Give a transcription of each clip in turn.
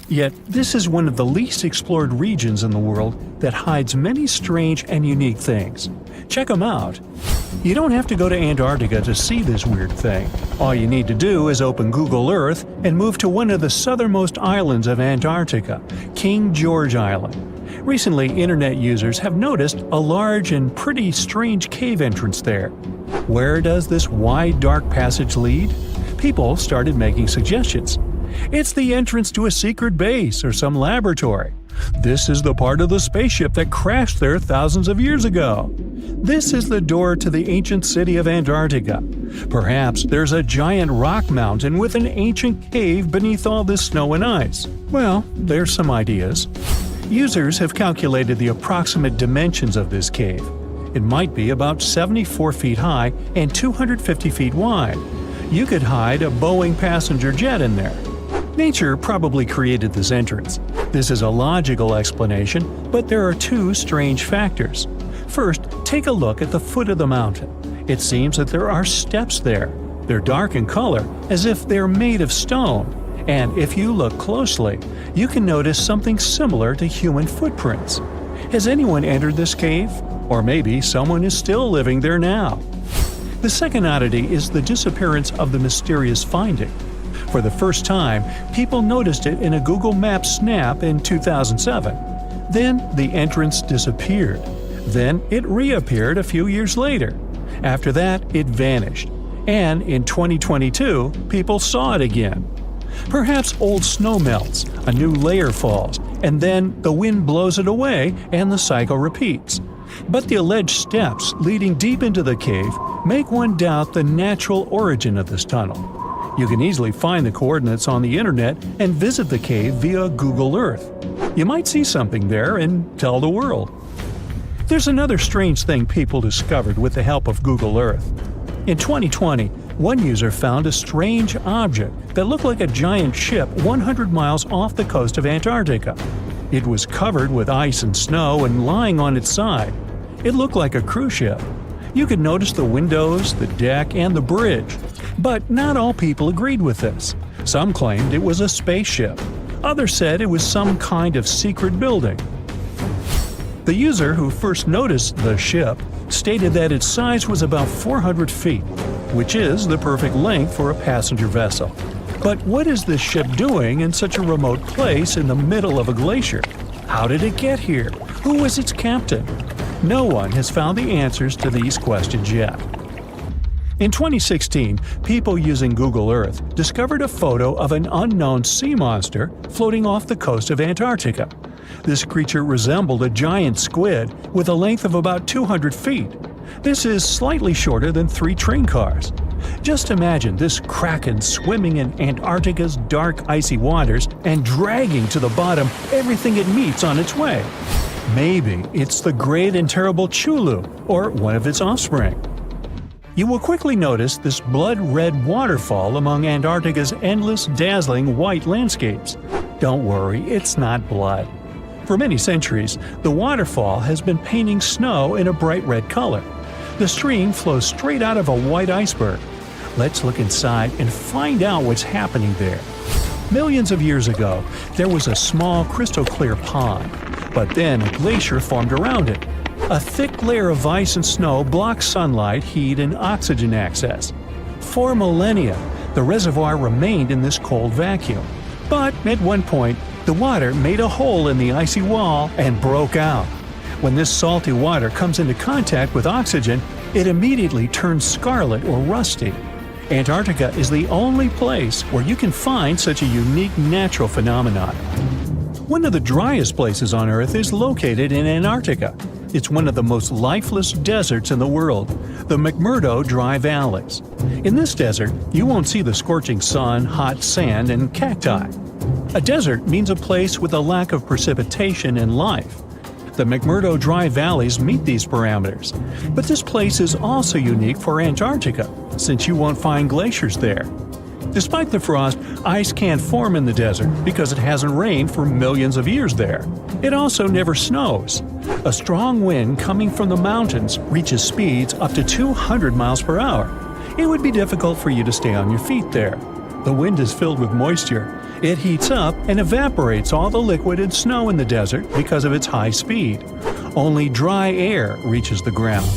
Yet, this is one of the least explored regions in the world that hides many strange and unique things. Check them out. You don't have to go to Antarctica to see this weird thing. All you need to do is open Google Earth and move to one of the southernmost islands of Antarctica, King George Island. Recently, internet users have noticed a large and pretty strange cave entrance there. Where does this wide, dark passage lead? People started making suggestions. It's the entrance to a secret base or some laboratory. This is the part of the spaceship that crashed there thousands of years ago. This is the door to the ancient city of Antarctica. Perhaps there's a giant rock mountain with an ancient cave beneath all this snow and ice. Well, there's some ideas. Users have calculated the approximate dimensions of this cave. It might be about 74 feet high and 250 feet wide. You could hide a Boeing passenger jet in there. Nature probably created this entrance. This is a logical explanation, but there are two strange factors. First, take a look at the foot of the mountain. It seems that there are steps there. They're dark in color, as if they're made of stone. And if you look closely, you can notice something similar to human footprints. Has anyone entered this cave? Or maybe someone is still living there now. The second oddity is the disappearance of the mysterious finding. For the first time, people noticed it in a Google Maps snap in 2007. Then the entrance disappeared. Then it reappeared a few years later. After that, it vanished. And in 2022, people saw it again. Perhaps old snow melts, a new layer falls, and then the wind blows it away and the cycle repeats. But the alleged steps leading deep into the cave make one doubt the natural origin of this tunnel. You can easily find the coordinates on the internet and visit the cave via Google Earth. You might see something there and tell the world. There's another strange thing people discovered with the help of Google Earth. In 2020, one user found a strange object that looked like a giant ship 100 miles off the coast of Antarctica. It was covered with ice and snow and lying on its side. It looked like a cruise ship. You could notice the windows, the deck, and the bridge. But not all people agreed with this. Some claimed it was a spaceship. Others said it was some kind of secret building. The user who first noticed the ship stated that its size was about 400 feet, which is the perfect length for a passenger vessel. But what is this ship doing in such a remote place in the middle of a glacier? How did it get here? Who was its captain? No one has found the answers to these questions yet. In 2016, people using Google Earth discovered a photo of an unknown sea monster floating off the coast of Antarctica. This creature resembled a giant squid with a length of about 200 feet. This is slightly shorter than 3 train cars. Just imagine this kraken swimming in Antarctica's dark, icy waters and dragging to the bottom everything it meets on its way. Maybe it's the great and terrible Chulu, or one of its offspring. You will quickly notice this blood-red waterfall among Antarctica's endless, dazzling white landscapes. Don't worry, it's not blood. For many centuries, the waterfall has been painting snow in a bright red color. The stream flows straight out of a white iceberg. Let's look inside and find out what's happening there. Millions of years ago, there was a small crystal-clear pond, but then a glacier formed around it. A thick layer of ice and snow blocks sunlight, heat, and oxygen access. For millennia, the reservoir remained in this cold vacuum. But at one point, the water made a hole in the icy wall and broke out. When this salty water comes into contact with oxygen, it immediately turns scarlet or rusty. Antarctica is the only place where you can find such a unique natural phenomenon. One of the driest places on Earth is located in Antarctica. It's one of the most lifeless deserts in the world, the McMurdo Dry Valleys. In this desert, you won't see the scorching sun, hot sand, and cacti. A desert means a place with a lack of precipitation and life. The McMurdo Dry Valleys meet these parameters. But this place is also unique for Antarctica, since you won't find glaciers there. Despite the frost, ice can't form in the desert because it hasn't rained for millions of years there. It also never snows. A strong wind coming from the mountains reaches speeds up to 200 miles per hour. It would be difficult for you to stay on your feet there. The wind is filled with moisture. It heats up and evaporates all the liquid and snow in the desert because of its high speed. Only dry air reaches the ground.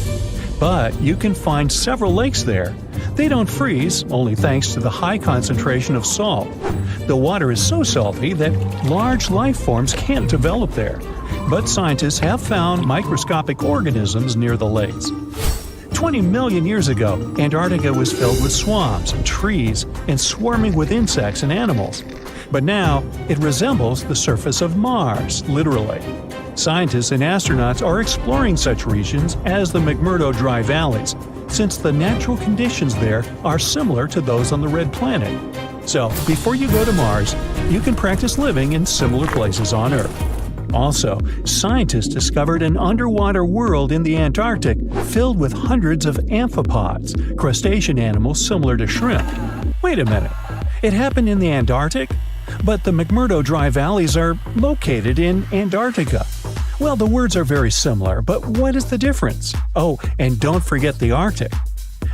But you can find several lakes there. They don't freeze, only thanks to the high concentration of salt. The water is so salty that large life forms can't develop there. But scientists have found microscopic organisms near the lakes. 20 million years ago, Antarctica was filled with swamps and trees and swarming with insects and animals. But now, it resembles the surface of Mars, literally. Scientists and astronauts are exploring such regions as the McMurdo Dry Valleys, since the natural conditions there are similar to those on the Red Planet. So, before you go to Mars, you can practice living in similar places on Earth. Also, scientists discovered an underwater world in the Antarctic filled with hundreds of amphipods, crustacean animals similar to shrimp. Wait a minute, it happened in the Antarctic? But the McMurdo Dry Valleys are located in Antarctica. Well, the words are very similar, but what is the difference? Oh, and don't forget the Arctic.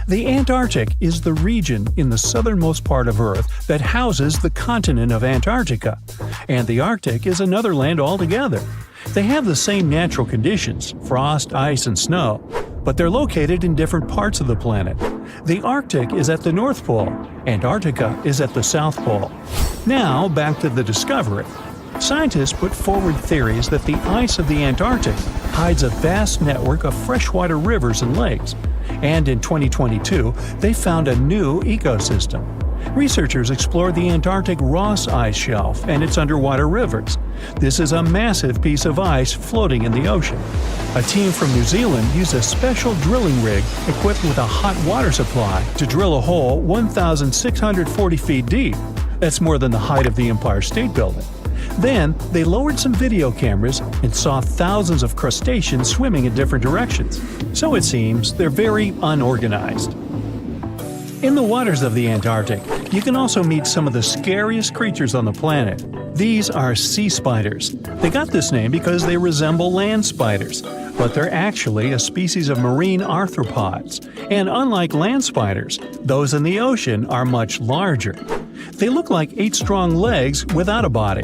The Antarctic is the region in the southernmost part of Earth that houses the continent of Antarctica, and the Arctic is another land altogether. They have the same natural conditions, frost, ice, and snow, but they're located in different parts of the planet. The Arctic is at the North Pole, Antarctica is at the South Pole. Now, back to the discovery. Scientists put forward theories that the ice of the Antarctic hides a vast network of freshwater rivers and lakes. And in 2022, they found a new ecosystem. Researchers explored the Antarctic Ross Ice Shelf and its underwater rivers. This is a massive piece of ice floating in the ocean. A team from New Zealand used a special drilling rig equipped with a hot water supply to drill a hole 1,640 feet deep. That's more than the height of the Empire State Building. Then, they lowered some video cameras and saw thousands of crustaceans swimming in different directions. So it seems they're very unorganized. In the waters of the Antarctic, you can also meet some of the scariest creatures on the planet. These are sea spiders. They got this name because they resemble land spiders, but they're actually a species of marine arthropods. And unlike land spiders, those in the ocean are much larger. They look like 8 strong legs without a body.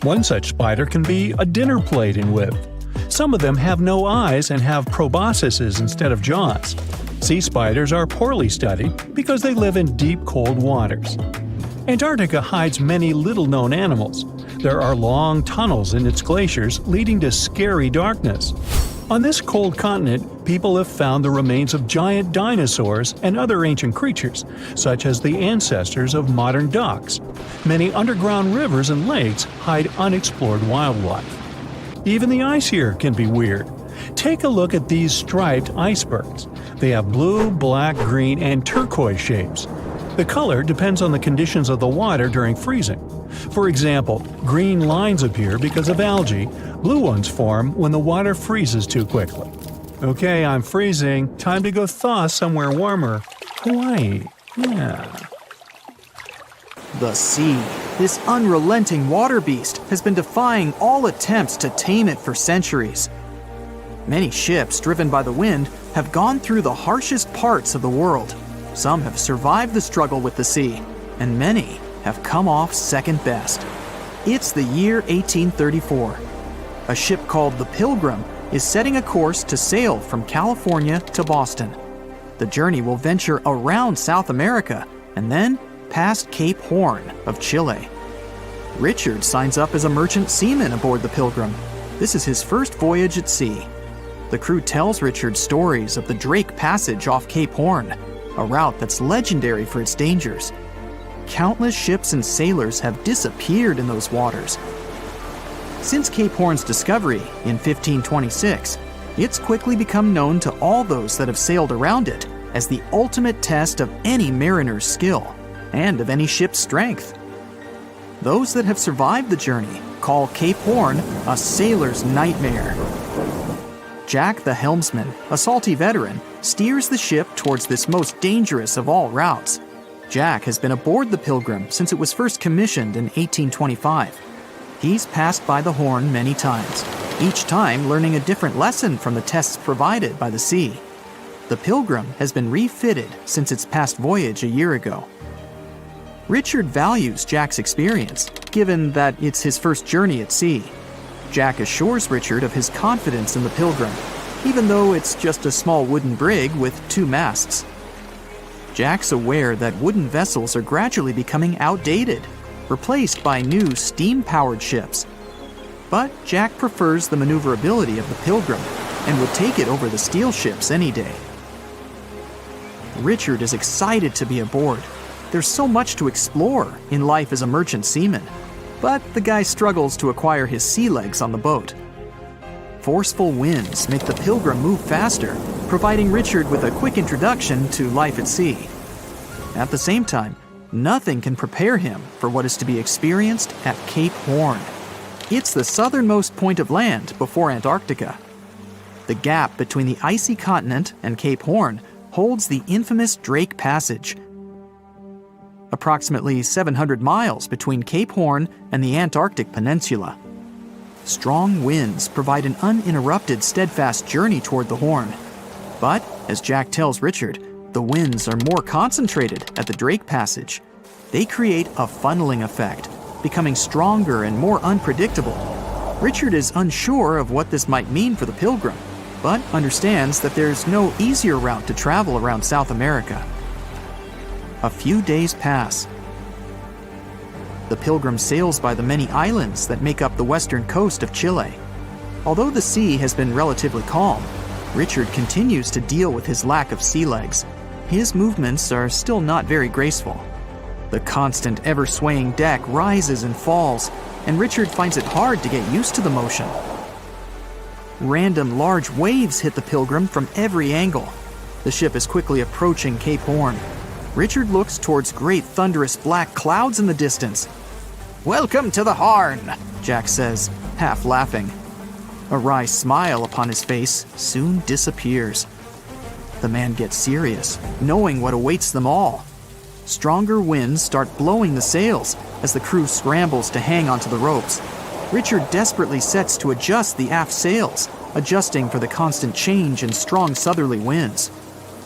One such spider can be a dinner plate in width. Some of them have no eyes and have proboscises instead of jaws. Sea spiders are poorly studied because they live in deep, cold waters. Antarctica hides many little-known animals. There are long tunnels in its glaciers leading to scary darkness. On this cold continent, people have found the remains of giant dinosaurs and other ancient creatures, such as the ancestors of modern ducks. Many underground rivers and lakes hide unexplored wildlife. Even the ice here can be weird. Take a look at these striped icebergs. They have blue, black, green, and turquoise shapes. The color depends on the conditions of the water during freezing. For example, green lines appear because of algae, blue ones form when the water freezes too quickly. Okay, I'm freezing. Time to go thaw somewhere warmer. Hawaii. Yeah. The sea, this unrelenting water beast, has been defying all attempts to tame it for centuries. Many ships driven by the wind have gone through the harshest parts of the world. Some have survived the struggle with the sea, and many have come off second best. It's the year 1834. A ship called the Pilgrim is setting a course to sail from California to Boston. The journey will venture around South America and then past Cape Horn of Chile. Richard signs up as a merchant seaman aboard the Pilgrim. This is his first voyage at sea. The crew tells Richard stories of the Drake Passage off Cape Horn, a route that's legendary for its dangers. Countless ships and sailors have disappeared in those waters. Since Cape Horn's discovery in 1526, it's quickly become known to all those that have sailed around it as the ultimate test of any mariner's skill and of any ship's strength. Those that have survived the journey call Cape Horn a sailor's nightmare. Jack the helmsman, a salty veteran, steers the ship towards this most dangerous of all routes. Jack has been aboard the Pilgrim since it was first commissioned in 1825. He's passed by the Horn many times, each time learning a different lesson from the tests provided by the sea. The Pilgrim has been refitted since its past voyage a year ago. Richard values Jack's experience. given that it's his first journey at sea. Jack assures Richard of his confidence in the Pilgrim, even though it's just a small wooden brig with 2 masts. Jack's aware that wooden vessels are gradually becoming outdated, replaced by new steam-powered ships. But Jack prefers the maneuverability of the Pilgrim and would take it over the steel ships any day. Richard is excited to be aboard. There's so much to explore in life as a merchant seaman, but the guy struggles to acquire his sea legs on the boat. Forceful winds make the Pilgrim move faster, providing Richard with a quick introduction to life at sea. At the same time, nothing can prepare him for what is to be experienced at Cape Horn. It's the southernmost point of land before Antarctica. The gap between the icy continent and Cape Horn holds the infamous Drake Passage. Approximately 700 miles between Cape Horn and the Antarctic Peninsula. Strong winds provide an uninterrupted, steadfast journey toward the Horn. But, as Jack tells Richard, the winds are more concentrated at the Drake Passage. They create a funneling effect, becoming stronger and more unpredictable. Richard is unsure of what this might mean for the Pilgrim, but understands that there's no easier route to travel around South America. A few days pass. The Pilgrim sails by the many islands that make up the western coast of Chile. Although the sea has been relatively calm, Richard continues to deal with his lack of sea legs. His movements are still not very graceful. The constant, ever-swaying deck rises and falls, and Richard finds it hard to get used to the motion. Random large waves hit the Pilgrim from every angle. The ship is quickly approaching Cape Horn. Richard looks towards great thunderous black clouds in the distance. "Welcome to the Horn," Jack says, half laughing. A wry smile upon his face soon disappears. The man gets serious, knowing what awaits them all. Stronger winds start blowing the sails as the crew scrambles to hang onto the ropes. Richard desperately sets to adjust the aft sails, adjusting for the constant change in strong southerly winds.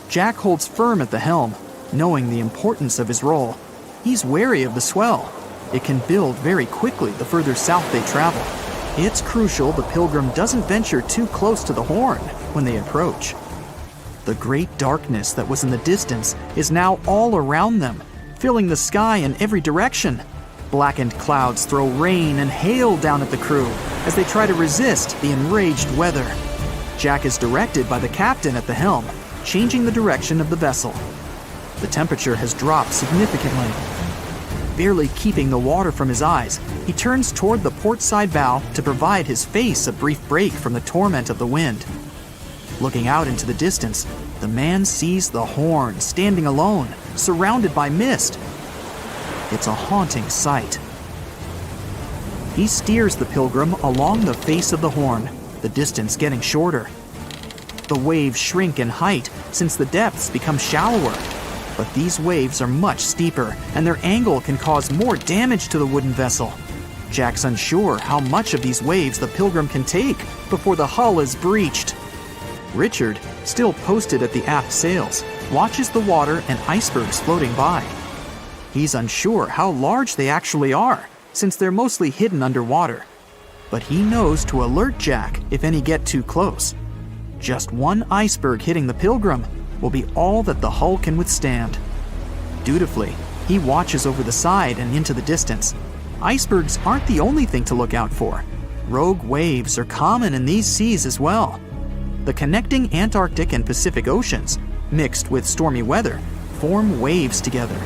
Jack holds firm at the helm, knowing the importance of his role. He's wary of the swell. It can build very quickly the further south they travel. It's crucial the Pilgrim doesn't venture too close to the Horn when they approach. The great darkness that was in the distance is now all around them, filling the sky in every direction. Blackened clouds throw rain and hail down at the crew as they try to resist the enraged weather. Jack is directed by the captain at the helm, changing the direction of the vessel. The temperature has dropped significantly. Barely keeping the water from his eyes, he turns toward the port side bow to provide his face a brief break from the torment of the wind. Looking out into the distance, the man sees the Horn standing alone, surrounded by mist. It's a haunting sight. He steers the Pilgrim along the face of the Horn, the distance getting shorter. The waves shrink in height since the depths become shallower. But these waves are much steeper, and their angle can cause more damage to the wooden vessel. Jack's unsure how much of these waves the Pilgrim can take before the hull is breached. Richard, still posted at the aft sails, watches the water and icebergs floating by. He's unsure how large they actually are, since they're mostly hidden underwater. But he knows to alert Jack if any get too close. Just one iceberg hitting the Pilgrim will be all that the hull can withstand. Dutifully, he watches over the side and into the distance. Icebergs aren't the only thing to look out for. Rogue waves are common in these seas as well. The connecting Antarctic and Pacific Oceans, mixed with stormy weather, form waves together.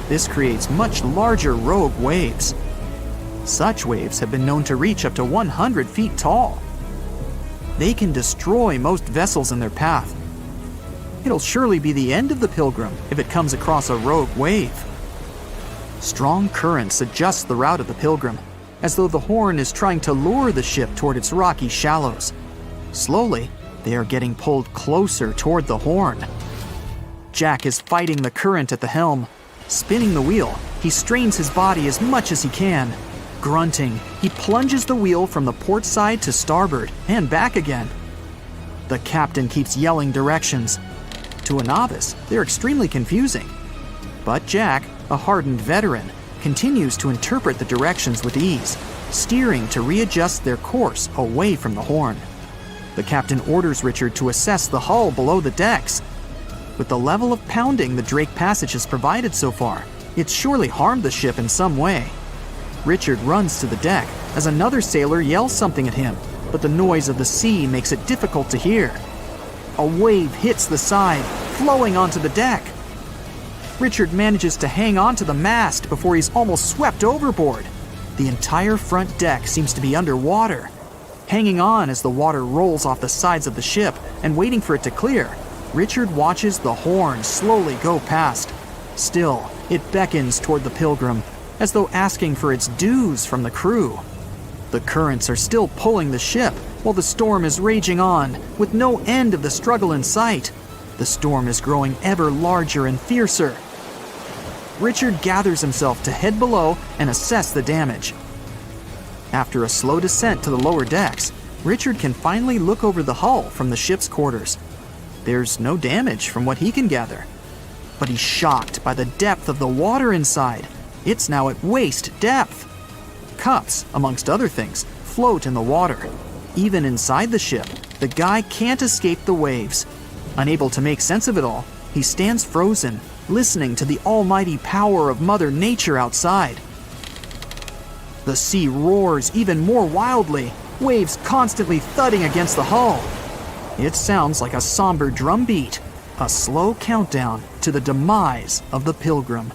This creates much larger rogue waves. Such waves have been known to reach up to 100 feet tall. They can destroy most vessels in their path. It'll surely be the end of the Pilgrim if it comes across a rogue wave. Strong currents adjust the route of the Pilgrim, as though the Horn is trying to lure the ship toward its rocky shallows. Slowly, they are getting pulled closer toward the Horn. Jack is fighting the current at the helm. Spinning the wheel, he strains his body as much as he can. Grunting, he plunges the wheel from the port side to starboard and back again. The captain keeps yelling directions. To a novice, they're extremely confusing. But Jack, a hardened veteran, continues to interpret the directions with ease, steering to readjust their course away from the horn. The captain orders Richard to assess the hull below the decks. With the level of pounding the Drake Passage has provided so far, it's surely harmed the ship in some way. Richard runs to the deck as another sailor yells something at him, but the noise of the sea makes it difficult to hear. A wave hits the side, flowing onto the deck. Richard manages to hang on to the mast before he's almost swept overboard. The entire front deck seems to be underwater. Hanging on as the water rolls off the sides of the ship and waiting for it to clear, Richard watches the horn slowly go past. Still, it beckons toward the Pilgrim, as though asking for its dues from the crew. The currents are still pulling the ship, while the storm is raging on, with no end of the struggle in sight. The storm is growing ever larger and fiercer. Richard gathers himself to head below and assess the damage. After a slow descent to the lower decks, Richard can finally look over the hull from the ship's quarters. There's no damage from what he can gather. But he's shocked by the depth of the water inside. It's now at waist depth. Cups, amongst other things, float in the water. Even inside the ship, the guy can't escape the waves. Unable to make sense of it all, he stands frozen, listening to the almighty power of Mother Nature outside. The sea roars even more wildly, waves constantly thudding against the hull. It sounds like a somber drumbeat, a slow countdown to the demise of the Pilgrim.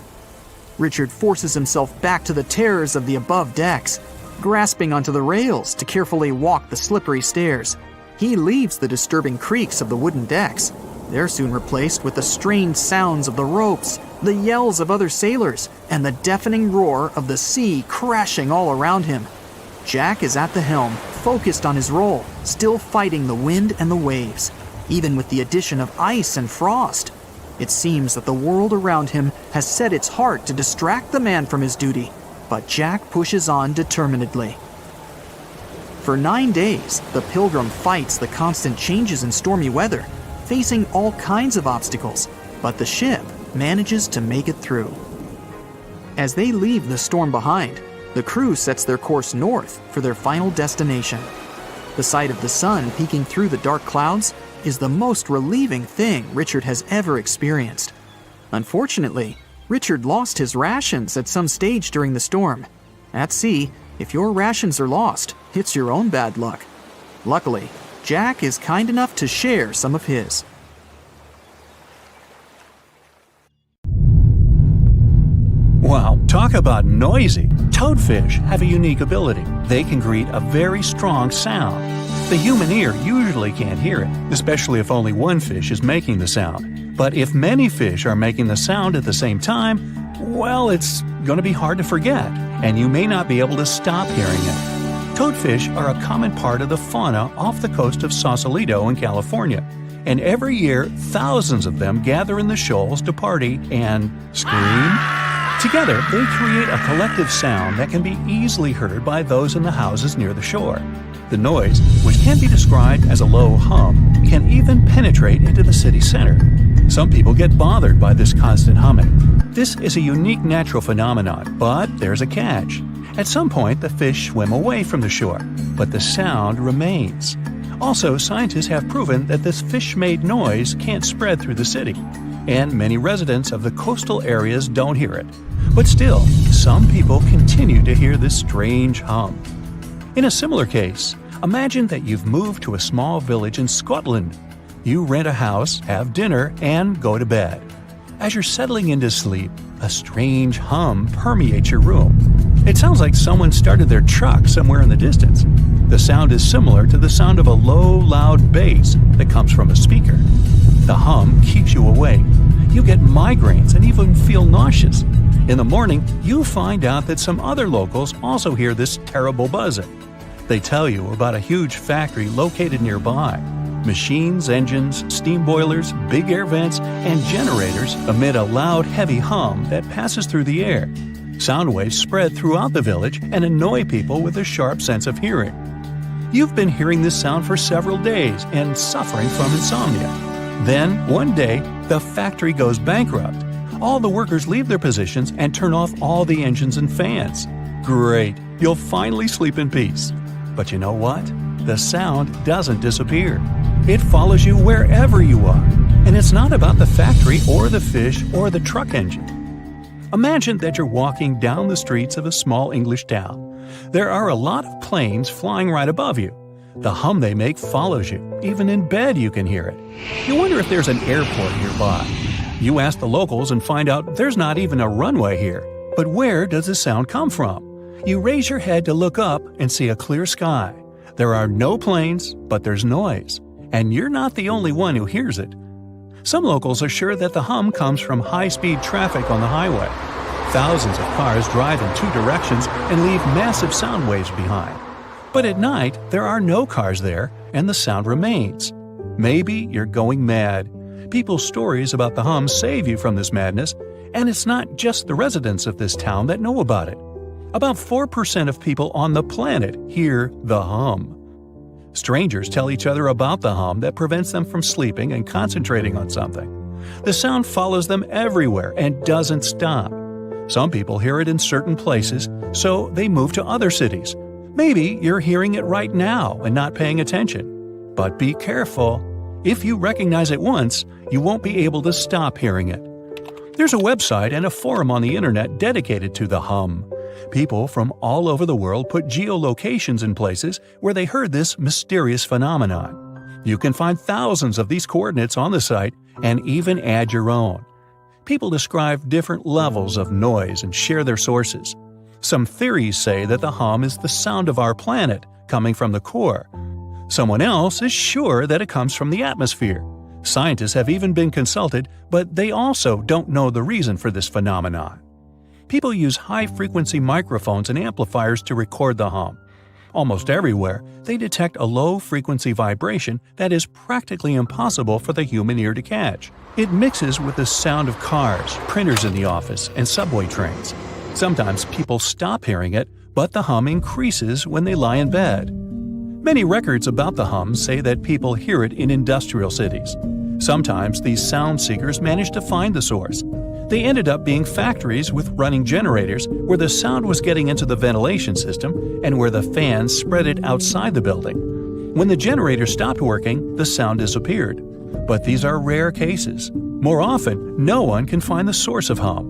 Richard forces himself back to the terrors of the above decks, grasping onto the rails to carefully walk the slippery stairs. He leaves the disturbing creaks of the wooden decks. They're soon replaced with the strained sounds of the ropes, the yells of other sailors, and the deafening roar of the sea crashing all around him. Jack is at the helm, focused on his role, still fighting the wind and the waves, even with the addition of ice and frost. It seems that the world around him has set its heart to distract the man from his duty, but Jack pushes on determinedly. For 9 days, the Pilgrim fights the constant changes in stormy weather, facing all kinds of obstacles, but the ship manages to make it through. As they leave the storm behind, the crew sets their course north for their final destination. The sight of the sun peeking through the dark clouds is the most relieving thing Richard has ever experienced. Unfortunately, Richard lost his rations at some stage during the storm. At sea, if your rations are lost, it's your own bad luck. Luckily, Jack is kind enough to share some of his. Wow, talk about noisy! Toadfish have a unique ability. They can create a very strong sound. The human ear usually can't hear it, especially if only one fish is making the sound. But if many fish are making the sound at the same time, well, it's going to be hard to forget, and you may not be able to stop hearing it. Toadfish are a common part of the fauna off the coast of Sausalito in California, and every year thousands of them gather in the shoals to party and scream. Together, they create a collective sound that can be easily heard by those in the houses near the shore. The noise, which can be described as a low hum, can even penetrate into the city center. Some people get bothered by this constant humming. This is a unique natural phenomenon, but there's a catch. At some point, the fish swim away from the shore, but the sound remains. Also, scientists have proven that this fish-made noise can't spread through the city, and many residents of the coastal areas don't hear it. But still, some people continue to hear this strange hum. In a similar case, imagine that you've moved to a small village in Scotland. You rent a house, have dinner, and go to bed. As you're settling into sleep, a strange hum permeates your room. It sounds like someone started their truck somewhere in the distance. The sound is similar to the sound of a low, loud bass that comes from a speaker. The hum keeps you awake. You get migraines and even feel nauseous. In the morning, you find out that some other locals also hear this terrible buzzing. They tell you about a huge factory located nearby. Machines, engines, steam boilers, big air vents, and generators emit a loud, heavy hum that passes through the air. Sound waves spread throughout the village and annoy people with a sharp sense of hearing. You've been hearing this sound for several days and suffering from insomnia. Then, one day, the factory goes bankrupt. All the workers leave their positions and turn off all the engines and fans. Great, you'll finally sleep in peace. But you know what? The sound doesn't disappear. It follows you wherever you are. And it's not about the factory or the fish or the truck engine. Imagine that you're walking down the streets of a small English town. There are a lot of planes flying right above you. The hum they make follows you. Even in bed you can hear it. You wonder if there's an airport nearby. You ask the locals and find out there's not even a runway here. But where does the sound come from? You raise your head to look up and see a clear sky. There are no planes, but there's noise. And you're not the only one who hears it. Some locals are sure that the hum comes from high-speed traffic on the highway. Thousands of cars drive in two directions and leave massive sound waves behind. But at night, there are no cars there, and the sound remains. Maybe you're going mad. People's stories about the hum save you from this madness, and it's not just the residents of this town that know about it. About 4% of people on the planet hear the hum. Strangers tell each other about the hum that prevents them from sleeping and concentrating on something. The sound follows them everywhere and doesn't stop. Some people hear it in certain places, so they move to other cities. Maybe you're hearing it right now and not paying attention. But be careful. If you recognize it once, you won't be able to stop hearing it. There's a website and a forum on the internet dedicated to the hum. People from all over the world put geolocations in places where they heard this mysterious phenomenon. You can find thousands of these coordinates on the site and even add your own. People describe different levels of noise and share their sources. Some theories say that the hum is the sound of our planet coming from the core. Someone else is sure that it comes from the atmosphere. Scientists have even been consulted, but they also don't know the reason for this phenomenon. People use high-frequency microphones and amplifiers to record the hum. Almost everywhere, they detect a low-frequency vibration that is practically impossible for the human ear to catch. It mixes with the sound of cars, printers in the office, and subway trains. Sometimes people stop hearing it, but the hum increases when they lie in bed. Many records about the hum say that people hear it in industrial cities. Sometimes these sound seekers manage to find the source. They ended up being factories with running generators where the sound was getting into the ventilation system and where the fans spread it outside the building. When the generator stopped working, the sound disappeared. But these are rare cases. More often, no one can find the source of hum.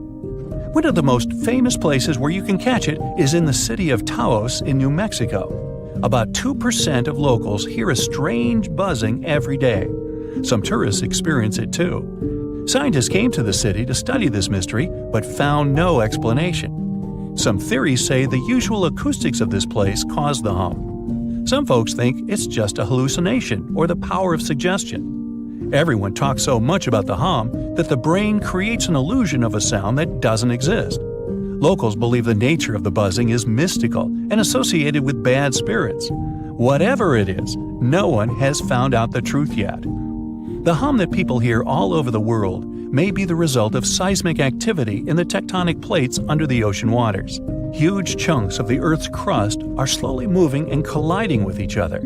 One of the most famous places where you can catch it is in the city of Taos in New Mexico. About 2% of locals hear a strange buzzing every day. Some tourists experience it too. Scientists came to the city to study this mystery, but found no explanation. Some theories say the usual acoustics of this place caused the hum. Some folks think it's just a hallucination or the power of suggestion. Everyone talks so much about the hum that the brain creates an illusion of a sound that doesn't exist. Locals believe the nature of the buzzing is mystical and associated with bad spirits. Whatever it is, no one has found out the truth yet. The hum that people hear all over the world may be the result of seismic activity in the tectonic plates under the ocean waters. Huge chunks of the Earth's crust are slowly moving and colliding with each other.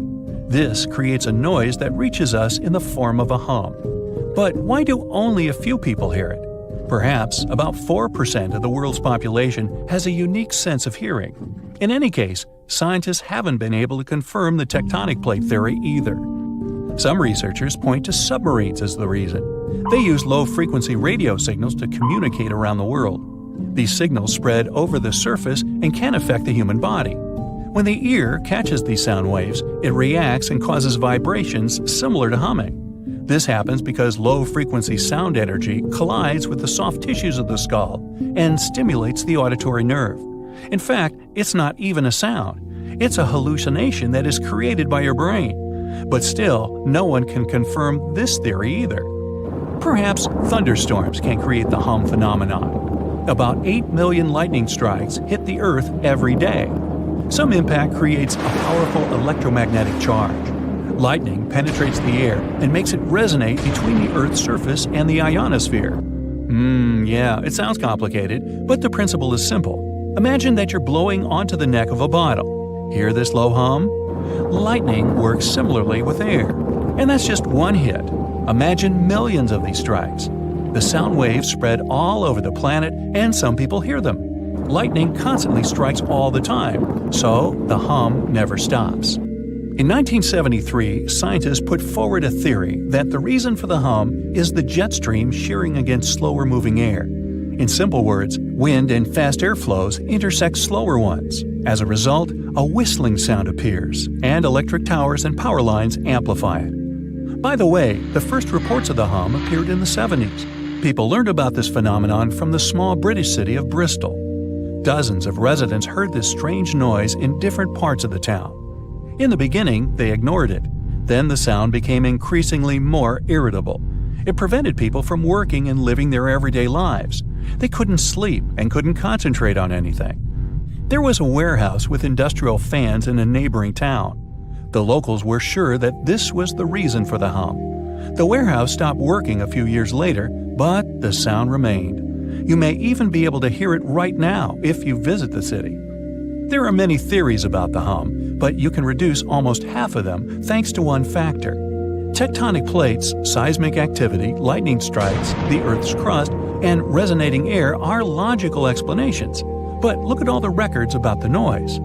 This creates a noise that reaches us in the form of a hum. But why do only a few people hear it? Perhaps about 4% of the world's population has a unique sense of hearing. In any case, scientists haven't been able to confirm the tectonic plate theory either. Some researchers point to submarines as the reason. They use low-frequency radio signals to communicate around the world. These signals spread over the surface and can affect the human body. When the ear catches these sound waves, it reacts and causes vibrations similar to humming. This happens because low-frequency sound energy collides with the soft tissues of the skull and stimulates the auditory nerve. In fact, it's not even a sound. It's a hallucination that is created by your brain. But still, no one can confirm this theory either. Perhaps thunderstorms can create the hum phenomenon. About 8 million lightning strikes hit the Earth every day. Some impact creates a powerful electromagnetic charge. Lightning penetrates the air and makes it resonate between the Earth's surface and the ionosphere. Yeah, it sounds complicated, but the principle is simple. Imagine that you're blowing onto the neck of a bottle. Hear this low hum? Lightning works similarly with air. And that's just one hit. Imagine millions of these strikes. The sound waves spread all over the planet, and some people hear them. Lightning constantly strikes all the time, so the hum never stops. In 1973, scientists put forward a theory that the reason for the hum is the jet stream shearing against slower-moving air. In simple words, wind and fast air flows intersect slower ones. As a result, a whistling sound appears, and electric towers and power lines amplify it. By the way, the first reports of the hum appeared in the 70s. People learned about this phenomenon from the small British city of Bristol. Dozens of residents heard this strange noise in different parts of the town. In the beginning, they ignored it. Then the sound became increasingly more irritable. It prevented people from working and living their everyday lives. They couldn't sleep and couldn't concentrate on anything. There was a warehouse with industrial fans in a neighboring town. The locals were sure that this was the reason for the hum. The warehouse stopped working a few years later, but the sound remained. You may even be able to hear it right now if you visit the city. There are many theories about the hum, but you can reduce almost half of them thanks to one factor. Tectonic plates, seismic activity, lightning strikes, the Earth's crust, and resonating air are logical explanations. But look at all the records about the noise.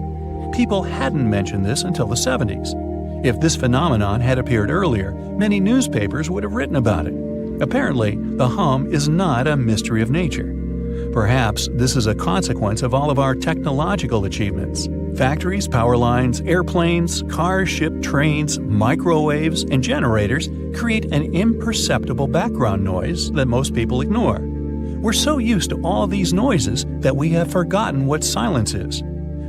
People hadn't mentioned this until the 70s. If this phenomenon had appeared earlier, many newspapers would have written about it. Apparently, the hum is not a mystery of nature. Perhaps this is a consequence of all of our technological achievements. Factories, power lines, airplanes, cars, ships, trains, microwaves, and generators create an imperceptible background noise that most people ignore. We're so used to all these noises that we have forgotten what silence is.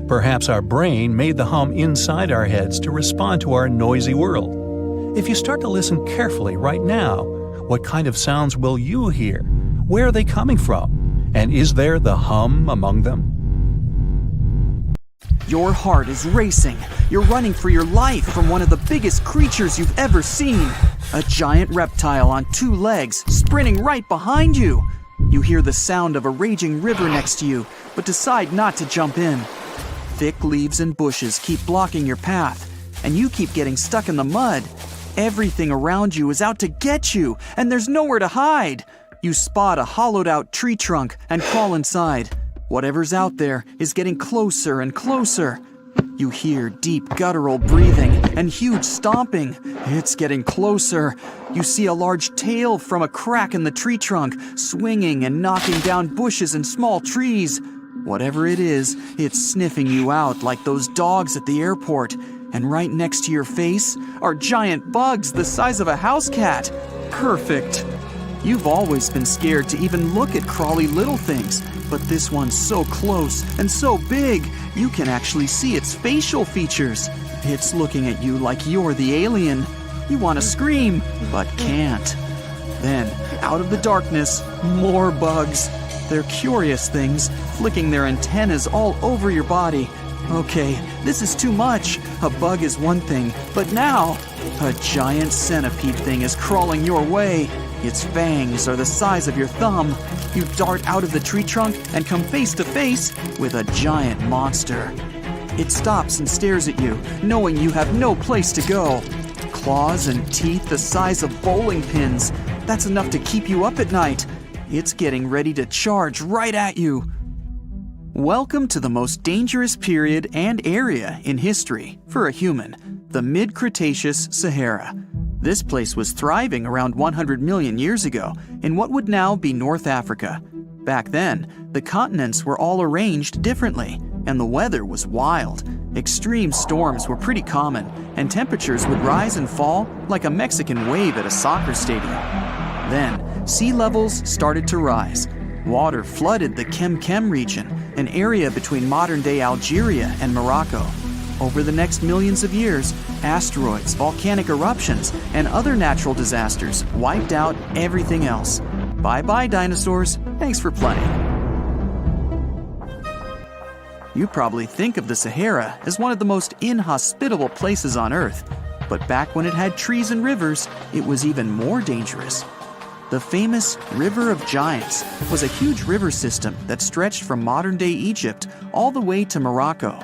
Perhaps our brain made the hum inside our heads to respond to our noisy world. If you start to listen carefully right now, what kind of sounds will you hear? Where are they coming from? And is there the hum among them? Your heart is racing. You're running for your life from one of the biggest creatures you've ever seen. A giant reptile on two legs, sprinting right behind you. You hear the sound of a raging river next to you, but decide not to jump in. Thick leaves and bushes keep blocking your path, and you keep getting stuck in the mud. Everything around you is out to get you, and there's nowhere to hide. You spot a hollowed-out tree trunk and crawl inside. Whatever's out there is getting closer and closer. You hear deep guttural breathing and huge stomping. It's getting closer. You see a large tail from a crack in the tree trunk, swinging and knocking down bushes and small trees. Whatever it is, it's sniffing you out like those dogs at the airport. And right next to your face are giant bugs the size of a house cat. Perfect. You've always been scared to even look at crawly little things, but this one's so close and so big, you can actually see its facial features. It's looking at you like you're the alien. You want to scream, but can't. Then, out of the darkness, more bugs. They're curious things, flicking their antennas all over your body. Okay, this is too much. A bug is one thing, but now, a giant centipede thing is crawling your way. Its fangs are the size of your thumb. You dart out of the tree trunk and come face to face with a giant monster. It stops and stares at you, knowing you have no place to go. Claws and teeth the size of bowling pins. That's enough to keep you up at night. It's getting ready to charge right at you. Welcome to the most dangerous period and area in history for a human, the mid-Cretaceous Sahara. This place was thriving around 100 million years ago in what would now be North Africa. Back then, the continents were all arranged differently, and the weather was wild. Extreme storms were pretty common, and temperatures would rise and fall like a Mexican wave at a soccer stadium. Then, sea levels started to rise. Water flooded the Kem region, an area between modern-day Algeria and Morocco. Over the next millions of years, asteroids, volcanic eruptions, and other natural disasters wiped out everything else. Bye-bye, dinosaurs. Thanks for playing. You probably think of the Sahara as one of the most inhospitable places on Earth, but back when it had trees and rivers, it was even more dangerous. The famous River of Giants was a huge river system that stretched from modern-day Egypt all the way to Morocco.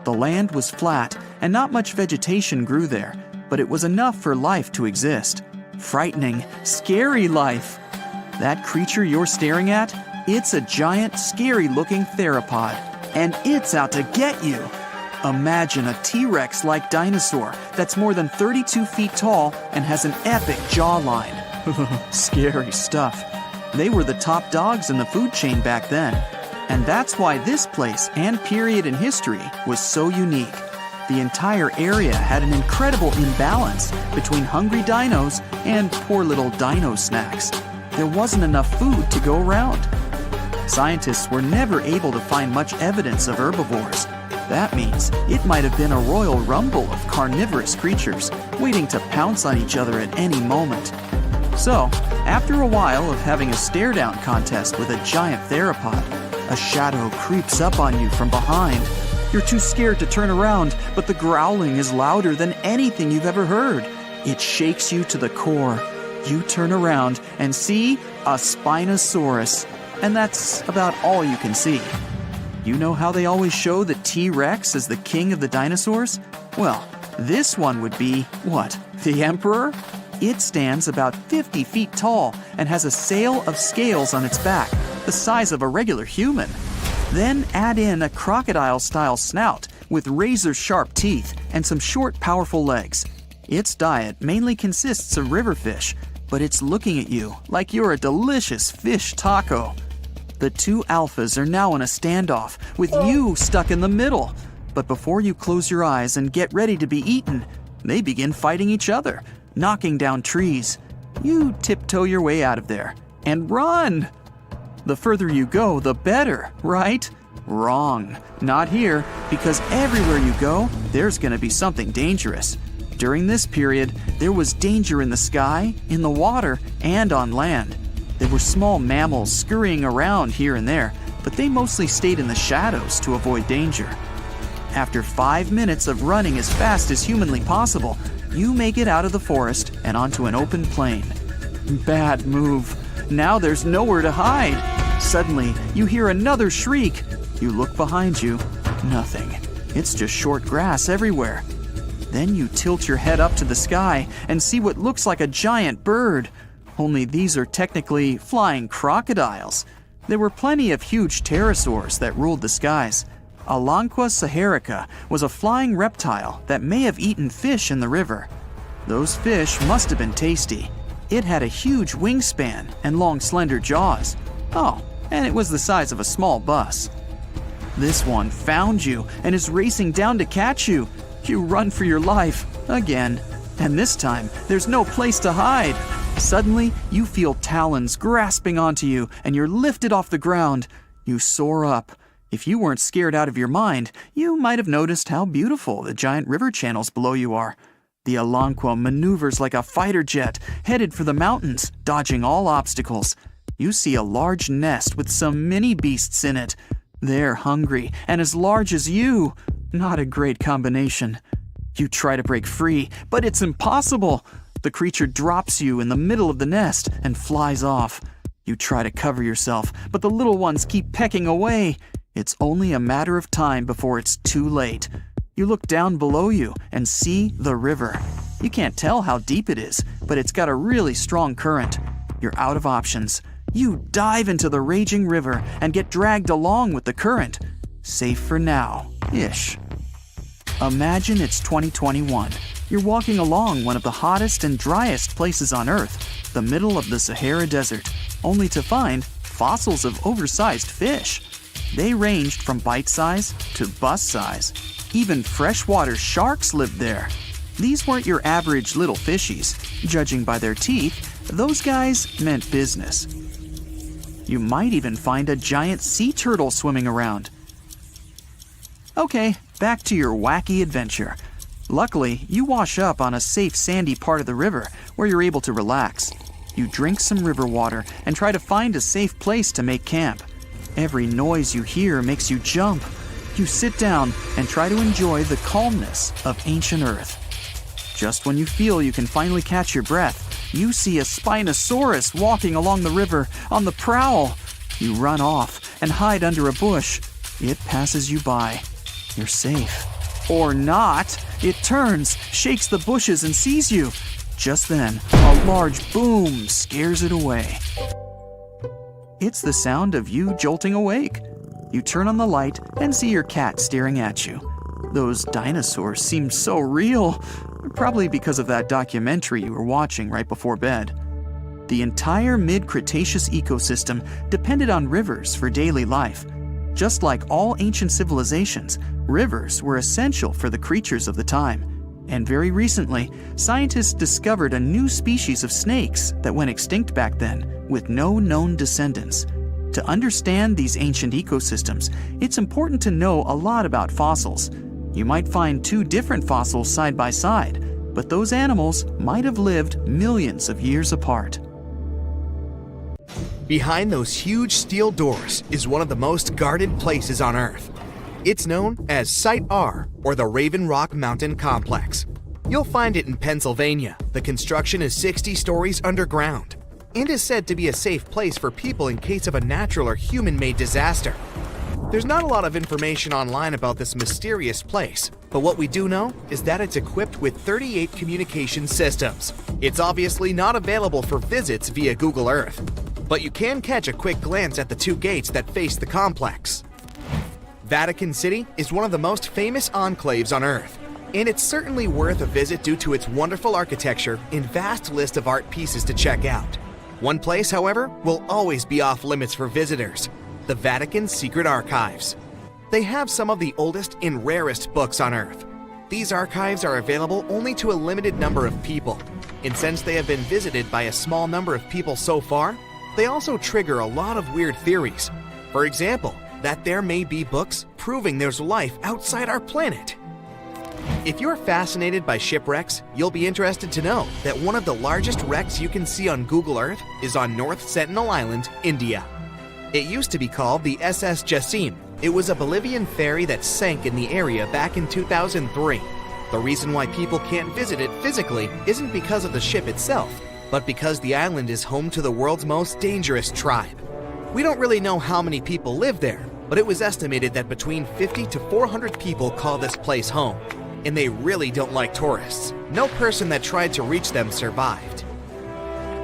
The land was flat and not much vegetation grew there, but it was enough for life to exist. Frightening, scary life. That creature you're staring at, it's a giant, scary-looking theropod, and it's out to get you. Imagine a T-Rex-like dinosaur that's more than 32 feet tall and has an epic jawline. Scary stuff. They were the top dogs in the food chain back then. And that's why this place and period in history was so unique. The entire area had an incredible imbalance between hungry dinos and poor little dino snacks. There wasn't enough food to go around. Scientists were never able to find much evidence of herbivores. That means it might have been a royal rumble of carnivorous creatures waiting to pounce on each other at any moment. So, after a while of having a stare-down contest with a giant theropod, a shadow creeps up on you from behind. You're too scared to turn around, but the growling is louder than anything you've ever heard. It shakes you to the core. You turn around and see a Spinosaurus, and that's about all you can see. You know how they always show the T-Rex as the king of the dinosaurs? Well, this one would be, what, the emperor? It stands about 50 feet tall and has a sail of scales on its back, the size of a regular human. Then add in a crocodile-style snout with razor-sharp teeth and some short, powerful legs. Its diet mainly consists of river fish, but it's looking at you like you're a delicious fish taco. The two alphas are now in a standoff, with you stuck in the middle. But before you close your eyes and get ready to be eaten, they begin fighting each other, knocking down trees. You tiptoe your way out of there and run. The further you go, the better, right? Wrong. Not here, because everywhere you go, there's going to be something dangerous. During this period, there was danger in the sky, in the water, and on land. There were small mammals scurrying around here and there, but they mostly stayed in the shadows to avoid danger. After 5 minutes of running as fast as humanly possible, you make it out of the forest and onto an open plain. Bad move. Now there's nowhere to hide. Suddenly, you hear another shriek. You look behind you. Nothing. It's just short grass everywhere. Then you tilt your head up to the sky and see what looks like a giant bird. Only these are technically flying crocodiles. There were plenty of huge pterosaurs that ruled the skies. Alanqua saharica was a flying reptile that may have eaten fish in the river. Those fish must have been tasty. It had a huge wingspan and long, slender jaws. Oh, and it was the size of a small bus. This one found you and is racing down to catch you. You run for your life, again. And this time, there's no place to hide. Suddenly, you feel talons grasping onto you and you're lifted off the ground. You soar up. If you weren't scared out of your mind, you might have noticed how beautiful the giant river channels below you are. The Alanqua maneuvers like a fighter jet, headed for the mountains, dodging all obstacles. You see a large nest with some mini beasts in it. They're hungry and as large as you. Not a great combination. You try to break free, but it's impossible. The creature drops you in the middle of the nest and flies off. You try to cover yourself, but the little ones keep pecking away. It's only a matter of time before it's too late. You look down below you and see the river. You can't tell how deep it is, but it's got a really strong current. You're out of options. You dive into the raging river and get dragged along with the current. Safe for now-ish. Imagine it's 2021. You're walking along one of the hottest and driest places on Earth, the middle of the Sahara Desert, only to find fossils of oversized fish. They ranged from bite size to bus size. Even freshwater sharks lived there. These weren't your average little fishies. Judging by their teeth, those guys meant business. You might even find a giant sea turtle swimming around. Okay, back to your wacky adventure. Luckily, you wash up on a safe sandy part of the river where you're able to relax. You drink some river water and try to find a safe place to make camp. Every noise you hear makes you jump. You sit down and try to enjoy the calmness of ancient Earth. Just when you feel you can finally catch your breath, you see a Spinosaurus walking along the river on the prowl. You run off and hide under a bush. It passes you by. You're safe. Or not. It turns, shakes the bushes and sees you. Just then, a large boom scares it away. It's the sound of you jolting awake. You turn on the light and see your cat staring at you. Those dinosaurs seem so real, probably because of that documentary you were watching right before bed. The entire mid-Cretaceous ecosystem depended on rivers for daily life. Just like all ancient civilizations, rivers were essential for the creatures of the time. And very recently, scientists discovered a new species of snakes that went extinct back then, with no known descendants. To understand these ancient ecosystems, it's important to know a lot about fossils. You might find two different fossils side by side, but those animals might have lived millions of years apart. Behind those huge steel doors is one of the most guarded places on Earth. It's known as Site R, or the Raven Rock Mountain Complex. You'll find it in Pennsylvania. The construction is 60 stories underground and is said to be a safe place for people in case of a natural or human-made disaster. There's not a lot of information online about this mysterious place, but what we do know is that it's equipped with 38 communication systems. It's obviously not available for visits via Google Earth, but you can catch a quick glance at the two gates that face the complex. Vatican City is one of the most famous enclaves on Earth, and it's certainly worth a visit due to its wonderful architecture and vast list of art pieces to check out. One place, however, will always be off limits for visitors: the Vatican's secret archives. They have some of the oldest and rarest books on Earth. These archives are available only to a limited number of people, and since they have been visited by a small number of people so far, they also trigger a lot of weird theories. For example, that there may be books proving there's life outside our planet. If you're fascinated by shipwrecks, you'll be interested to know that one of the largest wrecks you can see on Google Earth is on North Sentinel Island, India. It used to be called the SS Jassim. It was a Bolivian ferry that sank in the area back in 2003. The reason why people can't visit it physically isn't because of the ship itself, but because the island is home to the world's most dangerous tribe. We don't really know how many people live there, but it was estimated that between 50 to 400 people call this place home. And they really don't like tourists. No person that tried to reach them survived.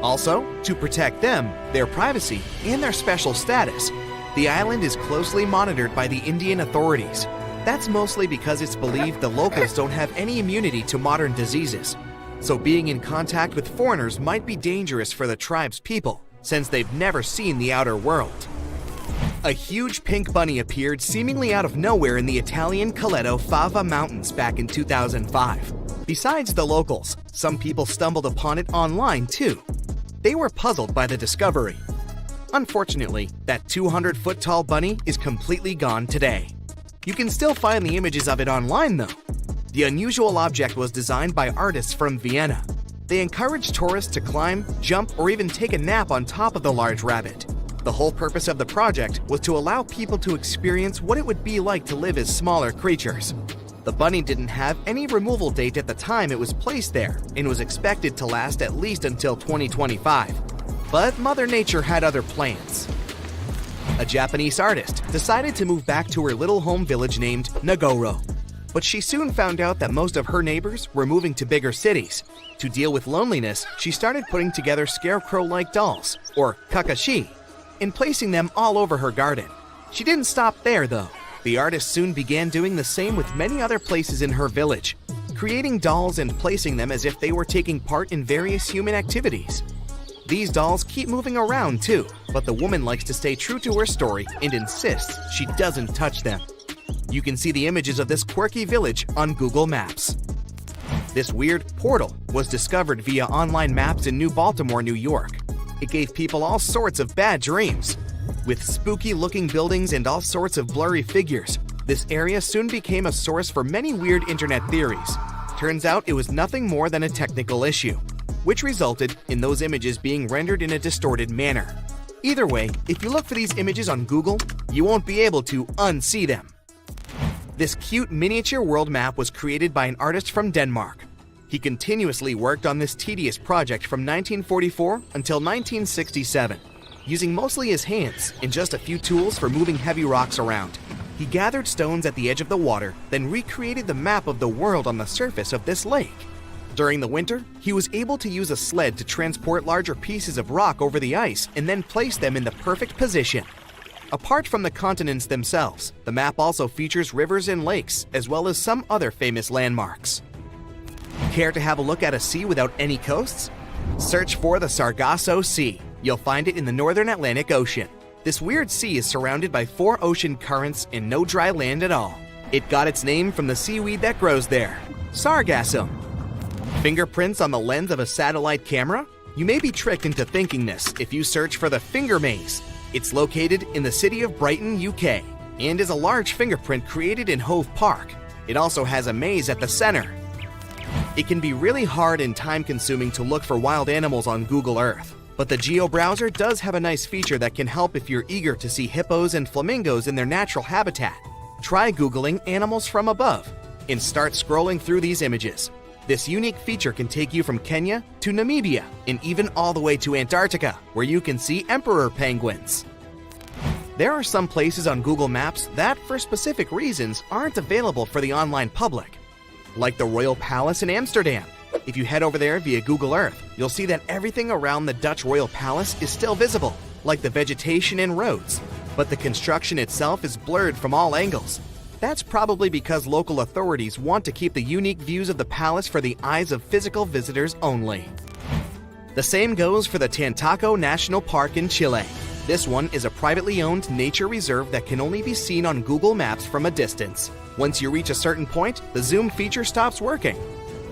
Also, to protect them, their privacy, and their special status, the island is closely monitored by the Indian authorities. That's mostly because it's believed the locals don't have any immunity to modern diseases. So being in contact with foreigners might be dangerous for the tribe's people, since they've never seen the outer world. A huge pink bunny appeared seemingly out of nowhere in the Italian Coleto Fava Mountains back in 2005. Besides the locals, some people stumbled upon it online too. They were puzzled by the discovery. Unfortunately, that 200-foot-tall bunny is completely gone today. You can still find the images of it online though. The unusual object was designed by artists from Vienna. They encouraged tourists to climb, jump, or even take a nap on top of the large rabbit. The whole purpose of the project was to allow people to experience what it would be like to live as smaller creatures. The bunny didn't have any removal date at the time it was placed there and was expected to last at least until 2025. But Mother Nature had other plans. A Japanese artist decided to move back to her little home village named Nagoro. But she soon found out that most of her neighbors were moving to bigger cities. To deal with loneliness, she started putting together scarecrow-like dolls, or kakashi, and placing them all over her garden. She didn't stop there though. The artist soon began doing the same with many other places in her village, creating dolls and placing them as if they were taking part in various human activities. These dolls keep moving around too, but the woman likes to stay true to her story and insists she doesn't touch them. You can see the images of this quirky village on Google Maps. This weird portal was discovered via online maps in New Baltimore, New York. It gave people all sorts of bad dreams. With spooky-looking buildings and all sorts of blurry figures, this area soon became a source for many weird internet theories. Turns out it was nothing more than a technical issue, which resulted in those images being rendered in a distorted manner. Either way, if you look for these images on Google, you won't be able to unsee them. This cute miniature world map was created by an artist from Denmark. He continuously worked on this tedious project from 1944 until 1967, using mostly his hands and just a few tools for moving heavy rocks around. He gathered stones at the edge of the water, then recreated the map of the world on the surface of this lake. During the winter, he was able to use a sled to transport larger pieces of rock over the ice and then place them in the perfect position. Apart from the continents themselves, the map also features rivers and lakes, as well as some other famous landmarks. Care to have a look at a sea without any coasts? Search for the Sargasso Sea. You'll find it in the northern Atlantic Ocean. This weird sea is surrounded by 4 ocean currents and no dry land at all. It got its name from the seaweed that grows there, sargassum. Fingerprints on the lens of a satellite camera? You may be tricked into thinking this if you search for the finger maze. It's located in the city of Brighton, UK, and is a large fingerprint created in Hove Park. It also has a maze at the center. It can be really hard and time-consuming to look for wild animals on Google Earth, but the Geo browser does have a nice feature that can help if you're eager to see hippos and flamingos in their natural habitat. Try Googling animals from above and start scrolling through these images. This unique feature can take you from Kenya to Namibia and even all the way to Antarctica, where you can see emperor penguins. There are some places on Google Maps that, for specific reasons, aren't available for the online public, like the Royal Palace in Amsterdam. If you head over there via Google Earth, you'll see that everything around the Dutch Royal Palace is still visible, like the vegetation and roads, but the construction itself is blurred from all angles. That's probably because local authorities want to keep the unique views of the palace for the eyes of physical visitors only. The same goes for the Tantaco National Park in Chile. This one is a privately owned nature reserve that can only be seen on Google Maps from a distance. Once you reach a certain point, the zoom feature stops working.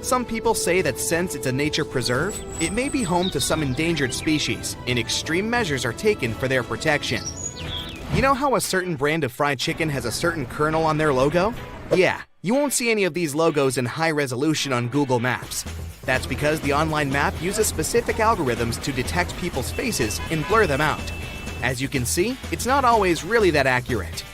Some people say that since it's a nature preserve, it may be home to some endangered species, and extreme measures are taken for their protection. You know how a certain brand of fried chicken has a certain kernel on their logo? Yeah, you won't see any of these logos in high resolution on Google Maps. That's because the online map uses specific algorithms to detect people's faces and blur them out. As you can see, it's not always really that accurate.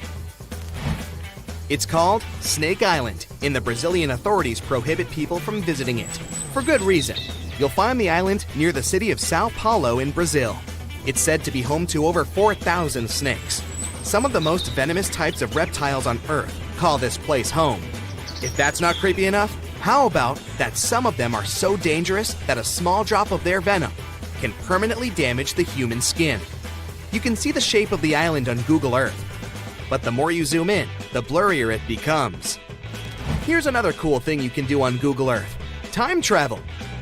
It's called Snake Island, and the Brazilian authorities prohibit people from visiting it. For good reason. You'll find the island near the city of Sao Paulo in Brazil. It's said to be home to over 4,000 snakes. Some of the most venomous types of reptiles on Earth call this place home. If that's not creepy enough, how about that some of them are so dangerous that a small drop of their venom can permanently damage the human skin? You can see the shape of the island on Google Earth, but the more you zoom in, the blurrier it becomes. Here's another cool thing you can do on Google Earth: time travel.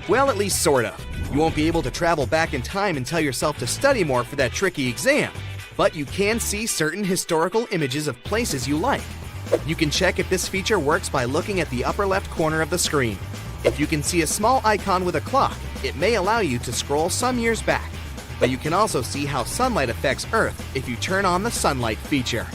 Well, at least sort of. You won't be able to travel back in time and tell yourself to study more for that tricky exam, but you can see certain historical images of places you like. You can check if this feature works by looking at the upper left corner of the screen. If you can see a small icon with a clock, it may allow you to scroll some years back, but you can also see how sunlight affects Earth if you turn on the sunlight feature.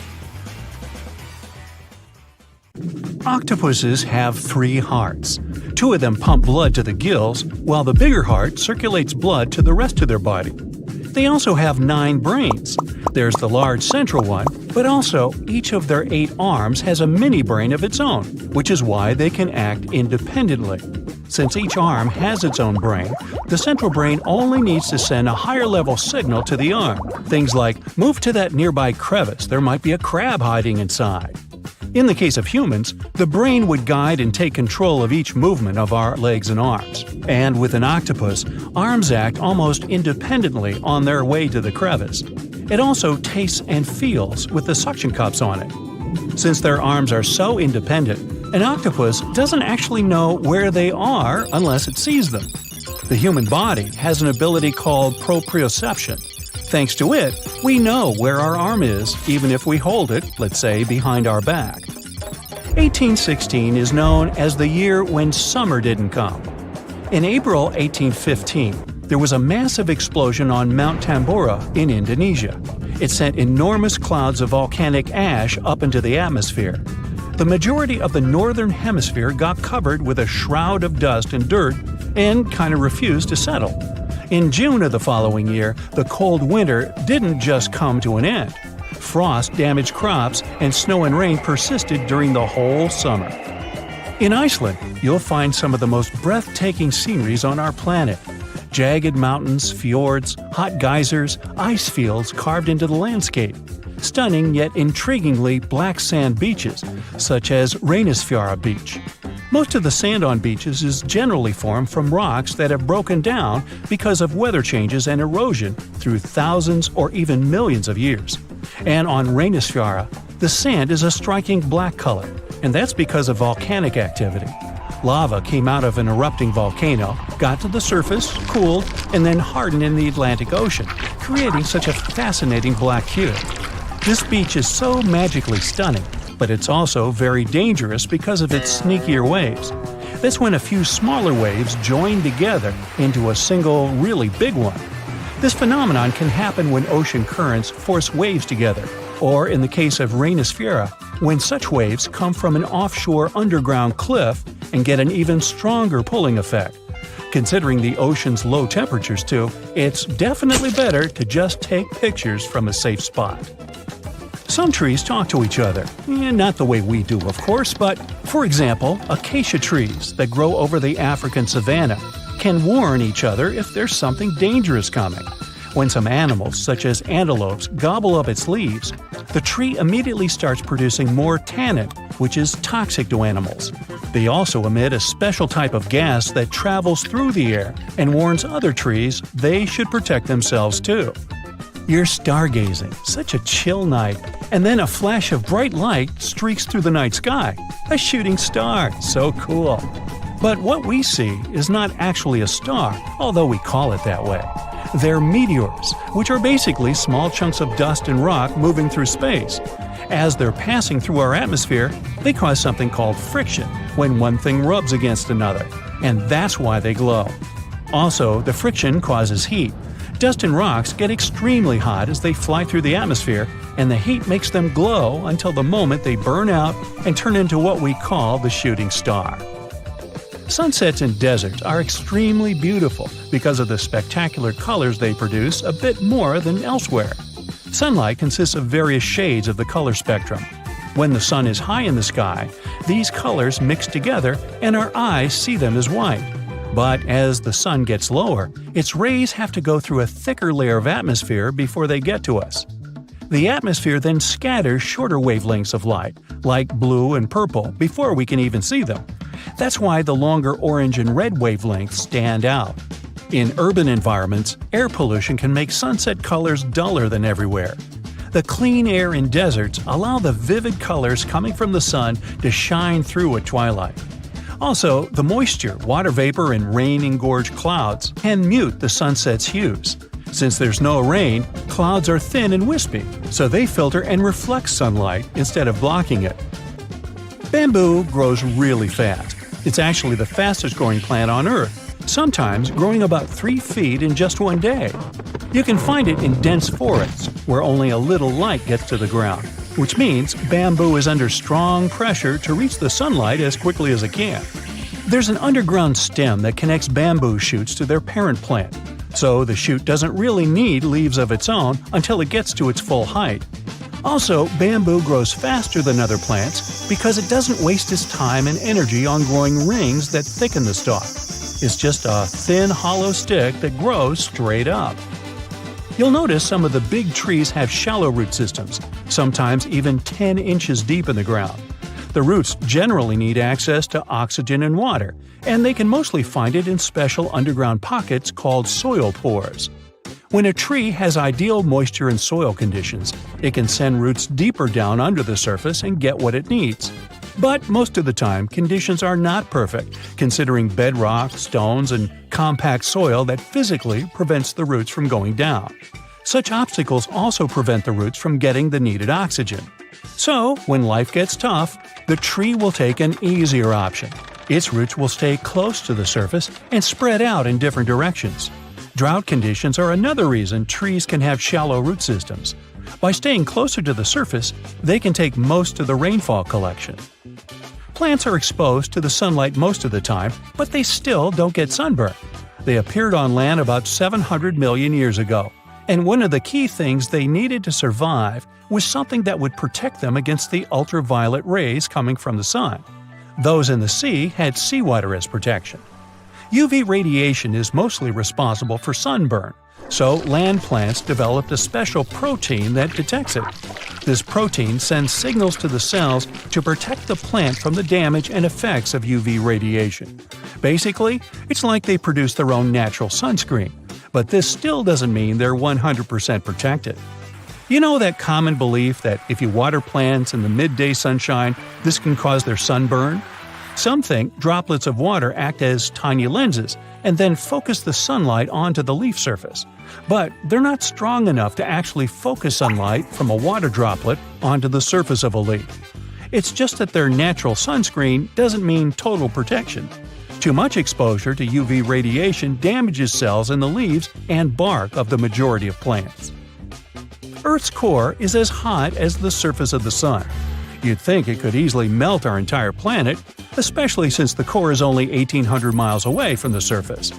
Octopuses have 3 hearts. 2 of them pump blood to the gills, while the bigger heart circulates blood to the rest of their body. They also have 9 brains. There's the large central one, but also each of their 8 arms has a mini brain of its own, which is why they can act independently. Since each arm has its own brain, the central brain only needs to send a higher level signal to the arm. Things like, move to that nearby crevice, there might be a crab hiding inside. In the case of humans, the brain would guide and take control of each movement of our legs and arms. And with an octopus, arms act almost independently on their way to the crevice. It also tastes and feels with the suction cups on it. Since their arms are so independent, an octopus doesn't actually know where they are unless it sees them. The human body has an ability called proprioception. Thanks to it, we know where our arm is, even if we hold it, let's say, behind our back. 1816 is known as the year when summer didn't come. In April 1815, there was a massive explosion on Mount Tambora in Indonesia. It sent enormous clouds of volcanic ash up into the atmosphere. The majority of the northern hemisphere got covered with a shroud of dust and dirt and kind of refused to settle. In June of the following year, the cold winter didn't just come to an end. Frost damaged crops, and snow and rain persisted during the whole summer. In Iceland, you'll find some of the most breathtaking sceneries on our planet. Jagged mountains, fjords, hot geysers, ice fields carved into the landscape. Stunning yet intriguingly black sand beaches, such as Reynisfjara Beach. Most of the sand on beaches is generally formed from rocks that have broken down because of weather changes and erosion through thousands or even millions of years. And on Rainisfjara, the sand is a striking black color, and that's because of volcanic activity. Lava came out of an erupting volcano, got to the surface, cooled, and then hardened in the Atlantic Ocean, creating such a fascinating black hue. This beach is so magically stunning, but it's also very dangerous because of its sneakier waves. That's when a few smaller waves join together into a single, really big one. This phenomenon can happen when ocean currents force waves together, or in the case of Rainisfjara, when such waves come from an offshore underground cliff and get an even stronger pulling effect. Considering the ocean's low temperatures too, it's definitely better to just take pictures from a safe spot. Some trees talk to each other. Not the way we do, of course, but, for example, acacia trees that grow over the African savanna can warn each other if there's something dangerous coming. When some animals, such as antelopes, gobble up its leaves, the tree immediately starts producing more tannin, which is toxic to animals. They also emit a special type of gas that travels through the air and warns other trees they should protect themselves too. You're stargazing, such a chill night, and then a flash of bright light streaks through the night sky. A shooting star, so cool. But what we see is not actually a star, although we call it that way. They're meteors, which are basically small chunks of dust and rock moving through space. As they're passing through our atmosphere, they cause something called friction when one thing rubs against another, and that's why they glow. Also, the friction causes heat. Dust and rocks get extremely hot as they fly through the atmosphere, and the heat makes them glow until the moment they burn out and turn into what we call the shooting star. Sunsets in deserts are extremely beautiful because of the spectacular colors they produce a bit more than elsewhere. Sunlight consists of various shades of the color spectrum. When the sun is high in the sky, these colors mix together and our eyes see them as white. But as the sun gets lower, its rays have to go through a thicker layer of atmosphere before they get to us. The atmosphere then scatters shorter wavelengths of light, like blue and purple, before we can even see them. That's why the longer orange and red wavelengths stand out. In urban environments, air pollution can make sunset colors duller than everywhere. The clean air in deserts allow the vivid colors coming from the sun to shine through at twilight. Also, the moisture, water vapor, and rain-engorged clouds can mute the sunset's hues. Since there's no rain, clouds are thin and wispy, so they filter and reflect sunlight instead of blocking it. Bamboo grows really fast. It's actually the fastest growing plant on Earth, sometimes growing about 3 feet in just one day. You can find it in dense forests, where only a little light gets to the ground, which means bamboo is under strong pressure to reach the sunlight as quickly as it can. There's an underground stem that connects bamboo shoots to their parent plant, so the shoot doesn't really need leaves of its own until it gets to its full height. Also, bamboo grows faster than other plants because it doesn't waste its time and energy on growing rings that thicken the stalk. It's just a thin, hollow stick that grows straight up. You'll notice some of the big trees have shallow root systems, sometimes even 10 inches deep in the ground. The roots generally need access to oxygen and water, and they can mostly find it in special underground pockets called soil pores. When a tree has ideal moisture and soil conditions, it can send roots deeper down under the surface and get what it needs. But most of the time, conditions are not perfect, considering bedrock, stones, and compact soil that physically prevents the roots from going down. Such obstacles also prevent the roots from getting the needed oxygen. So, when life gets tough, the tree will take an easier option. Its roots will stay close to the surface and spread out in different directions. Drought conditions are another reason trees can have shallow root systems. By staying closer to the surface, they can take most of the rainfall collection. Plants are exposed to the sunlight most of the time, but they still don't get sunburned. They appeared on land about 700 million years ago, and one of the key things they needed to survive was something that would protect them against the ultraviolet rays coming from the sun. Those in the sea had seawater as protection. UV radiation is mostly responsible for sunburn, so land plants developed a special protein that detects it. This protein sends signals to the cells to protect the plant from the damage and effects of UV radiation. Basically, it's like they produce their own natural sunscreen, but this still doesn't mean they're 100% protected. You know that common belief that if you water plants in the midday sunshine, this can cause their sunburn? Some think droplets of water act as tiny lenses and then focus the sunlight onto the leaf surface. But they're not strong enough to actually focus sunlight from a water droplet onto the surface of a leaf. It's just that their natural sunscreen doesn't mean total protection. Too much exposure to UV radiation damages cells in the leaves and bark of the majority of plants. Earth's core is as hot as the surface of the sun. You'd think it could easily melt our entire planet, especially since the core is only 1,800 miles away from the surface.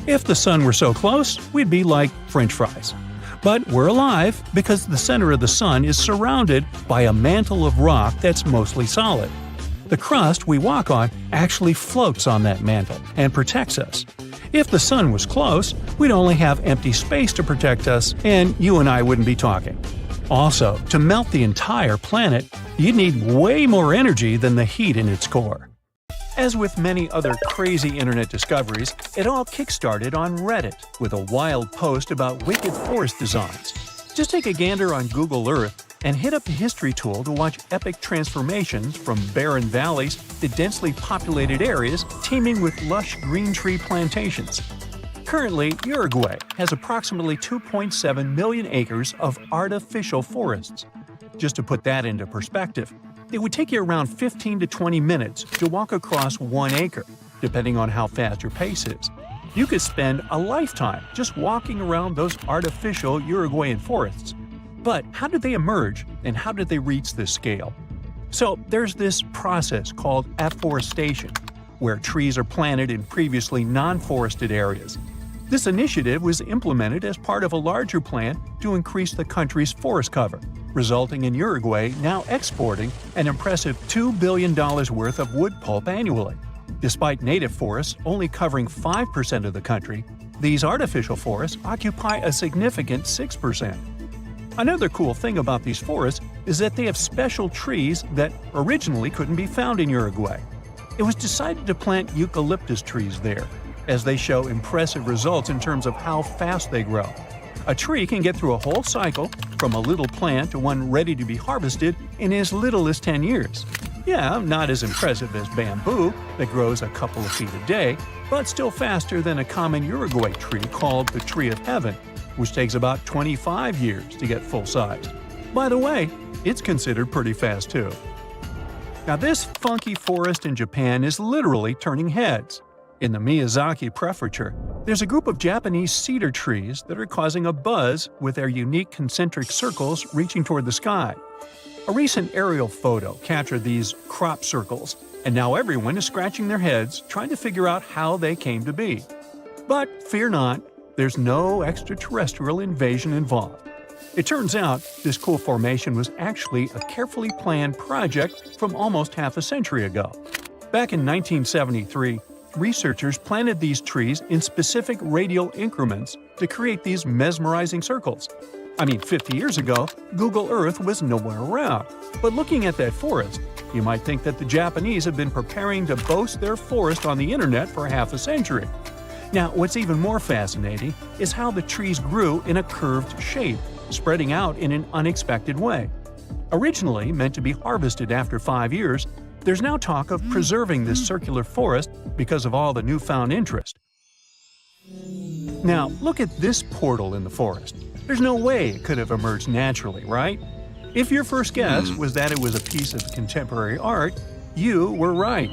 If the sun were so close, we'd be like French fries. But we're alive because the center of the sun is surrounded by a mantle of rock that's mostly solid. The crust we walk on actually floats on that mantle and protects us. If the sun was close, we'd only have empty space to protect us, and you and I wouldn't be talking. Also, to melt the entire planet, you'd need way more energy than the heat in its core. As with many other crazy internet discoveries, it all kickstarted on Reddit with a wild post about wicked forest designs. Just take a gander on Google Earth and hit up the history tool to watch epic transformations from barren valleys to densely populated areas teeming with lush green tree plantations. Currently, Uruguay has approximately 2.7 million acres of artificial forests. Just to put that into perspective, it would take you around 15 to 20 minutes to walk across 1 acre, depending on how fast your pace is. You could spend a lifetime just walking around those artificial Uruguayan forests. But how did they emerge, and how did they reach this scale? So there's this process called afforestation, where trees are planted in previously non-forested areas. This initiative was implemented as part of a larger plan to increase the country's forest cover, resulting in Uruguay now exporting an impressive $2 billion worth of wood pulp annually. Despite native forests only covering 5% of the country, these artificial forests occupy a significant 6%. Another cool thing about these forests is that they have special trees that originally couldn't be found in Uruguay. It was decided to plant eucalyptus trees there, as they show impressive results in terms of how fast they grow. A tree can get through a whole cycle, from a little plant to one ready to be harvested, in as little as 10 years. Yeah, not as impressive as bamboo, that grows a couple of feet a day, but still faster than a common Uruguay tree called the Tree of Heaven, which takes about 25 years to get full-sized. By the way, it's considered pretty fast too. Now this funky forest in Japan is literally turning heads. In the Miyazaki Prefecture, there's a group of Japanese cedar trees that are causing a buzz with their unique concentric circles reaching toward the sky. A recent aerial photo captured these crop circles, and now everyone is scratching their heads trying to figure out how they came to be. But fear not, there's no extraterrestrial invasion involved. It turns out this cool formation was actually a carefully planned project from almost half a century ago. Back in 1973, researchers planted these trees in specific radial increments to create these mesmerizing circles. I mean, 50 years ago, Google Earth was nowhere around. But looking at that forest, you might think that the Japanese have been preparing to boast their forest on the internet for half a century. Now, what's even more fascinating is how the trees grew in a curved shape, spreading out in an unexpected way. Originally meant to be harvested after 5 years, there's now talk of preserving this circular forest because of all the newfound interest. Now, look at this portal in the forest. There's no way it could have emerged naturally, right? If your first guess was that it was a piece of contemporary art, you were right.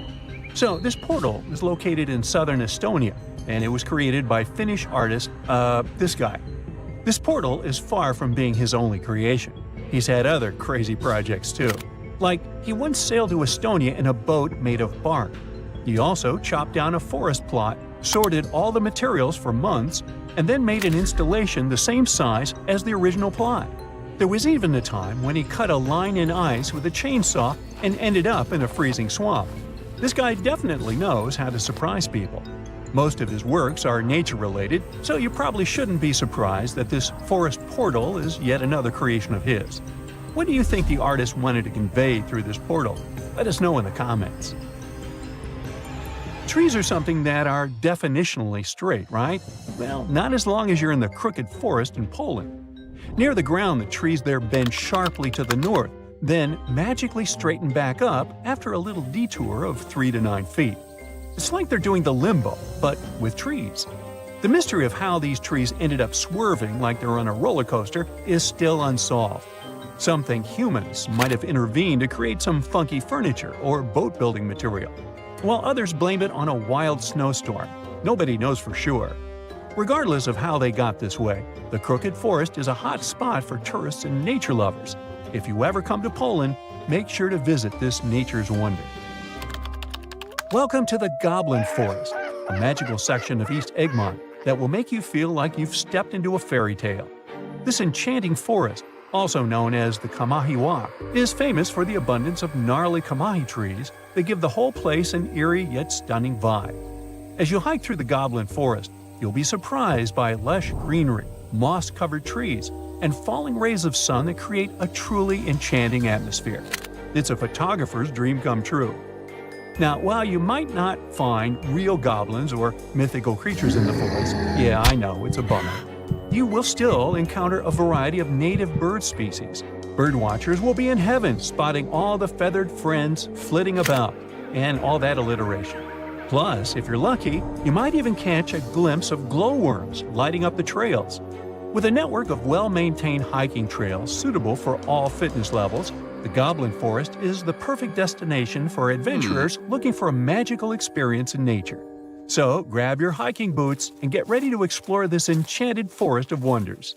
So, this portal is located in southern Estonia, and it was created by Finnish artist, this guy. This portal is far from being his only creation. He's had other crazy projects too. Like, he once sailed to Estonia in a boat made of bark. He also chopped down a forest plot, sorted all the materials for months, and then made an installation the same size as the original plot. There was even a time when he cut a line in ice with a chainsaw and ended up in a freezing swamp. This guy definitely knows how to surprise people. Most of his works are nature-related, so you probably shouldn't be surprised that this forest portal is yet another creation of his. What do you think the artist wanted to convey through this portal? Let us know in the comments. Trees are something that are definitionally straight, right? Well, not as long as you're in the crooked forest in Poland. Near the ground, the trees there bend sharply to the north, then magically straighten back up after a little detour of 3 to 9 feet. It's like they're doing the limbo, but with trees. The mystery of how these trees ended up swerving like they're on a roller coaster is still unsolved. Some think humans might have intervened to create some funky furniture or boat-building material, while others blame it on a wild snowstorm. Nobody knows for sure. Regardless of how they got this way, the Crooked Forest is a hot spot for tourists and nature lovers. If you ever come to Poland, make sure to visit this nature's wonder. Welcome to the Goblin Forest, a magical section of East Egmont that will make you feel like you've stepped into a fairy tale. This enchanting forest, also known as the Kamahiwa, is famous for the abundance of gnarly kamahi trees that give the whole place an eerie yet stunning vibe. As you hike through the Goblin Forest, you'll be surprised by lush greenery, moss-covered trees, and falling rays of sun that create a truly enchanting atmosphere. It's a photographer's dream come true. Now, while you might not find real goblins or mythical creatures in the forest, yeah, I know, it's a bummer, you will still encounter a variety of native bird species. Birdwatchers will be in heaven spotting all the feathered friends flitting about, and all that alliteration. Plus, if you're lucky, you might even catch a glimpse of glowworms lighting up the trails. With a network of well-maintained hiking trails suitable for all fitness levels, the Goblin Forest is the perfect destination for adventurers looking for a magical experience in nature. So, grab your hiking boots and get ready to explore this enchanted forest of wonders.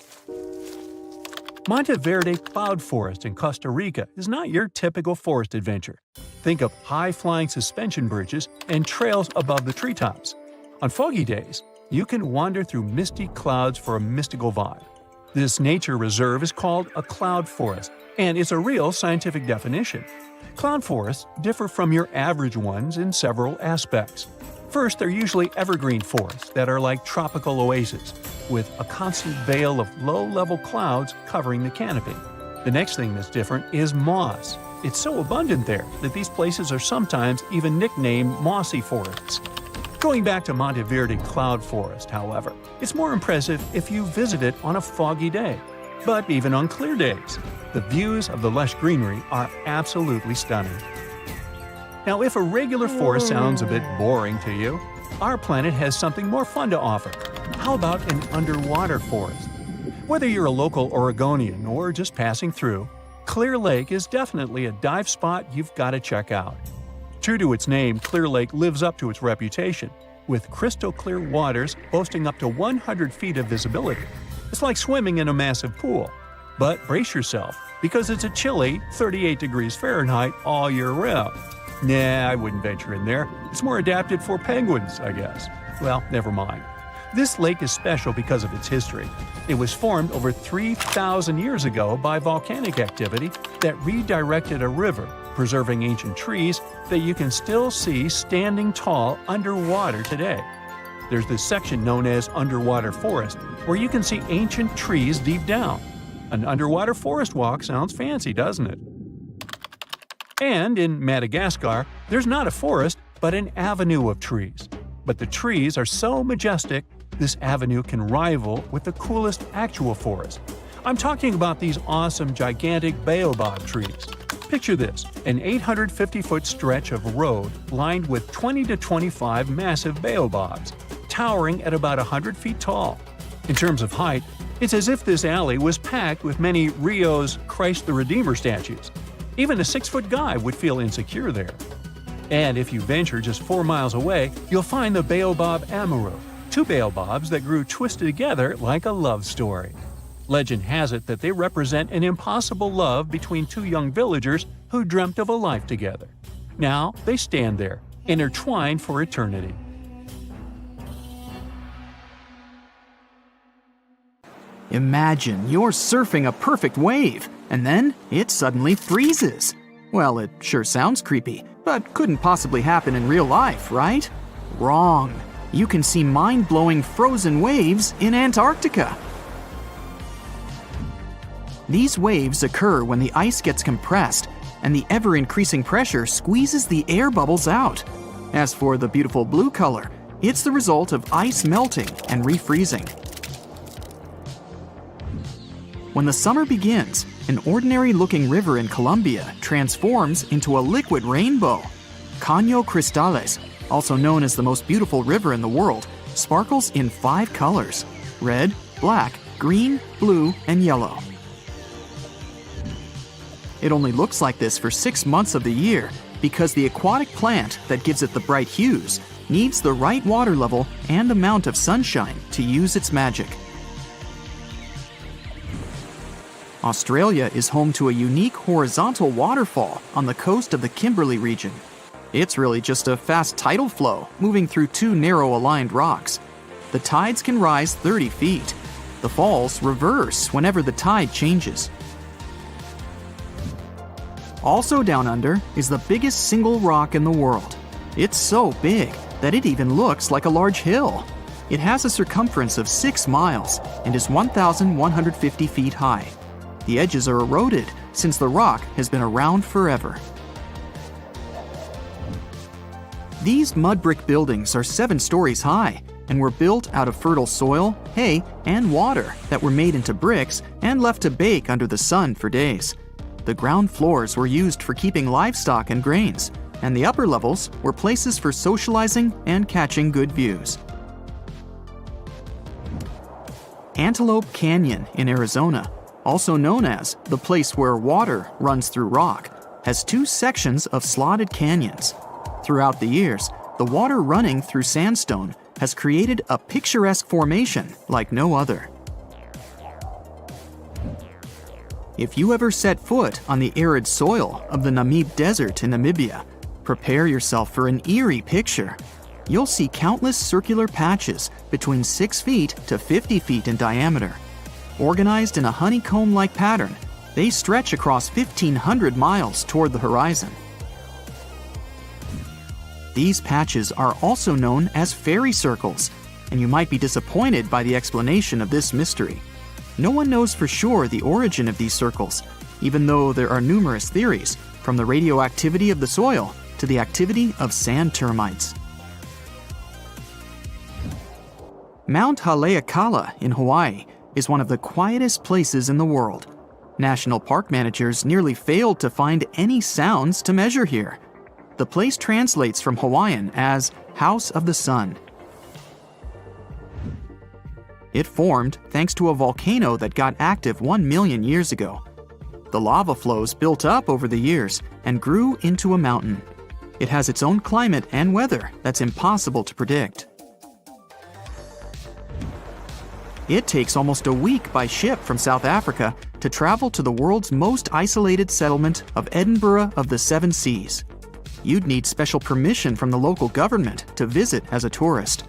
Monteverde Cloud Forest in Costa Rica is not your typical forest adventure. Think of high-flying suspension bridges and trails above the treetops. On foggy days, you can wander through misty clouds for a mystical vibe. This nature reserve is called a cloud forest, and it's a real scientific definition. Cloud forests differ from your average ones in several aspects. First, they're usually evergreen forests that are like tropical oases, with a constant veil of low-level clouds covering the canopy. The next thing that's different is moss. It's so abundant there that these places are sometimes even nicknamed mossy forests. Going back to Monteverde Cloud Forest, however, it's more impressive if you visit it on a foggy day. But even on clear days, the views of the lush greenery are absolutely stunning. Now, if a regular forest sounds a bit boring to you, our planet has something more fun to offer. How about an underwater forest? Whether you're a local Oregonian or just passing through, Clear Lake is definitely a dive spot you've got to check out. True to its name, Clear Lake lives up to its reputation, with crystal clear waters boasting up to 100 feet of visibility. It's like swimming in a massive pool. But brace yourself, because it's a chilly 38 degrees Fahrenheit all year round. Nah, I wouldn't venture in there. It's more adapted for penguins, I guess. Well, never mind. This lake is special because of its history. It was formed over 3,000 years ago by volcanic activity that redirected a river, preserving ancient trees that you can still see standing tall underwater today. There's this section known as underwater forest, where you can see ancient trees deep down. An underwater forest walk sounds fancy, doesn't it? And in Madagascar, there's not a forest, but an avenue of trees. But the trees are so majestic, this avenue can rival with the coolest actual forest. I'm talking about these awesome, gigantic baobab trees. Picture this, an 850-foot stretch of road lined with 20 to 25 massive baobabs, towering at about 100 feet tall. In terms of height, it's as if this alley was packed with many Rio's Christ the Redeemer statues. Even a 6-foot guy would feel insecure there. And if you venture just 4 miles away, you'll find the baobab amaru, 2 baobabs that grew twisted together like a love story. Legend has it that they represent an impossible love between 2 young villagers who dreamt of a life together. Now they stand there, intertwined for eternity. Imagine you're surfing a perfect wave, and then it suddenly freezes. Well, it sure sounds creepy, but couldn't possibly happen in real life, right? Wrong. You can see mind-blowing frozen waves in Antarctica. These waves occur when the ice gets compressed and the ever-increasing pressure squeezes the air bubbles out. As for the beautiful blue color, it's the result of ice melting and refreezing. When the summer begins, an ordinary-looking river in Colombia transforms into a liquid rainbow. Caño Cristales, also known as the most beautiful river in the world, sparkles in 5 colors: red, black, green, blue, and yellow. It only looks like this for 6 months of the year because the aquatic plant that gives it the bright hues needs the right water level and amount of sunshine to use its magic. Australia is home to a unique horizontal waterfall on the coast of the Kimberley region. It's really just a fast tidal flow moving through 2 narrow-aligned rocks. The tides can rise 30 feet. The falls reverse whenever the tide changes. Also down under is the biggest single rock in the world. It's so big that it even looks like a large hill. It has a circumference of 6 miles and is 1,150 feet high. The edges are eroded since the rock has been around forever. These mud brick buildings are 7 stories high and were built out of fertile soil, hay, and water that were made into bricks and left to bake under the sun for days. The ground floors were used for keeping livestock and grains, and the upper levels were places for socializing and catching good views. Antelope Canyon in Arizona, also known as the place where water runs through rock, has 2 sections of slotted canyons. Throughout the years, the water running through sandstone has created a picturesque formation like no other. If you ever set foot on the arid soil of the Namib Desert in Namibia, prepare yourself for an eerie picture. You'll see countless circular patches between 6 feet to 50 feet in diameter. Organized in a honeycomb-like pattern, they stretch across 1,500 miles toward the horizon. These patches are also known as fairy circles, and you might be disappointed by the explanation of this mystery. No one knows for sure the origin of these circles, even though there are numerous theories, from the radioactivity of the soil to the activity of sand termites. Mount Haleakala in Hawaii is one of the quietest places in the world. National park managers nearly failed to find any sounds to measure here. The place translates from Hawaiian as House of the Sun. It formed thanks to a volcano that got active 1 million years ago. The lava flows built up over the years and grew into a mountain. It has its own climate and weather that's impossible to predict. It takes almost a week by ship from South Africa to travel to the world's most isolated settlement of Edinburgh of the Seven Seas. You'd need special permission from the local government to visit as a tourist.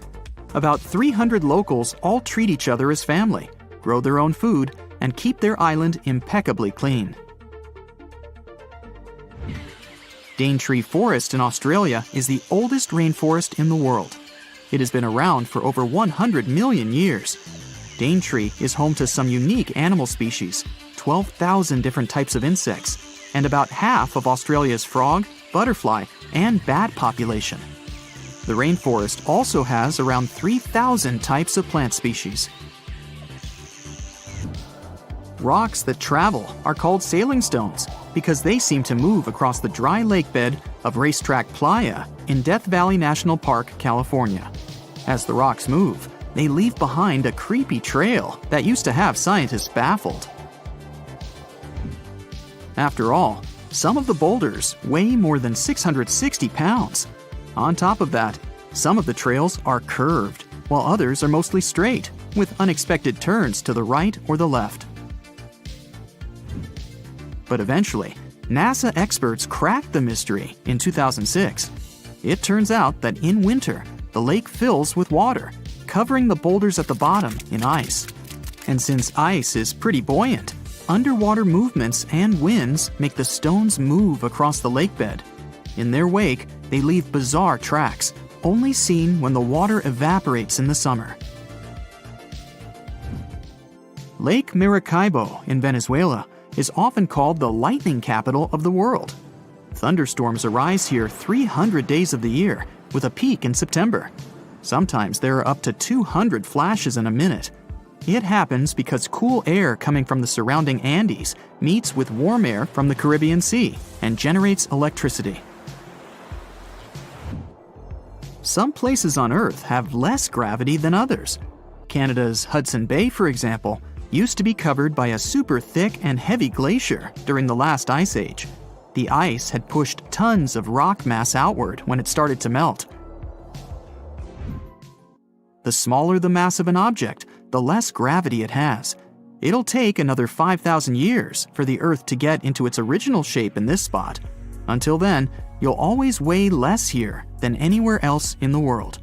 About 300 locals all treat each other as family, grow their own food, and keep their island impeccably clean. Daintree Forest in Australia is the oldest rainforest in the world. It has been around for over 100 million years. Daintree is home to some unique animal species, 12,000 different types of insects, and about half of Australia's frog, butterfly, and bat population. The rainforest also has around 3,000 types of plant species. Rocks that travel are called sailing stones because they seem to move across the dry lake bed of Racetrack Playa in Death Valley National Park, California. As the rocks move, they leave behind a creepy trail that used to have scientists baffled. After all, some of the boulders weigh more than 660 pounds. On top of that, some of the trails are curved, while others are mostly straight, with unexpected turns to the right or the left. But eventually, NASA experts cracked the mystery in 2006. It turns out that in winter, the lake fills with water, covering the boulders at the bottom in ice. And since ice is pretty buoyant, underwater movements and winds make the stones move across the lake bed. In their wake, they leave bizarre tracks, only seen when the water evaporates in the summer. Lake Maracaibo in Venezuela is often called the lightning capital of the world. Thunderstorms arise here 300 days of the year, with a peak in September. Sometimes there are up to 200 flashes in a minute. It happens because cool air coming from the surrounding Andes meets with warm air from the Caribbean Sea and generates electricity. Some places on Earth have less gravity than others. Canada's Hudson Bay, for example, used to be covered by a super thick and heavy glacier during the last ice age. The ice had pushed tons of rock mass outward when it started to melt. The smaller the mass of an object, the less gravity it has. It'll take another 5,000 years for the Earth to get into its original shape in this spot. Until then, you'll always weigh less here than anywhere else in the world.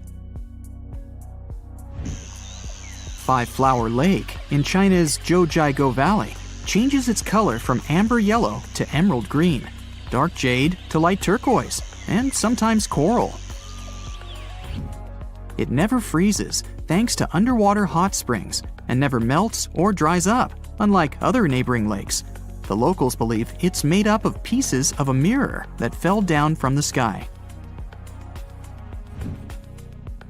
Five Flower Lake in China's Zhoujiago Valley changes its color from amber yellow to emerald green, dark jade to light turquoise, and sometimes coral. It never freezes thanks to underwater hot springs and never melts or dries up, unlike other neighboring lakes. The locals believe it's made up of pieces of a mirror that fell down from the sky.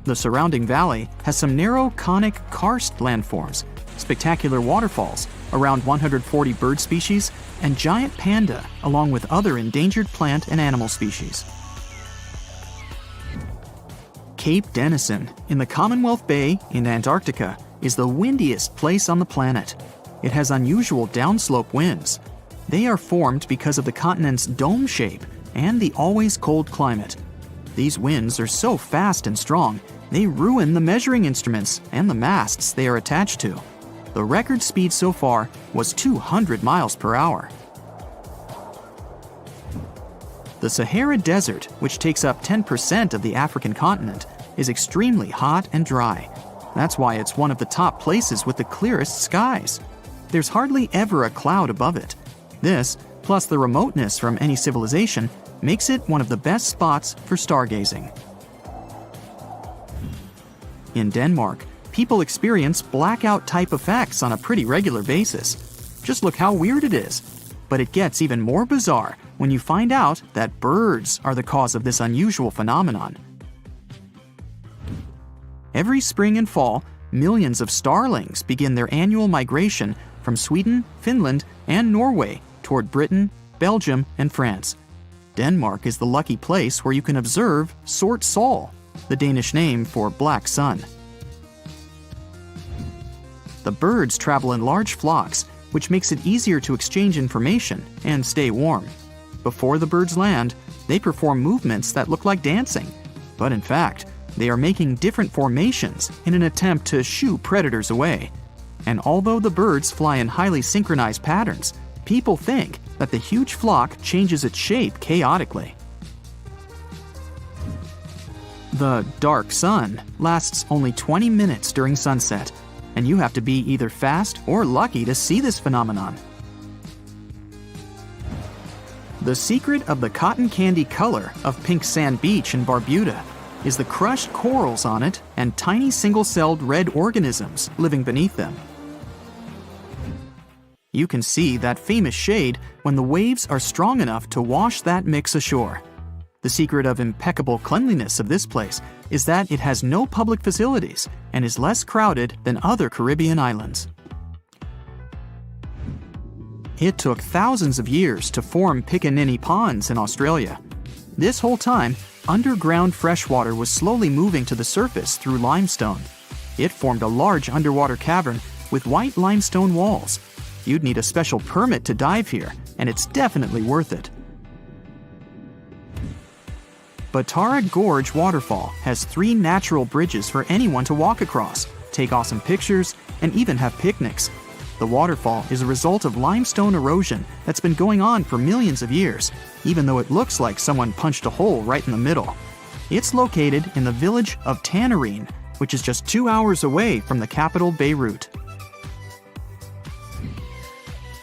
The surrounding valley has some narrow conic karst landforms, spectacular waterfalls, around 140 bird species, and giant panda, along with other endangered plant and animal species. Cape Denison in the Commonwealth Bay in Antarctica is the windiest place on the planet. It has unusual downslope winds. They are formed because of the continent's dome shape and the always cold climate. These winds are so fast and strong, they ruin the measuring instruments and the masts they are attached to. The record speed so far was 200 miles per hour. The Sahara Desert, which takes up 10% of the African continent, is extremely hot and dry. That's why it's one of the top places with the clearest skies. There's hardly ever a cloud above it. This, plus the remoteness from any civilization, makes it one of the best spots for stargazing. In Denmark, people experience blackout-type effects on a pretty regular basis. Just look how weird it is. But it gets even more bizarre when you find out that birds are the cause of this unusual phenomenon. Every spring and fall, millions of starlings begin their annual migration from Sweden, Finland, and Norway toward Britain, Belgium, and France. Denmark is the lucky place where you can observe sort sol, the Danish name for black sun. The birds travel in large flocks, which makes it easier to exchange information and stay warm. Before the birds land, they perform movements that look like dancing, but in fact, they are making different formations in an attempt to shoo predators away. And although the birds fly in highly synchronized patterns, people think that the huge flock changes its shape chaotically. The dark sun lasts only 20 minutes during sunset, and you have to be either fast or lucky to see this phenomenon. The secret of the cotton candy color of Pink Sand Beach in Barbuda is the crushed corals on it and tiny single-celled red organisms living beneath them. You can see that famous shade when the waves are strong enough to wash that mix ashore. The secret of impeccable cleanliness of this place is that it has no public facilities and is less crowded than other Caribbean islands. It took thousands of years to form Piccaninny Ponds in Australia. This whole time, underground freshwater was slowly moving to the surface through limestone. It formed a large underwater cavern with white limestone walls. You'd need a special permit to dive here, and it's definitely worth it. Batara Gorge Waterfall has 3 natural bridges for anyone to walk across, take awesome pictures, and even have picnics. The waterfall is a result of limestone erosion that's been going on for millions of years, even though it looks like someone punched a hole right in the middle. It's located in the village of Tanarine, which is just 2 hours away from the capital Beirut.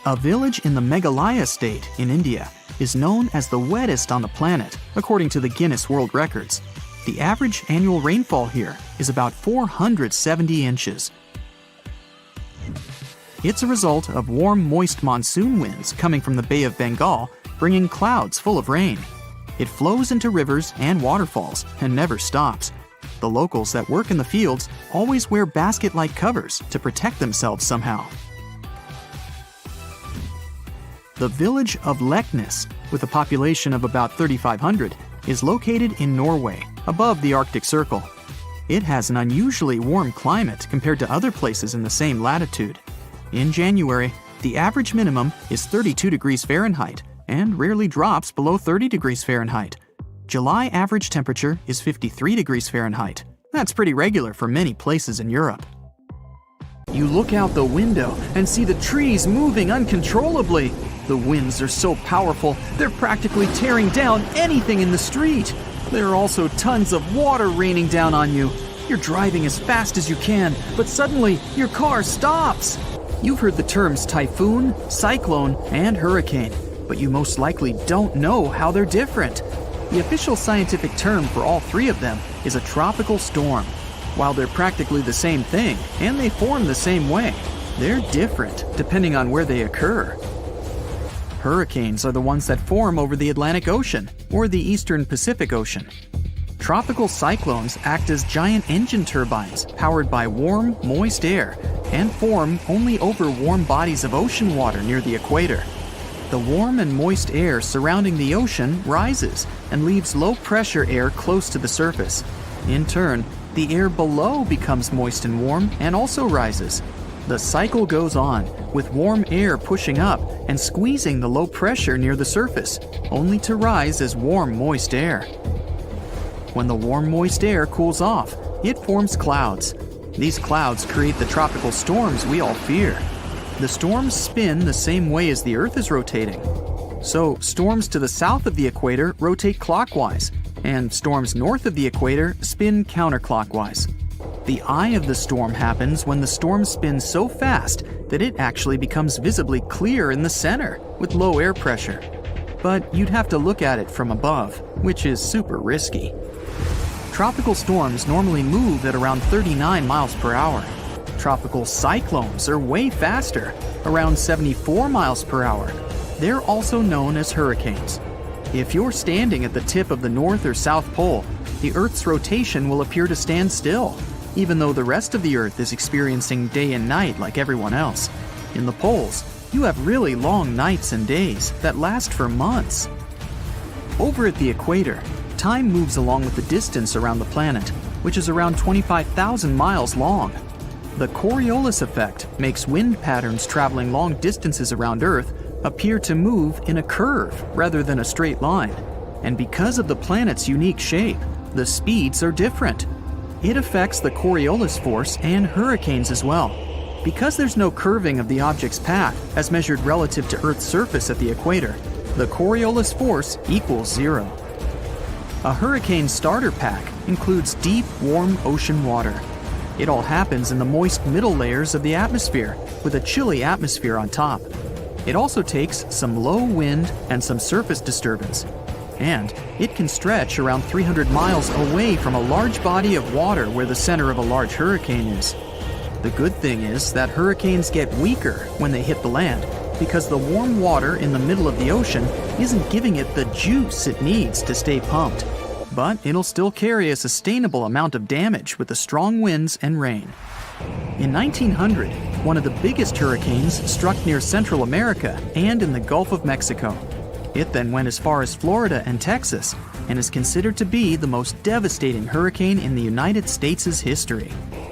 A village in the Meghalaya state in India is known as the wettest on the planet, according to the Guinness World Records. The average annual rainfall here is about 470 inches. It's a result of warm, moist monsoon winds coming from the Bay of Bengal, bringing clouds full of rain. It flows into rivers and waterfalls and never stops. The locals that work in the fields always wear basket-like covers to protect themselves somehow. The village of Leknes, with a population of about 3,500, is located in Norway, above the Arctic Circle. It has an unusually warm climate compared to other places in the same latitude. In January, the average minimum is 32 degrees Fahrenheit and rarely drops below 30 degrees Fahrenheit. July average temperature is 53 degrees Fahrenheit. That's pretty regular for many places in Europe. You look out the window and see the trees moving uncontrollably. The winds are so powerful, they're practically tearing down anything in the street. There are also tons of water raining down on you. You're driving as fast as you can, but suddenly your car stops. You've heard the terms typhoon, cyclone, and hurricane, but you most likely don't know how they're different. The official scientific term for all three of them is a tropical storm. While they're practically the same thing, and they form the same way, they're different depending on where they occur. Hurricanes are the ones that form over the Atlantic Ocean or the Eastern Pacific Ocean. Tropical cyclones act as giant engine turbines powered by warm, moist air and form only over warm bodies of ocean water near the equator. The warm and moist air surrounding the ocean rises and leaves low-pressure air close to the surface. In turn, the air below becomes moist and warm and also rises. The cycle goes on, with warm air pushing up and squeezing the low pressure near the surface, only to rise as warm, moist air. When the warm, moist air cools off, it forms clouds. These clouds create the tropical storms we all fear. The storms spin the same way as the Earth is rotating. So, storms to the south of the equator rotate clockwise, and storms north of the equator spin counterclockwise. The eye of the storm happens when the storm spins so fast that it actually becomes visibly clear in the center with low air pressure. But you'd have to look at it from above, which is super risky. Tropical storms normally move at around 39 miles per hour. Tropical cyclones are way faster, around 74 miles per hour. They're also known as hurricanes. If you're standing at the tip of the North or South Pole, the Earth's rotation will appear to stand still, even though the rest of the Earth is experiencing day and night like everyone else. In the poles, you have really long nights and days that last for months. Over at the equator, time moves along with the distance around the planet, which is around 25,000 miles long. The Coriolis effect makes wind patterns traveling long distances around Earth appear to move in a curve rather than a straight line. And because of the planet's unique shape, the speeds are different. It affects the Coriolis force and hurricanes as well. Because there's no curving of the object's path as measured relative to Earth's surface at the equator, the Coriolis force equals 0. A hurricane starter pack includes deep, warm ocean water. It all happens in the moist middle layers of the atmosphere, with a chilly atmosphere on top. It also takes some low wind and some surface disturbance. And it can stretch around 300 miles away from a large body of water where the center of a large hurricane is. The good thing is that hurricanes get weaker when they hit the land, because the warm water in the middle of the ocean isn't giving it the juice it needs to stay pumped. But it'll still carry a sustainable amount of damage with the strong winds and rain. In 1900, one of the biggest hurricanes struck near Central America and in the Gulf of Mexico. It then went as far as Florida and Texas, and is considered to be the most devastating hurricane in the United States' history.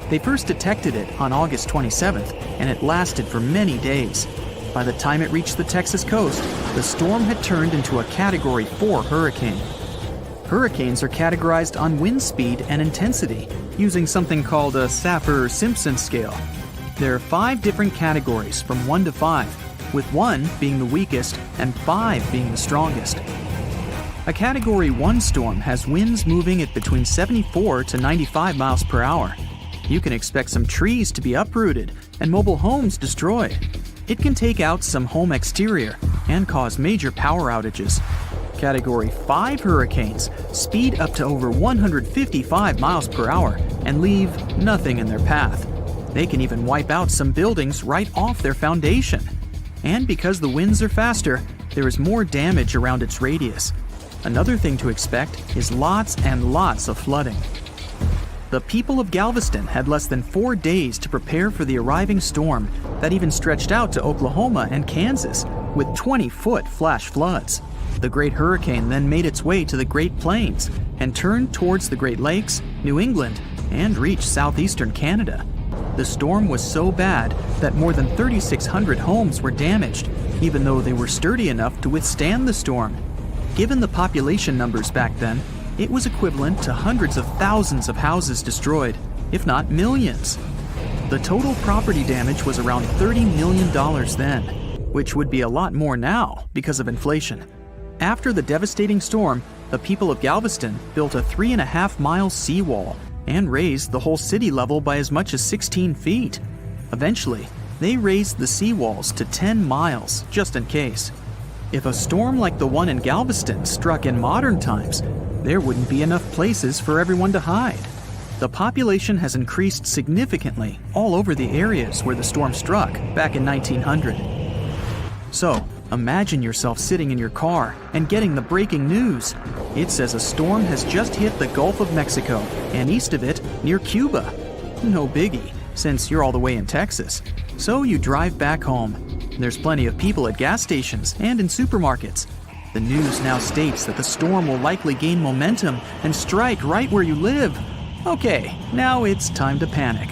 They first detected it on August 27th, and it lasted for many days. By the time it reached the Texas coast, the storm had turned into a Category 4 hurricane. Hurricanes are categorized on wind speed and intensity, using something called a Saffir-Simpson scale. There are 5 different categories from 1 to 5, with 1 being the weakest and 5 being the strongest. A Category 1 storm has winds moving at between 74 to 95 miles per hour. You can expect some trees to be uprooted and mobile homes destroyed. It can take out some home exterior and cause major power outages. Category 5 hurricanes speed up to over 155 miles per hour and leave nothing in their path. They can even wipe out some buildings right off their foundation. And because the winds are faster, there is more damage around its radius. Another thing to expect is lots and lots of flooding. The people of Galveston had less than 4 days to prepare for the arriving storm that even stretched out to Oklahoma and Kansas with 20-foot flash floods. The Great Hurricane then made its way to the Great Plains and turned towards the Great Lakes, New England, and reached southeastern Canada. The storm was so bad that more than 3,600 homes were damaged, even though they were sturdy enough to withstand the storm. Given the population numbers back then, it was equivalent to hundreds of thousands of houses destroyed, if not millions. The total property damage was around $30 million then, which would be a lot more now because of inflation. After the devastating storm, the people of Galveston built a 3.5-mile seawall and raised the whole city level by as much as 16 feet. Eventually, they raised the seawalls to 10 miles, just in case. If a storm like the one in Galveston struck in modern times, there wouldn't be enough places for everyone to hide. The population has increased significantly all over the areas where the storm struck back in 1900. So, imagine yourself sitting in your car and getting the breaking news. It says a storm has just hit the Gulf of Mexico and east of it near Cuba. No biggie, since you're all the way in Texas. So you drive back home. There's plenty of people at gas stations and in supermarkets. The news now states that the storm will likely gain momentum and strike right where you live. Okay, now it's time to panic.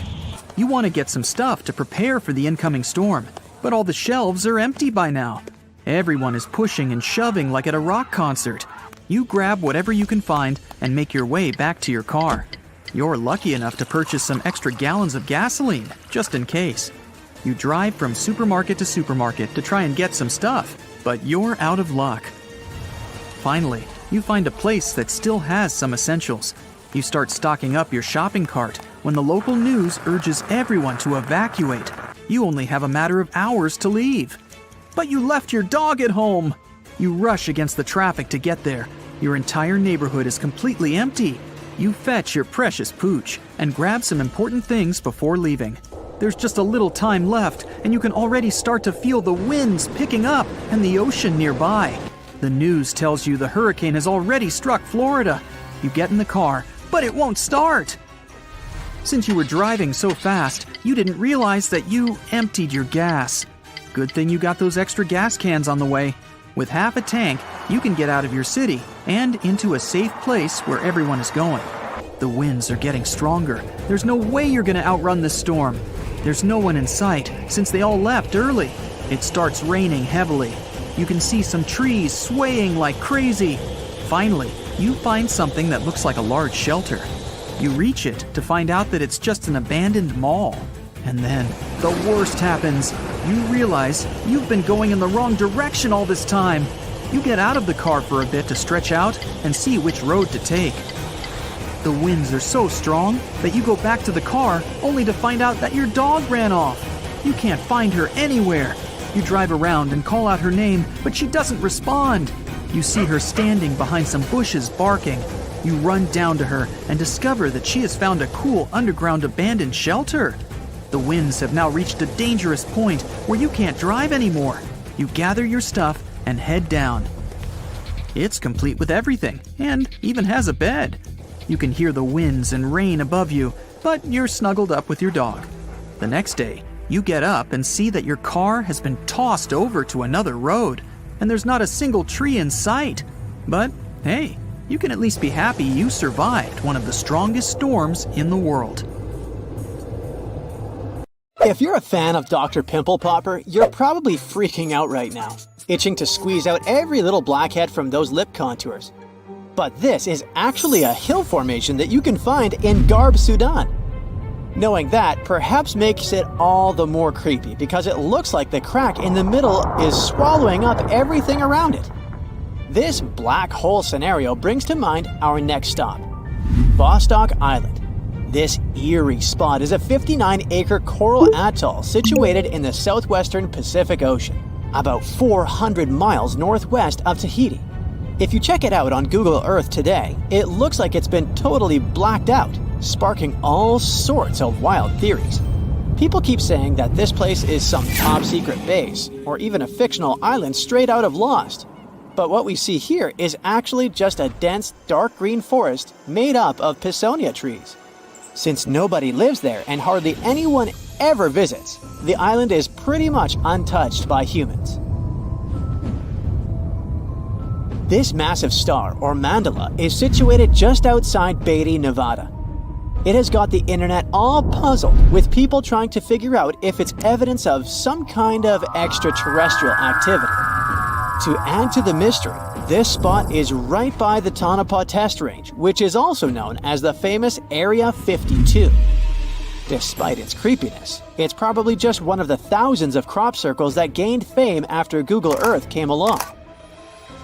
You want to get some stuff to prepare for the incoming storm, but all the shelves are empty by now. Everyone is pushing and shoving like at a rock concert. You grab whatever you can find and make your way back to your car. You're lucky enough to purchase some extra gallons of gasoline, just in case. You drive from supermarket to supermarket to try and get some stuff, but you're out of luck. Finally, you find a place that still has some essentials. You start stocking up your shopping cart when the local news urges everyone to evacuate. You only have a matter of hours to leave. But you left your dog at home! You rush against the traffic to get there. Your entire neighborhood is completely empty. You fetch your precious pooch and grab some important things before leaving. There's just a little time left, and you can already start to feel the winds picking up and the ocean nearby. The news tells you the hurricane has already struck Florida. You get in the car, but it won't start. Since you were driving so fast, you didn't realize that you emptied your gas. Good thing you got those extra gas cans on the way. With half a tank, you can get out of your city and into a safe place where everyone is going. The winds are getting stronger. There's no way you're going to outrun this storm. There's no one in sight since they all left early. It starts raining heavily. You can see some trees swaying like crazy. Finally, you find something that looks like a large shelter. You reach it to find out that it's just an abandoned mall. And then, the worst happens. You realize you've been going in the wrong direction all this time. You get out of the car for a bit to stretch out and see which road to take. The winds are so strong that you go back to the car only to find out that your dog ran off. You can't find her anywhere. You drive around and call out her name, but she doesn't respond. You see her standing behind some bushes barking. You run down to her and discover that she has found a cool underground abandoned shelter. The winds have now reached a dangerous point where you can't drive anymore. You gather your stuff and head down. It's complete with everything and even has a bed. You can hear the winds and rain above you, but you're snuggled up with your dog. The next day, you get up and see that your car has been tossed over to another road, and there's not a single tree in sight. But hey, you can at least be happy you survived one of the strongest storms in the world. If you're a fan of Dr. Pimple Popper, you're probably freaking out right now, itching to squeeze out every little blackhead from those lip contours. But this is actually a hill formation that you can find in Garb, Sudan. Knowing that perhaps makes it all the more creepy because it looks like the crack in the middle is swallowing up everything around it. This black hole scenario brings to mind our next stop, Vostok Island. This eerie spot is a 59-acre coral atoll situated in the southwestern Pacific Ocean, about 400 miles northwest of Tahiti. If you check it out on Google Earth today, it looks like it's been totally blacked out, sparking all sorts of wild theories. People keep saying that this place is some top-secret base, or even a fictional island straight out of Lost. But what we see here is actually just a dense, dark green forest made up of Pisonia trees. Since nobody lives there and hardly anyone ever visits, the island is pretty much untouched by humans. This massive star, or mandala, is situated just outside Beatty, Nevada. It has got the internet all puzzled, with people trying to figure out if it's evidence of some kind of extraterrestrial activity. To add to the mystery, this spot is right by the Tonopah Test Range, which is also known as the famous Area 52. Despite its creepiness, it's probably just one of the thousands of crop circles that gained fame after Google Earth came along.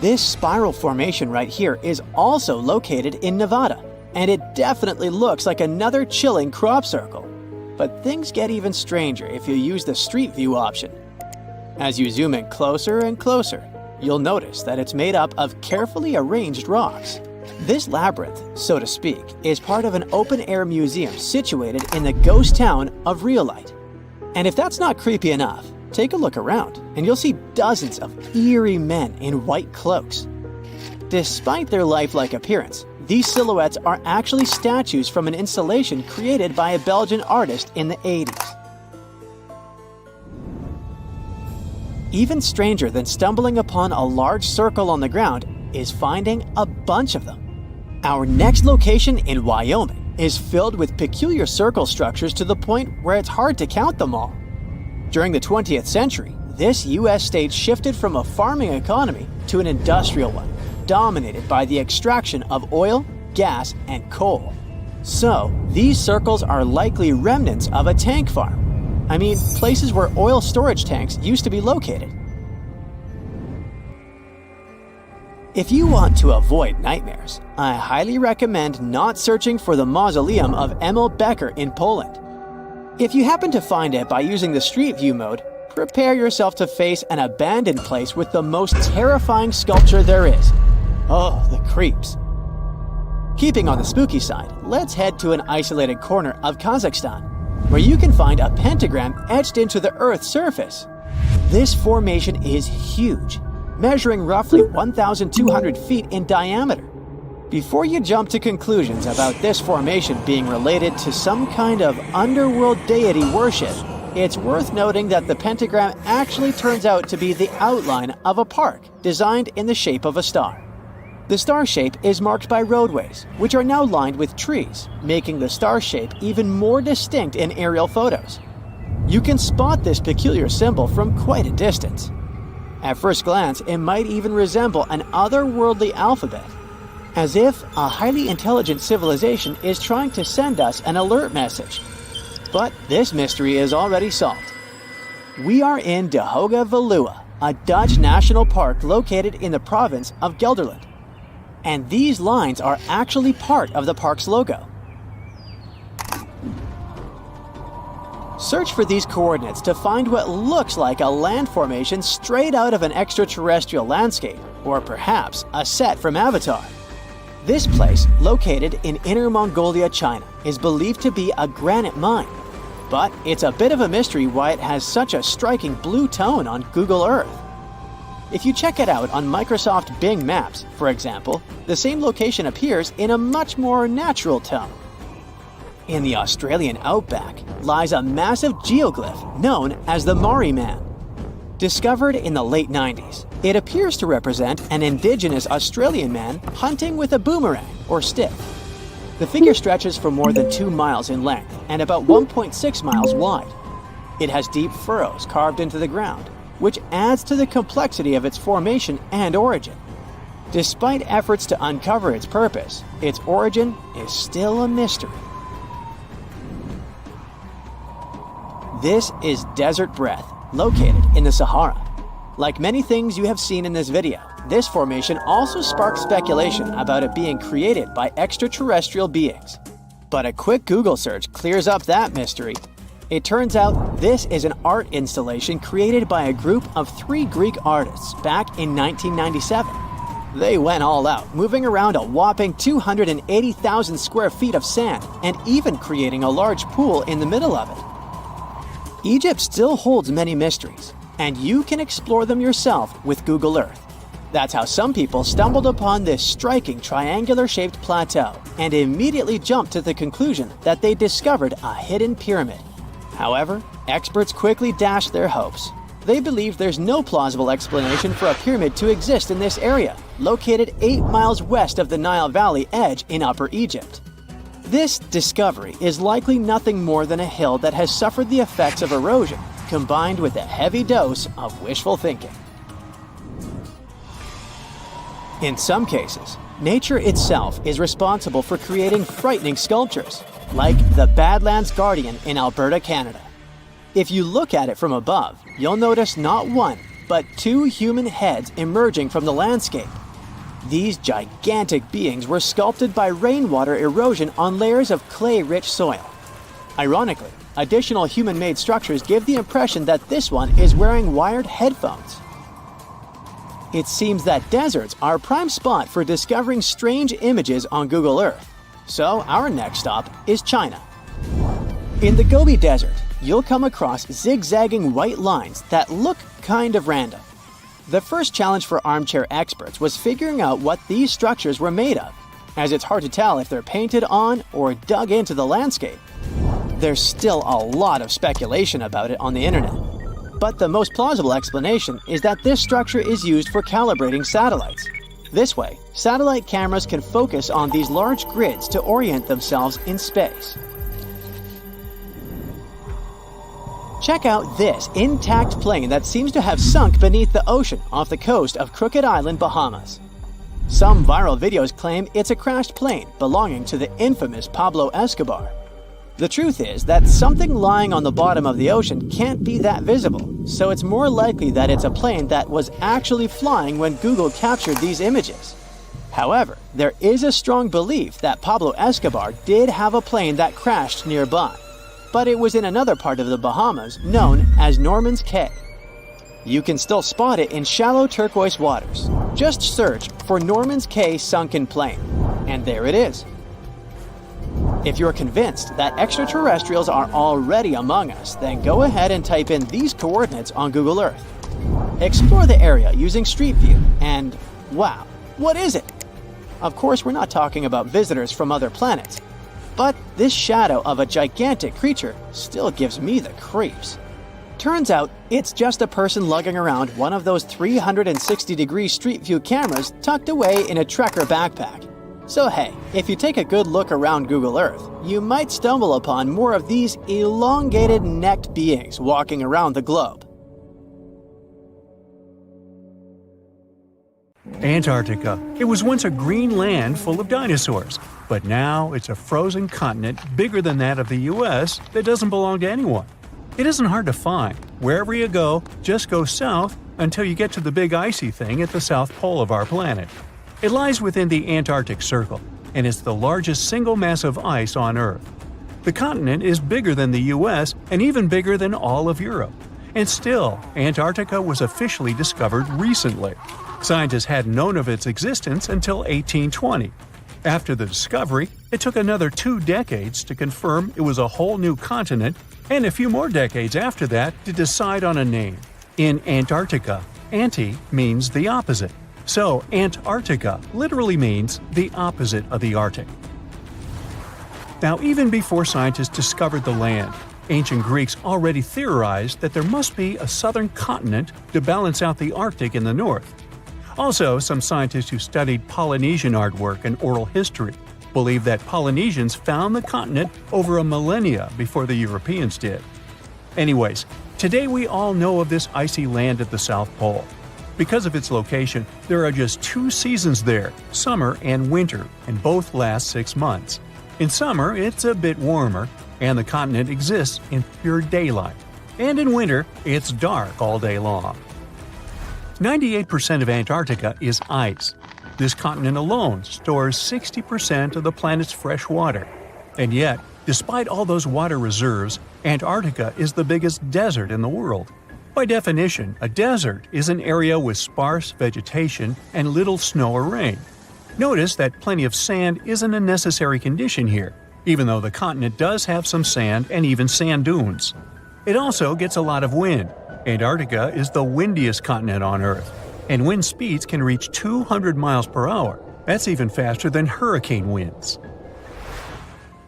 This spiral formation right here is also located in Nevada, and it definitely looks like another chilling crop circle. But things get even stranger if you use the Street View option. As you zoom in closer and closer, you'll notice that it's made up of carefully arranged rocks. This labyrinth, so to speak, is part of an open-air museum situated in the ghost town of Rhyolite. And if that's not creepy enough, take a look around and you'll see dozens of eerie men in white cloaks. Despite their lifelike appearance, these silhouettes are actually statues from an installation created by a Belgian artist in the 80s. Even stranger than stumbling upon a large circle on the ground is finding a bunch of them. Our next location in Wyoming is filled with peculiar circle structures to the point where it's hard to count them all. During the 20th century, this U.S. state shifted from a farming economy to an industrial one, dominated by the extraction of oil, gas, and coal. So, these circles are likely remnants of a tank farm. I mean, places where oil storage tanks used to be located. If you want to avoid nightmares, I highly recommend not searching for the mausoleum of Emil Becker in Poland. If you happen to find it by using the Street View mode, prepare yourself to face an abandoned place with the most terrifying sculpture there is. Oh, the creeps. Keeping on the spooky side, let's head to an isolated corner of Kazakhstan, where you can find a pentagram etched into the Earth's surface. This formation is huge, measuring roughly 1,200 feet in diameter. Before you jump to conclusions about this formation being related to some kind of underworld deity worship, it's worth noting that the pentagram actually turns out to be the outline of a park designed in the shape of a star. The star shape is marked by roadways, which are now lined with trees, making the star shape even more distinct in aerial photos. You can spot this peculiar symbol from quite a distance. At first glance, it might even resemble an otherworldly alphabet, as if a highly intelligent civilization is trying to send us an alert message. But this mystery is already solved. We are in De Hoge Veluwe, a Dutch national park located in the province of Gelderland. And these lines are actually part of the park's logo. Search for these coordinates to find what looks like a land formation straight out of an extraterrestrial landscape, or perhaps a set from Avatar. This place, located in Inner Mongolia, China, is believed to be a granite mine, but it's a bit of a mystery why it has such a striking blue tone on Google Earth. If you check it out on Microsoft Bing Maps, for example, the same location appears in a much more natural tone. In the Australian outback lies a massive geoglyph known as the Maori Man. Discovered in the late 90s, it appears to represent an indigenous Australian man hunting with a boomerang or stick. The figure stretches for more than 2 miles in length and about 1.6 miles wide. It has deep furrows carved into the ground, which adds to the complexity of its formation and origin. Despite efforts to uncover its purpose, its origin is still a mystery. This is Desert Breath, located in the Sahara. Like many things you have seen in this video, this formation also sparks speculation about it being created by extraterrestrial beings. But a quick Google search clears up that mystery. It turns out this is an art installation created by a group of 3 Greek artists back in 1997. They went all out, moving around a whopping 280,000 square feet of sand and even creating a large pool in the middle of it. Egypt still holds many mysteries, and you can explore them yourself with Google Earth. That's how some people stumbled upon this striking triangular-shaped plateau and immediately jumped to the conclusion that they discovered a hidden pyramid. However, experts quickly dashed their hopes. They believe there's no plausible explanation for a pyramid to exist in this area, located 8 miles west of the Nile Valley edge in Upper Egypt. This discovery is likely nothing more than a hill that has suffered the effects of erosion, combined with a heavy dose of wishful thinking. In some cases, nature itself is responsible for creating frightening sculptures, like the Badlands Guardian in Alberta, Canada. If you look at it from above, you'll notice not one, but 2 human heads emerging from the landscape. These gigantic beings were sculpted by rainwater erosion on layers of clay-rich soil. Ironically, additional human-made structures give the impression that this one is wearing wired headphones. It seems that deserts are a prime spot for discovering strange images on Google Earth. So our next stop is China. In the Gobi Desert, you'll come across zigzagging white lines that look kind of random. The first challenge for armchair experts was figuring out what these structures were made of, as it's hard to tell if they're painted on or dug into the landscape. There's still a lot of speculation about it on the internet. But the most plausible explanation is that this structure is used for calibrating satellites. This way, satellite cameras can focus on these large grids to orient themselves in space. Check out this intact plane that seems to have sunk beneath the ocean off the coast of Crooked Island, Bahamas. Some viral videos claim it's a crashed plane belonging to the infamous Pablo Escobar. The truth is that something lying on the bottom of the ocean can't be that visible, so it's more likely that it's a plane that was actually flying when Google captured these images. However, there is a strong belief that Pablo Escobar did have a plane that crashed nearby, but it was in another part of the Bahamas known as Norman's Cay. You can still spot it in shallow turquoise waters. Just search for Norman's Cay sunken plane, and there it is. If you're convinced that extraterrestrials are already among us, then go ahead and type in these coordinates on Google Earth. Explore the area using Street View, and wow, what is it? Of course, we're not talking about visitors from other planets, but this shadow of a gigantic creature still gives me the creeps. Turns out, it's just a person lugging around one of those 360-degree Street View cameras tucked away in a trekker backpack. So hey, if you take a good look around Google Earth, you might stumble upon more of these elongated necked beings walking around the globe. Antarctica. It was once a green land full of dinosaurs, but now it's a frozen continent bigger than that of the US that doesn't belong to anyone. It isn't hard to find. Wherever you go, just go south until you get to the big icy thing at the south pole of our planet. It lies within the Antarctic Circle, and it's the largest single mass of ice on Earth. The continent is bigger than the US and even bigger than all of Europe. And still, Antarctica was officially discovered recently. Scientists hadn't known of its existence until 1820. After the discovery, it took another 2 decades to confirm it was a whole new continent, and a few more decades after that to decide on a name. In Antarctica, anti means the opposite. So, Antarctica literally means the opposite of the Arctic. Now, even before scientists discovered the land, ancient Greeks already theorized that there must be a southern continent to balance out the Arctic in the north. Also, some scientists who studied Polynesian artwork and oral history believe that Polynesians found the continent over a millennia before the Europeans did. Anyways, today we all know of this icy land at the South Pole. Because of its location, there are just 2 seasons there, summer and winter, and both last 6 months. In summer, it's a bit warmer, and the continent exists in pure daylight. And in winter, it's dark all day long. 98% of Antarctica is ice. This continent alone stores 60% of the planet's fresh water. And yet, despite all those water reserves, Antarctica is the biggest desert in the world. By definition, a desert is an area with sparse vegetation and little snow or rain. Notice that plenty of sand isn't a necessary condition here, even though the continent does have some sand and even sand dunes. It also gets a lot of wind. Antarctica is the windiest continent on Earth, and wind speeds can reach 200 miles per hour. That's even faster than hurricane winds.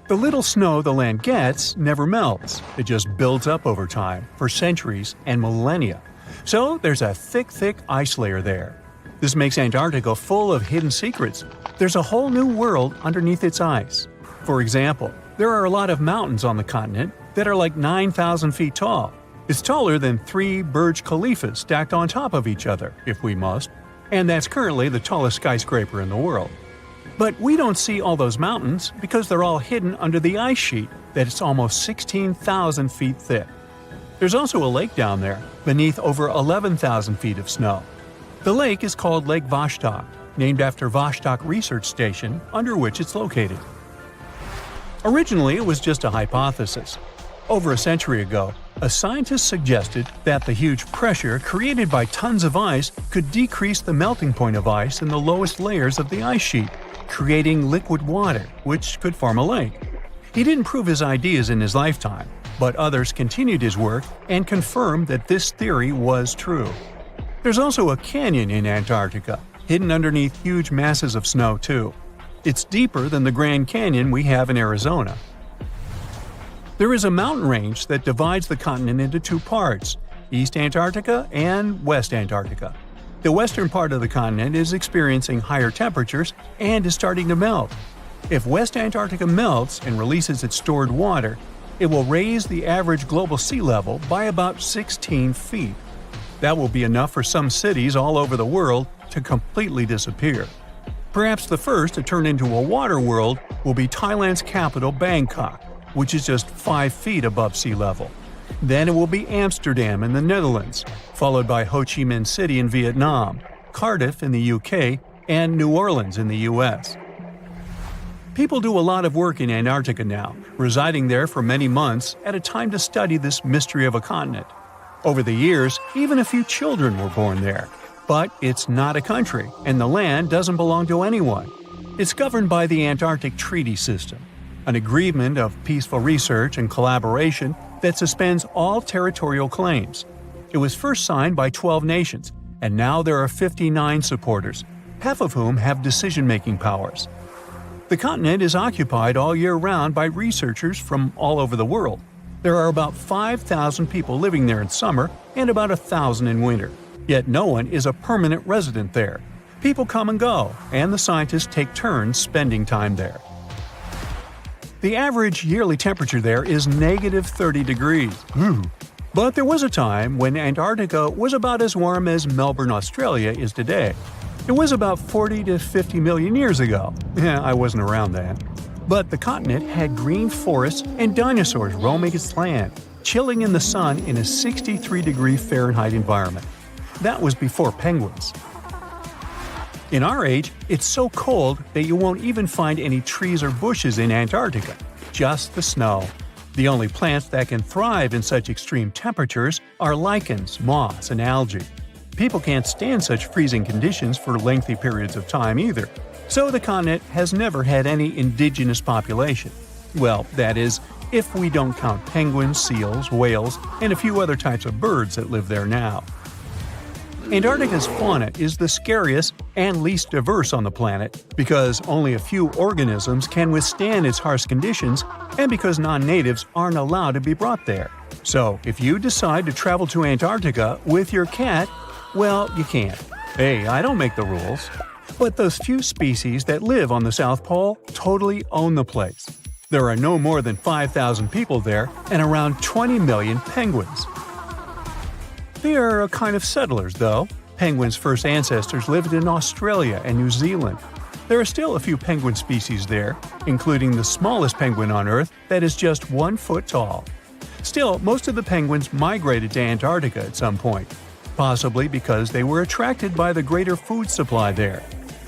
The little snow the land gets never melts. It just builds up over time, for centuries and millennia. So there's a thick ice layer there. This makes Antarctica full of hidden secrets. There's a whole new world underneath its ice. For example, there are a lot of mountains on the continent that are like 9,000 feet tall. It's taller than 3 Burj Khalifas stacked on top of each other, if we must, and that's currently the tallest skyscraper in the world. But we don't see all those mountains because they're all hidden under the ice sheet that's almost 16,000 feet thick. There's also a lake down there, beneath over 11,000 feet of snow. The lake is called Lake Vostok, named after Vostok Research Station, under which it's located. Originally, it was just a hypothesis. Over a century ago, a scientist suggested that the huge pressure created by tons of ice could decrease the melting point of ice in the lowest layers of the ice sheet, creating liquid water, which could form a lake. He didn't prove his ideas in his lifetime, but others continued his work and confirmed that this theory was true. There's also a canyon in Antarctica, hidden underneath huge masses of snow too. It's deeper than the Grand Canyon we have in Arizona. There is a mountain range that divides the continent into 2 parts, East Antarctica and West Antarctica. The western part of the continent is experiencing higher temperatures and is starting to melt. If West Antarctica melts and releases its stored water, it will raise the average global sea level by about 16 feet. That will be enough for some cities all over the world to completely disappear. Perhaps the first to turn into a water world will be Thailand's capital Bangkok, which is just 5 feet above sea level. Then it will be Amsterdam in the Netherlands, followed by Ho Chi Minh City in Vietnam, Cardiff in the UK, and New Orleans in the US. People do a lot of work in Antarctica now, residing there for many months at a time to study this mystery of a continent. Over the years, even a few children were born there. But it's not a country, and the land doesn't belong to anyone. It's governed by the Antarctic Treaty System, an agreement of peaceful research and collaboration that suspends all territorial claims. It was first signed by 12 nations, and now there are 59 supporters, half of whom have decision-making powers. The continent is occupied all year round by researchers from all over the world. There are about 5,000 people living there in summer and about 1,000 in winter. Yet no one is a permanent resident there. People come and go, and the scientists take turns spending time there. The average yearly temperature there is negative 30 degrees. But there was a time when Antarctica was about as warm as Melbourne, Australia is today. It was about 40 to 50 million years ago. I wasn't around then. But the continent had green forests and dinosaurs roaming its land, chilling in the sun in a 63-degree Fahrenheit environment. That was before penguins. In our age, it's so cold that you won't even find any trees or bushes in Antarctica, just the snow. The only plants that can thrive in such extreme temperatures are lichens, moss, and algae. People can't stand such freezing conditions for lengthy periods of time either. So the continent has never had any indigenous population. Well, that is, if we don't count penguins, seals, whales, and a few other types of birds that live there now. Antarctica's fauna is the scariest and least diverse on the planet because only a few organisms can withstand its harsh conditions and because non-natives aren't allowed to be brought there. So, if you decide to travel to Antarctica with your cat, well, you can't. Hey, I don't make the rules. But those few species that live on the South Pole totally own the place. There are no more than 5,000 people there and around 20 million penguins. They are a kind of settlers, though. Penguins' first ancestors lived in Australia and New Zealand. There are still a few penguin species there, including the smallest penguin on Earth that is just 1 foot tall. Still, most of the penguins migrated to Antarctica at some point, possibly because they were attracted by the greater food supply there.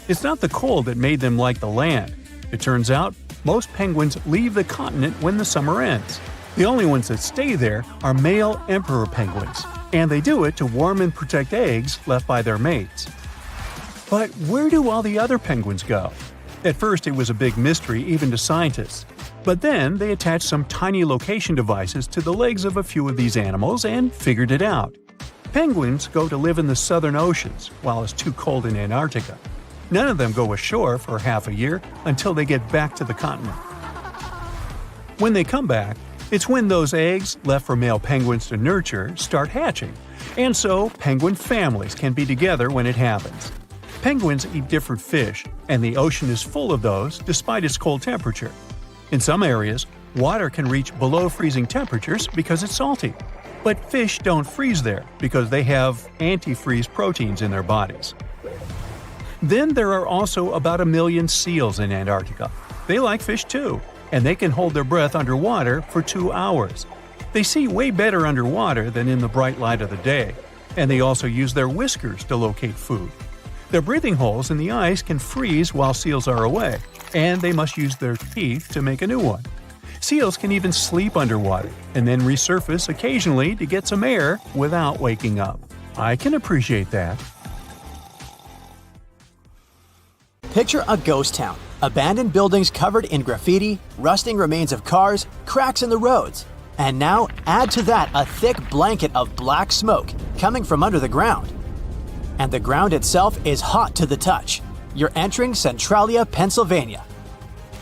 It's not the cold that made them like the land. It turns out, most penguins leave the continent when the summer ends. The only ones that stay there are male emperor penguins, and they do it to warm and protect eggs left by their mates. But where do all the other penguins go? At first it was a big mystery even to scientists. But then they attached some tiny location devices to the legs of a few of these animals and figured it out. Penguins go to live in the southern oceans while it's too cold in Antarctica. None of them go ashore for half a year until they get back to the continent. When they come back, it's when those eggs, left for male penguins to nurture, start hatching, and so penguin families can be together when it happens. Penguins eat different fish, and the ocean is full of those despite its cold temperature. In some areas, water can reach below freezing temperatures because it's salty. But fish don't freeze there because they have antifreeze proteins in their bodies. Then there are also about 1 million seals in Antarctica. They like fish too, and they can hold their breath underwater for 2 hours. They see way better underwater than in the bright light of the day, and they also use their whiskers to locate food. Their breathing holes in the ice can freeze while seals are away, and they must use their teeth to make a new one. Seals can even sleep underwater and then resurface occasionally to get some air without waking up. I can appreciate that. Picture a ghost town. Abandoned buildings covered in graffiti, rusting remains of cars, cracks in the roads. And now add to that a thick blanket of black smoke coming from under the ground. And the ground itself is hot to the touch. You're entering Centralia, Pennsylvania.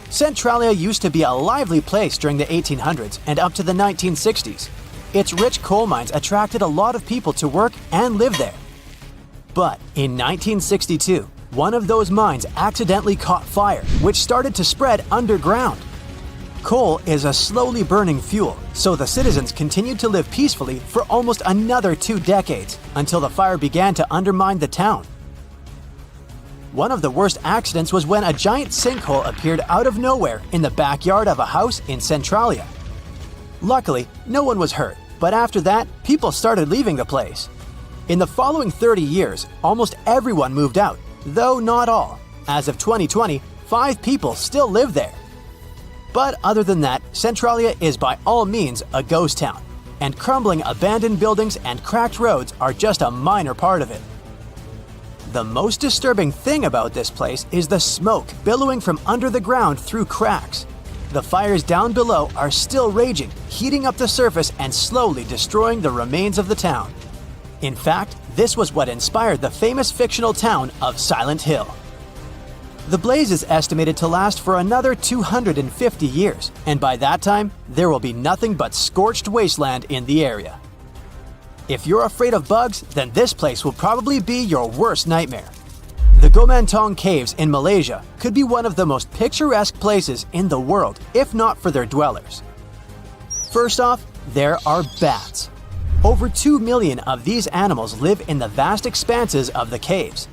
Centralia used to be a lively place during the 1800s and up to the 1960s. Its rich coal mines attracted a lot of people to work and live there. But in 1962, one of those mines accidentally caught fire, which started to spread underground. Coal is a slowly burning fuel, so the citizens continued to live peacefully for almost another 2 decades until the fire began to undermine the town. One of the worst accidents was when a giant sinkhole appeared out of nowhere in the backyard of a house in Centralia. Luckily, no one was hurt, but after that, people started leaving the place. In the following 30 years, almost everyone moved out, though not all. As of 2020, 5 people still live there. But other than that, Centralia is by all means a ghost town, and crumbling abandoned buildings and cracked roads are just a minor part of it. The most disturbing thing about this place is the smoke billowing from under the ground through cracks. The fires down below are still raging, heating up the surface and slowly destroying the remains of the town. In fact, this was what inspired the famous fictional town of Silent Hill. The blaze is estimated to last for another 250 years, and by that time, there will be nothing but scorched wasteland in the area. If you're afraid of bugs, then this place will probably be your worst nightmare. The Gomantong Caves in Malaysia could be one of the most picturesque places in the world, if not for their dwellers. First off, there are bats. Over 2 million of these animals live in the vast expanses of the caves.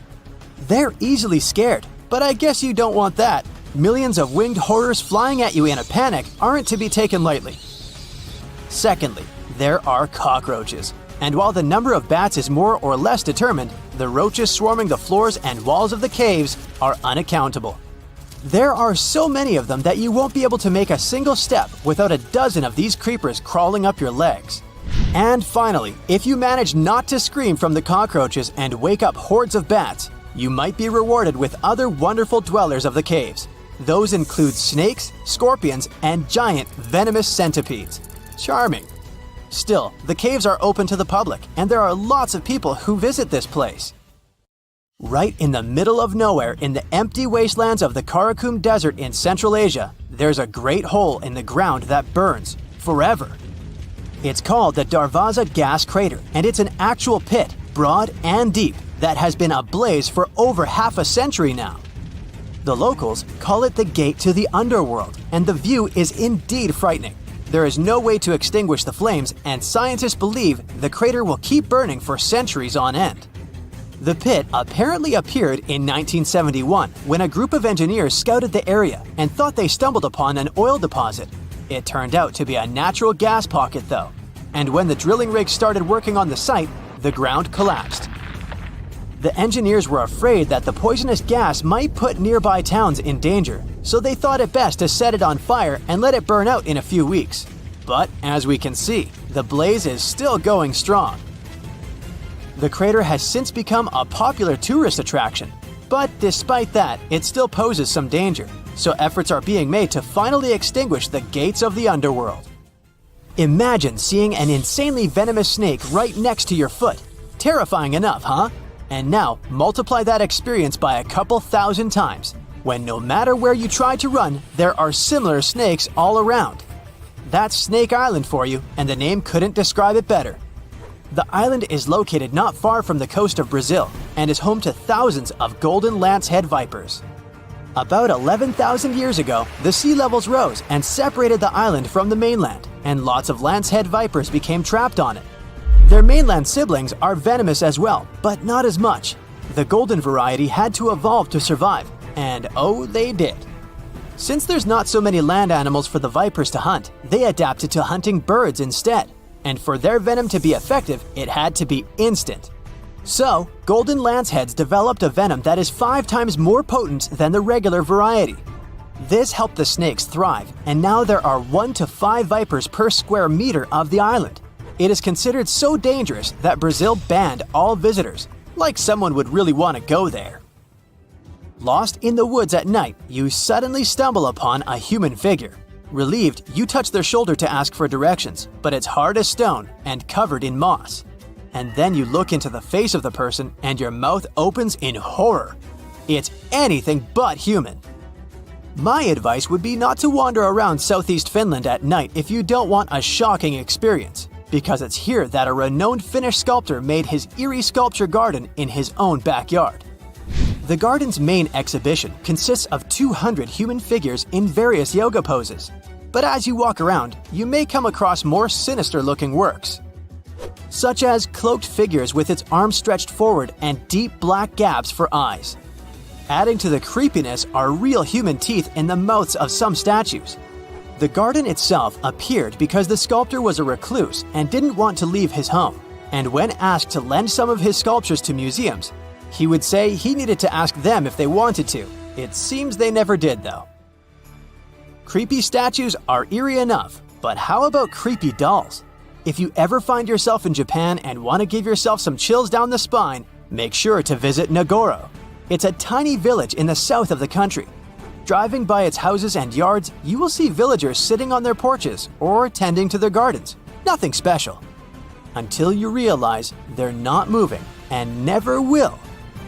They're easily scared, but I guess you don't want that. Millions of winged horrors flying at you in a panic aren't to be taken lightly. Secondly, there are cockroaches. And while the number of bats is more or less determined, the roaches swarming the floors and walls of the caves are unaccountable. There are so many of them that you won't be able to make a single step without a dozen of these creepers crawling up your legs. And finally, if you manage not to scream from the cockroaches and wake up hordes of bats, you might be rewarded with other wonderful dwellers of the caves. Those include snakes, scorpions, and giant venomous centipedes. Charming. Still, the caves are open to the public, and there are lots of people who visit this place. Right in the middle of nowhere in the empty wastelands of the Karakum Desert in Central Asia, there's a great hole in the ground that burns forever. It's called the Darvaza Gas Crater, and it's an actual pit, broad and deep, that has been ablaze for over half a century now. The locals call it the gate to the underworld, and the view is indeed frightening. There is no way to extinguish the flames, and scientists believe the crater will keep burning for centuries on end. The pit apparently appeared in 1971 when a group of engineers scouted the area and thought they stumbled upon an oil deposit. It turned out to be a natural gas pocket though, and when the drilling rig started working on the site, the ground collapsed. The engineers were afraid that the poisonous gas might put nearby towns in danger, so they thought it best to set it on fire and let it burn out in a few weeks. But as we can see, the blaze is still going strong. The crater has since become a popular tourist attraction, but despite that, it still poses some danger. so efforts are being made to finally extinguish the gates of the underworld. Imagine seeing an insanely venomous snake right next to your foot. Terrifying enough, huh? And now, multiply that experience by a couple thousand times, when no matter where you try to run, there are similar snakes all around. That's Snake Island for you, and the name couldn't describe it better. The island is located not far from the coast of Brazil and is home to thousands of golden lancehead vipers. About 11,000 years ago, the sea levels rose and separated the island from the mainland, and lots of lancehead vipers became trapped on it. Their mainland siblings are venomous as well, but not as much. The golden variety had to evolve to survive, and oh, they did. Since there's not so many land animals for the vipers to hunt, they adapted to hunting birds instead. And for their venom to be effective, it had to be instant. So, golden lanceheads developed a venom that is 5 times more potent than the regular variety. This helped the snakes thrive, and now there are 1 to 5 vipers per square meter of the island. It is considered so dangerous that Brazil banned all visitors, like someone would really want to go there. Lost in the woods at night, you suddenly stumble upon a human figure. Relieved, you touch their shoulder to ask for directions, but it's hard as stone and covered in moss. And then you look into the face of the person and your mouth opens in horror. It's anything but human. My advice would be not to wander around southeast Finland at night if you don't want a shocking experience, because it's here that a renowned Finnish sculptor made his eerie sculpture garden in his own backyard. The garden's main exhibition consists of 200 human figures in various yoga poses. But as you walk around, you may come across more sinister-looking works, such as cloaked figures with its arms stretched forward and deep black gaps for eyes. Adding to the creepiness are real human teeth in the mouths of some statues. The garden itself appeared because the sculptor was a recluse and didn't want to leave his home, and when asked to lend some of his sculptures to museums, he would say he needed to ask them if they wanted to. It seems they never did, though. Creepy statues are eerie enough, but how about creepy dolls? If you ever find yourself in Japan and want to give yourself some chills down the spine, make sure to visit Nagoro. It's a tiny village in the south of the country. Driving by its houses and yards, you will see villagers sitting on their porches or tending to their gardens. Nothing special. Until you realize they're not moving and never will,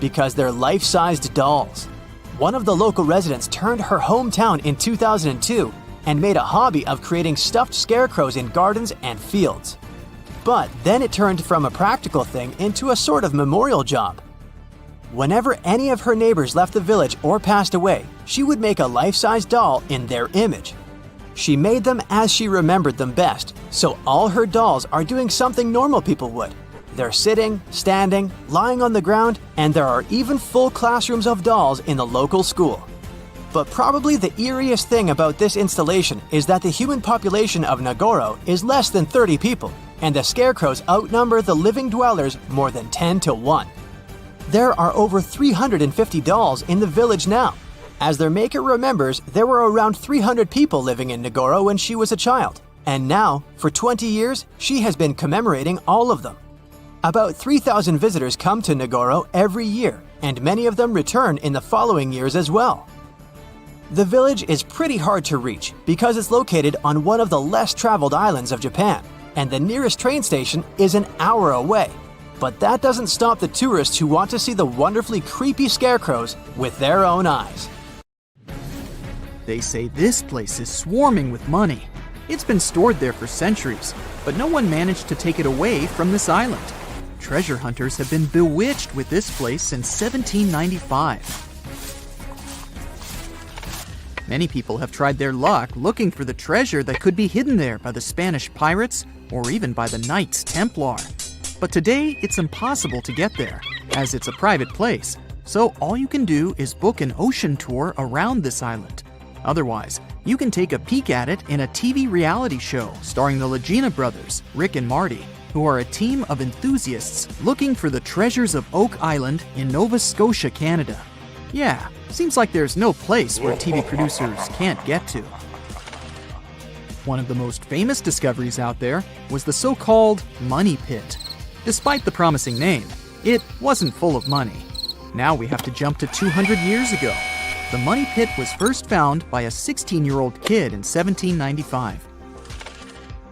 because they're life-sized dolls. One of the local residents turned her hometown in 2002 and made a hobby of creating stuffed scarecrows in gardens and fields. But then it turned from a practical thing into a sort of memorial job. Whenever any of her neighbors left the village or passed away, she would make a life-size doll in their image. She made them as she remembered them best, so all her dolls are doing something normal people would. They're sitting, standing, lying on the ground, and there are even full classrooms of dolls in the local school. But probably the eeriest thing about this installation is that the human population of Nagoro is less than 30 people, and the scarecrows outnumber the living dwellers more than 10 to 1. There are over 350 dolls in the village now. As their maker remembers, there were around 300 people living in Nagoro when she was a child, and now, for 20 years, she has been commemorating all of them. About 3,000 visitors come to Nagoro every year, and many of them return in the following years as well. The village is pretty hard to reach because it's located on one of the less traveled islands of Japan, and the nearest train station is an hour away. But that doesn't stop the tourists who want to see the wonderfully creepy scarecrows with their own eyes. They say this place is swarming with money. It's been stored there for centuries, but no one managed to take it away from this island. Treasure hunters have been bewitched with this place since 1795. Many people have tried their luck looking for the treasure that could be hidden there by the Spanish pirates or even by the Knights Templar. But today, it's impossible to get there, as it's a private place, so all you can do is book an ocean tour around this island. Otherwise, you can take a peek at it in a TV reality show starring the Legina brothers, Rick and Marty, who are a team of enthusiasts looking for the treasures of Oak Island in Nova Scotia, Canada. Yeah, seems like there's no place where TV producers can't get to. One of the most famous discoveries out there was the so-called Money Pit. Despite the promising name, it wasn't full of money. Now we have to jump to 200 years ago. The money pit was first found by a 16-year-old kid in 1795.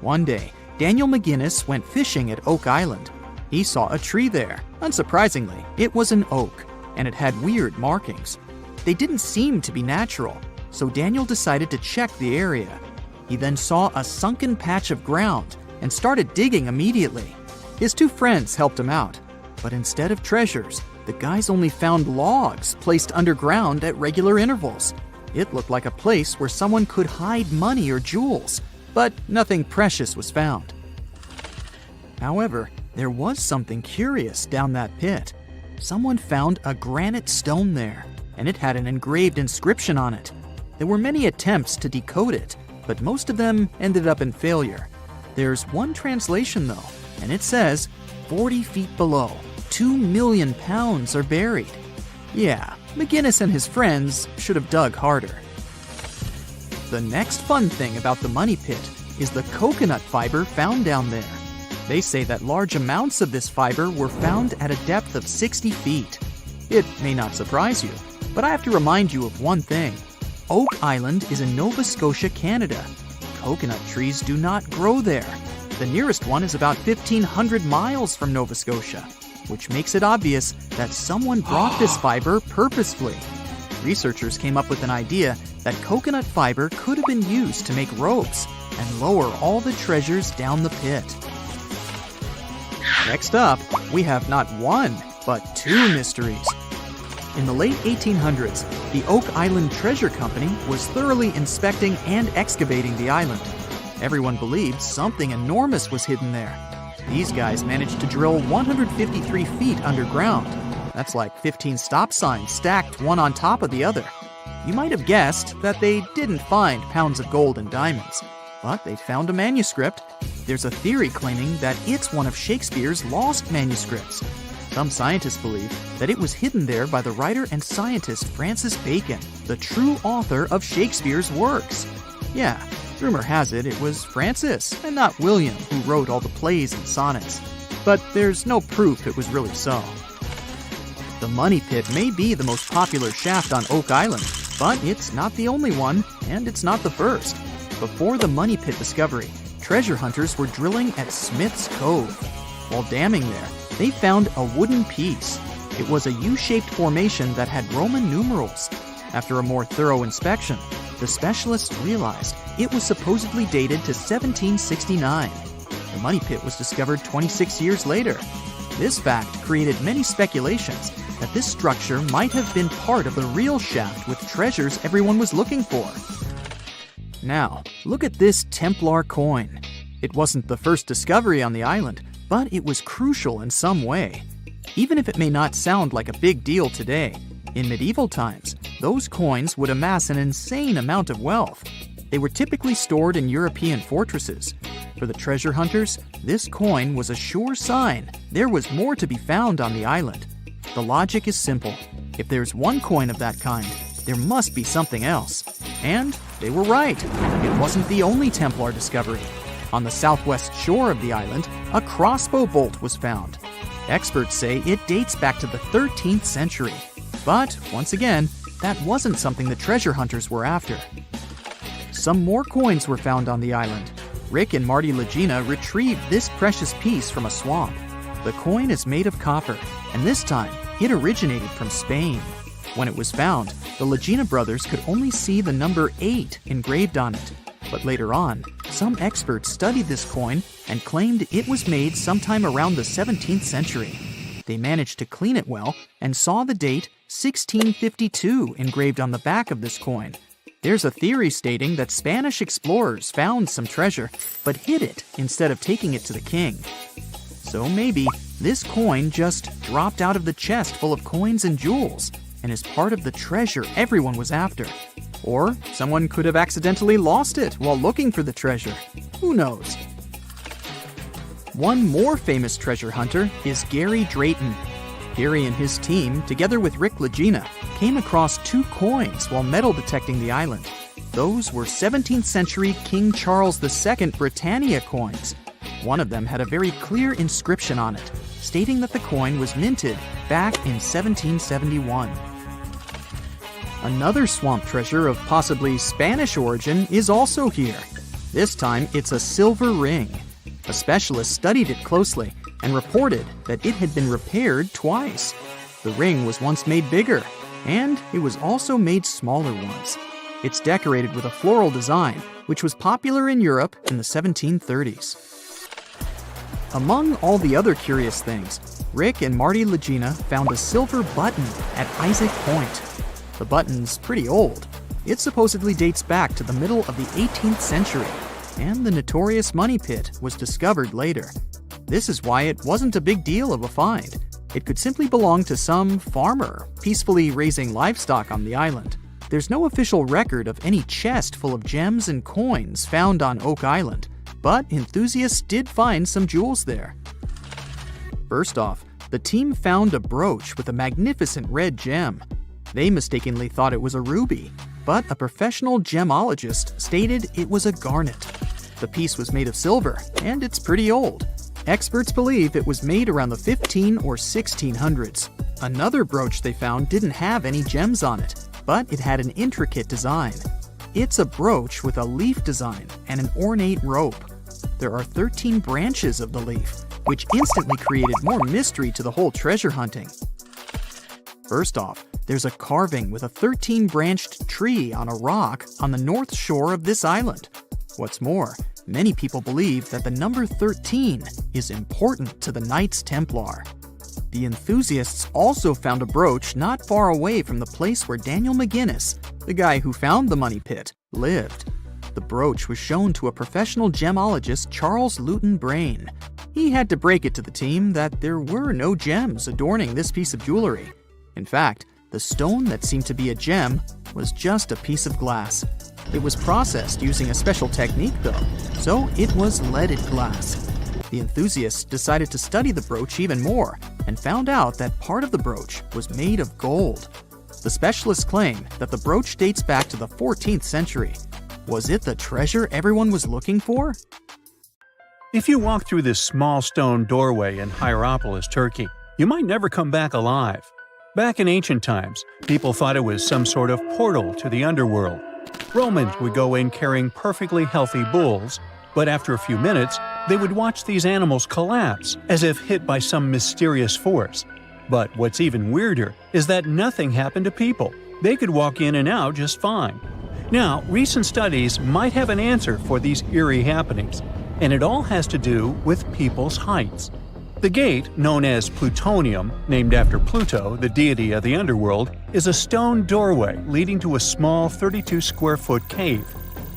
One day, Daniel McGinnis went fishing at Oak Island. He saw a tree there. Unsurprisingly, it was an oak, and it had weird markings. They didn't seem to be natural, so Daniel decided to check the area. He then saw a sunken patch of ground and started digging immediately. His two friends helped him out, but instead of treasures, the guys only found logs placed underground at regular intervals. It looked like a place where someone could hide money or jewels, but nothing precious was found. However, there was something curious down that pit. Someone found a granite stone there, and it had an engraved inscription on it. There were many attempts to decode it, but most of them ended up in failure. There's one translation though, and it says, 40 feet below, 2 million pounds are buried. Yeah, McGinnis and his friends should have dug harder. The next fun thing about the money pit is the coconut fiber found down there. They say that large amounts of this fiber were found at a depth of 60 feet. It may not surprise you, but I have to remind you of one thing. Oak Island is in Nova Scotia, Canada. Coconut trees do not grow there. The nearest one is about 1,500 miles from Nova Scotia, which makes it obvious that someone brought this fiber purposefully. Researchers came up with an idea that coconut fiber could have been used to make ropes and lower all the treasures down the pit. Next up, we have not one, but two mysteries. In the late 1800s, the Oak Island Treasure Company was thoroughly inspecting and excavating the island. Everyone believed something enormous was hidden there. These guys managed to drill 153 feet underground. That's like 15 stop signs stacked one on top of the other. You might have guessed that they didn't find pounds of gold and diamonds, but they found a manuscript. There's a theory claiming that it's one of Shakespeare's lost manuscripts. Some scientists believe that it was hidden there by the writer and scientist Francis Bacon, the true author of Shakespeare's works. Yeah, rumor has it was Francis and not William who wrote all the plays and sonnets. But there's no proof it was really so. The money pit may be the most popular shaft on Oak Island, but it's not the only one, and it's not the first. Before the money pit discovery, treasure hunters were drilling at Smith's Cove. While damming there, they found a wooden piece. It was a U-shaped formation that had Roman numerals. After a more thorough inspection, the specialists realized it was supposedly dated to 1769. The money pit was discovered 26 years later. This fact created many speculations that this structure might have been part of the real shaft with treasures everyone was looking for. Now, look at this Templar coin. It wasn't the first discovery on the island, but it was crucial in some way. Even if it may not sound like a big deal today, in medieval times, those coins would amass an insane amount of wealth. They were typically stored in European fortresses. For the treasure hunters, this coin was a sure sign there was more to be found on the island. The logic is simple. If there's one coin of that kind, there must be something else. And they were right. It wasn't the only Templar discovery. On the southwest shore of the island, a crossbow bolt was found. Experts say it dates back to the 13th century. But, once again, that wasn't something the treasure hunters were after. Some more coins were found on the island. Rick and Marty Legina retrieved this precious piece from a swamp. The coin is made of copper, and this time, it originated from Spain. When it was found, the Legina brothers could only see the number 8 engraved on it. But later on, some experts studied this coin and claimed it was made sometime around the 17th century. They managed to clean it well and saw the date 1652 engraved on the back of this coin. There's a theory stating that Spanish explorers found some treasure but hid it instead of taking it to the king. So maybe this coin just dropped out of the chest full of coins and jewels and is part of the treasure everyone was after. Or someone could have accidentally lost it while looking for the treasure. Who knows? One more famous treasure hunter is Gary Drayton. Gary and his team, together with Rick Legina, came across 2 coins while metal detecting the island. Those were 17th century King Charles II Britannia coins. One of them had a very clear inscription on it, stating that the coin was minted back in 1771. Another swamp treasure of possibly Spanish origin is also here. This time, it's a silver ring. A specialist studied it closely and reported that it had been repaired twice. The ring was once made bigger, and it was also made smaller ones. It's decorated with a floral design, which was popular in Europe in the 1730s. Among all the other curious things, Rick and Marty Legina found a silver button at Isaac Point. The button's pretty old. It supposedly dates back to the middle of the 18th century, and the notorious money pit was discovered later. This is why it wasn't a big deal of a find. It could simply belong to some farmer peacefully raising livestock on the island. There's no official record of any chest full of gems and coins found on Oak Island, but enthusiasts did find some jewels there. First off, the team found a brooch with a magnificent red gem. They mistakenly thought it was a ruby, but a professional gemologist stated it was a garnet. The piece was made of silver, and it's pretty old. Experts believe it was made around the 15 or 1600s. Another brooch they found didn't have any gems on it, but it had an intricate design. It's a brooch with a leaf design and an ornate rope. There are 13 branches of the leaf, which instantly created more mystery to the whole treasure hunting. First off, there's a carving with a 13-branched tree on a rock on the north shore of this island. What's more, many people believe that the number 13 is important to the Knights Templar. The enthusiasts also found a brooch not far away from the place where Daniel McGinnis, the guy who found the money pit, lived. The brooch was shown to a professional gemologist, Charles Luton Brain. He had to break it to the team that there were no gems adorning this piece of jewelry. In fact, the stone that seemed to be a gem was just a piece of glass. It was processed using a special technique though, so it was leaded glass. The enthusiasts decided to study the brooch even more and found out that part of the brooch was made of gold. The specialists claim that the brooch dates back to the 14th century. Was it the treasure everyone was looking for? If you walk through this small stone doorway in Hierapolis, Turkey, you might never come back alive. Back in ancient times, people thought it was some sort of portal to the underworld. Romans would go in carrying perfectly healthy bulls, but after a few minutes, they would watch these animals collapse as if hit by some mysterious force. But what's even weirder is that nothing happened to people. They could walk in and out just fine. Now, recent studies might have an answer for these eerie happenings, and it all has to do with people's heights. The gate, known as Plutonium, named after Pluto, the deity of the underworld, is a stone doorway leading to a small 32-square-foot cave.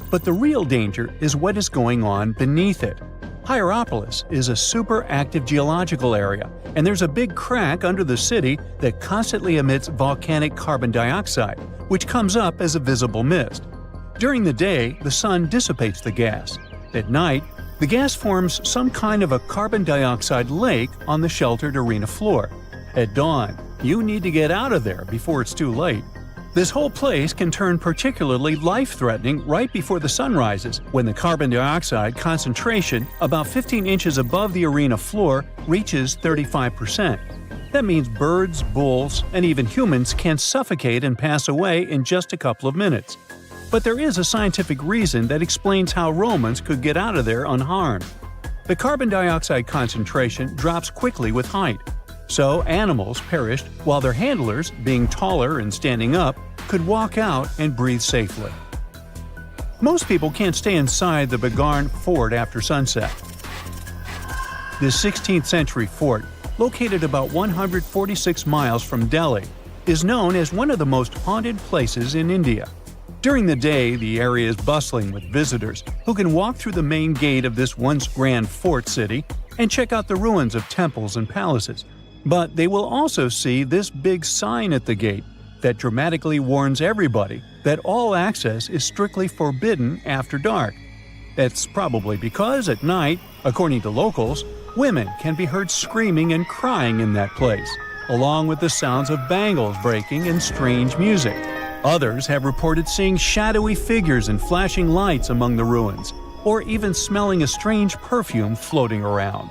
But the real danger is what is going on beneath it. Hierapolis is a super active geological area, and there's a big crack under the city that constantly emits volcanic carbon dioxide, which comes up as a visible mist. During the day, the sun dissipates the gas. At night, the gas forms some kind of a carbon dioxide lake on the sheltered arena floor. At dawn, you need to get out of there before it's too late. This whole place can turn particularly life-threatening right before the sun rises, when the carbon dioxide concentration, about 15 inches above the arena floor, reaches 35%. That means birds, bulls, and even humans can suffocate and pass away in just a couple of minutes. But there is a scientific reason that explains how Romans could get out of there unharmed. The carbon dioxide concentration drops quickly with height, so animals perished while their handlers, being taller and standing up, could walk out and breathe safely. Most people can't stay inside the Bagarn fort after sunset. This 16th century fort, located about 146 miles from Delhi, is known as one of the most haunted places in India. During the day, the area is bustling with visitors who can walk through the main gate of this once grand fort city and check out the ruins of temples and palaces. But they will also see this big sign at the gate that dramatically warns everybody that all access is strictly forbidden after dark. That's probably because at night, according to locals, women can be heard screaming and crying in that place, along with the sounds of bangles breaking and strange music. Others have reported seeing shadowy figures and flashing lights among the ruins, or even smelling a strange perfume floating around.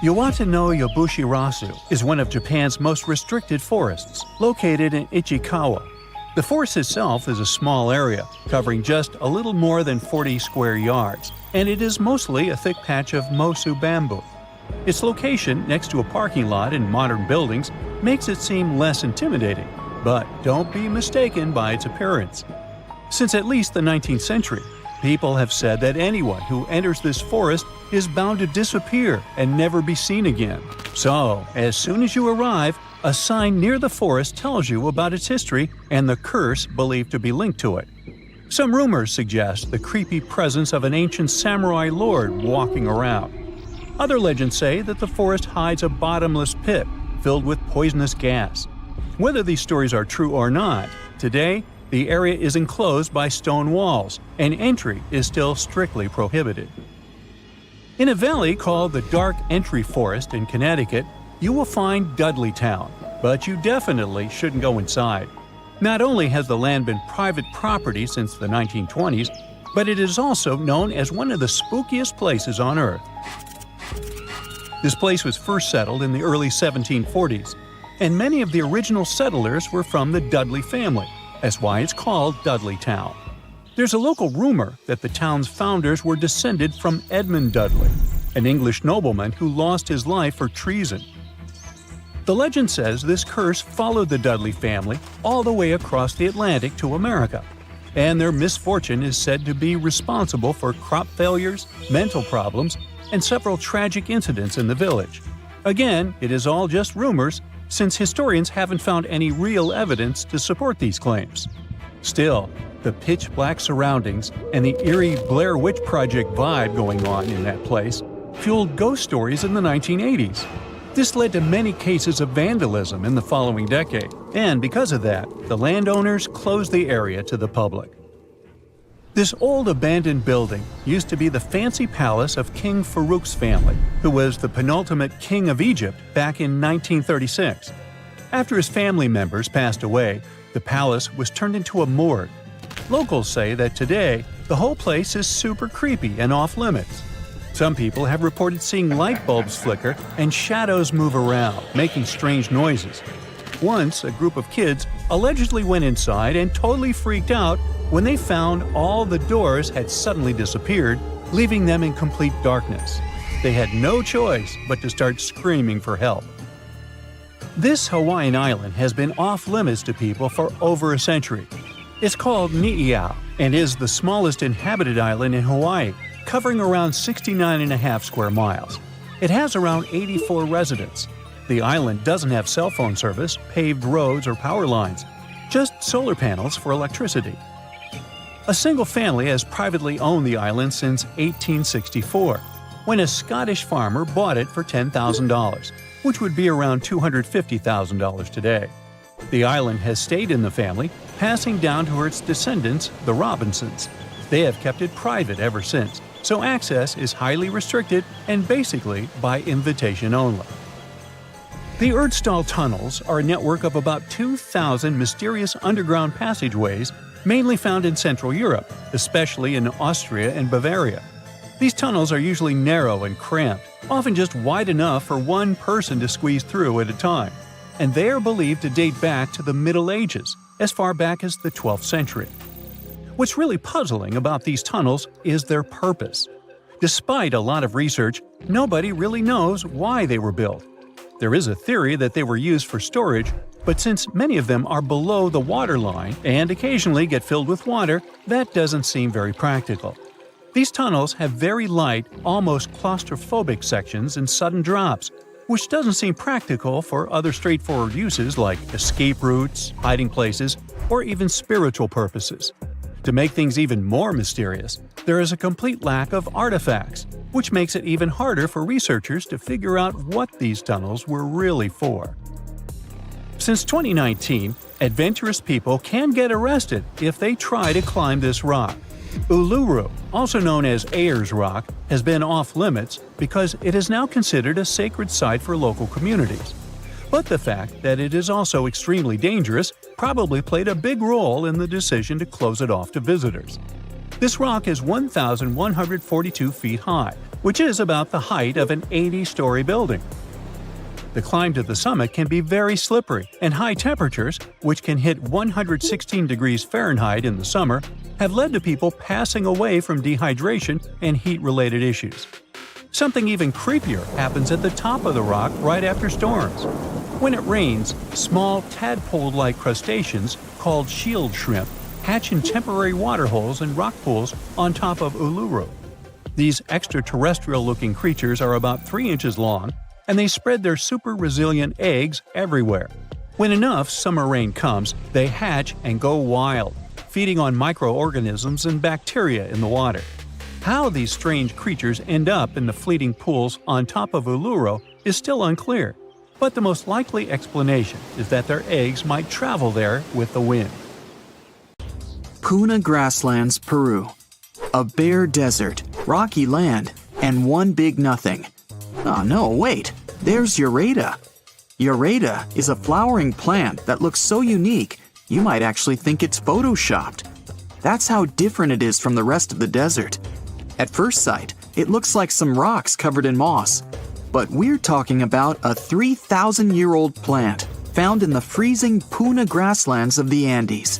Yawata no Yabushirasu is one of Japan's most restricted forests, located in Ichikawa. The forest itself is a small area, covering just a little more than 40 square yards, and it is mostly a thick patch of mosu bamboo. Its location next to a parking lot and modern buildings makes it seem less intimidating, but don't be mistaken by its appearance. Since at least the 19th century, people have said that anyone who enters this forest is bound to disappear and never be seen again. So, as soon as you arrive, a sign near the forest tells you about its history and the curse believed to be linked to it. Some rumors suggest the creepy presence of an ancient samurai lord walking around. Other legends say that the forest hides a bottomless pit filled with poisonous gas. Whether these stories are true or not, today the area is enclosed by stone walls, and entry is still strictly prohibited. In a valley called the Dark Entry Forest in Connecticut, you will find Dudleytown, but you definitely shouldn't go inside. Not only has the land been private property since the 1920s, but it is also known as one of the spookiest places on Earth. This place was first settled in the early 1740s, and many of the original settlers were from the Dudley family. That's why it's called Dudleytown. There's a local rumor that the town's founders were descended from Edmund Dudley, an English nobleman who lost his life for treason. The legend says this curse followed the Dudley family all the way across the Atlantic to America, and their misfortune is said to be responsible for crop failures, mental problems, and several tragic incidents in the village. Again, it is all just rumors, since historians haven't found any real evidence to support these claims. Still, the pitch-black surroundings and the eerie Blair Witch Project vibe going on in that place fueled ghost stories in the 1980s. This led to many cases of vandalism in the following decade, and because of that, the landowners closed the area to the public. This old abandoned building used to be the fancy palace of King Farouk's family, who was the penultimate king of Egypt back in 1936. After his family members passed away, the palace was turned into a morgue. Locals say that today, the whole place is super creepy and off-limits. Some people have reported seeing light bulbs flicker and shadows move around, making strange noises. Once, a group of kids allegedly went inside and totally freaked out when they found all the doors had suddenly disappeared, leaving them in complete darkness. They had no choice but to start screaming for help. This Hawaiian island has been off-limits to people for over a century. It's called Ni'iau and is the smallest inhabited island in Hawaii, covering around 69.5 square miles. It has around 84 residents. The island doesn't have cell phone service, paved roads, or power lines, just solar panels for electricity. A single family has privately owned the island since 1864, when a Scottish farmer bought it for $10,000, which would be around $250,000 today. The island has stayed in the family, passing down to its descendants, the Robinsons. They have kept it private ever since, so access is highly restricted and basically by invitation only. The Erdstall tunnels are a network of about 2,000 mysterious underground passageways mainly found in Central Europe, especially in Austria and Bavaria. These tunnels are usually narrow and cramped, often just wide enough for one person to squeeze through at a time, and they are believed to date back to the Middle Ages, as far back as the 12th century. What's really puzzling about these tunnels is their purpose. Despite a lot of research, nobody really knows why they were built. There is a theory that they were used for storage, but since many of them are below the water line and occasionally get filled with water, that doesn't seem very practical. These tunnels have very light, almost claustrophobic sections and sudden drops, which doesn't seem practical for other straightforward uses like escape routes, hiding places, or even spiritual purposes. To make things even more mysterious, there is a complete lack of artifacts, which makes it even harder for researchers to figure out what these tunnels were really for. Since 2019, adventurous people can get arrested if they try to climb this rock. Uluru, also known as Ayers Rock, has been off-limits because it is now considered a sacred site for local communities. But the fact that it is also extremely dangerous probably played a big role in the decision to close it off to visitors. This rock is 1,142 feet high, which is about the height of an 80-story building. The climb to the summit can be very slippery, and high temperatures, which can hit 116 degrees Fahrenheit in the summer, have led to people passing away from dehydration and heat-related issues. Something even creepier happens at the top of the rock right after storms. When it rains, small tadpole-like crustaceans called shield shrimp hatch in temporary water holes and rock pools on top of Uluru. These extraterrestrial-looking creatures are about 3 inches long, and they spread their super-resilient eggs everywhere. When enough summer rain comes, they hatch and go wild, feeding on microorganisms and bacteria in the water. How these strange creatures end up in the fleeting pools on top of Uluru is still unclear, but the most likely explanation is that their eggs might travel there with the wind. Puna Grasslands, Peru. A bare desert, rocky land, and one big nothing. Oh no, wait, there's Ureta. Ureta is a flowering plant that looks so unique, you might actually think it's photoshopped. That's how different it is from the rest of the desert. At first sight, it looks like some rocks covered in moss. But we're talking about a 3,000-year-old plant found in the freezing Puna grasslands of the Andes.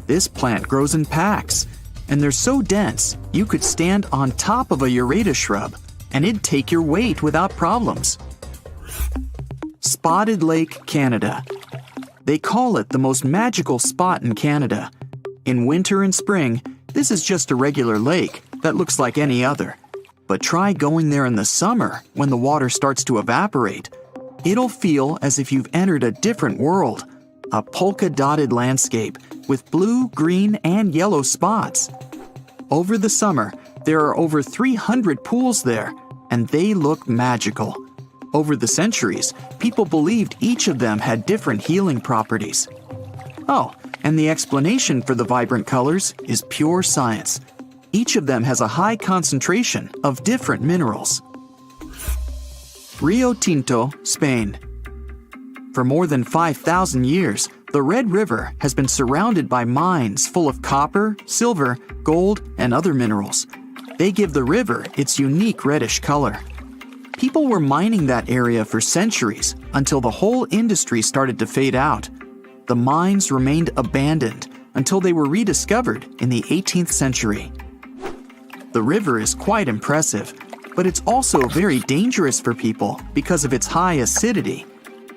This plant grows in packs, and they're so dense you could stand on top of a Ureta shrub, and it'd take your weight without problems. Spotted Lake, Canada. They call it the most magical spot in Canada. In winter and spring, this is just a regular lake that looks like any other. But try going there in the summer when the water starts to evaporate. It'll feel as if you've entered a different world, a polka-dotted landscape with blue, green, and yellow spots. Over the summer, there are over 300 pools there, and they look magical. Over the centuries, people believed each of them had different healing properties. Oh, and the explanation for the vibrant colors is pure science. Each of them has a high concentration of different minerals. Rio Tinto, Spain. For more than 5,000 years, the Red River has been surrounded by mines full of copper, silver, gold, and other minerals. They give the river its unique reddish color. People were mining that area for centuries until the whole industry started to fade out. The mines remained abandoned until they were rediscovered in the 18th century. The river is quite impressive, but it's also very dangerous for people because of its high acidity.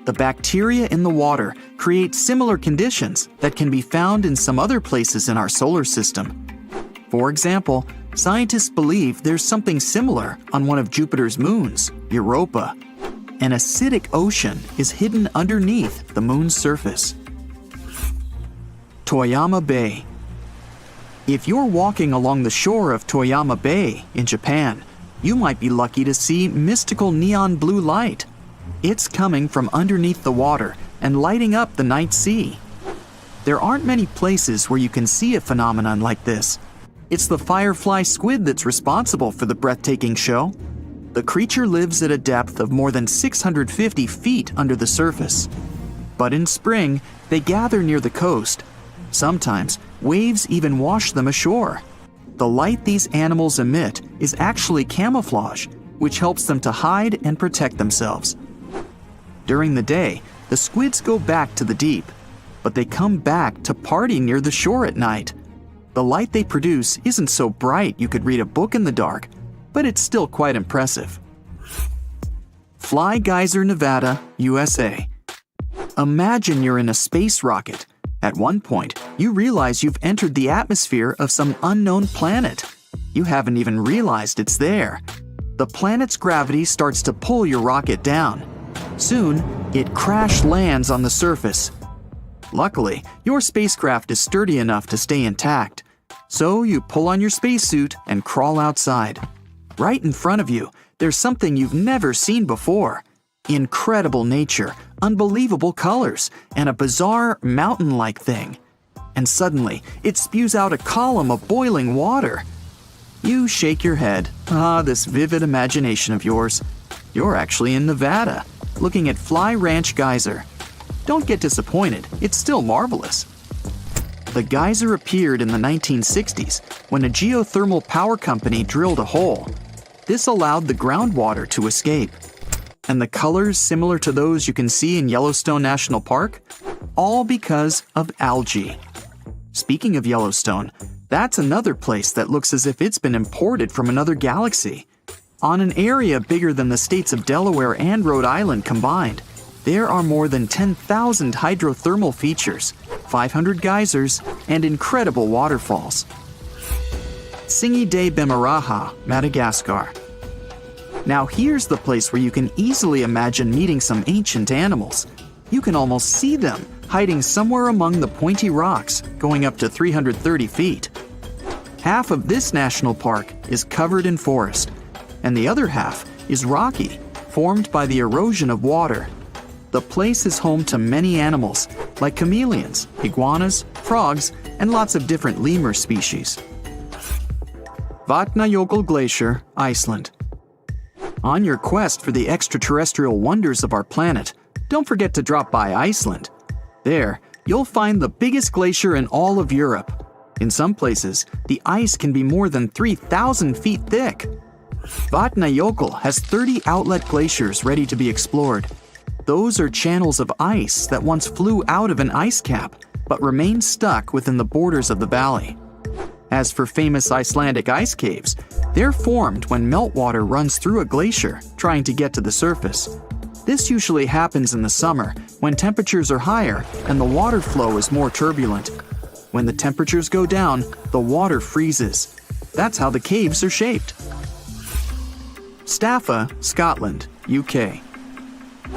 The bacteria in the water create similar conditions that can be found in some other places in our solar system. For example, scientists believe there's something similar on one of Jupiter's moons, Europa. An acidic ocean is hidden underneath the moon's surface. Toyama Bay. If you're walking along the shore of Toyama Bay in Japan, you might be lucky to see mystical neon blue light. It's coming from underneath the water and lighting up the night sea. There aren't many places where you can see a phenomenon like this. It's the firefly squid that's responsible for the breathtaking show. The creature lives at a depth of more than 650 feet under the surface. But in spring, they gather near the coast. Sometimes, waves even wash them ashore. The light these animals emit is actually camouflage, which helps them to hide and protect themselves. During the day, the squids go back to the deep, but they come back to party near the shore at night. The light they produce isn't so bright you could read a book in the dark, but it's still quite impressive. Fly Geyser, Nevada, USA. Imagine you're in a space rocket. At one point, you realize you've entered the atmosphere of some unknown planet. You haven't even realized it's there. The planet's gravity starts to pull your rocket down. Soon, it crash lands on the surface. Luckily, your spacecraft is sturdy enough to stay intact. So you pull on your spacesuit and crawl outside. Right in front of you, there's something you've never seen before. Incredible nature, unbelievable colors, and a bizarre mountain-like thing. And suddenly, it spews out a column of boiling water. You shake your head. This vivid imagination of yours. You're actually in Nevada, looking at Fly Ranch Geyser. Don't get disappointed, it's still marvelous. The geyser appeared in the 1960s when a geothermal power company drilled a hole. This allowed the groundwater to escape. and the colors similar to those you can see in Yellowstone National Park? All because of algae. Speaking of Yellowstone, that's another place that looks as if it's been imported from another galaxy. On an area bigger than the states of Delaware and Rhode Island combined, there are more than 10,000 hydrothermal features, 500 geysers, and incredible waterfalls. Tsingy de Bemaraha, Madagascar. Now here's the place where you can easily imagine meeting some ancient animals. You can almost see them hiding somewhere among the pointy rocks, going up to 330 feet. Half of this national park is covered in forest, and the other half is rocky, formed by the erosion of water. The place is home to many animals, like chameleons, iguanas, frogs, and lots of different lemur species. Vatnajökull Glacier, Iceland. On your quest for the extraterrestrial wonders of our planet, don't forget to drop by Iceland. There, you'll find the biggest glacier in all of Europe. In some places, the ice can be more than 3,000 feet thick. Vatnajökull has 30 outlet glaciers ready to be explored. Those are channels of ice that once flew out of an ice cap, but remained stuck within the borders of the valley. As for famous Icelandic ice caves, they're formed when meltwater runs through a glacier trying to get to the surface. This usually happens in the summer when temperatures are higher and the water flow is more turbulent. When the temperatures go down, the water freezes. That's how the caves are shaped. Staffa, Scotland, UK.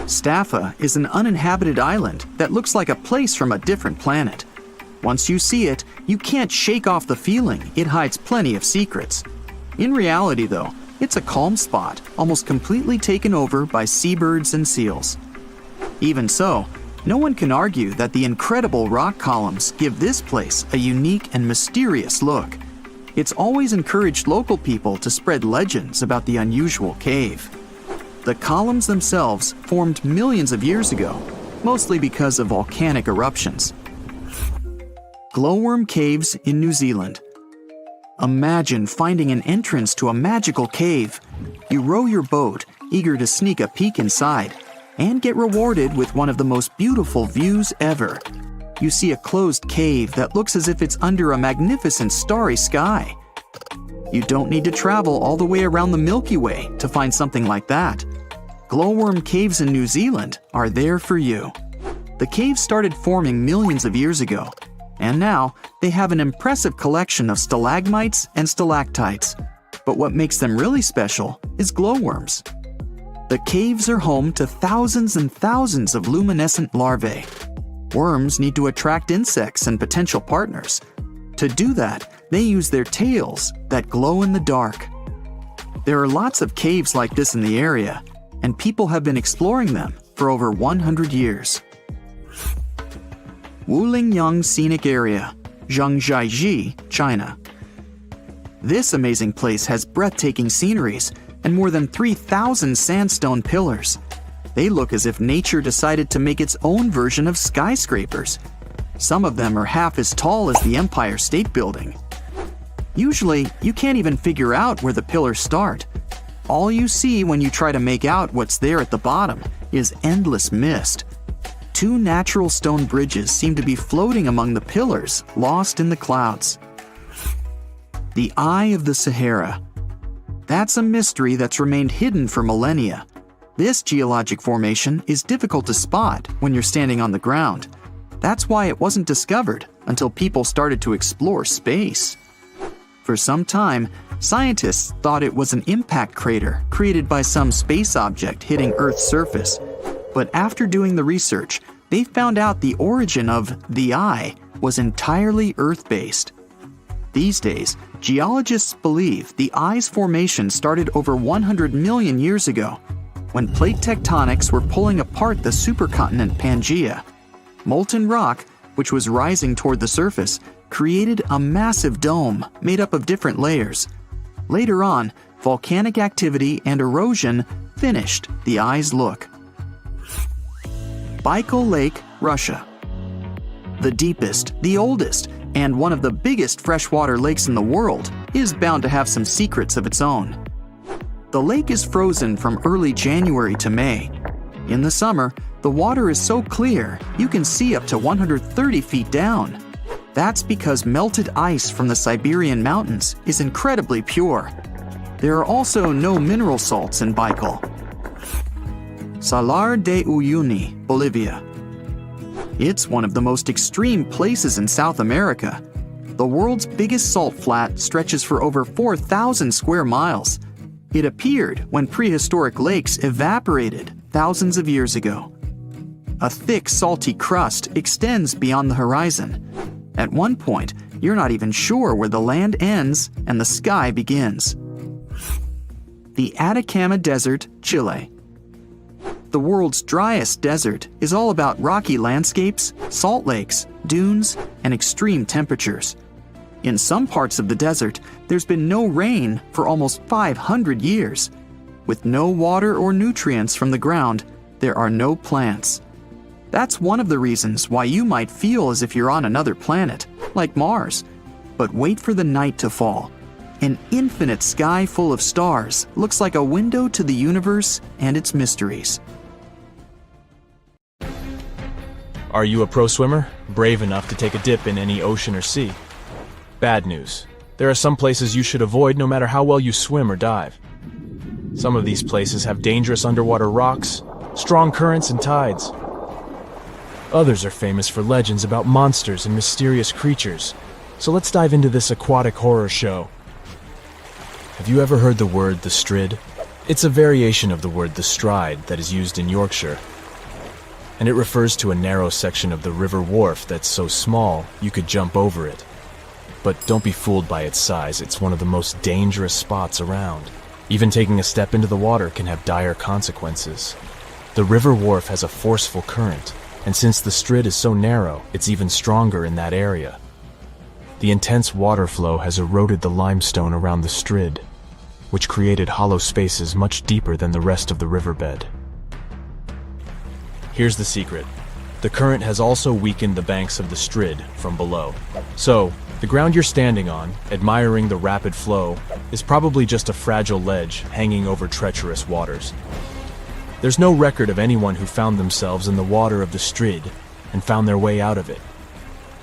Staffa is an uninhabited island that looks like a place from a different planet. Once you see it, you can't shake off the feeling it hides plenty of secrets. In reality, though, it's a calm spot, almost completely taken over by seabirds and seals. Even so, no one can argue that the incredible rock columns give this place a unique and mysterious look. It's always encouraged local people to spread legends about the unusual cave. The columns themselves formed millions of years ago, mostly because of volcanic eruptions. Glowworm caves in New Zealand. Imagine finding an entrance to a magical cave. You row your boat, eager to sneak a peek inside, and get rewarded with one of the most beautiful views ever. You see a closed cave that looks as if it's under a magnificent starry sky. You don't need to travel all the way around the Milky Way to find something like that. Glowworm caves in New Zealand are there for you. The caves started forming millions of years ago, and now they have an impressive collection of stalagmites and stalactites. But what makes them really special is glowworms. The caves are home to thousands and thousands of luminescent larvae. Worms need to attract insects and potential partners. To do that, they use their tails that glow in the dark. There are lots of caves like this in the area, and people have been exploring them for over 100 years. Wulingyang Scenic Area, Zhangjiajie, China. This amazing place has breathtaking sceneries and more than 3,000 sandstone pillars. They look as if nature decided to make its own version of skyscrapers. Some of them are half as tall as the Empire State Building. Usually, you can't even figure out where the pillars start. All you see when you try to make out what's there at the bottom is endless mist. Two natural stone bridges seem to be floating among the pillars, lost in the clouds. The Eye of the Sahara. That's a mystery that's remained hidden for millennia. This geologic formation is difficult to spot when you're standing on the ground. That's why it wasn't discovered until people started to explore space. For some time, scientists thought it was an impact crater created by some space object hitting Earth's surface. But after doing the research, they found out the origin of the eye was entirely Earth-based. These days, geologists believe the eye's formation started over 100 million years ago, when plate tectonics were pulling apart the supercontinent Pangaea. Molten rock, which was rising toward the surface, created a massive dome made up of different layers. Later on, volcanic activity and erosion finished the eye's look. Baikal Lake, Russia. The deepest, the oldest, and one of the biggest freshwater lakes in the world is bound to have some secrets of its own. The lake is frozen from early January to May. In the summer, the water is so clear you can see up to 130 feet down. That's because melted ice from the Siberian mountains is incredibly pure. There are also no mineral salts in Baikal. Salar de Uyuni, Bolivia. It's one of the most extreme places in South America. The world's biggest salt flat stretches for over 4,000 square miles. It appeared when prehistoric lakes evaporated thousands of years ago. A thick, salty crust extends beyond the horizon. At one point, you're not even sure where the land ends and the sky begins. The Atacama Desert, Chile. The world's driest desert is all about rocky landscapes, salt lakes, dunes, and extreme temperatures. In some parts of the desert, there's been no rain for almost 500 years. With no water or nutrients from the ground, there are no plants. That's one of the reasons why you might feel as if you're on another planet, like Mars. But wait for the night to fall. An infinite sky full of stars looks like a window to the universe and its mysteries. Are you a pro swimmer? Brave enough to take a dip in any ocean or sea? Bad news. There are some places you should avoid no matter how well you swim or dive. Some of these places have dangerous underwater rocks, strong currents and tides. Others are famous for legends about monsters and mysterious creatures. So let's dive into this aquatic horror show. Have you ever heard the word the strid? It's a variation of the word the stride that is used in Yorkshire. And it refers to a narrow section of the river wharf that's so small you could jump over it. But don't be fooled by its size, it's one of the most dangerous spots around. Even taking a step into the water can have dire consequences. The river wharf has a forceful current, and since the strid is so narrow, it's even stronger in that area. The intense water flow has eroded the limestone around the strid, which created hollow spaces much deeper than the rest of the riverbed. Here's the secret. The current has also weakened the banks of the strid from below. So, the ground you're standing on, admiring the rapid flow, is probably just a fragile ledge hanging over treacherous waters. There's no record of anyone who found themselves in the water of the strid and found their way out of it.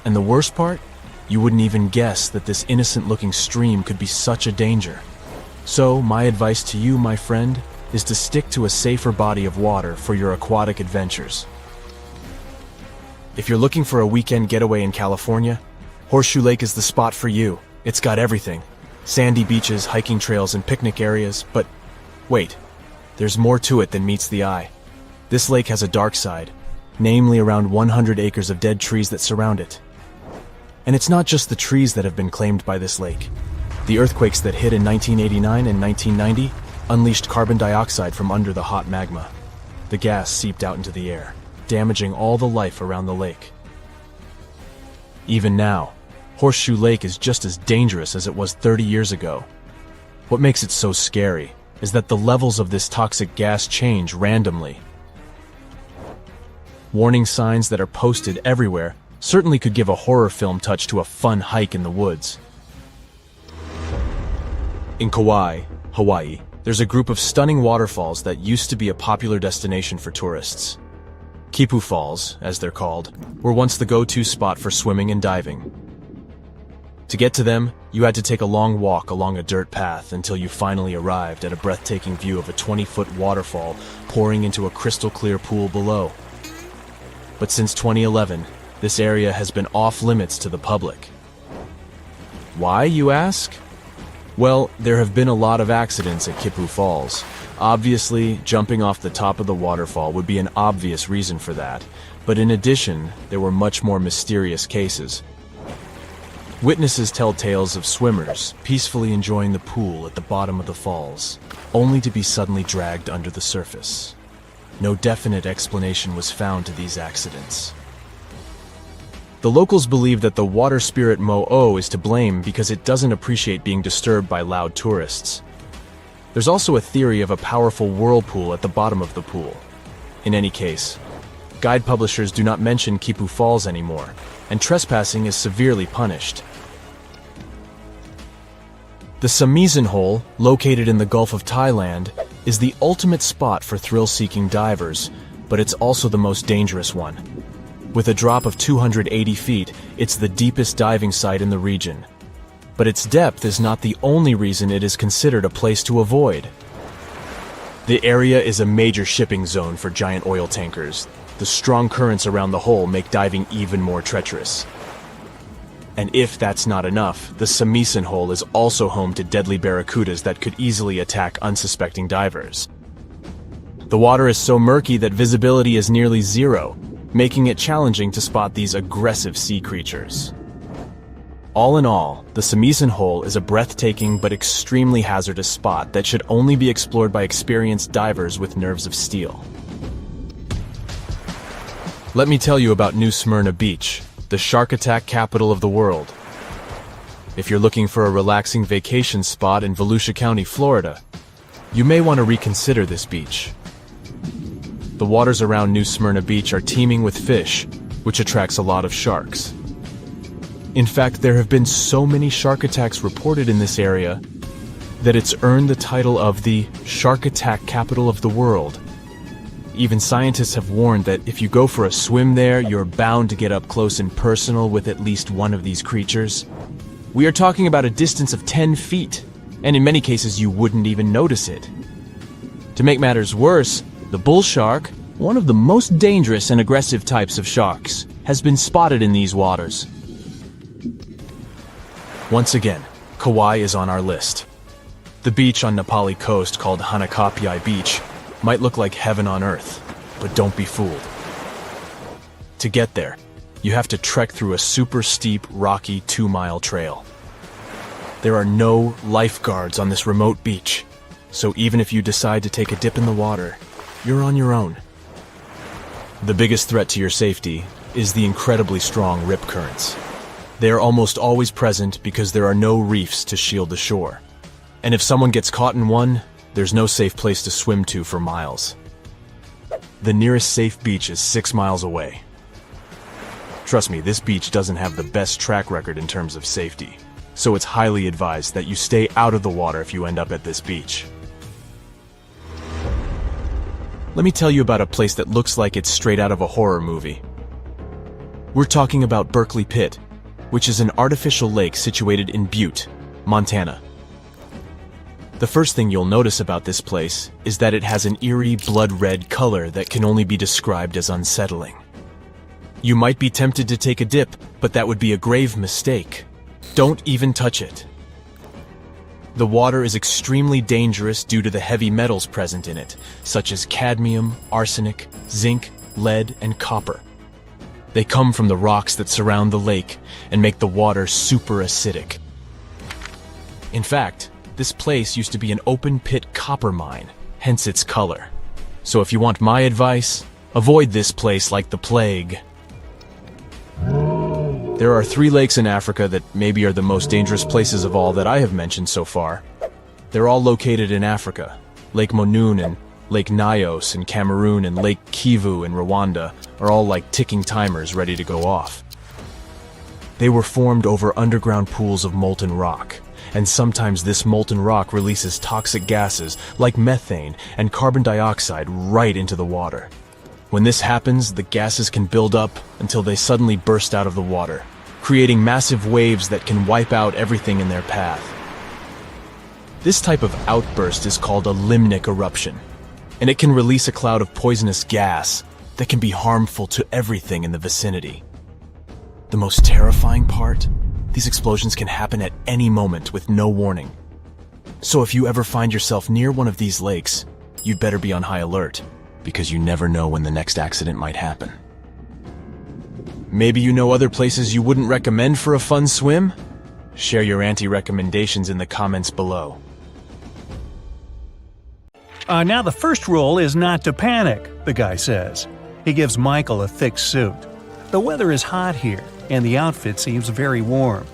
And the worst part? You wouldn't even guess that this innocent-looking stream could be such a danger. So, my advice to you, my friend, is to stick to a safer body of water for your aquatic adventures. If you're looking for a weekend getaway in California, Horseshoe Lake is the spot for you. It's got everything. Sandy beaches, hiking trails, and picnic areas, but wait, there's more to it than meets the eye. This lake has a dark side, namely around 100 acres of dead trees that surround it. And it's not just the trees that have been claimed by this lake. The earthquakes that hit in 1989 and 1990 unleashed carbon dioxide from under the hot magma. The gas seeped out into the air, damaging all the life around the lake. Even now, Horseshoe Lake is just as dangerous as it was 30 years ago. What makes it so scary is that the levels of this toxic gas change randomly. Warning signs that are posted everywhere certainly could give a horror film touch to a fun hike in the woods. In Kauai, Hawaii, there's a group of stunning waterfalls that used to be a popular destination for tourists. Kipu Falls, as they're called, were once the go-to spot for swimming and diving. To get to them, you had to take a long walk along a dirt path until you finally arrived at a breathtaking view of a 20-foot waterfall pouring into a crystal-clear pool below. But since 2011, this area has been off-limits to the public. Why, you ask? Well, there have been a lot of accidents at Kipu Falls. Obviously, jumping off the top of the waterfall would be an obvious reason for that, but in addition, there were much more mysterious cases. Witnesses tell tales of swimmers peacefully enjoying the pool at the bottom of the falls, only to be suddenly dragged under the surface. No definite explanation was found to these accidents. The locals believe that the water spirit Mo'o is to blame because it doesn't appreciate being disturbed by loud tourists. There's also a theory of a powerful whirlpool at the bottom of the pool. In any case, guide publishers do not mention Kipu Falls anymore, and trespassing is severely punished. The Samisen Hole, located in the Gulf of Thailand, is the ultimate spot for thrill-seeking divers, but it's also the most dangerous one. With a drop of 280 feet, it's the deepest diving site in the region. But its depth is not the only reason it is considered a place to avoid. The area is a major shipping zone for giant oil tankers. The strong currents around the hole make diving even more treacherous. And if that's not enough, the Samisen Hole is also home to deadly barracudas that could easily attack unsuspecting divers. The water is so murky that visibility is nearly zero, making it challenging to spot these aggressive sea creatures. All in all, the Samisen Hole is a breathtaking but extremely hazardous spot that should only be explored by experienced divers with nerves of steel. Let me tell you about New Smyrna Beach, the shark attack capital of the world. If you're looking for a relaxing vacation spot in Volusia County, Florida, you may want to reconsider this beach. The waters around New Smyrna Beach are teeming with fish, which attracts a lot of sharks. In fact, there have been so many shark attacks reported in this area that it's earned the title of the shark attack capital of the world. Even scientists have warned that if you go for a swim there, you're bound to get up close and personal with at least one of these creatures. We are talking about a distance of 10 feet, and in many cases you wouldn't even notice it. To make matters worse, the bull shark, one of the most dangerous and aggressive types of sharks, has been spotted in these waters. Once again, Kauai is on our list. The beach on Nepali coast called Hanakapiai Beach might look like heaven on earth, but don't be fooled. To get there, you have to trek through a super steep, rocky 2-mile trail. There are no lifeguards on this remote beach, so even if you decide to take a dip in the water, you're on your own. The biggest threat to your safety is the incredibly strong rip currents. They are almost always present because there are no reefs to shield the shore. And if someone gets caught in one, there's no safe place to swim to for miles. The nearest safe beach is 6 miles away. Trust me, this beach doesn't have the best track record in terms of safety, so it's highly advised that you stay out of the water if you end up at this beach. Let me tell you about a place that looks like it's straight out of a horror movie. We're talking about Berkeley Pit, which is an artificial lake situated in Butte, Montana. The first thing you'll notice about this place is that it has an eerie blood-red color that can only be described as unsettling. You might be tempted to take a dip, but that would be a grave mistake. Don't even touch it. The water is extremely dangerous due to the heavy metals present in it, such as cadmium, arsenic, zinc, lead, and copper. They come from the rocks that surround the lake and make the water super acidic. In fact, this place used to be an open-pit copper mine, hence its color. So if you want my advice, avoid this place like the plague. There are 3 lakes in Africa that maybe are the most dangerous places of all that I have mentioned so far. They're all located in Africa. Lake Monoun and Lake Nyos in Cameroon and Lake Kivu in Rwanda are all like ticking timers ready to go off. They were formed over underground pools of molten rock, and sometimes this molten rock releases toxic gases like methane and carbon dioxide right into the water. When this happens, the gases can build up until they suddenly burst out of the water, creating massive waves that can wipe out everything in their path. This type of outburst is called a limnic eruption, and it can release a cloud of poisonous gas that can be harmful to everything in the vicinity. The most terrifying part? These explosions can happen at any moment with no warning. So if you ever find yourself near one of these lakes, you'd better be on high alert, because you never know when the next accident might happen. Maybe you know other places you wouldn't recommend for a fun swim? Share your anti-recommendations in the comments below. Now the first rule is not to panic, the guy says. He gives Michael a thick suit. The weather is hot here, and the outfit seems very warm.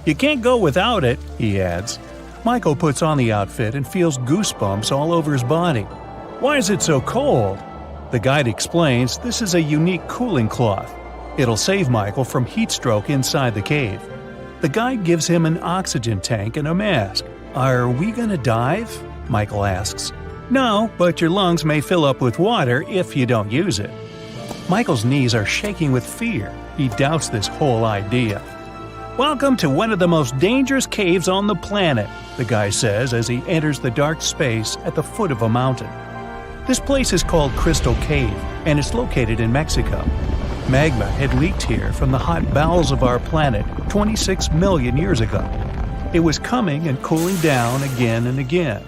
You can't go without it, he adds. Michael puts on the outfit and feels goosebumps all over his body. Why is it so cold? The guide explains this is a unique cooling cloth. It'll save Michael from heat stroke inside the cave. The guide gives him an oxygen tank and a mask. Are we gonna dive? Michael asks. No, but your lungs may fill up with water if you don't use it. Michael's knees are shaking with fear. He doubts this whole idea. Welcome to one of the most dangerous caves on the planet, the guy says as he enters the dark space at the foot of a mountain. This place is called Crystal Cave, and it's located in Mexico. Magma had leaked here from the hot bowels of our planet 26 million years ago. It was coming and cooling down again and again.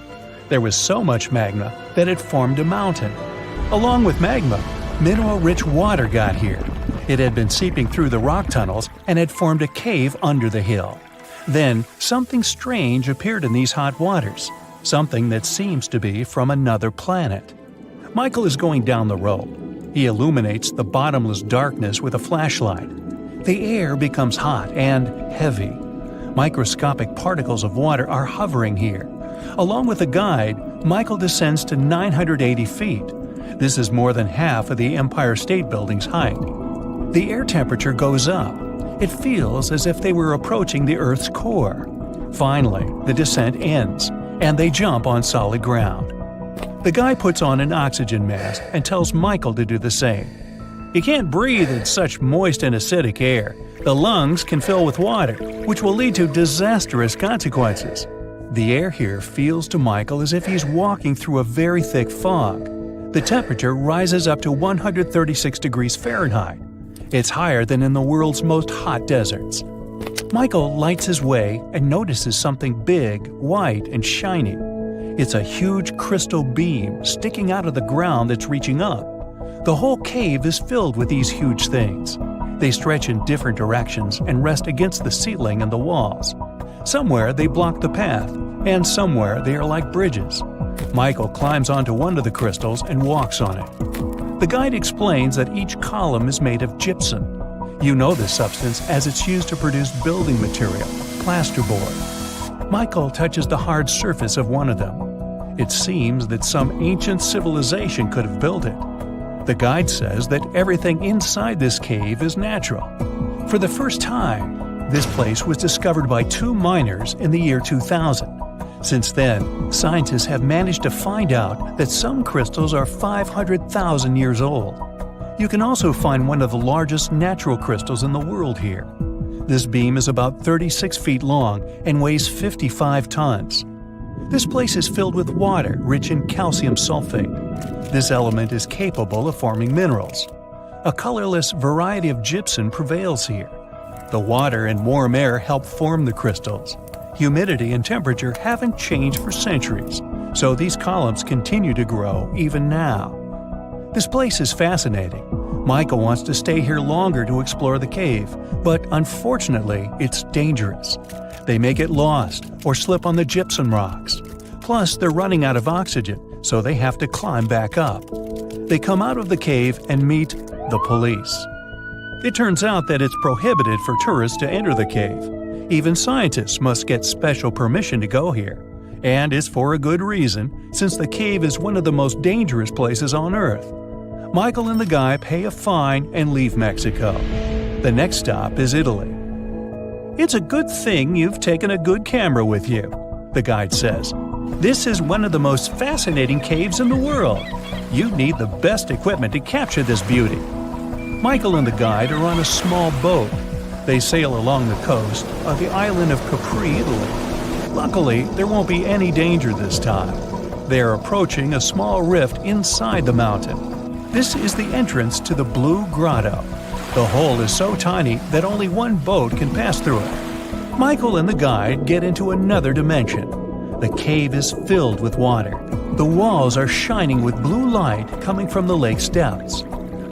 There was so much magma that it formed a mountain. Along with magma, mineral-rich water got here. It had been seeping through the rock tunnels and had formed a cave under the hill. Then, something strange appeared in these hot waters, something that seems to be from another planet. Michael is going down the road. He illuminates the bottomless darkness with a flashlight. The air becomes hot and heavy. Microscopic particles of water are hovering here. Along with a guide, Michael descends to 980 feet. This is more than half of the Empire State Building's height. The air temperature goes up. It feels as if they were approaching the Earth's core. Finally, the descent ends, and they jump on solid ground. The guy puts on an oxygen mask and tells Michael to do the same. You can't breathe in such moist and acidic air. The lungs can fill with water, which will lead to disastrous consequences. The air here feels to Michael as if he's walking through a very thick fog. The temperature rises up to 136 degrees Fahrenheit. It's higher than in the world's most hot deserts. Michael lights his way and notices something big, white, and shiny. It's a huge crystal beam sticking out of the ground that's reaching up. The whole cave is filled with these huge things. They stretch in different directions and rest against the ceiling and the walls. Somewhere they block the path, and somewhere they are like bridges. Michael climbs onto one of the crystals and walks on it. The guide explains that each column is made of gypsum. You know this substance as it's used to produce building material, plasterboard. Michael touches the hard surface of one of them. It seems that some ancient civilization could have built it. The guide says that everything inside this cave is natural. For the first time, this place was discovered by two miners in the year 2000. Since then, scientists have managed to find out that some crystals are 500,000 years old. You can also find one of the largest natural crystals in the world here. This beam is about 36 feet long and weighs 55 tons. This place is filled with water rich in calcium sulfate. This element is capable of forming minerals. A colorless variety of gypsum prevails here. The water and warm air help form the crystals. Humidity and temperature haven't changed for centuries, so these columns continue to grow even now. This place is fascinating. Michael wants to stay here longer to explore the cave, but unfortunately, it's dangerous. They may get lost or slip on the gypsum rocks. Plus, they're running out of oxygen, so they have to climb back up. They come out of the cave and meet the police. It turns out that it's prohibited for tourists to enter the cave. Even scientists must get special permission to go here. And it's for a good reason, since the cave is one of the most dangerous places on Earth. Michael and the guy pay a fine and leave Mexico. The next stop is Italy. It's a good thing you've taken a good camera with you, the guide says. This is one of the most fascinating caves in the world. You need the best equipment to capture this beauty. Michael and the guide are on a small boat. They sail along the coast of the island of Capri, Italy. Luckily, there won't be any danger this time. They are approaching a small rift inside the mountain. This is the entrance to the Blue Grotto. The hole is so tiny that only one boat can pass through it. Michael and the guide get into another dimension. The cave is filled with water. The walls are shining with blue light coming from the lake's depths.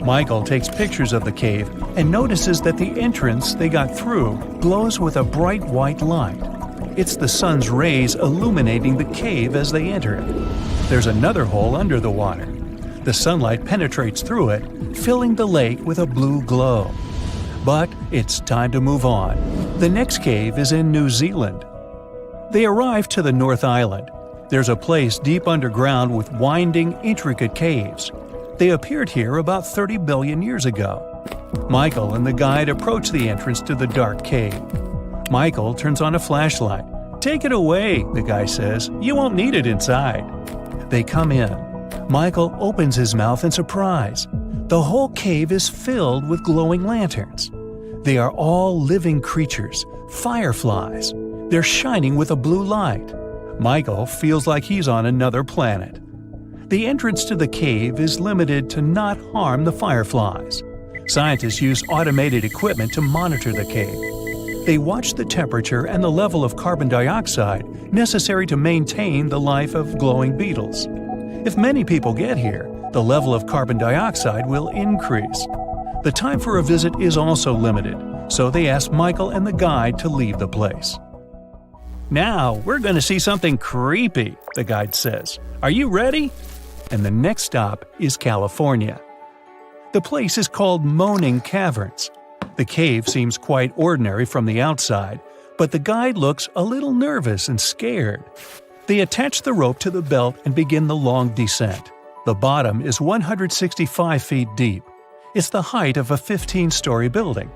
Michael takes pictures of the cave and notices that the entrance they got through glows with a bright white light. It's the sun's rays illuminating the cave as they enter it. There's another hole under the water. The sunlight penetrates through it, filling the lake with a blue glow. But it's time to move on. The next cave is in New Zealand. They arrive to the North Island. There's a place deep underground with winding, intricate caves. They appeared here about 30 billion years ago. Michael and the guide approach the entrance to the dark cave. Michael turns on a flashlight. "Take it away," the guy says. "You won't need it inside." They come in. Michael opens his mouth in surprise. The whole cave is filled with glowing lanterns. They are all living creatures, fireflies. They're shining with a blue light. Michael feels like he's on another planet. The entrance to the cave is limited to not harm the fireflies. Scientists use automated equipment to monitor the cave. They watch the temperature and the level of carbon dioxide necessary to maintain the life of glowing beetles. If many people get here, the level of carbon dioxide will increase. The time for a visit is also limited, so they ask Michael and the guide to leave the place. "Now, we're going to see something creepy," the guide says. "Are you ready?" And the next stop is California. The place is called Moaning Caverns. The cave seems quite ordinary from the outside, but the guide looks a little nervous and scared. They attach the rope to the belt and begin the long descent. The bottom is 165 feet deep. It's the height of a 15-story building.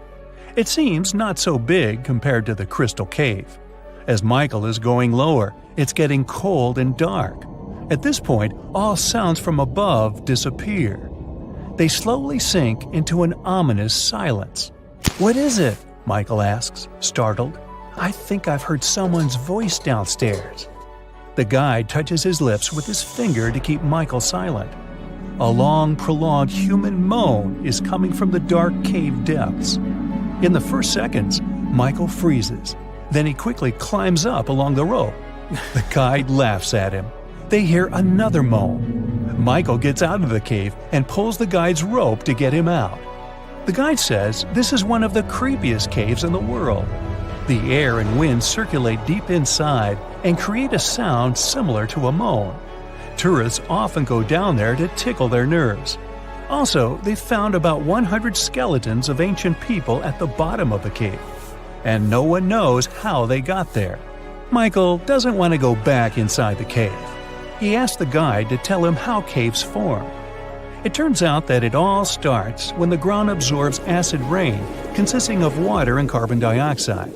It seems not so big compared to the Crystal Cave. As Michael is going lower, it's getting cold and dark. At this point, all sounds from above disappear. They slowly sink into an ominous silence. "What is it?" Michael asks, startled. "I think I've heard someone's voice downstairs." The guide touches his lips with his finger to keep Michael silent. A long, prolonged human moan is coming from the dark cave depths. In the first seconds, Michael freezes. Then he quickly climbs up along the rope. The guide laughs at him. They hear another moan. Michael gets out of the cave and pulls the guide's rope to get him out. The guide says this is one of the creepiest caves in the world. The air and wind circulate deep inside and create a sound similar to a moan. Tourists often go down there to tickle their nerves. Also, they found about 100 skeletons of ancient people at the bottom of the cave. And no one knows how they got there. Michael doesn't want to go back inside the cave. He asks the guide to tell him how caves form. It turns out that it all starts when the ground absorbs acid rain consisting of water and carbon dioxide.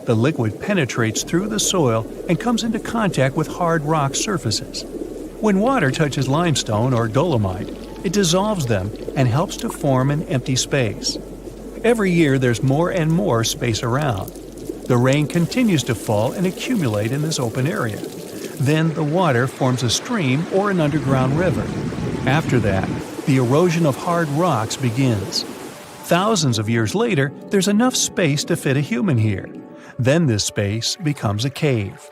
The liquid penetrates through the soil and comes into contact with hard rock surfaces. When water touches limestone or dolomite, it dissolves them and helps to form an empty space. Every year there's more and more space around. The rain continues to fall and accumulate in this open area. Then the water forms a stream or an underground river. After that, the erosion of hard rocks begins. Thousands of years later, there's enough space to fit a human here. Then this space becomes a cave.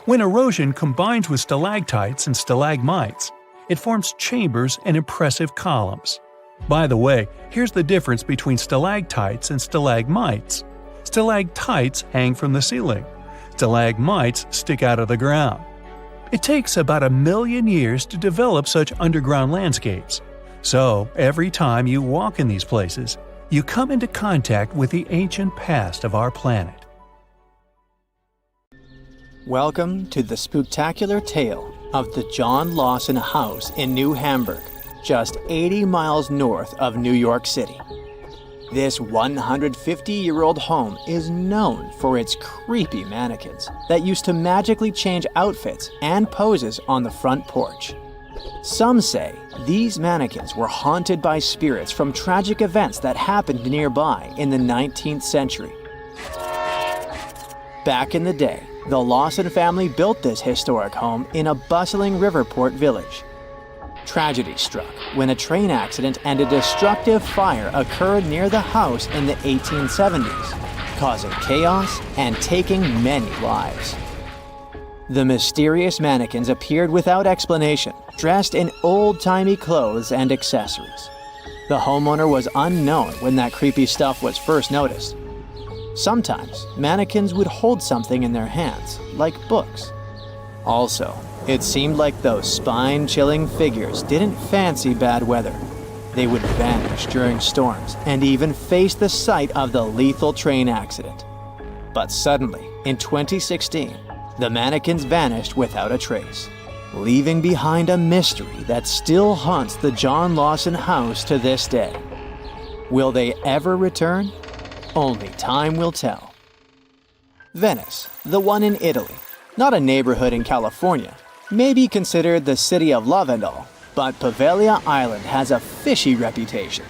When erosion combines with stalactites and stalagmites, it forms chambers and impressive columns. By the way, here's the difference between stalactites and stalagmites. Stalactites hang from the ceiling. Stalagmites stick out of the ground. It takes about 1 million years to develop such underground landscapes. So, every time you walk in these places, you come into contact with the ancient past of our planet. Welcome to the spectacular tale of the John Lawson House in New Hamburg, just 80 miles north of New York City. This 150-year-old home is known for its creepy mannequins that used to magically change outfits and poses on the front porch. Some say these mannequins were haunted by spirits from tragic events that happened nearby in the 19th century. Back in the day, the Lawson family built this historic home in a bustling Riverport village. Tragedy struck when a train accident and a destructive fire occurred near the house in the 1870s, causing chaos and taking many lives. The mysterious mannequins appeared without explanation, dressed in old-timey clothes and accessories. The homeowner was unknown when that creepy stuff was first noticed. Sometimes, mannequins would hold something in their hands, like books. Also, it seemed like those spine-chilling figures didn't fancy bad weather. They would vanish during storms and even face the sight of the lethal train accident. But suddenly, in 2016, the mannequins vanished without a trace, leaving behind a mystery that still haunts the John Lawson house to this day. Will they ever return? Only time will tell. Venice, the one in Italy, not a neighborhood in California, may be considered the city of love and all, but Poveglia Island has a fishy reputation.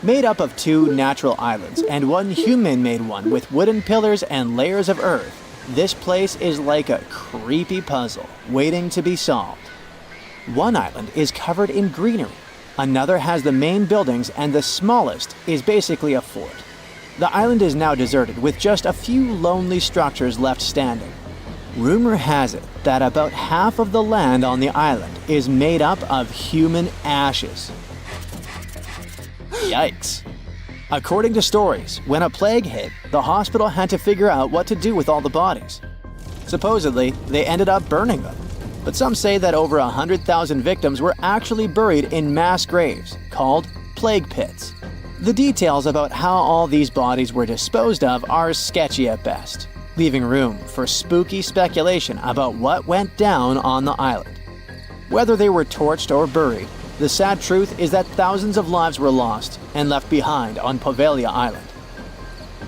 Made up of 2 natural islands and 1 human-made one with wooden pillars and layers of earth, this place is like a creepy puzzle waiting to be solved. One island is covered in greenery, another has the main buildings, and the smallest is basically a fort. The island is now deserted with just a few lonely structures left standing. Rumor has it that about half of the land on the island is made up of human ashes. Yikes. According to stories, when a plague hit, the hospital had to figure out what to do with all the bodies. Supposedly, they ended up burning them. But some say that over 100,000 victims were actually buried in mass graves, called plague pits. The details about how all these bodies were disposed of are sketchy at best, leaving room for spooky speculation about what went down on the island. Whether they were torched or buried, the sad truth is that thousands of lives were lost and left behind on Poveglia Island.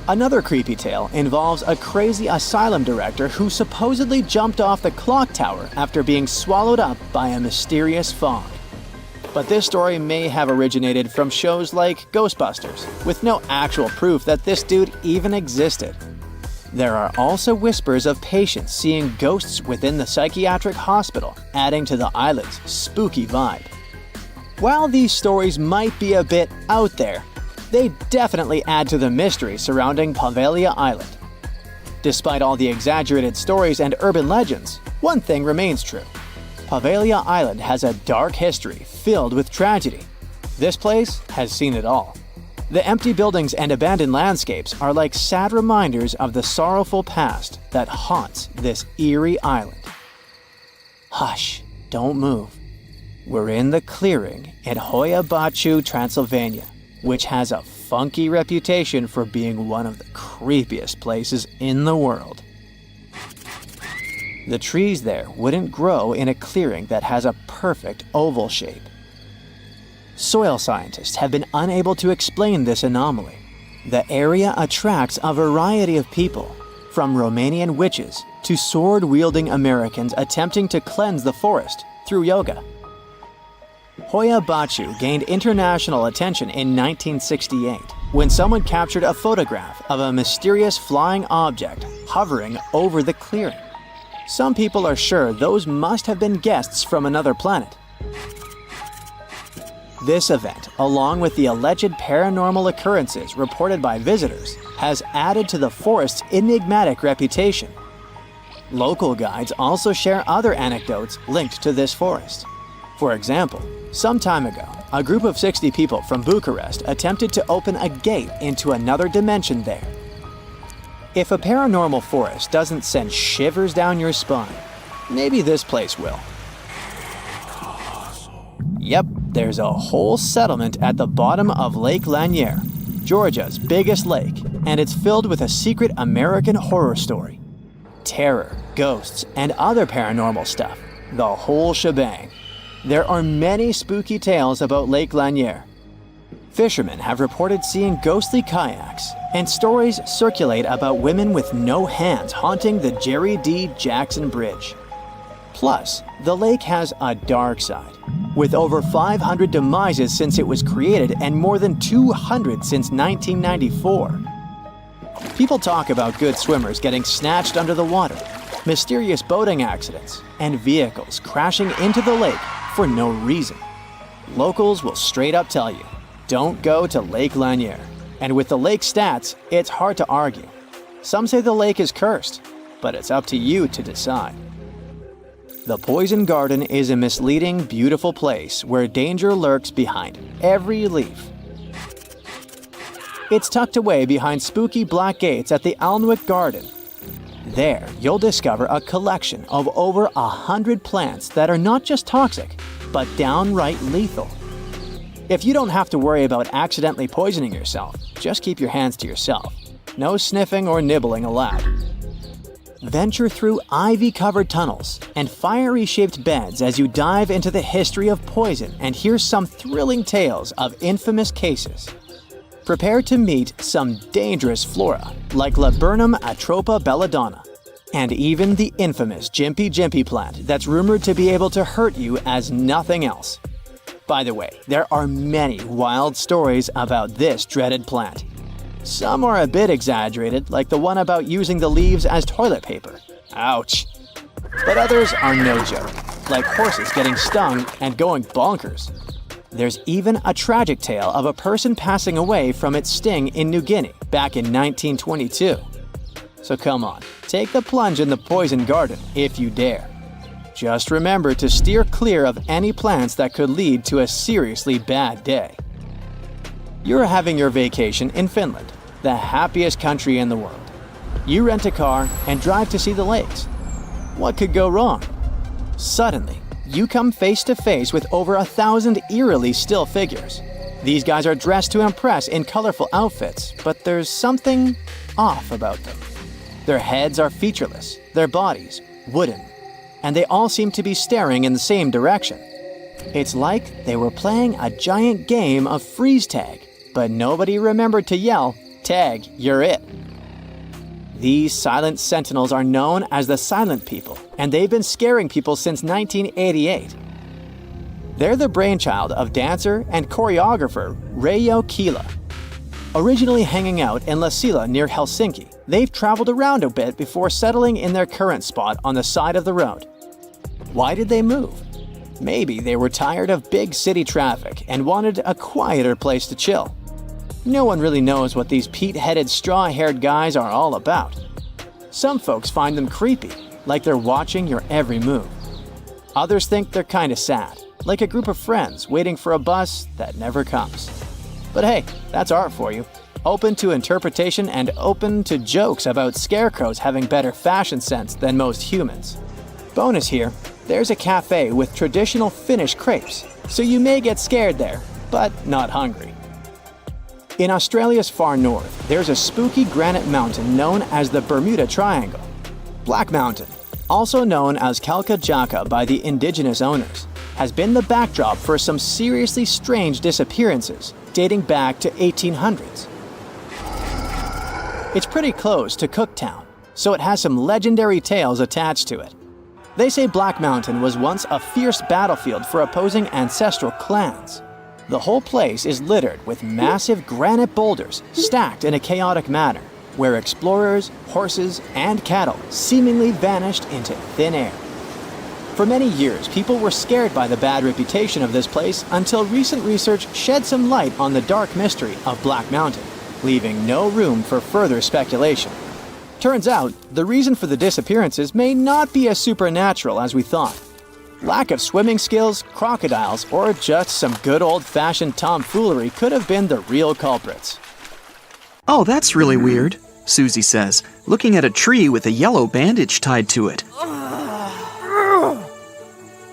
Another creepy tale involves a crazy asylum director who supposedly jumped off the clock tower after being swallowed up by a mysterious fog. But this story may have originated from shows like Ghostbusters, with no actual proof that this dude even existed. There are also whispers of patients seeing ghosts within the psychiatric hospital, adding to the island's spooky vibe. While these stories might be a bit out there, they definitely add to the mystery surrounding Poveglia Island. Despite all the exaggerated stories and urban legends, one thing remains true. Poveglia Island has a dark history filled with tragedy. This place has seen it all. The empty buildings and abandoned landscapes are like sad reminders of the sorrowful past that haunts this eerie island. Hush, don't move. We're in the clearing in Hoia Baciu, Transylvania, which has a funky reputation for being one of the creepiest places in the world. The trees there wouldn't grow in a clearing that has a perfect oval shape. Soil scientists have been unable to explain this anomaly. The area attracts a variety of people, from Romanian witches to sword-wielding Americans attempting to cleanse the forest through yoga. Hoia Baciu gained international attention in 1968 when someone captured a photograph of a mysterious flying object hovering over the clearing. Some people are sure those must have been guests from another planet. This event, along with the alleged paranormal occurrences reported by visitors, has added to the forest's enigmatic reputation. Local guides also share other anecdotes linked to this forest. For example, some time ago, a group of 60 people from Bucharest attempted to open a gate into another dimension there. If a paranormal forest doesn't send shivers down your spine, maybe this place will. Yep, there's a whole settlement at the bottom of Lake Lanier, Georgia's biggest lake, and it's filled with a secret American horror story. Terror, ghosts, and other paranormal stuff, the whole shebang. There are many spooky tales about Lake Lanier. Fishermen have reported seeing ghostly kayaks, and stories circulate about women with no hands haunting the Jerry D. Jackson Bridge. Plus, the lake has a dark side, with over 500 demises since it was created and more than 200 since 1994. People talk about good swimmers getting snatched under the water, mysterious boating accidents, and vehicles crashing into the lake for no reason. Locals will straight up tell you, don't go to Lake Lanier. And with the lake stats, it's hard to argue. Some say the lake is cursed, but it's up to you to decide. The Poison Garden is a misleading, beautiful place where danger lurks behind every leaf. It's tucked away behind spooky black gates at the Alnwick Garden. There, you'll discover a collection of over 100 plants that are not just toxic, but downright lethal. If you don't have to worry about accidentally poisoning yourself, just keep your hands to yourself. No sniffing or nibbling allowed. Venture through ivy-covered tunnels and fiery-shaped beds as you dive into the history of poison and hear some thrilling tales of infamous cases. prepare to meet some dangerous flora like Laburnum atropa belladonna, and even the infamous Jimpy Jimpy plant that's rumored to be able to hurt you as nothing else. By the way, there are many wild stories about this dreaded plant. Some are a bit exaggerated, like the one about using the leaves as toilet paper. Ouch. But others are no joke, like horses getting stung and going bonkers. There's even a tragic tale of a person passing away from its sting in New Guinea back in 1922. So come on, take the plunge in the poison garden if you dare. Just remember to steer clear of any plants that could lead to a seriously bad day. You're having your vacation in Finland, the happiest country in the world. You rent a car and drive to see the lakes. What could go wrong? Suddenly, you come face to face with over 1,000 eerily still figures. These guys are dressed to impress in colorful outfits, but there's something off about them. Their heads are featureless, their bodies wooden, and they all seem to be staring in the same direction. It's like they were playing a giant game of freeze tag, but nobody remembered to yell, "Tag, you're it." These silent sentinels are known as the Silent People, and they've been scaring people since 1988. They're the brainchild of dancer and choreographer Reijo Kila. Originally hanging out in Lasila near Helsinki, they've traveled around a bit before settling in their current spot on the side of the road. Why did they move? Maybe they were tired of big city traffic and wanted a quieter place to chill. No one really knows what these peat-headed, straw-haired guys are all about. Some folks find them creepy, like they're watching your every move. Others think they're kinda sad, like a group of friends waiting for a bus that never comes. But hey, that's art for you. Open to interpretation and open to jokes about scarecrows having better fashion sense than most humans. Bonus here, there's a cafe with traditional Finnish crepes, so you may get scared there, but not hungry. In Australia's far north, there's a spooky granite mountain known as the Bermuda Triangle. Black Mountain, also known as Kalkajaka by the indigenous owners, has been the backdrop for some seriously strange disappearances dating back to 1800s. It's pretty close to Cooktown, so it has some legendary tales attached to it. They say Black Mountain was once a fierce battlefield for opposing ancestral clans. The whole place is littered with massive granite boulders stacked in a chaotic manner, where explorers, horses, and cattle seemingly vanished into thin air. For many years, people were scared by the bad reputation of this place until recent research shed some light on the dark mystery of Black Mountain, leaving no room for further speculation. Turns out, the reason for the disappearances may not be as supernatural as we thought. Lack of swimming skills, crocodiles, or just some good old-fashioned tomfoolery could have been the real culprits. Oh, that's really weird, Susie says, looking at a tree with a yellow bandage tied to it.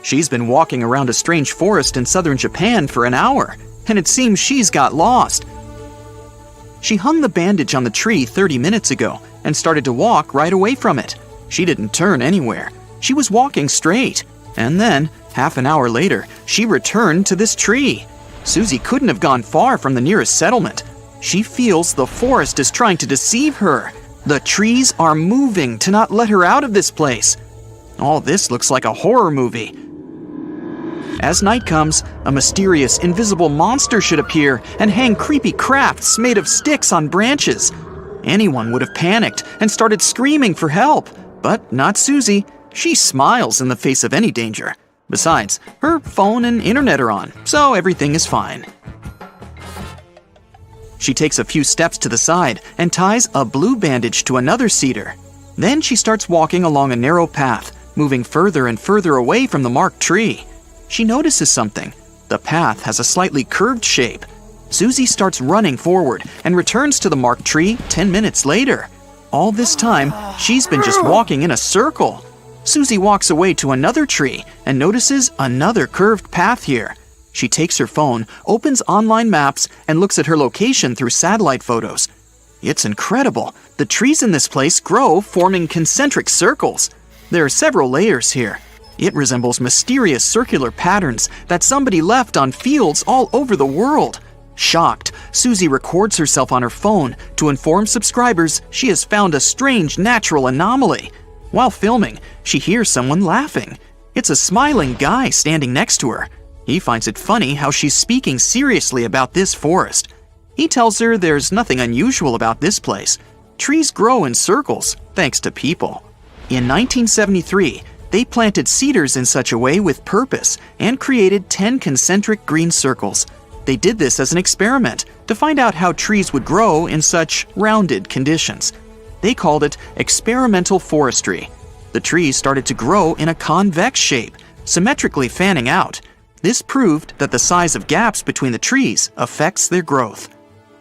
She's been walking around a strange forest in southern Japan for an hour, and it seems she's got lost. She hung the bandage on the tree 30 minutes ago and started to walk right away from it. She didn't turn anywhere. She was walking straight. And then, half an hour later, she returned to this tree. Susie couldn't have gone far from the nearest settlement. She feels the forest is trying to deceive her. The trees are moving to not let her out of this place. All this looks like a horror movie. As night comes, a mysterious, invisible monster should appear and hang creepy crafts made of sticks on branches. Anyone would have panicked and started screaming for help, but not Susie. She smiles in the face of any danger. Besides, her phone and internet are on, so everything is fine. She takes a few steps to the side and ties a blue bandage to another cedar. Then she starts walking along a narrow path, moving further and further away from the marked tree. She notices something. The path has a slightly curved shape. Susie starts running forward and returns to the marked tree 10 minutes later. All this time, she's been just walking in a circle. Susie walks away to another tree and notices another curved path here. She takes her phone, opens online maps, and looks at her location through satellite photos. It's incredible. The trees in this place grow, forming concentric circles. There are several layers here. It resembles mysterious circular patterns that somebody left on fields all over the world. Shocked, Susie records herself on her phone to inform subscribers she has found a strange natural anomaly. While filming, she hears someone laughing. It's a smiling guy standing next to her. He finds it funny how she's speaking seriously about this forest. He tells her there's nothing unusual about this place. Trees grow in circles, thanks to people. In 1973, they planted cedars in such a way with purpose and created 10 concentric green circles. They did this as an experiment to find out how trees would grow in such rounded conditions. They called it experimental forestry. The trees started to grow in a convex shape, symmetrically fanning out. This proved that the size of gaps between the trees affects their growth.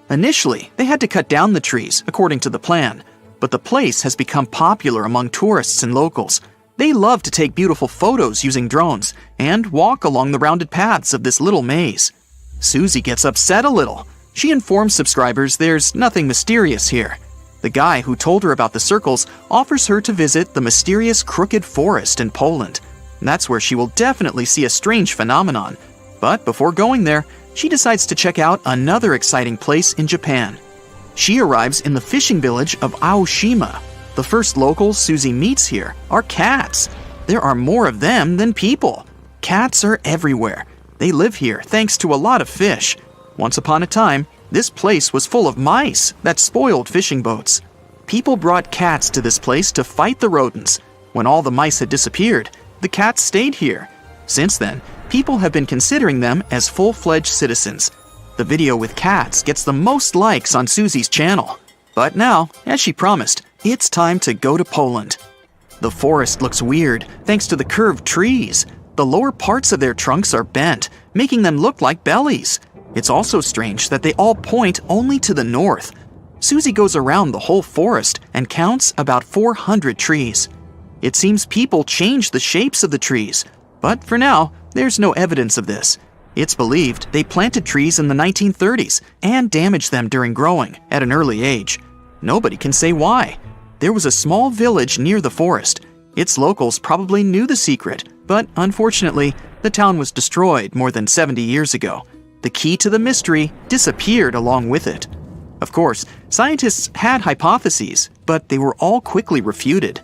Initially, they had to cut down the trees according to the plan, but the place has become popular among tourists and locals. They love to take beautiful photos using drones and walk along the rounded paths of this little maze. Susie gets upset a little. She informs subscribers there's nothing mysterious here. The guy who told her about the circles offers her to visit the mysterious Crooked Forest in Poland. That's where she will definitely see a strange phenomenon. But before going there, she decides to check out another exciting place in Japan. She arrives in the fishing village of Aoshima. The first locals Susie meets here are cats. There are more of them than people. Cats are everywhere. They live here thanks to a lot of fish. Once upon a time, this place was full of mice that spoiled fishing boats. People brought cats to this place to fight the rodents. When all the mice had disappeared, the cats stayed here. Since then, people have been considering them as full-fledged citizens. The video with cats gets the most likes on Susie's channel. But now, as she promised, it's time to go to Poland. The forest looks weird thanks to the curved trees. The lower parts of their trunks are bent, making them look like bellies. It's also strange that they all point only to the north. Susie goes around the whole forest and counts about 400 trees. It seems people change the shapes of the trees, but for now, there's no evidence of this. It's believed they planted trees in the 1930s and damaged them during growing at an early age. Nobody can say why. There was a small village near the forest. Its locals probably knew the secret, but unfortunately, the town was destroyed more than 70 years ago. The key to the mystery disappeared along with it. Of course, scientists had hypotheses, but they were all quickly refuted.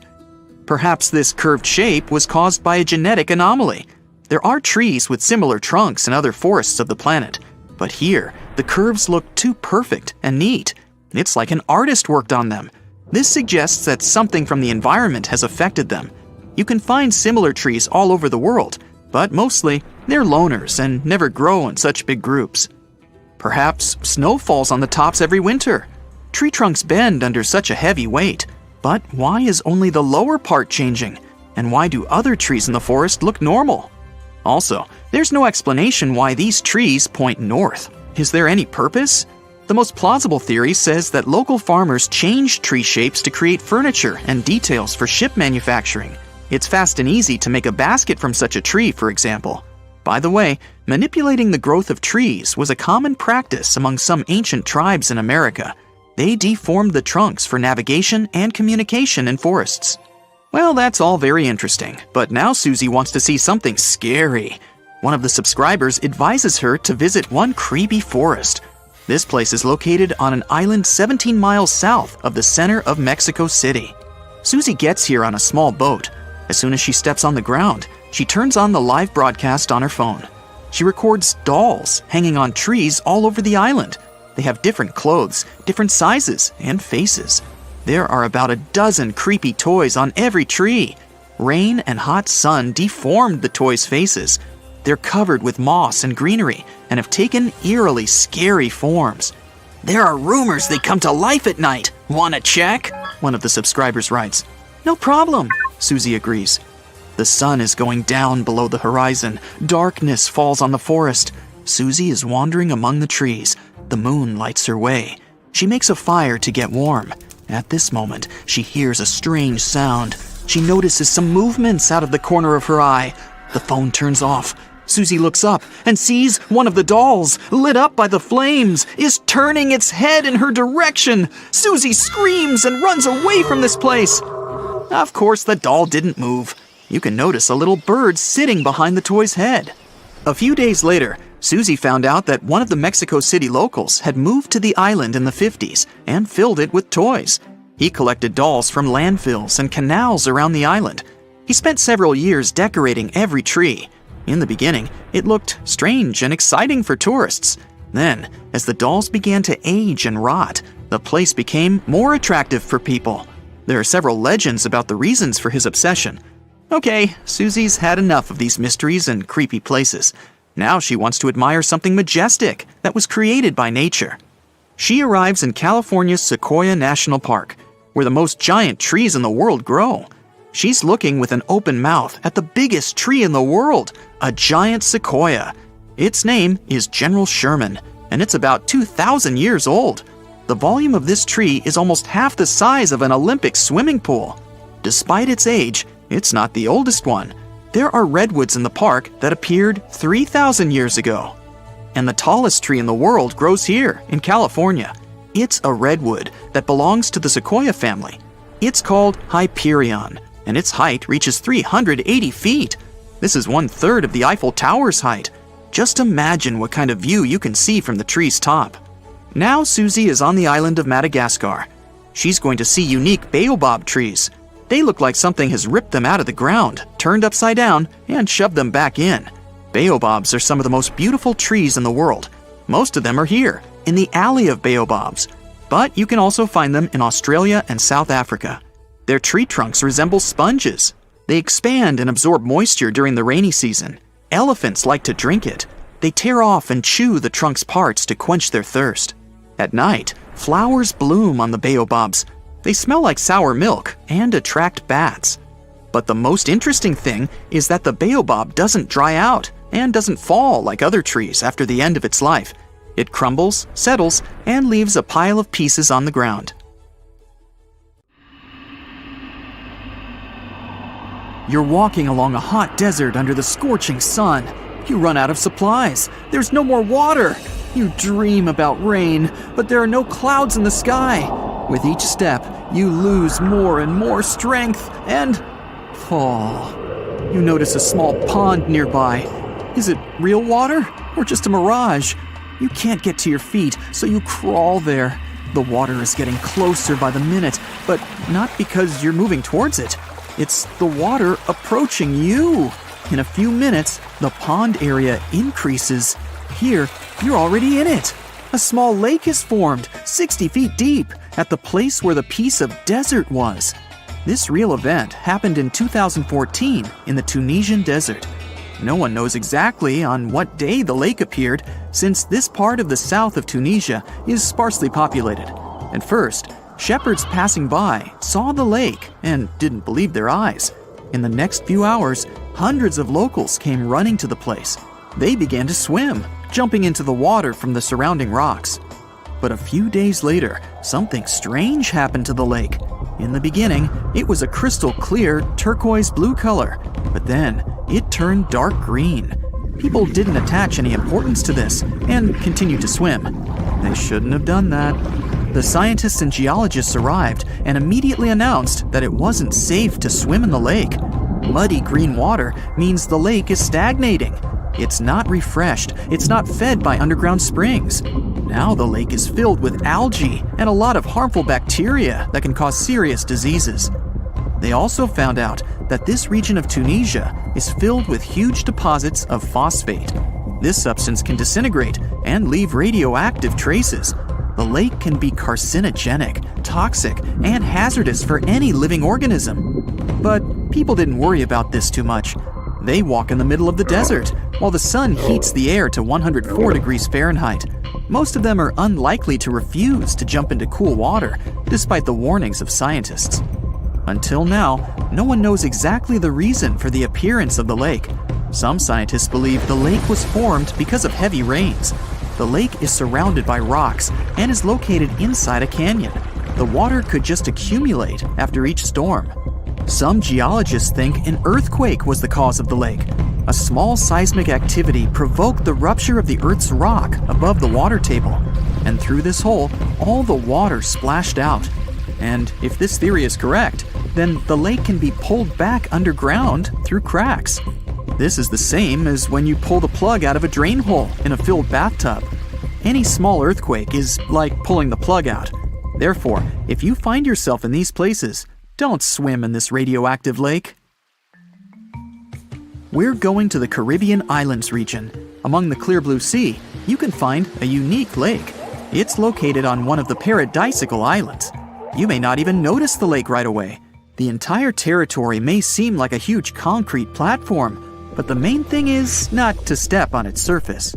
Perhaps this curved shape was caused by a genetic anomaly. There are trees with similar trunks in other forests of the planet, but here, the curves look too perfect and neat. It's like an artist worked on them. This suggests that something from the environment has affected them. You can find similar trees all over the world, but mostly, they're loners and never grow in such big groups. Perhaps snow falls on the tops every winter. Tree trunks bend under such a heavy weight. But why is only the lower part changing? And why do other trees in the forest look normal? Also, there's no explanation why these trees point north. Is there any purpose? The most plausible theory says that local farmers changed tree shapes to create furniture and details for ship manufacturing. It's fast and easy to make a basket from such a tree, for example. By the way, manipulating the growth of trees was a common practice among some ancient tribes in America. They deformed the trunks for navigation and communication in forests. Well, that's all very interesting, but now Susie wants to see something scary. One of the subscribers advises her to visit one creepy forest. This place is located on an island 17 miles south of the center of Mexico City. Susie gets here on a small boat. As soon as she steps on the ground, she turns on the live broadcast on her phone. She records dolls hanging on trees all over the island. They have different clothes, different sizes, and faces. There are about a dozen creepy toys on every tree. Rain and hot sun deformed the toys' faces. They're covered with moss and greenery and have taken eerily scary forms. There are rumors they come to life at night. Wanna check? One of the subscribers writes. No problem, Susie agrees. The sun is going down below the horizon. Darkness falls on the forest. Susie is wandering among the trees. The moon lights her way. She makes a fire to get warm. At this moment, she hears a strange sound. She notices some movements out of the corner of her eye. The phone turns off. Susie looks up and sees one of the dolls, lit up by the flames, is turning its head in her direction. Susie screams and runs away from this place. Of course, the doll didn't move. You can notice a little bird sitting behind the toy's head. A few days later, Susie found out that one of the Mexico City locals had moved to the island in the 50s and filled it with toys. He collected dolls from landfills and canals around the island. He spent several years decorating every tree. In the beginning, it looked strange and exciting for tourists. Then, as the dolls began to age and rot, the place became more attractive for people. There are several legends about the reasons for his obsession. Okay, Susie's had enough of these mysteries and creepy places. Now she wants to admire something majestic that was created by nature. She arrives in California's Sequoia National Park, where the most giant trees in the world grow. She's looking with an open mouth at the biggest tree in the world, a giant sequoia. Its name is General Sherman, and it's about 2,000 years old. The volume of this tree is almost half the size of an Olympic swimming pool. Despite its age, it's not the oldest one. There are redwoods in the park that appeared 3,000 years ago. And the tallest tree in the world grows here, in California. It's a redwood that belongs to the sequoia family. It's called Hyperion, and its height reaches 380 feet. This is 1/3 of the Eiffel Tower's height. Just imagine what kind of view you can see from the tree's top. Now Susie is on the island of Madagascar. She's going to see unique baobab trees. They look like something has ripped them out of the ground, turned upside down, and shoved them back in. Baobabs are some of the most beautiful trees in the world. Most of them are here, in the Alley of Baobabs. But you can also find them in Australia and South Africa. Their tree trunks resemble sponges. They expand and absorb moisture during the rainy season. Elephants like to drink it. They tear off and chew the trunk's parts to quench their thirst. At night, flowers bloom on the baobabs. They smell like sour milk and attract bats. But the most interesting thing is that the baobab doesn't dry out and doesn't fall like other trees after the end of its life. It crumbles, settles, and leaves a pile of pieces on the ground. You're walking along a hot desert under the scorching sun. You run out of supplies. There's no more water. You dream about rain, but there are no clouds in the sky. With each step, you lose more and more strength and fall. You notice a small pond nearby. Is it real water or just a mirage? You can't get to your feet, so you crawl there. The water is getting closer by the minute, but not because you're moving towards it. It's the water approaching you. In a few minutes, the pond area increases. Here, you're already in it. A small lake is formed, 60 feet deep, at the place where the piece of desert was. This real event happened in 2014 in the Tunisian desert. No one knows exactly on what day the lake appeared, since this part of the south of Tunisia is sparsely populated. At first, shepherds passing by saw the lake and didn't believe their eyes. In the next few hours, hundreds of locals came running to the place. They began to swim, jumping into the water from the surrounding rocks. But a few days later, something strange happened to the lake. In the beginning, it was a crystal clear turquoise blue color, but then it turned dark green. People didn't attach any importance to this and continued to swim. They shouldn't have done that. The scientists and geologists arrived and immediately announced that it wasn't safe to swim in the lake. Muddy green water means the lake is stagnating. It's not refreshed. It's not fed by underground springs. Now the lake is filled with algae and a lot of harmful bacteria that can cause serious diseases. They also found out that this region of Tunisia is filled with huge deposits of phosphate. This substance can disintegrate and leave radioactive traces. The lake can be carcinogenic, toxic, and hazardous for any living organism. But people didn't worry about this too much. They walk in the middle of the desert, while the sun heats the air to 104 degrees Fahrenheit. Most of them are unlikely to refuse to jump into cool water, despite the warnings of scientists. Until now, no one knows exactly the reason for the appearance of the lake. Some scientists believe the lake was formed because of heavy rains. The lake is surrounded by rocks and is located inside a canyon. The water could just accumulate after each storm. Some geologists think an earthquake was the cause of the lake. A small seismic activity provoked the rupture of the Earth's rock above the water table, and through this hole, all the water splashed out. And if this theory is correct, then the lake can be pulled back underground through cracks. This is the same as when you pull the plug out of a drain hole in a filled bathtub. Any small earthquake is like pulling the plug out. Therefore, if you find yourself in these places, don't swim in this radioactive lake. We're going to the Caribbean Islands region. Among the clear blue sea, you can find a unique lake. It's located on one of the Paradisical Islands. You may not even notice the lake right away. The entire territory may seem like a huge concrete platform, but the main thing is not to step on its surface.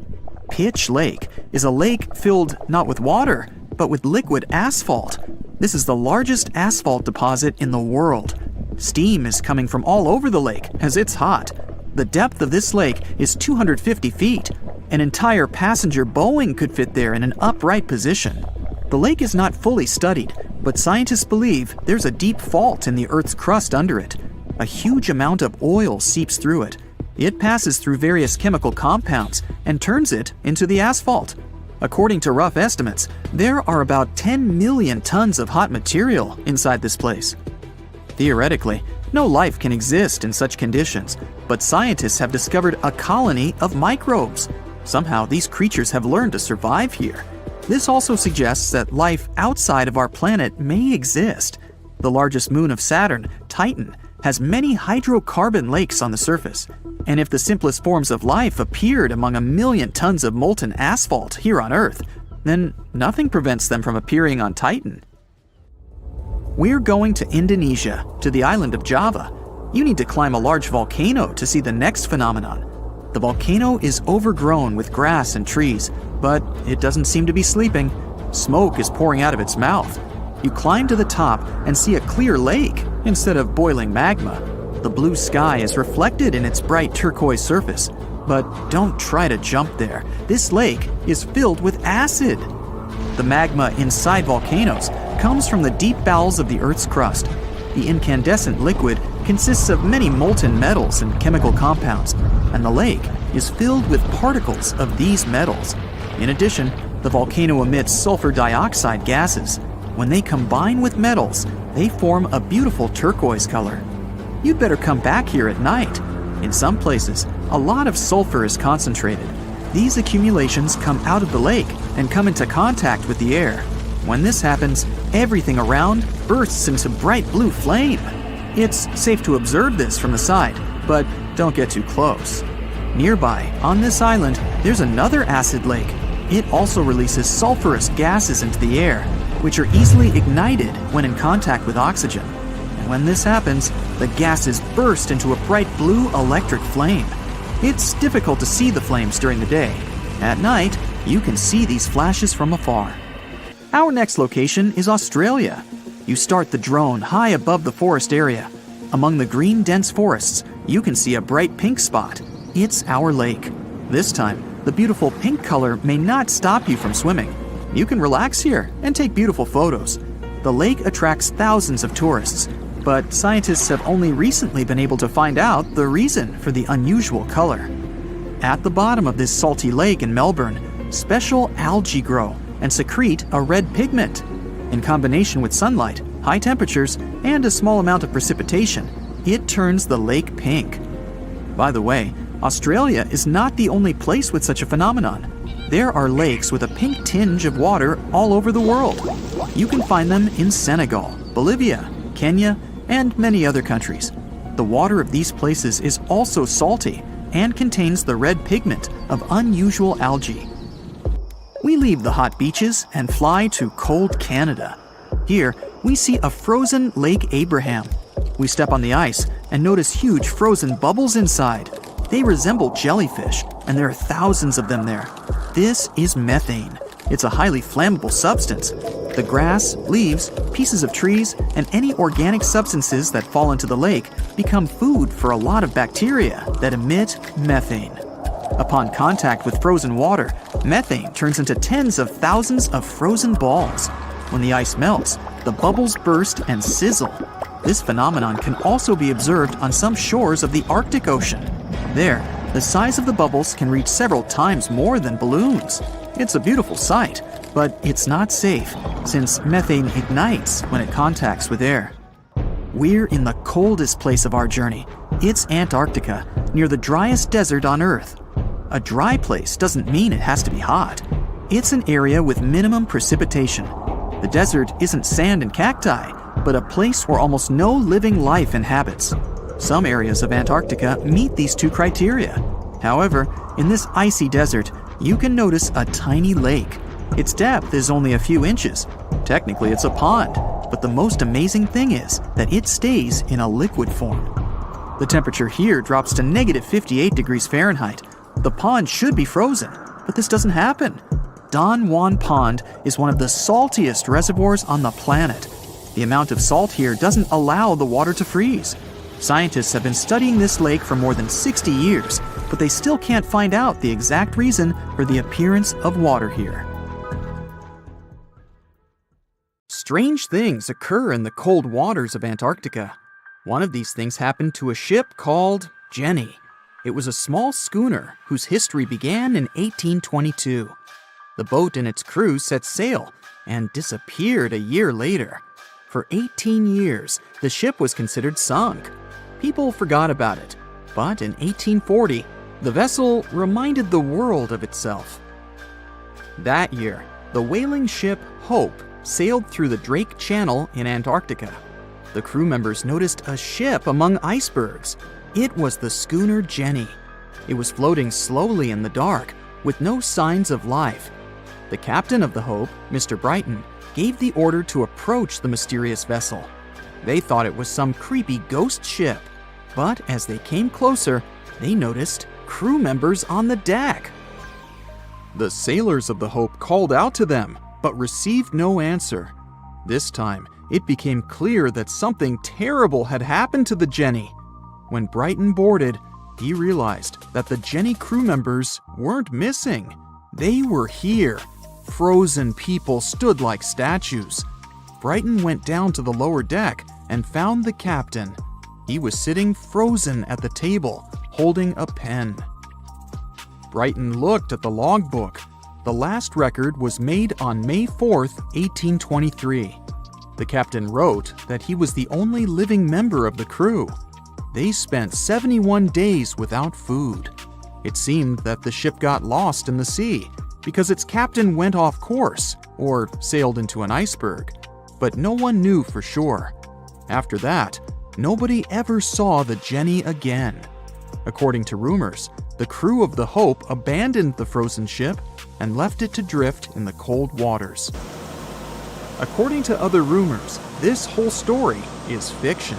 Pitch Lake is a lake filled not with water, but with liquid asphalt. This is the largest asphalt deposit in the world. Steam is coming from all over the lake as it's hot. The depth of this lake is 250 feet. An entire passenger Boeing could fit there in an upright position. The lake is not fully studied, but scientists believe there's a deep fault in the Earth's crust under it. A huge amount of oil seeps through it. It passes through various chemical compounds and turns it into the asphalt. According to rough estimates, there are about 10 million tons of hot material inside this place. Theoretically, no life can exist in such conditions, but scientists have discovered a colony of microbes. Somehow, these creatures have learned to survive here. This also suggests that life outside of our planet may exist. The largest moon of Saturn, Titan, has many hydrocarbon lakes on the surface. And if the simplest forms of life appeared among 1 million tons of molten asphalt here on Earth, then nothing prevents them from appearing on Titan. We're going to Indonesia, to the island of Java. You need to climb a large volcano to see the next phenomenon. The volcano is overgrown with grass and trees, but it doesn't seem to be sleeping. Smoke is pouring out of its mouth. You climb to the top and see a clear lake instead of boiling magma. The blue sky is reflected in its bright turquoise surface. But don't try to jump there. This lake is filled with acid. The magma inside volcanoes comes from the deep bowels of the Earth's crust. The incandescent liquid consists of many molten metals and chemical compounds, and the lake is filled with particles of these metals. In addition, the volcano emits sulfur dioxide gases. When they combine with metals, they form a beautiful turquoise color. You'd better come back here at night. In some places, a lot of sulfur is concentrated. These accumulations come out of the lake and come into contact with the air. When this happens, everything around bursts into bright blue flame. It's safe to observe this from the side, but don't get too close. Nearby, on this island, there's another acid lake. It also releases sulfurous gases into the air, which are easily ignited when in contact with oxygen. And when this happens, the gases burst into a bright blue electric flame. It's difficult to see the flames during the day. At night, you can see these flashes from afar. Our next location is Australia. You start the drone high above the forest area. Among the green dense forests, you can see a bright pink spot. It's our lake. This time, the beautiful pink color may not stop you from swimming. You can relax here and take beautiful photos. The lake attracts thousands of tourists, but scientists have only recently been able to find out the reason for the unusual color. At the bottom of this salty lake in Melbourne, special algae grow and secrete a red pigment. In combination with sunlight, high temperatures, and a small amount of precipitation, it turns the lake pink. By the way, Australia is not the only place with such a phenomenon. There are lakes with a pink tinge of water all over the world. You can find them in Senegal, Bolivia, Kenya, and many other countries. The water of these places is also salty and contains the red pigment of unusual algae. We leave the hot beaches and fly to cold Canada. Here, we see a frozen Lake Abraham. We step on the ice and notice huge frozen bubbles inside. They resemble jellyfish, and there are thousands of them there. This is methane. It's a highly flammable substance. The grass, leaves, pieces of trees, and any organic substances that fall into the lake become food for a lot of bacteria that emit methane. Upon contact with frozen water, methane turns into tens of thousands of frozen balls. When the ice melts, the bubbles burst and sizzle. This phenomenon can also be observed on some shores of the Arctic Ocean. There, the size of the bubbles can reach several times more than balloons. It's a beautiful sight, but it's not safe since methane ignites when it contacts with air. We're in the coldest place of our journey. It's Antarctica, near the driest desert on Earth. A dry place doesn't mean it has to be hot. It's an area with minimum precipitation. The desert isn't sand and cacti, but a place where almost no living life inhabits. Some areas of Antarctica meet these two criteria. However, in this icy desert, you can notice a tiny lake. Its depth is only a few inches. Technically, it's a pond, but the most amazing thing is that it stays in a liquid form. The temperature here drops to negative 58 degrees Fahrenheit. The pond should be frozen, but this doesn't happen. Don Juan Pond is one of the saltiest reservoirs on the planet. The amount of salt here doesn't allow the water to freeze. Scientists have been studying this lake for more than 60 years, but they still can't find out the exact reason for the appearance of water here. Strange things occur in the cold waters of Antarctica. One of these things happened to a ship called Jenny. It was a small schooner whose history began in 1822. The boat and its crew set sail and disappeared a year later. For 18 years, the ship was considered sunk. People forgot about it, but in 1840, the vessel reminded the world of itself. That year, the whaling ship Hope sailed through the Drake Channel in Antarctica. The crew members noticed a ship among icebergs. It was the schooner Jenny. It was floating slowly in the dark, with no signs of life. The captain of the Hope, Mr. Brighton, gave the order to approach the mysterious vessel. They thought it was some creepy ghost ship, but as they came closer, they noticed crew members on the deck. The sailors of the Hope called out to them, but received no answer. This time, it became clear that something terrible had happened to the Jenny. When Brighton boarded, he realized that the Jenny crew members weren't missing. They were here. Frozen people stood like statues. Brighton went down to the lower deck and found the captain. He was sitting frozen at the table, holding a pen. Brighton looked at the logbook. The last record was made on May 4th, 1823. The captain wrote that he was the only living member of the crew. They spent 71 days without food. It seemed that the ship got lost in the sea because its captain went off course or sailed into an iceberg, but no one knew for sure. After that, nobody ever saw the Jenny again. According to rumors, the crew of the Hope abandoned the frozen ship and left it to drift in the cold waters. According to other rumors, this whole story is fiction.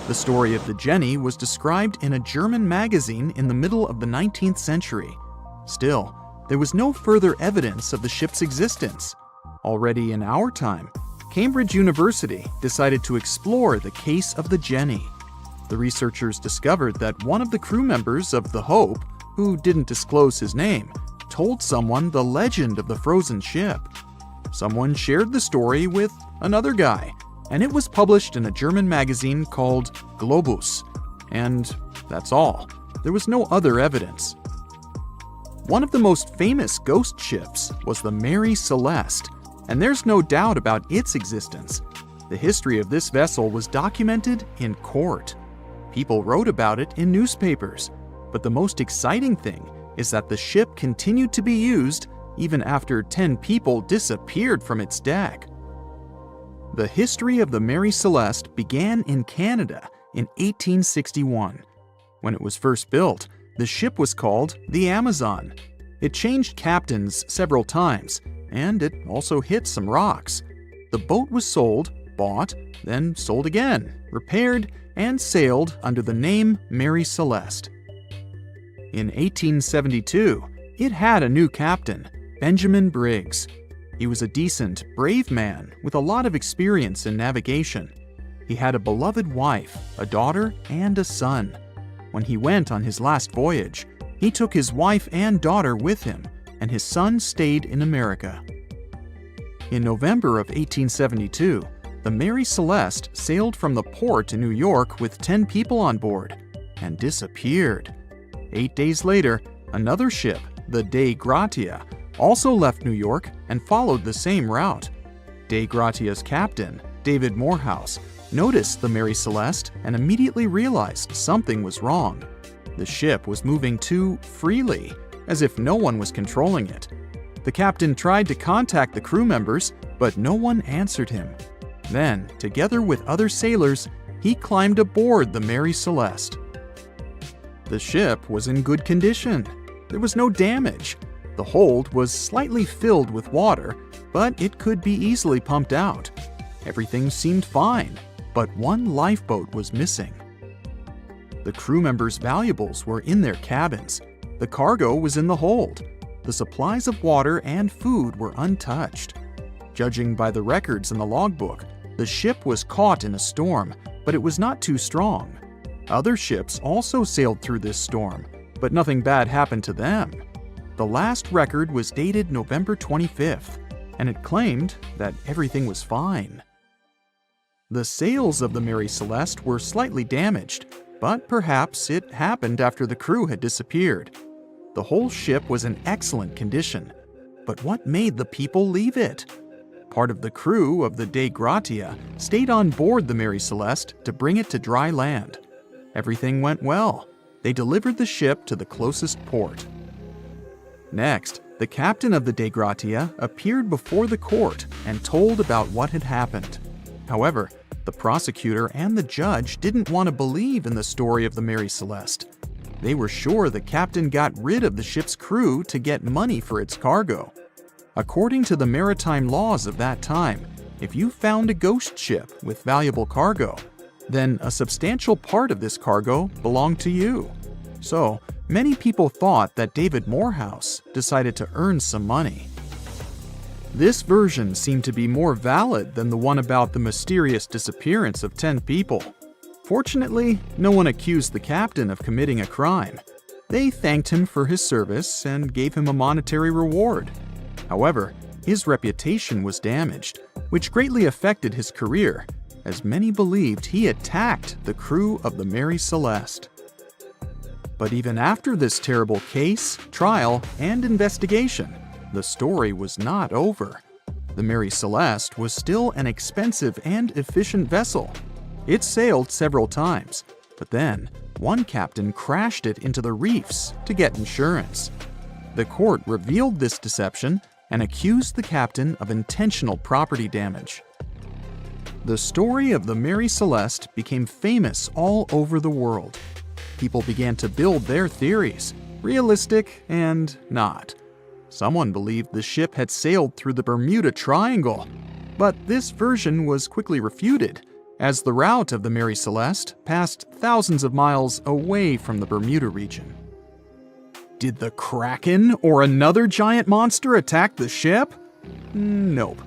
The story of the Jenny was described in a German magazine in the middle of the 19th century. Still, there was no further evidence of the ship's existence. Already in our time, Cambridge University decided to explore the case of the Jenny. The researchers discovered that one of the crew members of the Hope, who didn't disclose his name, told someone the legend of the frozen ship. Someone shared the story with another guy, and it was published in a German magazine called Globus. And that's all. There was no other evidence. One of the most famous ghost ships was the Mary Celeste, and there's no doubt about its existence. The history of this vessel was documented in court. People wrote about it in newspapers, but the most exciting thing is that the ship continued to be used even after 10 people disappeared from its deck. The history of the Mary Celeste began in Canada in 1861. When it was first built, the ship was called the Amazon. It changed captains several times, and it also hit some rocks. The boat was sold, bought, then sold again, repaired, and sailed under the name Mary Celeste. In 1872, it had a new captain, Benjamin Briggs. He was a decent, brave man with a lot of experience in navigation. He had a beloved wife, a daughter, and a son. When he went on his last voyage, he took his wife and daughter with him, and his son stayed in America. In November of 1872, the Mary Celeste sailed from the port in New York with 10 people on board and disappeared. 8 days later, another ship, the Dei Gratia, also left New York and followed the same route. Dei Gratia's captain, David Morehouse, noticed the Mary Celeste and immediately realized something was wrong. The ship was moving too freely, as if no one was controlling it. The captain tried to contact the crew members, but no one answered him. Then, together with other sailors, he climbed aboard the Mary Celeste. The ship was in good condition. There was no damage. The hold was slightly filled with water, but it could be easily pumped out. Everything seemed fine, but one lifeboat was missing. The crew members' valuables were in their cabins. The cargo was in the hold. The supplies of water and food were untouched. Judging by the records in the logbook, the ship was caught in a storm, but it was not too strong. Other ships also sailed through this storm, but nothing bad happened to them. The last record was dated November 25th, and it claimed that everything was fine. The sails of the Mary Celeste were slightly damaged, but perhaps it happened after the crew had disappeared. The whole ship was in excellent condition, but what made the people leave it? Part of the crew of the Dei Gratia stayed on board the Mary Celeste to bring it to dry land. Everything went well. They delivered the ship to the closest port. Next, the captain of the Dei Gratia appeared before the court and told about what had happened. However, the prosecutor and the judge didn't want to believe in the story of the Mary Celeste. They were sure the captain got rid of the ship's crew to get money for its cargo. According to the maritime laws of that time, if you found a ghost ship with valuable cargo, then a substantial part of this cargo belonged to you. So, many people thought that David Morehouse decided to earn some money. This version seemed to be more valid than the one about the mysterious disappearance of 10 people. Fortunately, no one accused the captain of committing a crime. They thanked him for his service and gave him a monetary reward. However, his reputation was damaged, which greatly affected his career, as many believed he attacked the crew of the Mary Celeste. But even after this terrible case, trial, and investigation, the story was not over. The Mary Celeste was still an expensive and efficient vessel. It sailed several times, but then one captain crashed it into the reefs to get insurance. The court revealed this deception and accused the captain of intentional property damage. The story of the Mary Celeste became famous all over the world. People began to build their theories, realistic and not. Someone believed the ship had sailed through the Bermuda Triangle, but this version was quickly refuted, as the route of the Mary Celeste passed thousands of miles away from the Bermuda region. Did the Kraken or another giant monster attack the ship? Nope.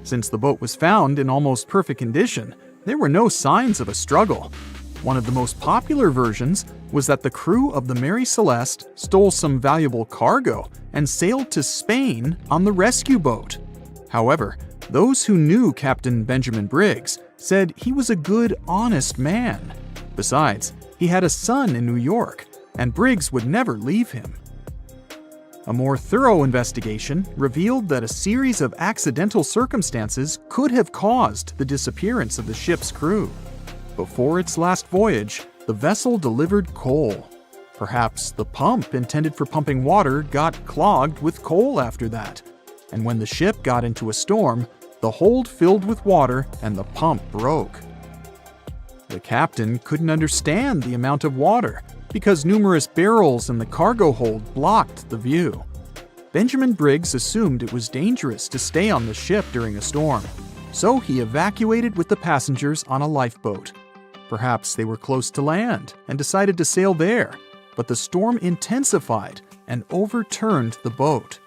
Since the boat was found in almost perfect condition, there were no signs of a struggle. One of the most popular versions was that the crew of the Mary Celeste stole some valuable cargo and sailed to Spain on the rescue boat. However, those who knew Captain Benjamin Briggs said he was a good, honest man. Besides, he had a son in New York, and Briggs would never leave him. A more thorough investigation revealed that a series of accidental circumstances could have caused the disappearance of the ship's crew. Before its last voyage, the vessel delivered coal. Perhaps the pump intended for pumping water got clogged with coal after that. And when the ship got into a storm, the hold filled with water and the pump broke. The captain couldn't understand the amount of water because numerous barrels in the cargo hold blocked the view. Benjamin Briggs assumed it was dangerous to stay on the ship during a storm, so he evacuated with the passengers on a lifeboat. Perhaps they were close to land and decided to sail there, but the storm intensified and overturned the boat.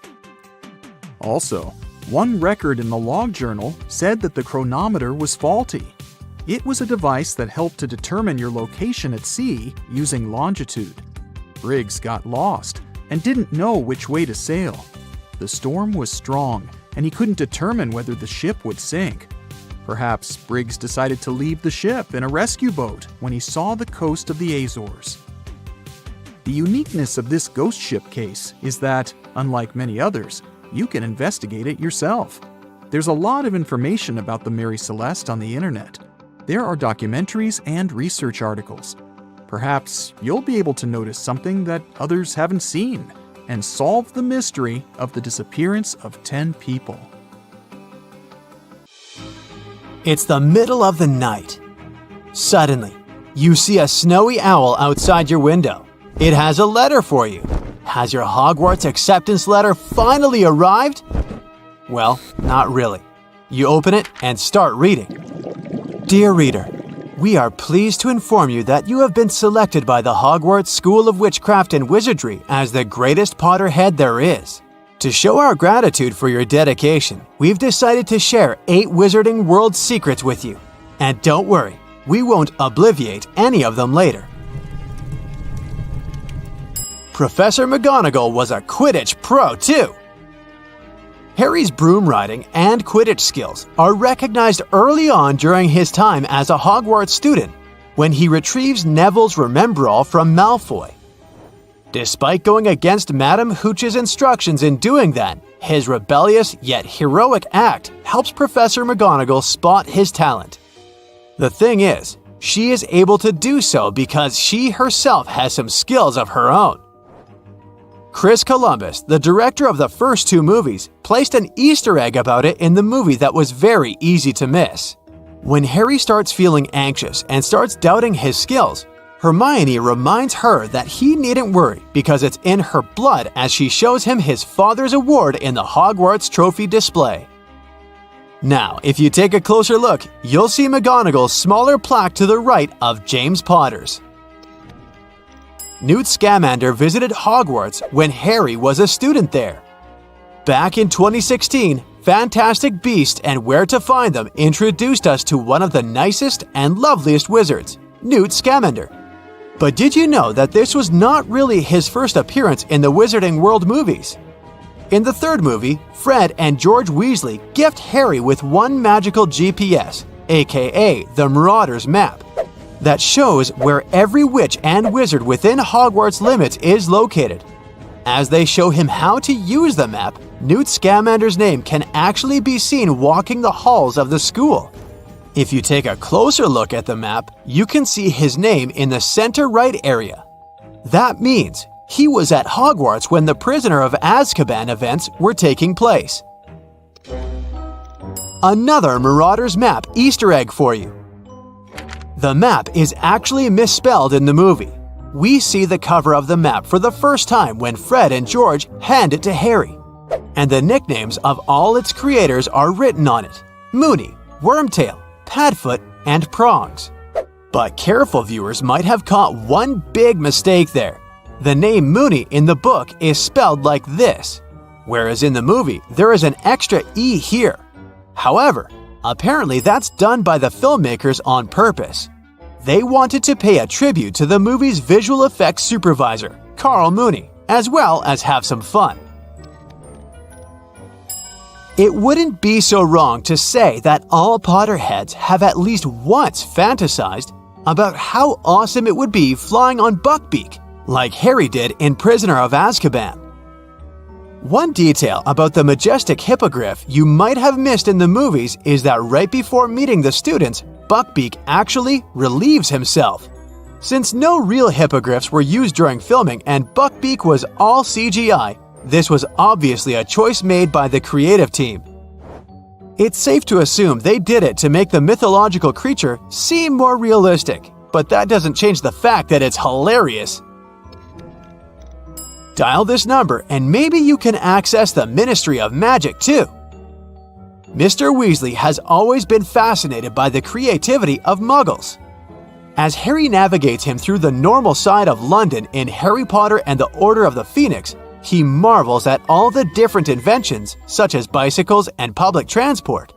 Also, one record in the log journal said that the chronometer was faulty. It was a device that helped to determine your location at sea using longitude. Briggs got lost and didn't know which way to sail. The storm was strong, and he couldn't determine whether the ship would sink. Perhaps Briggs decided to leave the ship in a rescue boat when he saw the coast of the Azores. The uniqueness of this ghost ship case is that, unlike many others, you can investigate it yourself. There's a lot of information about the Mary Celeste on the internet. there are documentaries and research articles. Perhaps you'll be able to notice something that others haven't seen and solve the mystery of the disappearance of 10 people. It's the middle of the night. Suddenly, you see a snowy owl outside your window. It has a letter for you. Has your Hogwarts acceptance letter finally arrived? Well, not really. You open it and start reading. Dear reader, we are pleased to inform you that you have been selected by the Hogwarts School of Witchcraft and Wizardry as the greatest Potterhead there is. To show our gratitude for your dedication, we've decided to share 8 Wizarding World secrets with you. And don't worry, we won't obviate any of them later. Professor McGonagall was a Quidditch pro too. Harry's broom riding and Quidditch skills are recognized early on during his time as a Hogwarts student when he retrieves Neville's Remembrall from Malfoy. Despite going against Madame Hooch's instructions in doing that, his rebellious yet heroic act helps Professor McGonagall spot his talent. The thing is, she is able to do so because she herself has some skills of her own. Chris Columbus, the director of the first 2 movies, placed an Easter egg about it in the movie that was very easy to miss. When Harry starts feeling anxious and starts doubting his skills, Hermione reminds her that he needn't worry because it's in her blood as she shows him his father's award in the Hogwarts trophy display. Now, if you take a closer look, you'll see McGonagall's smaller plaque to the right of James Potter's. Newt Scamander visited Hogwarts when Harry was a student there. Back in 2016, Fantastic Beasts and Where to Find Them introduced us to one of the nicest and loveliest wizards, Newt Scamander. But did you know that this was not really his first appearance in the Wizarding World movies? In the 3rd movie, Fred and George Weasley gift Harry with one magical GPS, aka the Marauder's Map, that shows where every witch and wizard within Hogwarts limits is located. As they show him how to use the map, Newt Scamander's name can actually be seen walking the halls of the school. If you take a closer look at the map, you can see his name in the center right area. That means he was at Hogwarts when the Prisoner of Azkaban events were taking place. Another Marauder's Map Easter egg for you. The map is actually misspelled in the movie. We see the cover of the map for the first time when Fred and George hand it to Harry. And the nicknames of all its creators are written on it: Moony, Wormtail, Padfoot, and Prongs. But careful viewers might have caught one big mistake there. The name Moony in the book is spelled like this, whereas in the movie there is an extra E here. However, apparently that's done by the filmmakers on purpose. They wanted to pay a tribute to the movie's visual effects supervisor, Carl Mooney, as well as have some fun. It wouldn't be so wrong to say that all Potterheads have at least once fantasized about how awesome it would be flying on Buckbeak, like Harry did in Prisoner of Azkaban. One detail about the majestic hippogriff you might have missed in the movies is that right before meeting the students, Buckbeak actually relieves himself. Since no real hippogriffs were used during filming and Buckbeak was all CGI, this was obviously a choice made by the creative team. It's safe to assume they did it to make the mythological creature seem more realistic, but that doesn't change the fact that it's hilarious. Dial this number and maybe you can access the Ministry of Magic too. Mr. Weasley has always been fascinated by the creativity of Muggles. As Harry navigates him through the normal side of London in Harry Potter and the Order of the Phoenix, he marvels at all the different inventions, such as bicycles and public transport.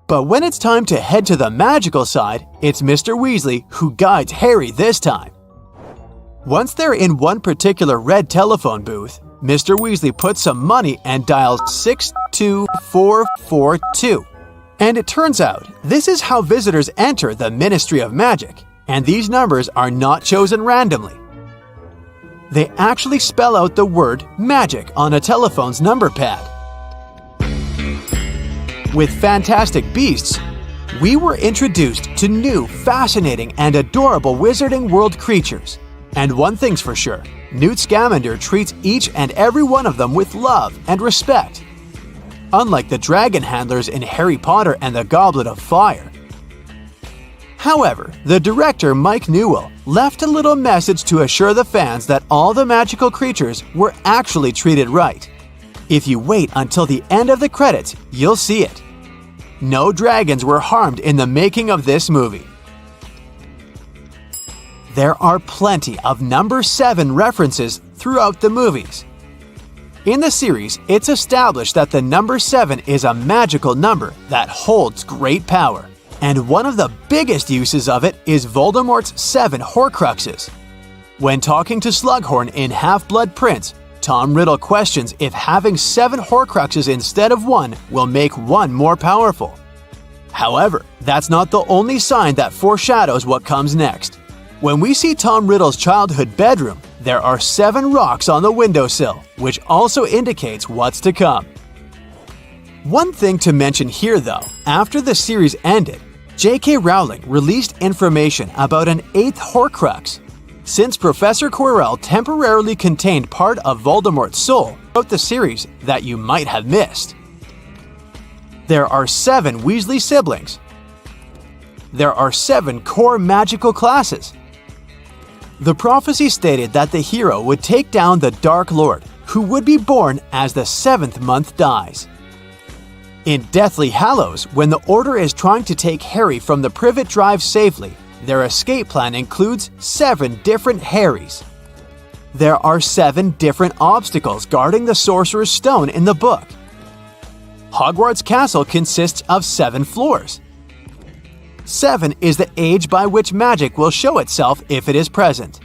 But when it's time to head to the magical side, it's Mr. Weasley who guides Harry this time. Once they're in one particular red telephone booth, Mr. Weasley puts some money and dials 62442. And it turns out, this is how visitors enter the Ministry of Magic, and these numbers are not chosen randomly. They actually spell out the word magic on a telephone's number pad. With Fantastic Beasts, we were introduced to new, fascinating, and adorable Wizarding World creatures. And one thing's for sure, Newt Scamander treats each and every one of them with love and respect. Unlike the dragon handlers in Harry Potter and the Goblet of Fire. However, the director Mike Newell left a little message to assure the fans that all the magical creatures were actually treated right. If you wait until the end of the credits, you'll see it. No dragons were harmed in the making of this movie. There are plenty of number 7 references throughout the movies. In the series, it's established that the number 7 is a magical number that holds great power. And one of the biggest uses of it is Voldemort's 7 Horcruxes. When talking to Slughorn in Half-Blood Prince, Tom Riddle questions if having 7 Horcruxes instead of 1 will make one more powerful. However, that's not the only sign that foreshadows what comes next. When we see Tom Riddle's childhood bedroom, there are 7 rocks on the windowsill, which also indicates what's to come. One thing to mention here though, after the series ended, J.K. Rowling released information about an 8th Horcrux. Since Professor Quirrell temporarily contained part of Voldemort's soul throughout the series that you might have missed. There are 7 Weasley siblings. There are 7 core magical classes. The prophecy stated that the hero would take down the Dark Lord, who would be born as the 7th month dies. In Deathly Hallows, when the Order is trying to take Harry from the Privet Drive safely, their escape plan includes 7 different Harrys. There are 7 different obstacles guarding the Sorcerer's Stone in the book. Hogwarts Castle consists of 7 floors. 7 is the age by which magic will show itself if it is present.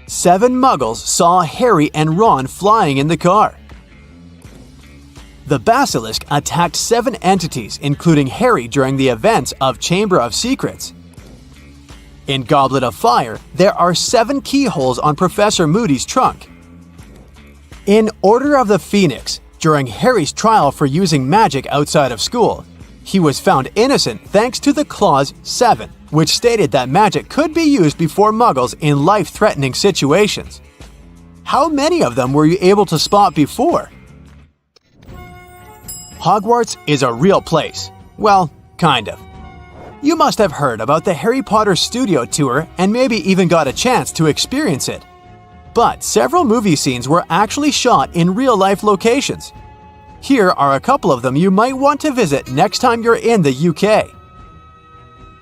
7 Muggles saw Harry and Ron flying in the car. The Basilisk attacked 7 entities, including Harry during the events of Chamber of Secrets. In Goblet of Fire, there are 7 keyholes on Professor Moody's trunk. In Order of the Phoenix, during Harry's trial for using magic outside of school, he was found innocent thanks to the clause 7, which stated that magic could be used before Muggles in life-threatening situations. How many of them were you able to spot before? Hogwarts is a real place. Well, kind of. You must have heard about the Harry Potter studio tour and maybe even got a chance to experience it. But several movie scenes were actually shot in real-life locations. Here are a couple of them you might want to visit next time you're in the UK.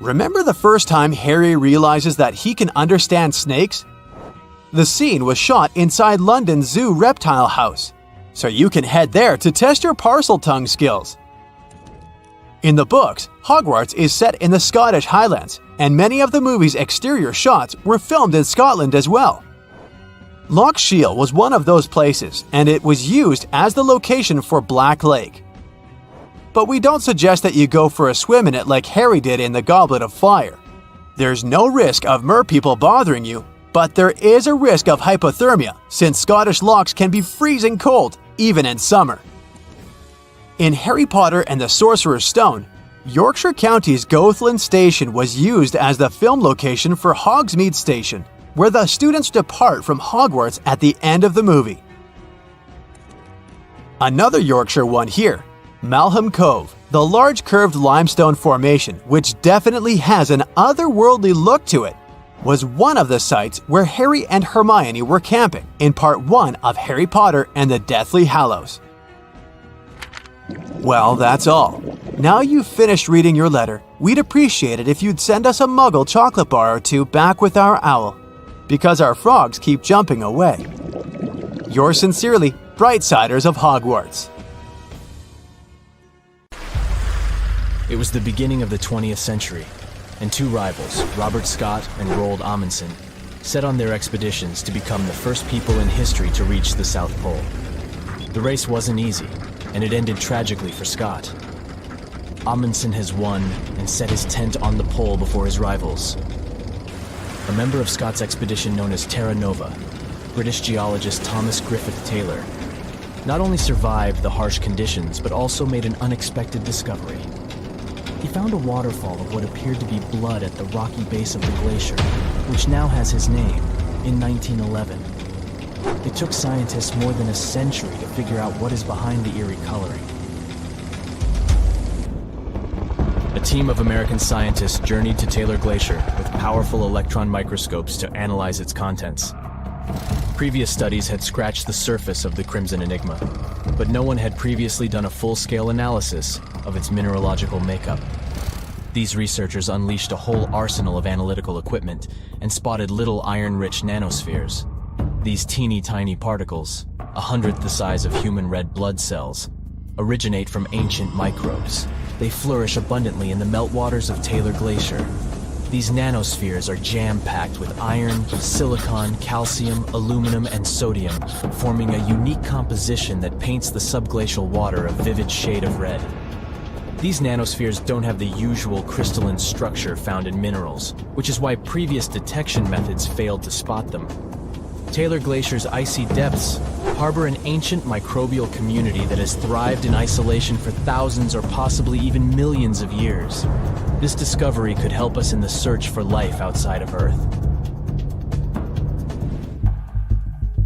Remember the first time Harry realizes that he can understand snakes? The scene was shot inside London's Zoo Reptile House, so you can head there to test your Parseltongue skills. In the books, Hogwarts is set in the Scottish Highlands, and many of the movie's exterior shots were filmed in Scotland as well. Loch Shiel was one of those places, and it was used as the location for Black Lake. But we don't suggest that you go for a swim in it like Harry did in the Goblet of Fire. There's no risk of merpeople bothering you, but there is a risk of hypothermia since Scottish lochs can be freezing cold, even in summer. In Harry Potter and the Sorcerer's Stone, Yorkshire County's Goathland Station was used as the film location for Hogsmeade Station, where the students depart from Hogwarts at the end of the movie. Another Yorkshire one here, Malham Cove, the large curved limestone formation which definitely has an otherworldly look to it, was one of the sites where Harry and Hermione were camping in Part 1 of Harry Potter and the Deathly Hallows. Well, that's all. Now you've finished reading your letter, we'd appreciate it if you'd send us a Muggle chocolate bar or 2 back with our owl, because our frogs keep jumping away. Yours sincerely, Brightsiders of Hogwarts. It was the beginning of the 20th century, and 2 rivals, Robert Scott and Roald Amundsen, set on their expeditions to become the first people in history to reach the South Pole. The race wasn't easy, and it ended tragically for Scott. Amundsen has won and set his tent on the pole before his rivals. A member of Scott's expedition known as Terra Nova, British geologist Thomas Griffith Taylor, not only survived the harsh conditions but also made an unexpected discovery. he found a waterfall of what appeared to be blood at the rocky base of the glacier, which now has his name, in 1911. It took scientists more than a century to figure out what is behind the eerie coloring. A team of American scientists journeyed to Taylor Glacier with powerful electron microscopes to analyze its contents. Previous studies had scratched the surface of the Crimson Enigma, but no one had previously done a full-scale analysis of its mineralogical makeup. These researchers unleashed a whole arsenal of analytical equipment and spotted little iron-rich nanospheres. These teeny-tiny particles, 1/100th the size of human red blood cells, originate from ancient microbes. They flourish abundantly in the meltwaters of Taylor Glacier. These nanospheres are jam-packed with iron, silicon, calcium, aluminum, and sodium, forming a unique composition that paints the subglacial water a vivid shade of red. These nanospheres don't have the usual crystalline structure found in minerals, which is why previous detection methods failed to spot them. Taylor Glacier's icy depths harbor an ancient microbial community that has thrived in isolation for thousands or possibly even millions of years. This discovery could help us in the search for life outside of Earth.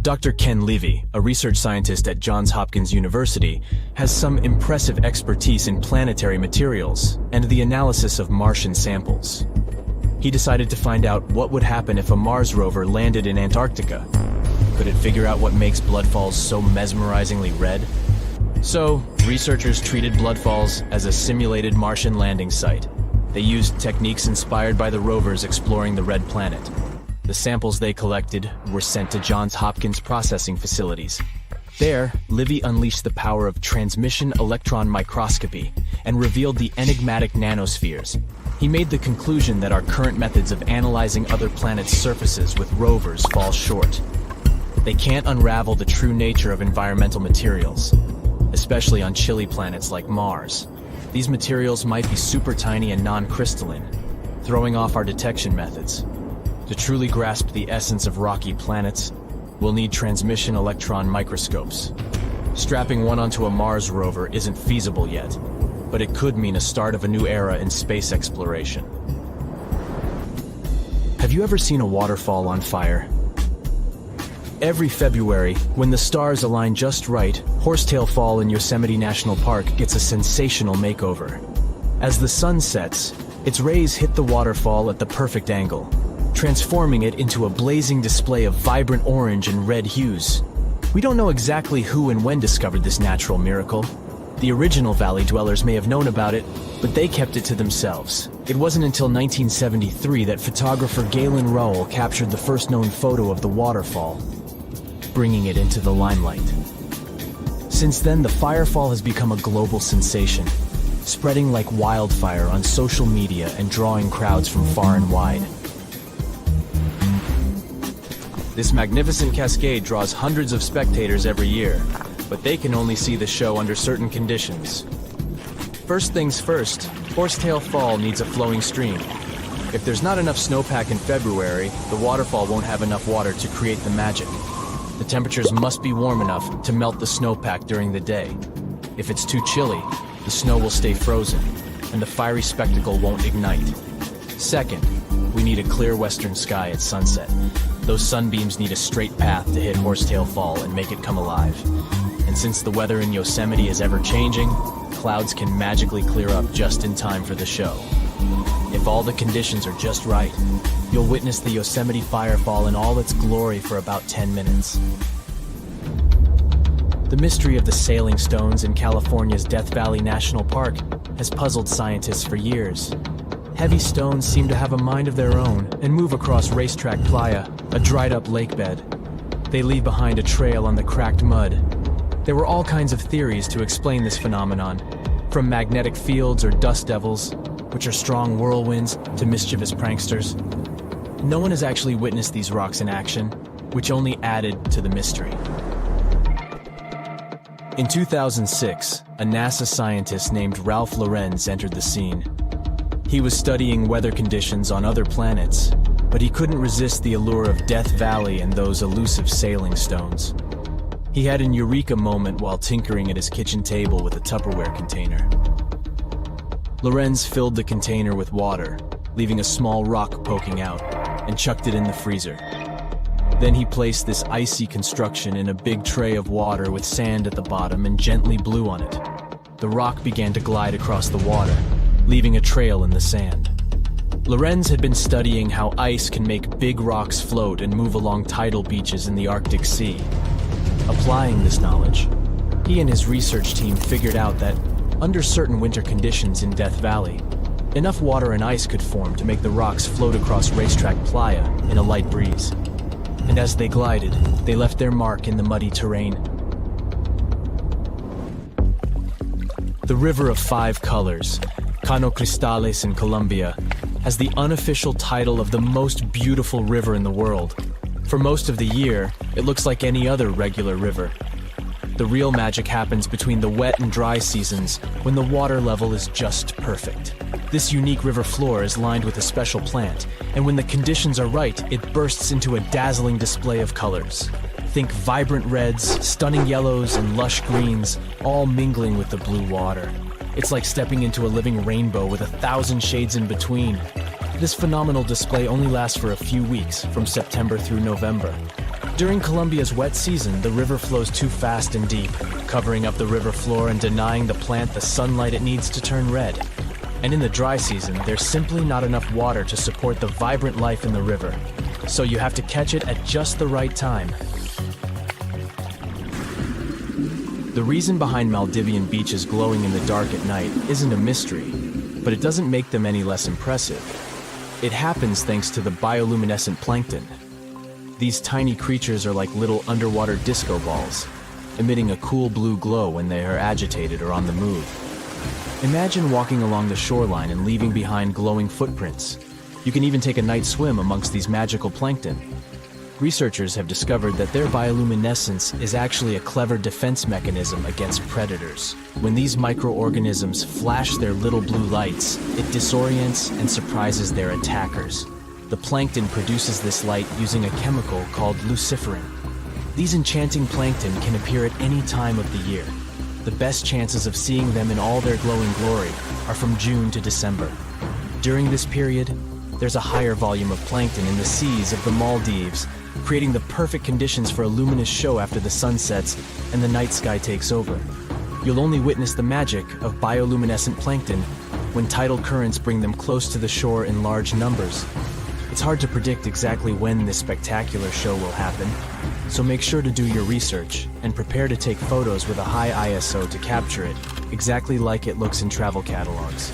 Dr. Ken Levy, a research scientist at Johns Hopkins University, has some impressive expertise in planetary materials and the analysis of Martian samples. He decided to find out what would happen if a Mars rover landed in Antarctica. Could it figure out what makes bloodfalls so mesmerizingly red? So, researchers treated bloodfalls as a simulated Martian landing site. They used techniques inspired by the rovers exploring the red planet. The samples they collected were sent to Johns Hopkins processing facilities. There, Livy unleashed the power of transmission electron microscopy and revealed the enigmatic nanospheres. He made the conclusion that our current methods of analyzing other planets' surfaces with rovers fall short. They can't unravel the true nature of environmental materials, especially on chilly planets like Mars. These materials might be super tiny and non-crystalline, throwing off our detection methods. To truly grasp the essence of rocky planets, we'll need transmission electron microscopes. Strapping one onto a Mars rover isn't feasible yet, but it could mean a start of a new era in space exploration. Have you ever seen a waterfall on fire? Every February, when the stars align just right, Horsetail Fall in Yosemite National Park gets a sensational makeover. As the sun sets, its rays hit the waterfall at the perfect angle, transforming it into a blazing display of vibrant orange and red hues. We don't know exactly who and when discovered this natural miracle. The original valley dwellers may have known about it, but they kept it to themselves. It wasn't until 1973 that photographer Galen Rowell captured the first known photo of the waterfall, bringing it into the limelight. Since then, the firefall has become a global sensation, spreading like wildfire on social media and drawing crowds from far and wide. This magnificent cascade draws hundreds of spectators every year, but they can only see the show under certain conditions. First things first, Horsetail Fall needs a flowing stream. If there's not enough snowpack in February, the waterfall won't have enough water to create the magic. The temperatures must be warm enough to melt the snowpack during the day. If it's too chilly, the snow will stay frozen, and the fiery spectacle won't ignite. Second, we need a clear western sky at sunset. Those sunbeams need a straight path to hit Horsetail Fall and make it come alive. And since the weather in Yosemite is ever-changing, clouds can magically clear up just in time for the show. If all the conditions are just right, you'll witness the Yosemite Firefall in all its glory for about 10 minutes. The mystery of the sailing stones in California's Death Valley National Park has puzzled scientists for years. Heavy stones seem to have a mind of their own and move across Racetrack Playa, a dried-up lakebed. They leave behind a trail on the cracked mud. There were all kinds of theories to explain this phenomenon, from magnetic fields or dust devils, which are strong whirlwinds, to mischievous pranksters. No one has actually witnessed these rocks in action, which only added to the mystery. In 2006, a NASA scientist named Ralph Lorenz entered the scene. He was studying weather conditions on other planets, but he couldn't resist the allure of Death Valley and those elusive sailing stones. He had an eureka moment while tinkering at his kitchen table with a Tupperware container. Lorenz filled the container with water, leaving a small rock poking out, and chucked it in the freezer. Then he placed this icy construction in a big tray of water with sand at the bottom and gently blew on it. The rock began to glide across the water, leaving a trail in the sand. Lorenz had been studying how ice can make big rocks float and move along tidal beaches in the Arctic Sea. Applying this knowledge, he and his research team figured out that, under certain winter conditions in Death Valley, enough water and ice could form to make the rocks float across racetrack playa in a light breeze. And as they glided, they left their mark in the muddy terrain. The River of Five Colors, Cano Cristales in Colombia, has the unofficial title of the most beautiful river in the world. For most of the year, it looks like any other regular river. The real magic happens between the wet and dry seasons, when the water level is just perfect. This unique river floor is lined with a special plant, and when the conditions are right, it bursts into a dazzling display of colors. Think vibrant reds, stunning yellows, and lush greens, all mingling with the blue water. It's like stepping into a living rainbow with 1,000 shades in between. This phenomenal display only lasts for a few weeks, from September through November. During Colombia's wet season, the river flows too fast and deep, covering up the river floor and denying the plant the sunlight it needs to turn red. And in the dry season, there's simply not enough water to support the vibrant life in the river. So you have to catch it at just the right time. The reason behind Maldivian beaches glowing in the dark at night isn't a mystery, but it doesn't make them any less impressive. It happens thanks to the bioluminescent plankton. These tiny creatures are like little underwater disco balls, emitting a cool blue glow when they are agitated or on the move. Imagine walking along the shoreline and leaving behind glowing footprints. You can even take a night swim amongst these magical plankton. Researchers have discovered that their bioluminescence is actually a clever defense mechanism against predators. When these microorganisms flash their little blue lights, it disorients and surprises their attackers. The plankton produces this light using a chemical called luciferin. These enchanting plankton can appear at any time of the year. The best chances of seeing them in all their glowing glory are from June to December. During this period, there's a higher volume of plankton in the seas of the Maldives, creating the perfect conditions for a luminous show after the sun sets and the night sky takes over. You'll only witness the magic of bioluminescent plankton when tidal currents bring them close to the shore in large numbers. It's hard to predict exactly when this spectacular show will happen, so make sure to do your research and prepare to take photos with a high ISO to capture it, exactly like it looks in travel catalogs.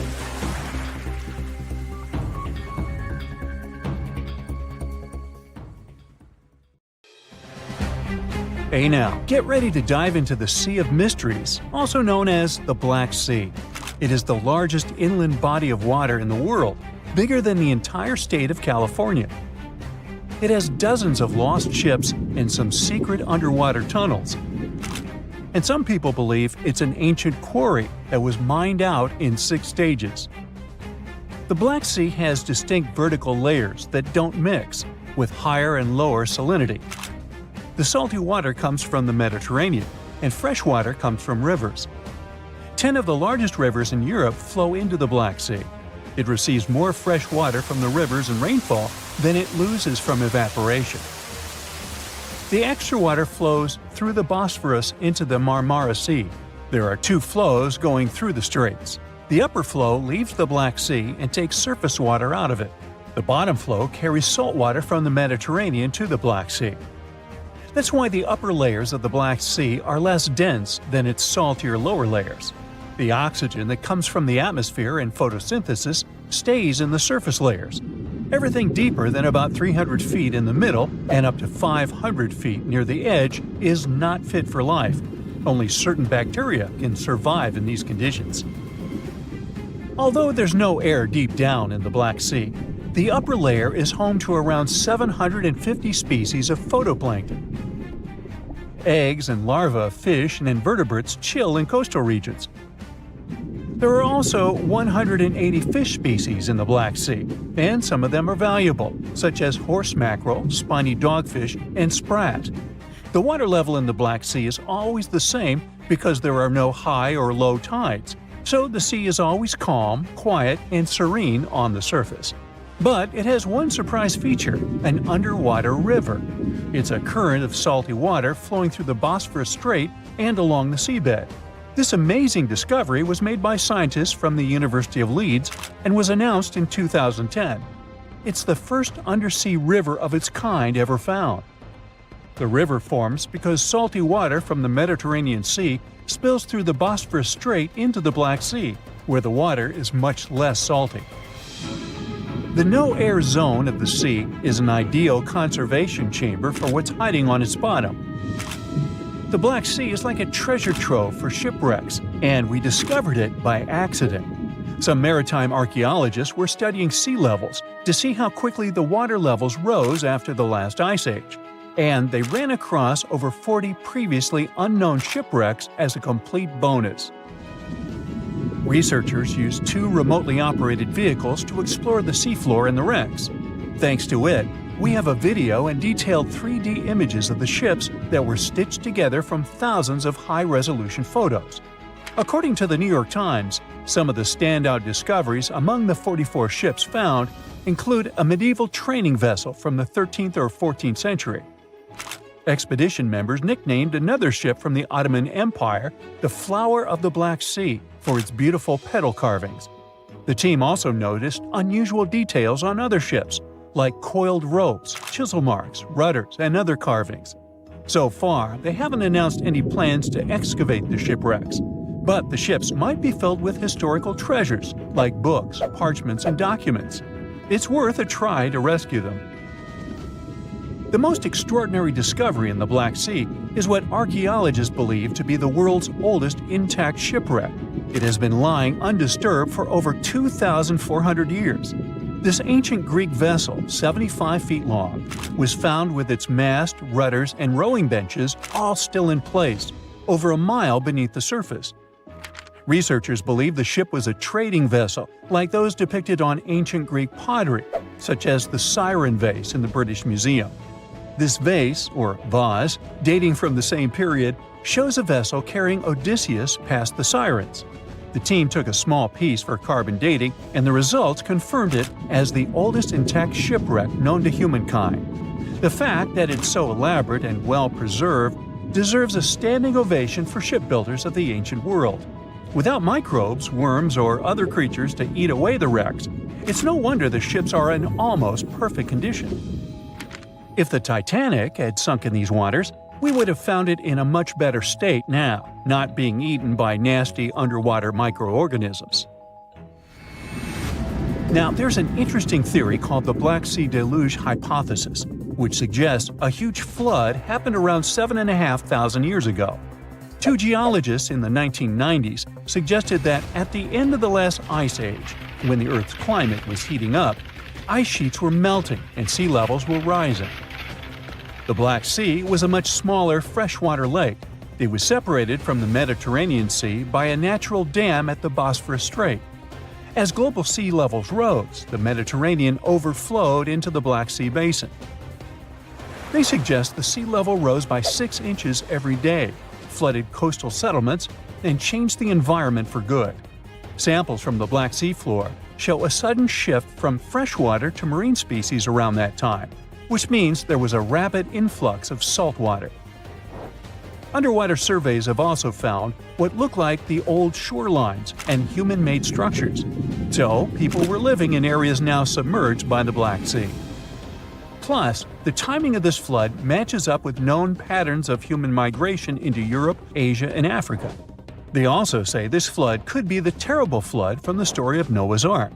Hey now, get ready to dive into the Sea of Mysteries, also known as the Black Sea. It is the largest inland body of water in the world, bigger than the entire state of California. It has dozens of lost ships and some secret underwater tunnels. And some people believe it's an ancient quarry that was mined out in 6 stages. The Black Sea has distinct vertical layers that don't mix, with higher and lower salinity. The salty water comes from the Mediterranean, and fresh water comes from rivers. 10 of the largest rivers in Europe flow into the Black Sea. It receives more fresh water from the rivers and rainfall than it loses from evaporation. The extra water flows through the Bosphorus into the Marmara Sea. There are 2 flows going through the straits. The upper flow leaves the Black Sea and takes surface water out of it. The bottom flow carries salt water from the Mediterranean to the Black Sea. That's why the upper layers of the Black Sea are less dense than its saltier lower layers. The oxygen that comes from the atmosphere and photosynthesis stays in the surface layers. Everything deeper than about 300 feet in the middle and up to 500 feet near the edge is not fit for life. Only certain bacteria can survive in these conditions. Although there's no air deep down in the Black Sea, the upper layer is home to around 750 species of phytoplankton. Eggs and larvae of fish and invertebrates chill in coastal regions. There are also 180 fish species in the Black Sea, and some of them are valuable, such as horse mackerel, spiny dogfish, and sprat. The water level in the Black Sea is always the same because there are no high or low tides. So the sea is always calm, quiet, and serene on the surface. But it has one surprise feature: an underwater river. It's a current of salty water flowing through the Bosphorus Strait and along the seabed. This amazing discovery was made by scientists from the University of Leeds and was announced in 2010. It's the first undersea river of its kind ever found. The river forms because salty water from the Mediterranean Sea spills through the Bosphorus Strait into the Black Sea, where the water is much less salty. The no-air zone of the sea is an ideal conservation chamber for what's hiding on its bottom. The Black Sea is like a treasure trove for shipwrecks, and we discovered it by accident. Some maritime archaeologists were studying sea levels to see how quickly the water levels rose after the last ice age, and they ran across over 40 previously unknown shipwrecks as a complete bonus. Researchers used 2 remotely operated vehicles to explore the seafloor and the wrecks. Thanks to it, we have a video and detailed 3D images of the ships that were stitched together from thousands of high-resolution photos. According to the New York Times, some of the standout discoveries among the 44 ships found include a medieval training vessel from the 13th or 14th century. Expedition members nicknamed another ship from the Ottoman Empire the Flower of the Black Sea for its beautiful petal carvings. The team also noticed unusual details on other ships, like coiled ropes, chisel marks, rudders, and other carvings. So far, they haven't announced any plans to excavate the shipwrecks, but the ships might be filled with historical treasures like books, parchments, and documents. It's worth a try to rescue them. The most extraordinary discovery in the Black Sea is what archaeologists believe to be the world's oldest intact shipwreck. It has been lying undisturbed for over 2,400 years. This ancient Greek vessel, 75 feet long, was found with its mast, rudders, and rowing benches all still in place, over a mile beneath the surface. Researchers believe the ship was a trading vessel, like those depicted on ancient Greek pottery, such as the Siren vase in the British Museum. This vase, or vase, dating from the same period, shows a vessel carrying Odysseus past the Sirens. The team took a small piece for carbon dating, and the results confirmed it as the oldest intact shipwreck known to humankind. The fact that it's so elaborate and well-preserved deserves a standing ovation for shipbuilders of the ancient world. Without microbes, worms, or other creatures to eat away the wrecks, it's no wonder the ships are in almost perfect condition. If the Titanic had sunk in these waters, we would have found it in a much better state now, not being eaten by nasty underwater microorganisms. Now, there's an interesting theory called the Black Sea Deluge hypothesis, which suggests a huge flood happened around 7,500 years ago. 2 geologists in the 1990s suggested that at the end of the last ice age, when the Earth's climate was heating up, ice sheets were melting and sea levels were rising. The Black Sea was a much smaller freshwater lake. It was separated from the Mediterranean Sea by a natural dam at the Bosphorus Strait. As global sea levels rose, the Mediterranean overflowed into the Black Sea basin. They suggest the sea level rose by 6 inches every day, flooded coastal settlements, and changed the environment for good. Samples from the Black Sea floor show a sudden shift from freshwater to marine species around that time, which means there was a rapid influx of salt water. Underwater surveys have also found what look like the old shorelines and human-made structures. So, people were living in areas now submerged by the Black Sea. Plus, the timing of this flood matches up with known patterns of human migration into Europe, Asia, and Africa. They also say this flood could be the terrible flood from the story of Noah's Ark.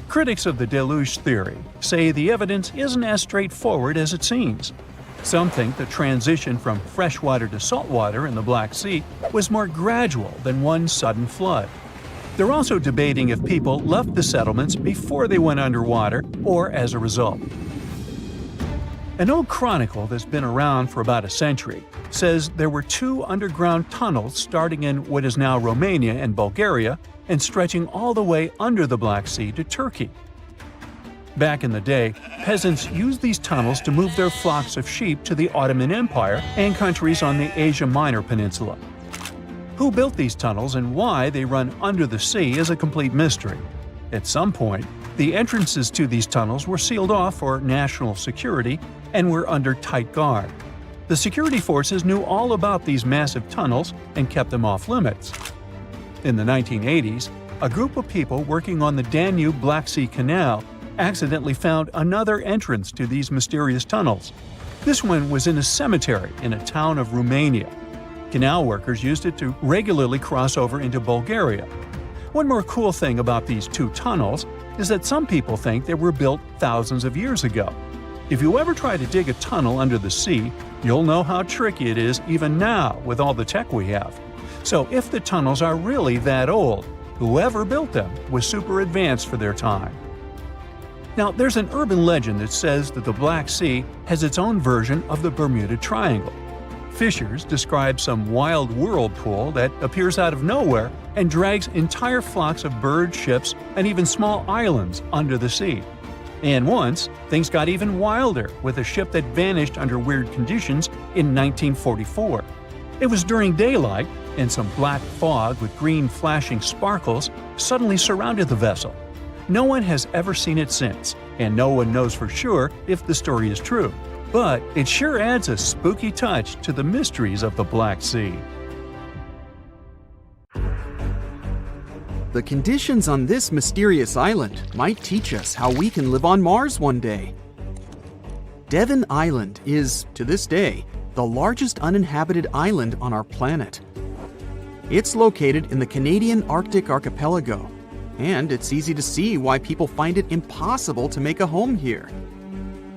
Critics of the deluge theory say the evidence isn't as straightforward as it seems. Some think the transition from freshwater to saltwater in the Black Sea was more gradual than one sudden flood. They're also debating if people left the settlements before they went underwater or as a result. An old chronicle that's been around for about a century says there were 2 underground tunnels starting in what is now Romania and Bulgaria and stretching all the way under the Black Sea to Turkey. Back in the day, peasants used these tunnels to move their flocks of sheep to the Ottoman Empire and countries on the Asia Minor Peninsula. Who built these tunnels and why they run under the sea is a complete mystery. At some point, the entrances to these tunnels were sealed off for national security and were under tight guard. The security forces knew all about these massive tunnels and kept them off limits. In the 1980s, a group of people working on the Danube-Black Sea Canal accidentally found another entrance to these mysterious tunnels. This one was in a cemetery in a town of Romania. Canal workers used it to regularly cross over into Bulgaria. One more cool thing about these two tunnels is that some people think they were built thousands of years ago. If you ever try to dig a tunnel under the sea, you'll know how tricky it is even now with all the tech we have. So if the tunnels are really that old, whoever built them was super advanced for their time. Now, there's an urban legend that says that the Black Sea has its own version of the Bermuda Triangle. Fishers describe some wild whirlpool that appears out of nowhere and drags entire flocks of birds, ships, and even small islands under the sea. And once, things got even wilder with a ship that vanished under weird conditions in 1944. It was during daylight, and some black fog with green flashing sparkles suddenly surrounded the vessel. No one has ever seen it since, and no one knows for sure if the story is true. But it sure adds a spooky touch to the mysteries of the Black Sea. The conditions on this mysterious island might teach us how we can live on Mars one day. Devon Island is, to this day, the largest uninhabited island on our planet. It's located in the Canadian Arctic archipelago, and it's easy to see why people find it impossible to make a home here.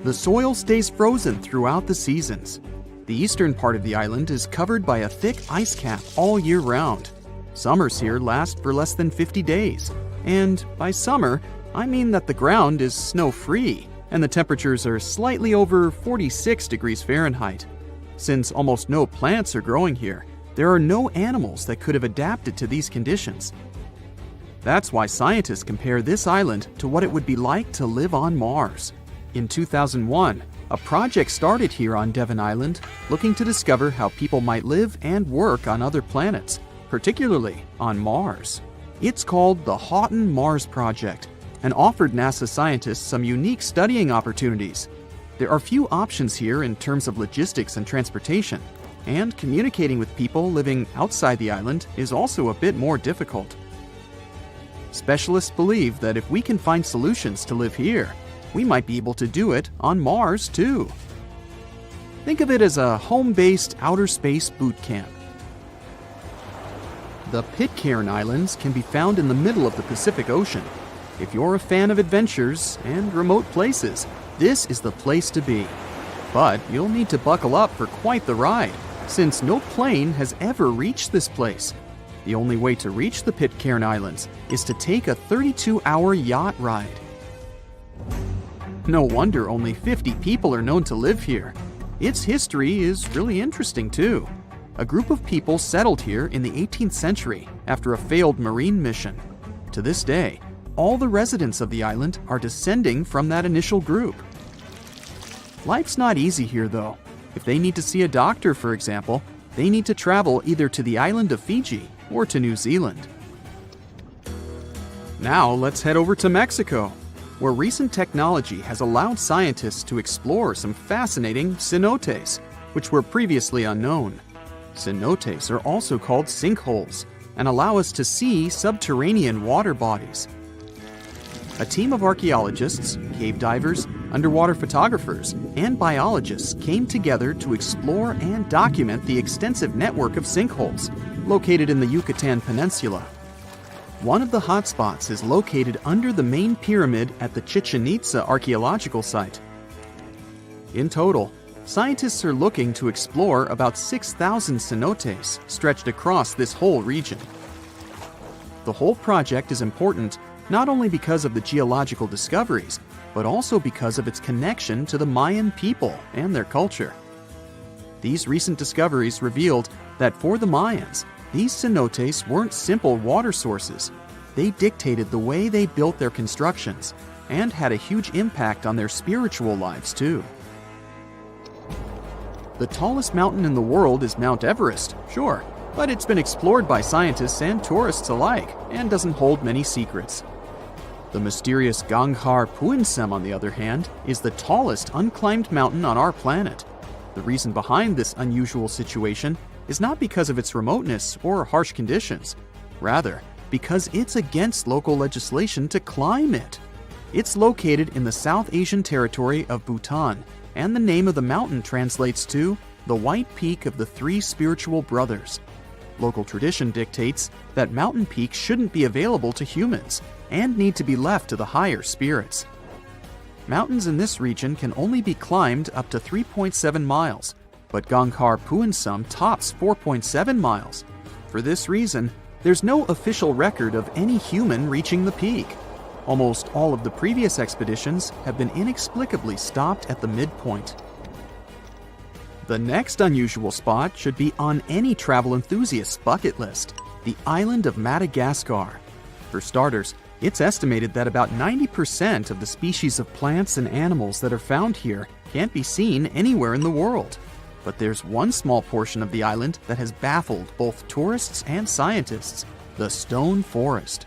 The soil stays frozen throughout the seasons. The eastern part of the island is covered by a thick ice cap all year round. Summers here last for less than 50 days. And by summer, I mean that the ground is snow-free and the temperatures are slightly over 46 degrees Fahrenheit. Since almost no plants are growing here, there are no animals that could have adapted to these conditions. That's why scientists compare this island to what it would be like to live on Mars. In 2001, a project started here on Devon Island looking to discover how people might live and work on other planets, particularly on Mars. It's called the Houghton Mars Project and offered NASA scientists some unique studying opportunities. There are few options here in terms of logistics and transportation, and communicating with people living outside the island is also a bit more difficult. Specialists believe that if we can find solutions to live here, we might be able to do it on Mars too. Think of it as a home-based outer space boot camp. The Pitcairn Islands can be found in the middle of the Pacific Ocean. If you're a fan of adventures and remote places, this is the place to be. But you'll need to buckle up for quite the ride, since no plane has ever reached this place. The only way to reach the Pitcairn Islands is to take a 32-hour yacht ride. No wonder only 50 people are known to live here. Its history is really interesting too. A group of people settled here in the 18th century after a failed marine mission. To this day, all the residents of the island are descending from that initial group. Life's not easy here though. If they need to see a doctor, for example, they need to travel either to the island of Fiji or to New Zealand. Now let's head over to Mexico, where recent technology has allowed scientists to explore some fascinating cenotes, which were previously unknown. Cenotes are also called sinkholes and allow us to see subterranean water bodies. A team of archaeologists, cave divers, underwater photographers, and biologists came together to explore and document the extensive network of sinkholes located in the Yucatan Peninsula. One of the hotspots is located under the main pyramid at the Chichen Itza archaeological site. In total, scientists are looking to explore about 6,000 cenotes stretched across this whole region. The whole project is important not only because of the geological discoveries, but also because of its connection to the Mayan people and their culture. These recent discoveries revealed that for the Mayans, these cenotes weren't simple water sources. They dictated the way they built their constructions and had a huge impact on their spiritual lives too. The tallest mountain in the world is Mount Everest, sure, but it's been explored by scientists and tourists alike and doesn't hold many secrets. The mysterious Ganghar Puensem, on the other hand, is the tallest unclimbed mountain on our planet. The reason behind this unusual situation is not because of its remoteness or harsh conditions. Rather, because it's against local legislation to climb it. It's located in the South Asian territory of Bhutan, and the name of the mountain translates to the White Peak of the Three Spiritual Brothers. Local tradition dictates that mountain peaks shouldn't be available to humans and need to be left to the higher spirits. Mountains in this region can only be climbed up to 3.7 miles, but Ganghar Puensem tops 4.7 miles. For this reason, there's no official record of any human reaching the peak. Almost all of the previous expeditions have been inexplicably stopped at the midpoint. The next unusual spot should be on any travel enthusiast's bucket list, the island of Madagascar. For starters, it's estimated that about 90% of the species of plants and animals that are found here can't be seen anywhere in the world. But there's one small portion of the island that has baffled both tourists and scientists, the stone forest.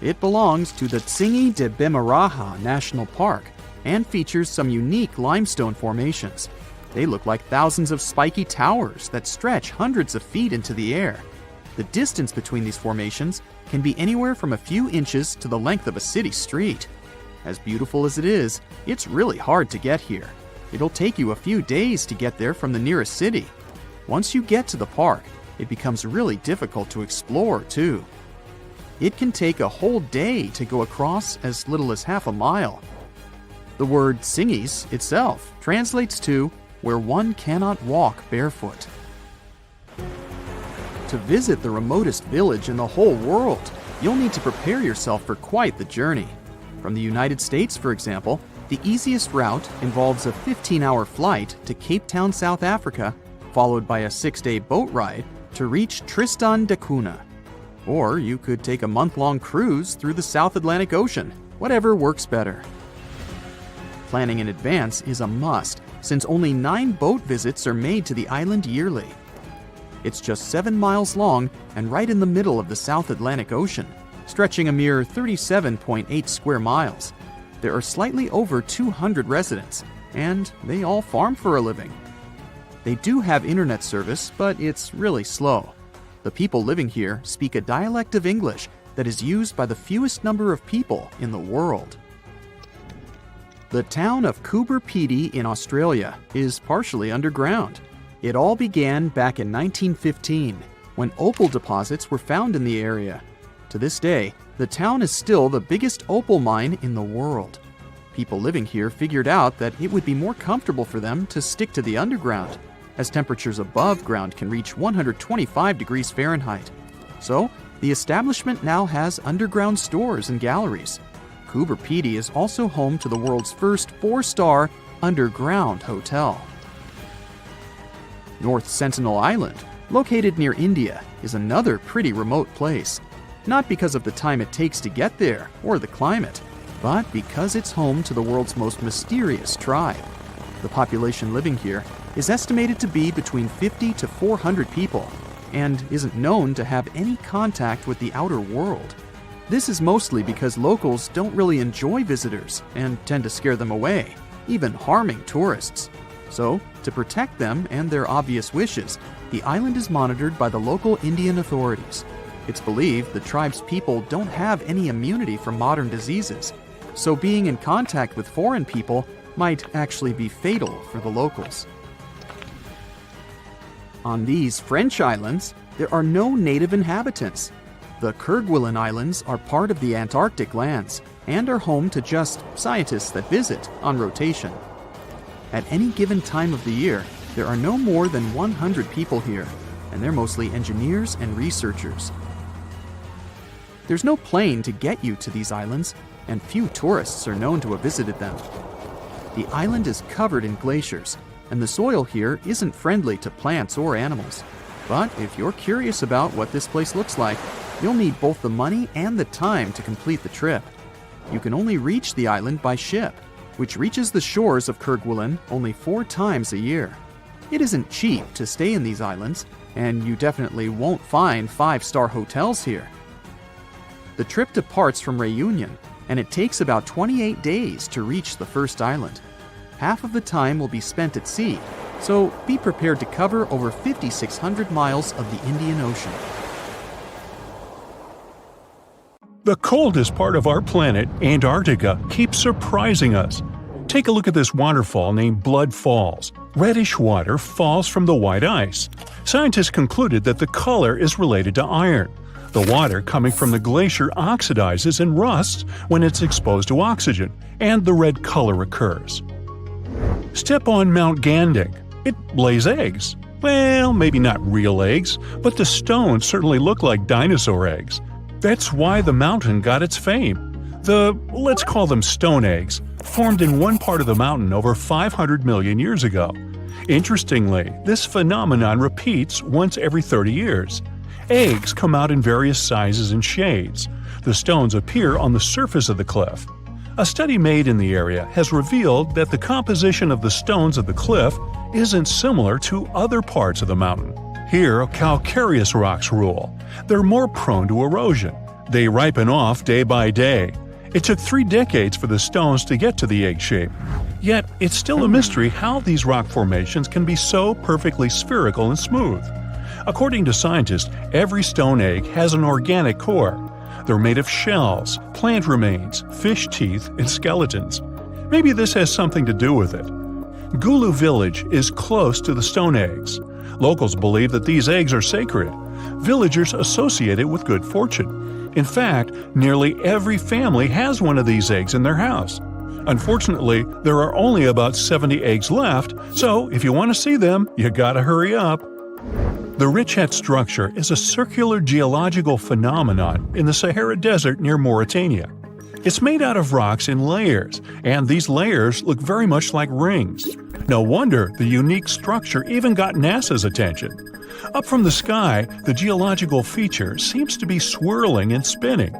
It belongs to the Tsingy de Bemaraha National Park and features some unique limestone formations. They look like thousands of spiky towers that stretch hundreds of feet into the air. The distance between these formations can be anywhere from a few inches to the length of a city street. As beautiful as it is, it's really hard to get here. It'll take you a few days to get there from the nearest city. Once you get to the park, it becomes really difficult to explore, too. It can take a whole day to go across as little as half a mile. The word Tsingys itself translates to where one cannot walk barefoot. To visit the remotest village in the whole world, you'll need to prepare yourself for quite the journey. From the United States, for example, the easiest route involves a 15-hour flight to Cape Town, South Africa, followed by a 6-day boat ride to reach Tristan da Cunha. Or you could take a month-long cruise through the South Atlantic Ocean, whatever works better. Planning in advance is a must, since only 9 boat visits are made to the island yearly. It's just 7 miles long and right in the middle of the South Atlantic Ocean, stretching a mere 37.8 square miles. There are slightly over 200 residents, and they all farm for a living. They do have internet service, but it's really slow. The people living here speak a dialect of English that is used by the fewest number of people in the world. The town of Coober Pedy in Australia is partially underground. It all began back in 1915, when opal deposits were found in the area. To this day, the town is still the biggest opal mine in the world. People living here figured out that it would be more comfortable for them to stick to the underground, as temperatures above ground can reach 125 degrees Fahrenheit. So, the establishment now has underground stores and galleries. Coober Pedy is also home to the world's first 4-star underground hotel. North Sentinel Island, located near India, is another pretty remote place. Not because of the time it takes to get there or the climate, but because it's home to the world's most mysterious tribe. The population living here is estimated to be between 50 to 400 people and isn't known to have any contact with the outer world. This is mostly because locals don't really enjoy visitors and tend to scare them away, even harming tourists. So, to protect them and their obvious wishes, the island is monitored by the local Indian authorities. It's believed the tribe's people don't have any immunity from modern diseases, so being in contact with foreign people might actually be fatal for the locals. On these French islands, there are no native inhabitants. The Kerguelen Islands are part of the Antarctic lands and are home to just scientists that visit on rotation. At any given time of the year, there are no more than 100 people here, and they're mostly engineers and researchers. There's no plane to get you to these islands, and few tourists are known to have visited them. The island is covered in glaciers, and the soil here isn't friendly to plants or animals. But if you're curious about what this place looks like, you'll need both the money and the time to complete the trip. You can only reach the island by ship, which reaches the shores of Kerguelen only 4 times a year. It isn't cheap to stay in these islands, and you definitely won't find 5-star hotels here. The trip departs from Reunion, and it takes about 28 days to reach the first island. Half of the time will be spent at sea, so be prepared to cover over 5,600 miles of the Indian Ocean. The coldest part of our planet, Antarctica, keeps surprising us. Take a look at this waterfall named Blood Falls. Reddish water falls from the white ice. Scientists concluded that the color is related to iron. The water coming from the glacier oxidizes and rusts when it's exposed to oxygen, and the red color occurs. Step on Mount Gandig. It lays eggs. Well, maybe not real eggs, but the stones certainly look like dinosaur eggs. That's why the mountain got its fame. Let's call them stone eggs, formed in one part of the mountain over 500 million years ago. Interestingly, this phenomenon repeats once every 30 years. Eggs come out in various sizes and shades. The stones appear on the surface of the cliff. A study made in the area has revealed that the composition of the stones of the cliff isn't similar to other parts of the mountain. Here, calcareous rocks rule. They're more prone to erosion. They ripen off day by day. It took 3 decades for the stones to get to the egg shape. Yet, it's still a mystery how these rock formations can be so perfectly spherical and smooth. According to scientists, every stone egg has an organic core. They're made of shells, plant remains, fish teeth, and skeletons. Maybe this has something to do with it. Gulu village is close to the stone eggs. Locals believe that these eggs are sacred. Villagers associate it with good fortune. In fact, nearly every family has one of these eggs in their house. Unfortunately, there are only about 70 eggs left, so if you want to see them, you gotta hurry up. The Richat structure is a circular geological phenomenon in the Sahara Desert near Mauritania. It's made out of rocks in layers, and these layers look very much like rings. No wonder the unique structure even got NASA's attention. Up from the sky, the geological feature seems to be swirling and spinning.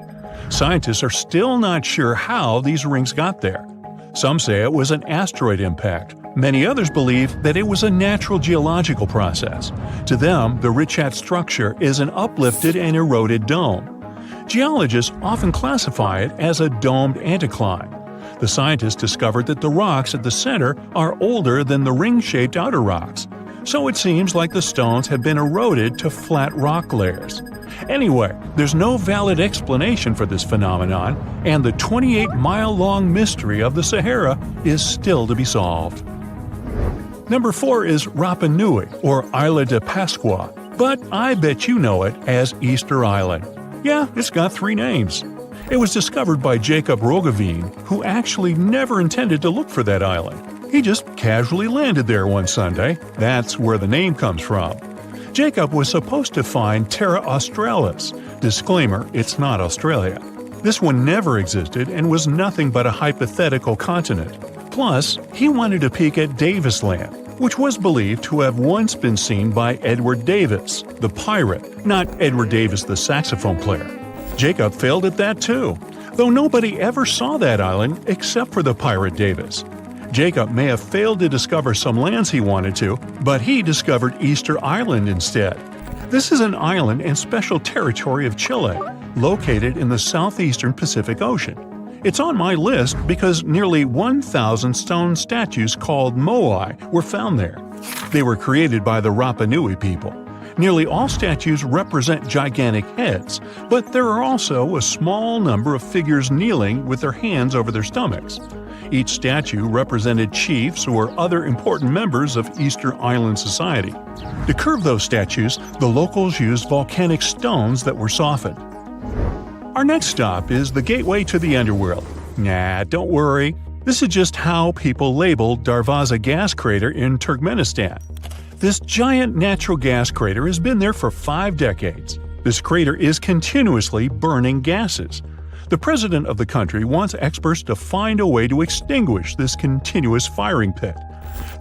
Scientists are still not sure how these rings got there. Some say it was an asteroid impact. Many others believe that it was a natural geological process. To them, the Richat structure is an uplifted and eroded dome. Geologists often classify it as a domed anticline. The scientists discovered that the rocks at the center are older than the ring-shaped outer rocks. So it seems like the stones have been eroded to flat rock layers. Anyway, there's no valid explanation for this phenomenon, and the 28-mile-long mystery of the Sahara is still to be solved. Number 4 is Rapa Nui, or Isla de Pascua, but I bet you know it as Easter Island. Yeah, it's got 3 names. It was discovered by Jacob Roggeveen, who actually never intended to look for that island. He just casually landed there one Sunday. That's where the name comes from. Jacob was supposed to find Terra Australis. Disclaimer, it's not Australia. This one never existed and was nothing but a hypothetical continent. Plus, he wanted to peek at Davis Land, which was believed to have once been seen by Edward Davis, the pirate, not Edward Davis, the saxophone player. Jacob failed at that too, though nobody ever saw that island except for the pirate Davis. Jacob may have failed to discover some lands he wanted to, but he discovered Easter Island instead. This is an island and special territory of Chile, located in the southeastern Pacific Ocean. It's on my list because nearly 1,000 stone statues called moai were found there. They were created by the Rapa Nui people. Nearly all statues represent gigantic heads, but there are also a small number of figures kneeling with their hands over their stomachs. Each statue represented chiefs or other important members of Easter Island society. To curve those statues, the locals used volcanic stones that were softened. Our next stop is the gateway to the underworld. Nah, don't worry. This is just how people labeled Darvaza gas crater in Turkmenistan. This giant natural gas crater has been there for 5 decades. This crater is continuously burning gases. The president of the country wants experts to find a way to extinguish this continuous firing pit.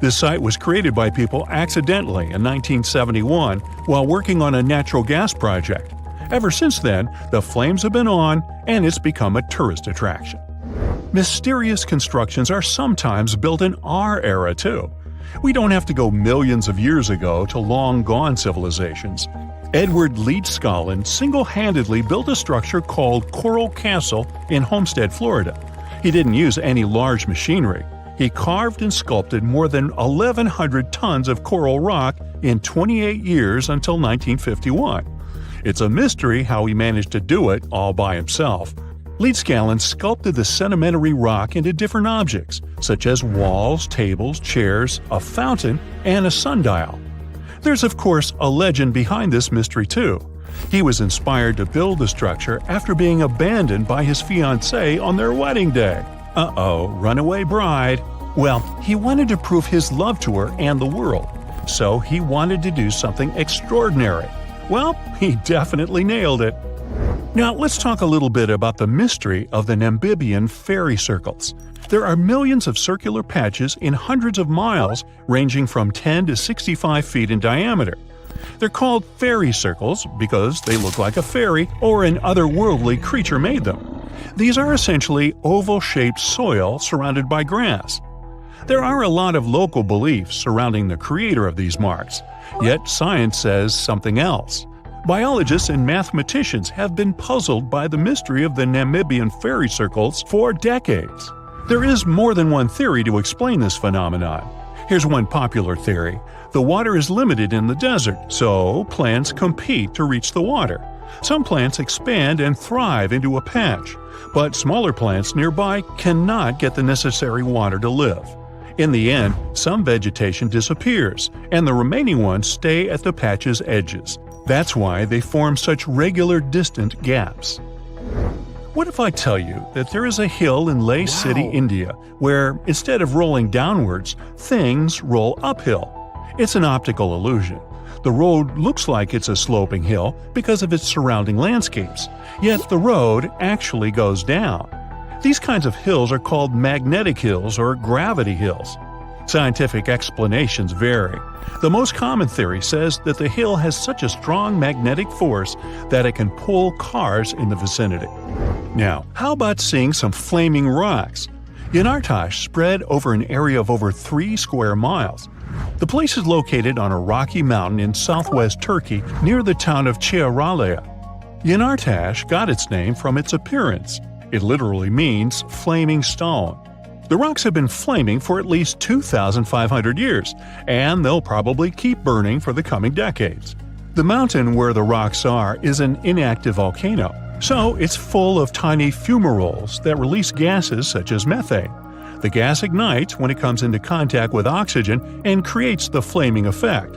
This site was created by people accidentally in 1971 while working on a natural gas project. Ever since then, the flames have been on, and it's become a tourist attraction. Mysterious constructions are sometimes built in our era too. We don't have to go millions of years ago to long-gone civilizations. Edward Leedskalnin single-handedly built a structure called Coral Castle in Homestead, Florida. He didn't use any large machinery. He carved and sculpted more than 1,100 tons of coral rock in 28 years until 1951. It's a mystery how he managed to do it all by himself. Leedskalnin sculpted the sedimentary rock into different objects, such as walls, tables, chairs, a fountain, and a sundial. There's of course a legend behind this mystery too. He was inspired to build the structure after being abandoned by his fiancée on their wedding day. Uh-oh, runaway bride. Well, he wanted to prove his love to her and the world, so he wanted to do something extraordinary. Well, he definitely nailed it. Now, let's talk a little bit about the mystery of the Namibian fairy circles. There are millions of circular patches in hundreds of miles, ranging from 10 to 65 feet in diameter. They're called fairy circles because they look like a fairy or an otherworldly creature made them. These are essentially oval-shaped soil surrounded by grass. There are a lot of local beliefs surrounding the creator of these marks, yet science says something else. Biologists and mathematicians have been puzzled by the mystery of the Namibian fairy circles for decades. There is more than one theory to explain this phenomenon. Here's one popular theory. The water is limited in the desert, so plants compete to reach the water. Some plants expand and thrive into a patch, but smaller plants nearby cannot get the necessary water to live. In the end, some vegetation disappears, and the remaining ones stay at the patch's edges. That's why they form such regular distant gaps. What if I tell you that there is a hill in Leh City, India, where instead of rolling downwards, things roll uphill? It's an optical illusion. The road looks like it's a sloping hill because of its surrounding landscapes, yet the road actually goes down. These kinds of hills are called magnetic hills or gravity hills. Scientific explanations vary. The most common theory says that the hill has such a strong magnetic force that it can pull cars in the vicinity. Now, how about seeing some flaming rocks? Yanartash spread over an area of over 3 square miles. The place is located on a rocky mountain in southwest Turkey near the town of Ciaralea. Yanartash got its name from its appearance. It literally means flaming stone. The rocks have been flaming for at least 2,500 years, and they'll probably keep burning for the coming decades. The mountain where the rocks are is an inactive volcano, so it's full of tiny fumaroles that release gases such as methane. The gas ignites when it comes into contact with oxygen and creates the flaming effect.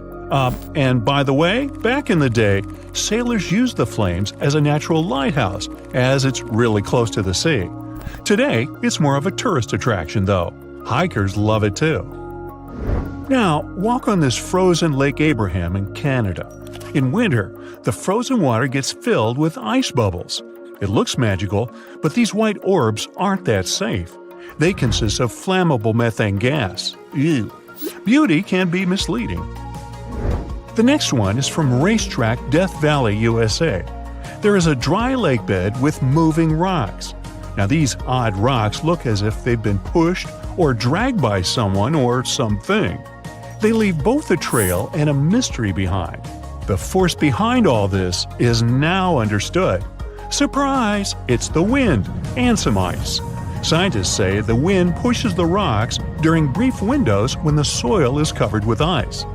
And by the way, back in the day, sailors used the flames as a natural lighthouse, as it's really close to the sea. Today, it's more of a tourist attraction, though. Hikers love it too. Now, walk on this frozen Lake Abraham in Canada. In winter, the frozen water gets filled with ice bubbles. It looks magical, but these white orbs aren't that safe. They consist of flammable methane gas. Ew. Beauty can be misleading. The next one is from Racetrack, Death Valley, USA. There is a dry lake bed with moving rocks. Now these odd rocks look as if they've been pushed or dragged by someone or something. They leave both a trail and a mystery behind. The force behind all this is now understood. Surprise! It's the wind and some ice. Scientists say the wind pushes the rocks during brief windows when the soil is covered with ice.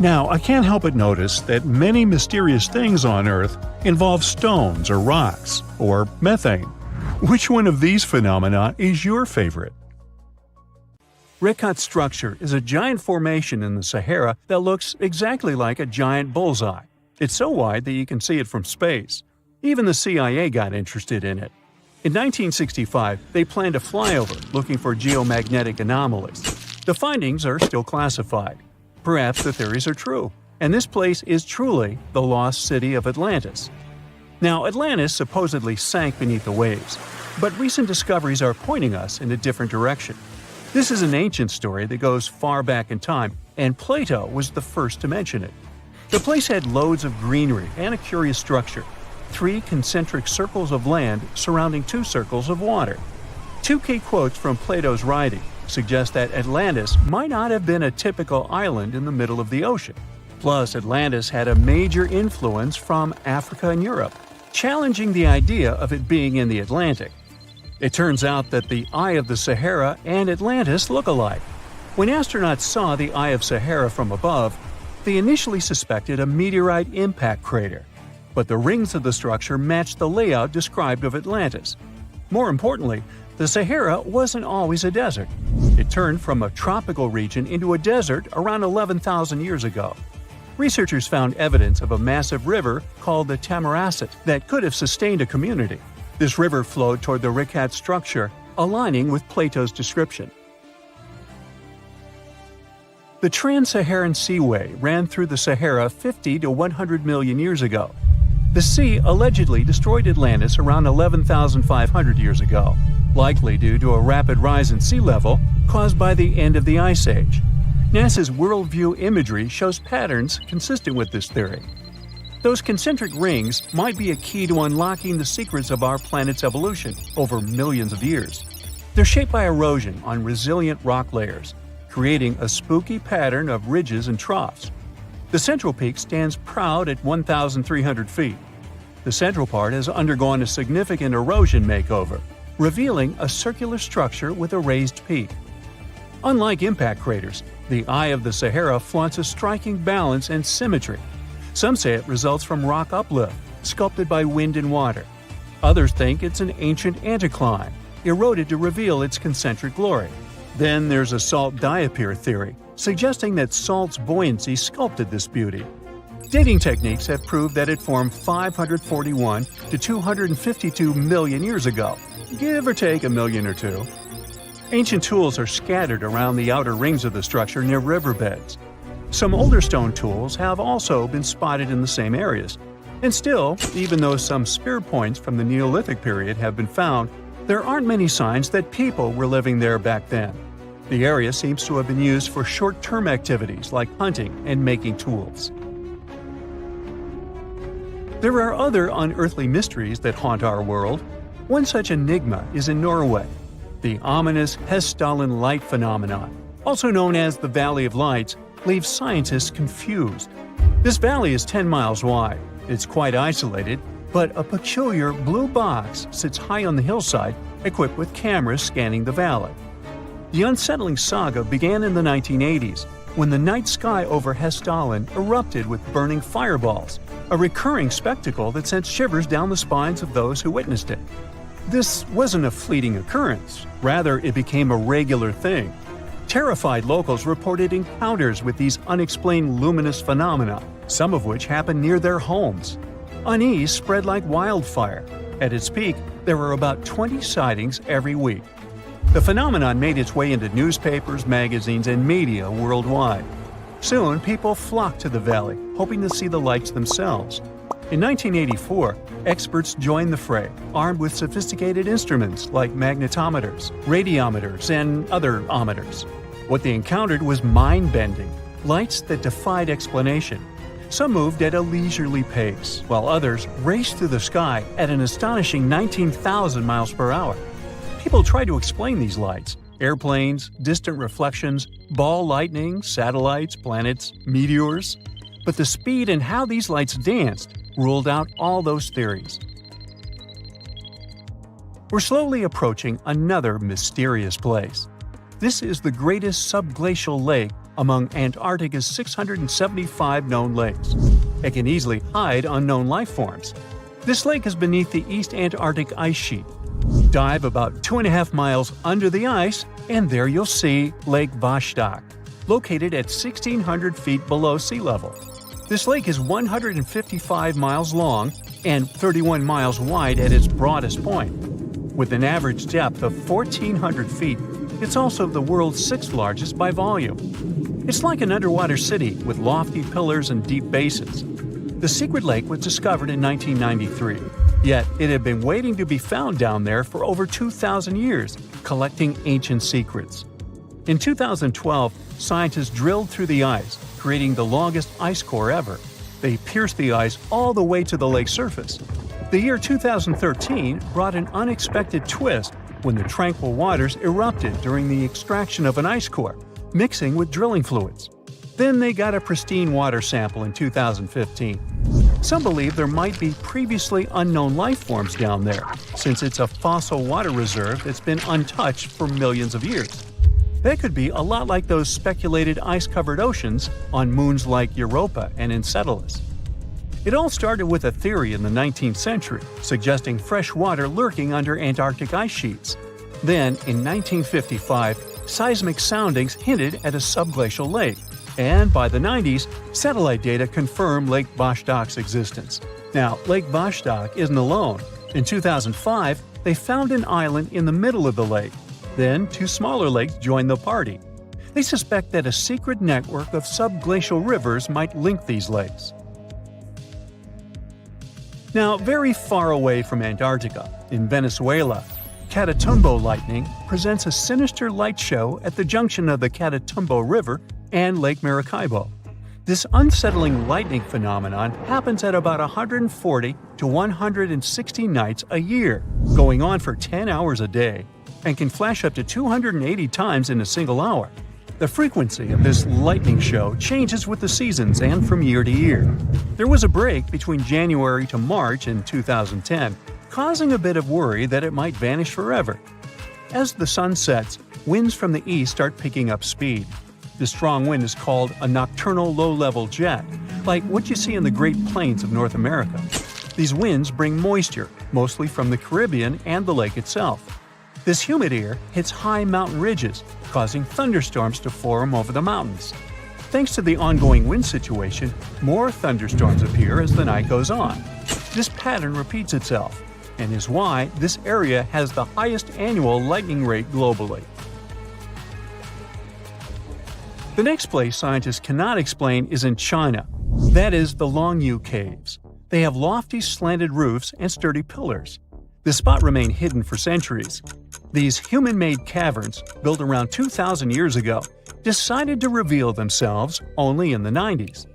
Now, I can't help but notice that many mysterious things on Earth involve stones or rocks, or methane. Which one of these phenomena is your favorite? Rekat structure is a giant formation in the Sahara that looks exactly like a giant bullseye. It's so wide that you can see it from space. Even the CIA got interested in it. In 1965, they planned a flyover looking for geomagnetic anomalies. The findings are still classified. Perhaps the theories are true, and this place is truly the lost city of Atlantis. Now, Atlantis supposedly sank beneath the waves, but recent discoveries are pointing us in a different direction. This is an ancient story that goes far back in time, and Plato was the first to mention it. The place had loads of greenery and a curious structure: 3 concentric circles of land surrounding 2 circles of water. 2 key quotes from Plato's writing suggest that Atlantis might not have been a typical island in the middle of the ocean. Plus, Atlantis had a major influence from Africa and Europe, challenging the idea of it being in the Atlantic. It turns out that the Eye of the Sahara and Atlantis look alike. When astronauts saw the Eye of Sahara from above, they initially suspected a meteorite impact crater, but the rings of the structure matched the layout described of Atlantis. More importantly, the Sahara wasn't always a desert. It turned from a tropical region into a desert around 11,000 years ago. Researchers found evidence of a massive river called the Tamaracet that could have sustained a community. This river flowed toward the Rikat structure, aligning with Plato's description. The Trans-Saharan Seaway ran through the Sahara 50 to 100 million years ago. The sea allegedly destroyed Atlantis around 11,500 years ago, likely due to a rapid rise in sea level caused by the end of the Ice Age. NASA's worldview imagery shows patterns consistent with this theory. Those concentric rings might be a key to unlocking the secrets of our planet's evolution over millions of years. They're shaped by erosion on resilient rock layers, creating a spooky pattern of ridges and troughs. The central peak stands proud at 1,300 feet. The central part has undergone a significant erosion makeover, revealing a circular structure with a raised peak. Unlike impact craters, the Eye of the Sahara flaunts a striking balance and symmetry. Some say it results from rock uplift, sculpted by wind and water. Others think it's an ancient anticline, eroded to reveal its concentric glory. Then there's a salt diapir theory, suggesting that salt's buoyancy sculpted this beauty. Dating techniques have proved that it formed 541 to 252 million years ago, give or take a million or two. Ancient tools are scattered around the outer rings of the structure near riverbeds. Some older stone tools have also been spotted in the same areas. And still, even though some spear points from the Neolithic period have been found, there aren't many signs that people were living there back then. The area seems to have been used for short-term activities like hunting and making tools. There are other unearthly mysteries that haunt our world. One such enigma is in Norway, the ominous Hessdalen light phenomenon, also known as the Valley of Lights, leaves scientists confused. This valley is 10 miles wide. It's quite isolated, but a peculiar blue box sits high on the hillside, equipped with cameras scanning the valley. The unsettling saga began in the 1980s, when the night sky over Hessdalen erupted with burning fireballs, a recurring spectacle that sent shivers down the spines of those who witnessed it. This wasn't a fleeting occurrence, rather it became a regular thing. Terrified locals reported encounters with these unexplained luminous phenomena, some of which happened near their homes. Unease spread like wildfire. At its peak, there were about 20 sightings every week. The phenomenon made its way into newspapers, magazines, and media worldwide. Soon, people flocked to the valley, hoping to see the lights themselves. In 1984, experts joined the fray, armed with sophisticated instruments like magnetometers, radiometers, and other ometers. What they encountered was mind-bending, lights that defied explanation. Some moved at a leisurely pace, while others raced through the sky at an astonishing 19,000 miles per hour. People tried to explain these lights: airplanes, distant reflections, ball lightning, satellites, planets, meteors. But the speed and how these lights danced ruled out all those theories. We're slowly approaching another mysterious place. This is the greatest subglacial lake among Antarctica's 675 known lakes. It can easily hide unknown life forms. This lake is beneath the East Antarctic ice sheet. Dive about 2.5 miles under the ice, and there you'll see Lake Vostok, located at 1,600 feet below sea level. This lake is 155 miles long and 31 miles wide at its broadest point. With an average depth of 1,400 feet, it's also the world's sixth largest by volume. It's like an underwater city with lofty pillars and deep basins. The secret lake was discovered in 1993, yet it had been waiting to be found down there for over 2,000 years, collecting ancient secrets. In 2012, scientists drilled through the ice, creating the longest ice core ever. They pierced the ice all the way to the lake's surface. The year 2013 brought an unexpected twist when the tranquil waters erupted during the extraction of an ice core, mixing with drilling fluids. Then they got a pristine water sample in 2015. Some believe there might be previously unknown life forms down there, since it's a fossil water reserve that's been untouched for millions of years. That could be a lot like those speculated ice-covered oceans on moons like Europa and Enceladus. It all started with a theory in the 19th century, suggesting fresh water lurking under Antarctic ice sheets. Then, in 1955, seismic soundings hinted at a subglacial lake, and by the 90s, satellite data confirmed Lake Vostok's existence. Now, Lake Vostok isn't alone. In 2005, they found an island in the middle of the lake. Then, two smaller lakes joined the party. They suspect that a secret network of subglacial rivers might link these lakes. Now, very far away from Antarctica, in Venezuela, Catatumbo lightning presents a sinister light show at the junction of the Catatumbo River and Lake Maracaibo. This unsettling lightning phenomenon happens at about 140 to 160 nights a year, going on for 10 hours a day, and can flash up to 280 times in a single hour. The frequency of this lightning show changes with the seasons and from year to year. There was a break between January to March in 2010, causing a bit of worry that it might vanish forever. As the sun sets, winds from the east start picking up speed. The strong wind is called a nocturnal low-level jet, like what you see in the Great Plains of North America. These winds bring moisture, mostly from the Caribbean and the lake itself. This humid air hits high mountain ridges, causing thunderstorms to form over the mountains. Thanks to the ongoing wind situation, more thunderstorms appear as the night goes on. This pattern repeats itself, and is why this area has the highest annual lightning rate globally. The next place scientists cannot explain is in China. That is the Longyu Caves. They have lofty slanted roofs and sturdy pillars. The spot remained hidden for centuries. These human-made caverns, built around 2,000 years ago, decided to reveal themselves only in the 90s.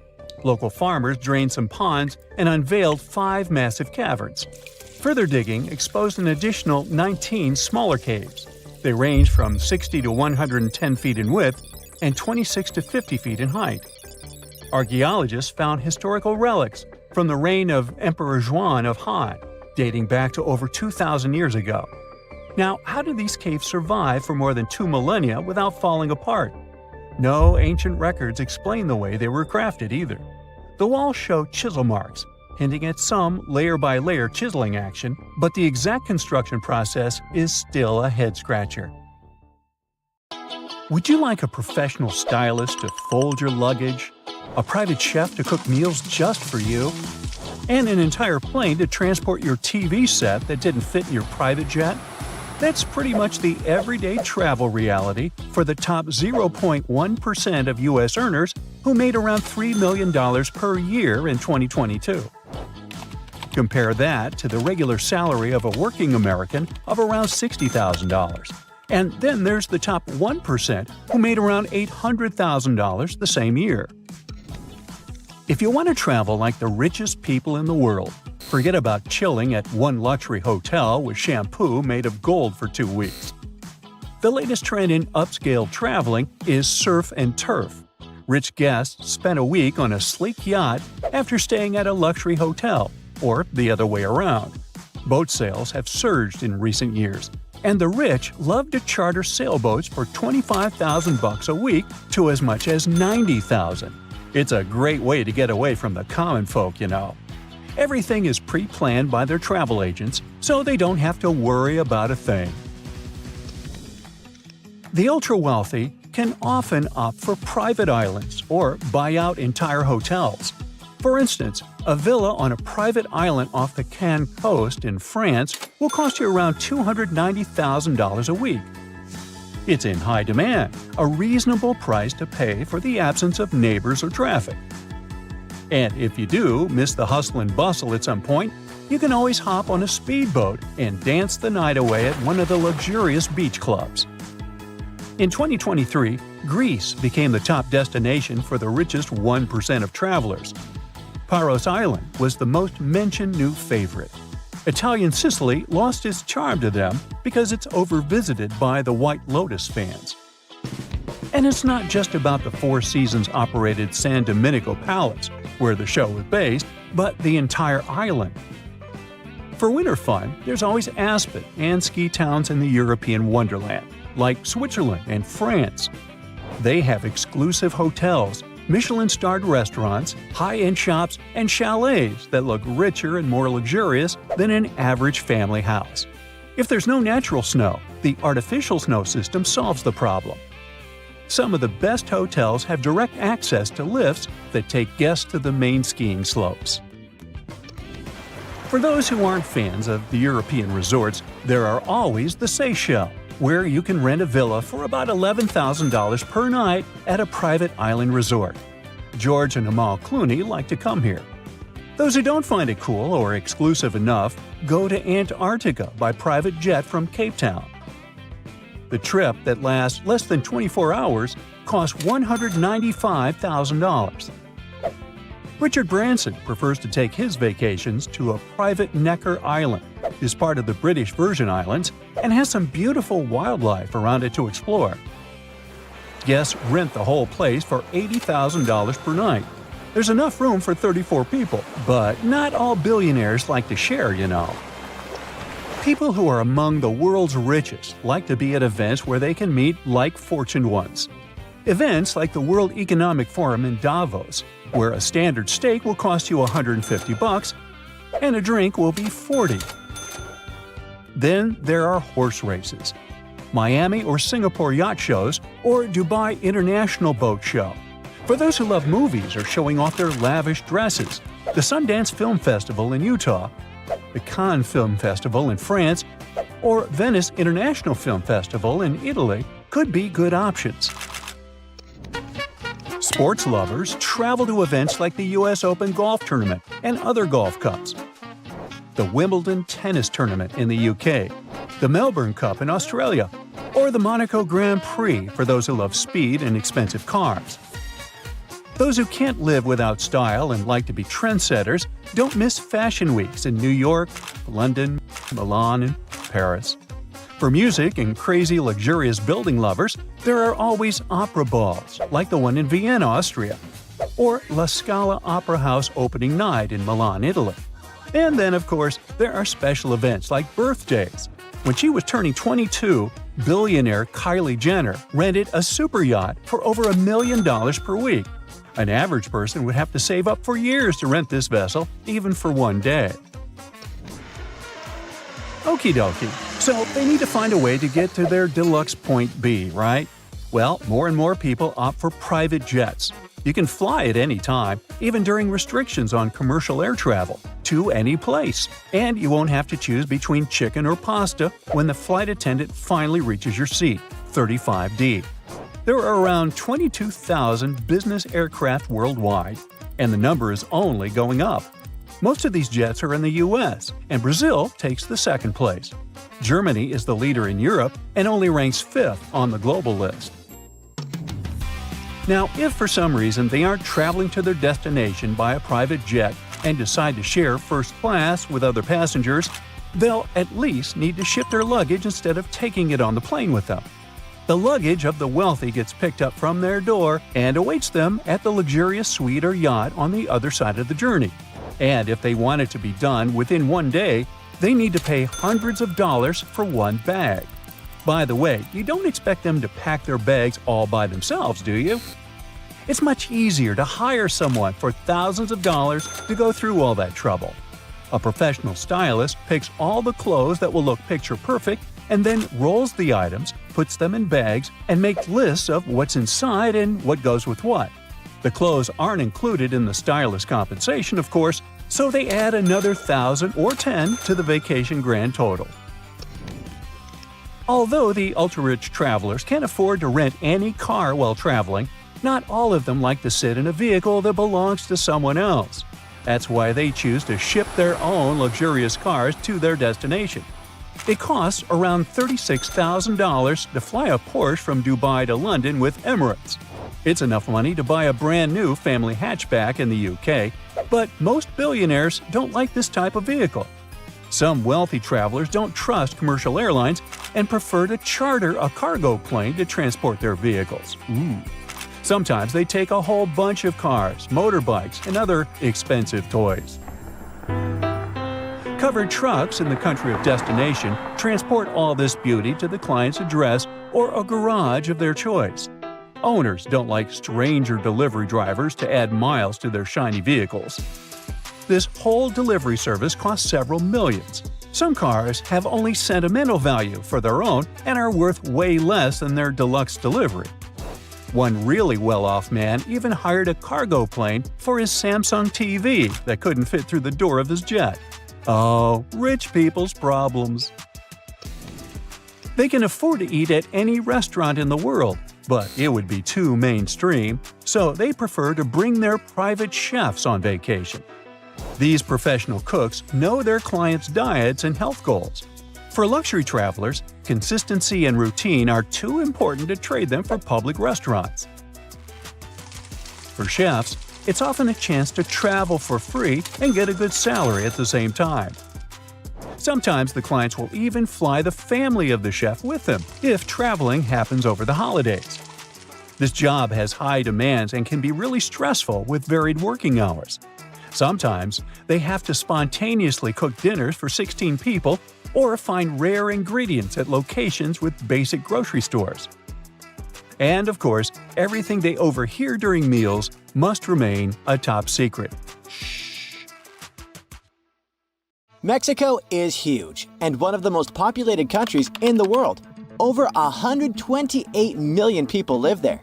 Local farmers drained some ponds and unveiled 5 massive caverns. Further digging exposed an additional 19 smaller caves. They range from 60 to 110 feet in width and 26 to 50 feet in height. Archaeologists found historical relics from the reign of Emperor Zhuan of Han, dating back to over 2,000 years ago. Now, how did these caves survive for more than 2 millennia without falling apart? No ancient records explain the way they were crafted either. The walls show chisel marks, hinting at some layer-by-layer chiseling action, but the exact construction process is still a head-scratcher. Would you like a professional stylist to fold your luggage, a private chef to cook meals just for you, and an entire plane to transport your TV set that didn't fit in your private jet? That's pretty much the everyday travel reality for the top 0.1% of U.S. earners who made around $3 million per year in 2022. Compare that to the regular salary of a working American of around $60,000. And then there's the top 1% who made around $800,000 the same year. If you want to travel like the richest people in the world, forget about chilling at one luxury hotel with shampoo made of gold for 2 weeks. The latest trend in upscale traveling is surf and turf. Rich guests spend a week on a sleek yacht after staying at a luxury hotel, or the other way around. Boat sales have surged in recent years, and the rich love to charter sailboats for $25,000 a week to as much as $90,000. It's a great way to get away from the common folk, you know. Everything is pre-planned by their travel agents, so they don't have to worry about a thing. The ultra-wealthy can often opt for private islands or buy out entire hotels. For instance, a villa on a private island off the Cannes coast in France will cost you around $290,000 a week. It's in high demand, a reasonable price to pay for the absence of neighbors or traffic. And if you do miss the hustle and bustle at some point, you can always hop on a speedboat and dance the night away at one of the luxurious beach clubs. In 2023, Greece became the top destination for the richest 1% of travelers. Paros Island was the most mentioned new favorite. Italian Sicily lost its charm to them because it's overvisited by the White Lotus fans. And it's not just about the Four Seasons-operated San Domenico Palace, where the show is based, but the entire island. For winter fun, there's always Aspen and ski towns in the European wonderland, like Switzerland and France. They have exclusive hotels, Michelin-starred restaurants, high-end shops, and chalets that look richer and more luxurious than an average family house. If there's no natural snow, the artificial snow system solves the problem. Some of the best hotels have direct access to lifts that take guests to the main skiing slopes. For those who aren't fans of the European resorts, there are always the Seychelles, where you can rent a villa for about $11,000 per night at a private island resort. George and Amal Clooney like to come here. Those who don't find it cool or exclusive enough go to Antarctica by private jet from Cape Town. The trip that lasts less than 24 hours costs $195,000. Richard Branson prefers to take his vacations to a private Necker Island, is part of the British Virgin Islands, and has some beautiful wildlife around it to explore. Guests rent the whole place for $80,000 per night. There's enough room for 34 people, but not all billionaires like to share, you know. People who are among the world's richest like to be at events where they can meet like-fortuned ones. Events like the World Economic Forum in Davos, where a standard steak will cost you $150 and a drink will be $40. Then there are horse races, Miami or Singapore yacht shows, or Dubai International Boat Show. For those who love movies or showing off their lavish dresses, the Sundance Film Festival in Utah, the Cannes Film Festival in France, or Venice International Film Festival in Italy could be good options. Sports lovers travel to events like the US Open Golf Tournament and other golf cups, the Wimbledon Tennis Tournament in the UK, the Melbourne Cup in Australia, or the Monaco Grand Prix for those who love speed and expensive cars. Those who can't live without style and like to be trendsetters don't miss fashion weeks in New York, London, Milan, and Paris. For music and crazy luxurious building lovers, there are always opera balls, like the one in Vienna, Austria, or La Scala Opera House opening night in Milan, Italy. And then, of course, there are special events like birthdays. When she was turning 22, billionaire Kylie Jenner rented a super yacht for over $1 million per week. An average person would have to save up for years to rent this vessel, even for one day. Okie dokie. So they need to find a way to get to their deluxe point B, right? Well, more and more people opt for private jets. You can fly at any time, even during restrictions on commercial air travel, to any place. And you won't have to choose between chicken or pasta when the flight attendant finally reaches your seat, 35D. There are around 22,000 business aircraft worldwide, and the number is only going up. Most of these jets are in the US, and Brazil takes the second place. Germany is the leader in Europe and only ranks 5th on the global list. Now, if for some reason they aren't traveling to their destination by a private jet and decide to share first class with other passengers, they'll at least need to ship their luggage instead of taking it on the plane with them. The luggage of the wealthy gets picked up from their door and awaits them at the luxurious suite or yacht on the other side of the journey. And if they want it to be done within one day, they need to pay hundreds of dollars for one bag. By the way, you don't expect them to pack their bags all by themselves, do you? It's much easier to hire someone for thousands of dollars to go through all that trouble. A professional stylist picks all the clothes that will look picture perfect and then rolls the items, puts them in bags, and makes lists of what's inside and what goes with what. The clothes aren't included in the stylist's compensation, of course, so they add another 1,000 or 10 to the vacation grand total. Although the ultra-rich travelers can afford to rent any car while traveling, not all of them like to sit in a vehicle that belongs to someone else. That's why they choose to ship their own luxurious cars to their destination. It costs around $36,000 to fly a Porsche from Dubai to London with Emirates. It's enough money to buy a brand new family hatchback in the UK, but most billionaires don't like this type of vehicle. Some wealthy travelers don't trust commercial airlines and prefer to charter a cargo plane to transport their vehicles. Sometimes they take a whole bunch of cars, motorbikes, and other expensive toys. Covered trucks in the country of destination transport all this beauty to the client's address or a garage of their choice. Owners don't like stranger delivery drivers to add miles to their shiny vehicles. This whole delivery service costs several millions. Some cars have only sentimental value for their own and are worth way less than their deluxe delivery. One really well-off man even hired a cargo plane for his Samsung TV that couldn't fit through the door of his jet. Oh, rich people's problems. They can afford to eat at any restaurant in the world, but it would be too mainstream, so they prefer to bring their private chefs on vacation. These professional cooks know their clients' diets and health goals. For luxury travelers, consistency and routine are too important to trade them for public restaurants. For chefs, it's often a chance to travel for free and get a good salary at the same time. Sometimes the clients will even fly the family of the chef with them if traveling happens over the holidays. This job has high demands and can be really stressful with varied working hours. Sometimes they have to spontaneously cook dinners for 16 people or find rare ingredients at locations with basic grocery stores. And of course, everything they overhear during meals must remain a top secret. Mexico is huge and one of the most populated countries in the world. Over 128 million people live there.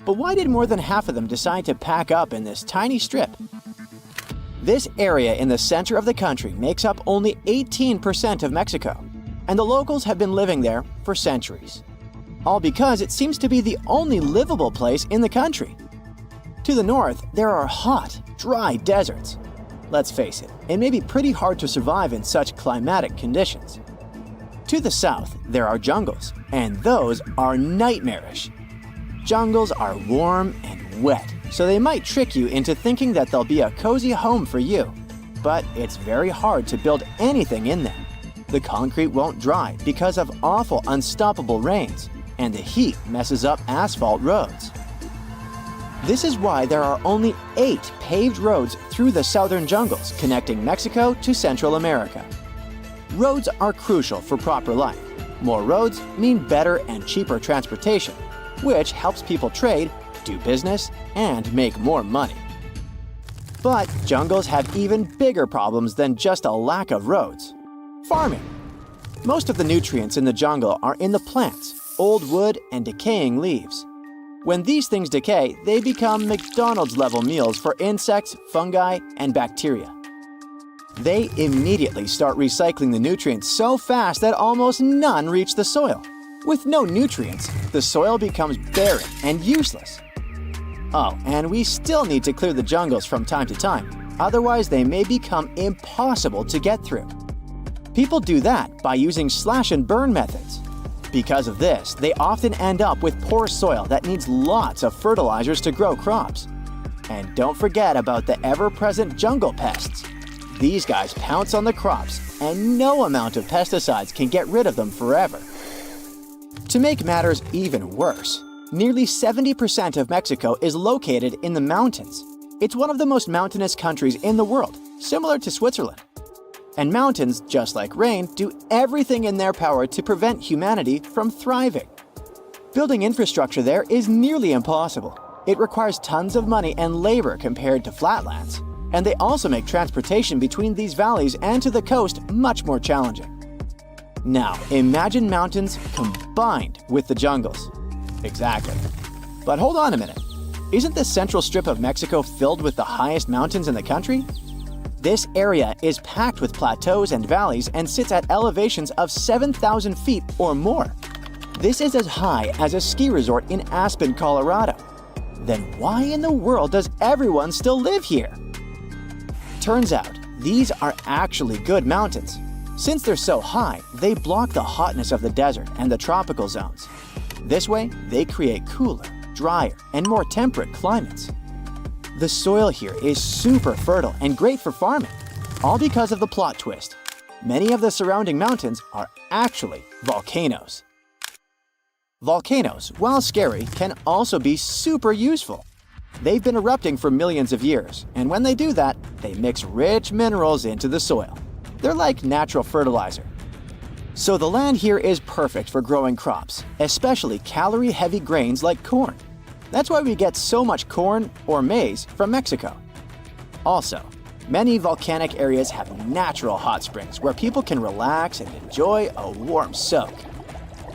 But why did more than half of them decide to pack up in this tiny strip? This area in the center of the country makes up only 18% of Mexico, and the locals have been living there for centuries. All because it seems to be the only livable place in the country. To the north, there are hot, dry deserts. Let's face it, it may be pretty hard to survive in such climatic conditions. To the south, there are jungles, and those are nightmarish. Jungles are warm and wet, so they might trick you into thinking that they'll be a cozy home for you. But it's very hard to build anything in them. The concrete won't dry because of awful unstoppable rains, and the heat messes up asphalt roads. This is why there are only 8 paved roads through the southern jungles connecting Mexico to Central America. Roads are crucial for proper life. More roads mean better and cheaper transportation, which helps people trade, do business, and make more money. But jungles have even bigger problems than just a lack of roads. Farming. Most of the nutrients in the jungle are in the plants, old wood, and decaying leaves. When these things decay, they become McDonald's-level meals for insects, fungi, and bacteria. They immediately start recycling the nutrients so fast that almost none reach the soil. With no nutrients, the soil becomes barren and useless. Oh, and we still need to clear the jungles from time to time, otherwise they may become impossible to get through. People do that by using slash and burn methods. Because of this, they often end up with poor soil that needs lots of fertilizers to grow crops. And don't forget about the ever-present jungle pests. These guys pounce on the crops, and no amount of pesticides can get rid of them forever. To make matters even worse, nearly 70% of Mexico is located in the mountains. It's one of the most mountainous countries in the world, similar to Switzerland. And mountains, just like rain, do everything in their power to prevent humanity from thriving. Building infrastructure there is nearly impossible. It requires tons of money and labor compared to flatlands. And they also make transportation between these valleys and to the coast much more challenging. Now, imagine mountains combined with the jungles. Exactly. But hold on a minute. Isn't the central strip of Mexico filled with the highest mountains in the country? This area is packed with plateaus and valleys and sits at elevations of 7,000 feet or more. This is as high as a ski resort in Aspen, Colorado. Then why in the world does everyone still live here? Turns out, these are actually good mountains. Since they're so high, they block the hotness of the desert and the tropical zones. This way, they create cooler, drier, and more temperate climates. The soil here is super fertile and great for farming, all because of the plot twist. many of the surrounding mountains are actually volcanoes. Volcanoes, while scary, can also be super useful. They've been erupting for millions of years, and when they do that, they mix rich minerals into the soil. They're like natural fertilizer. So the land here is perfect for growing crops, especially calorie-heavy grains like corn. That's why we get so much corn or maize from Mexico. Also, many volcanic areas have natural hot springs where people can relax and enjoy a warm soak.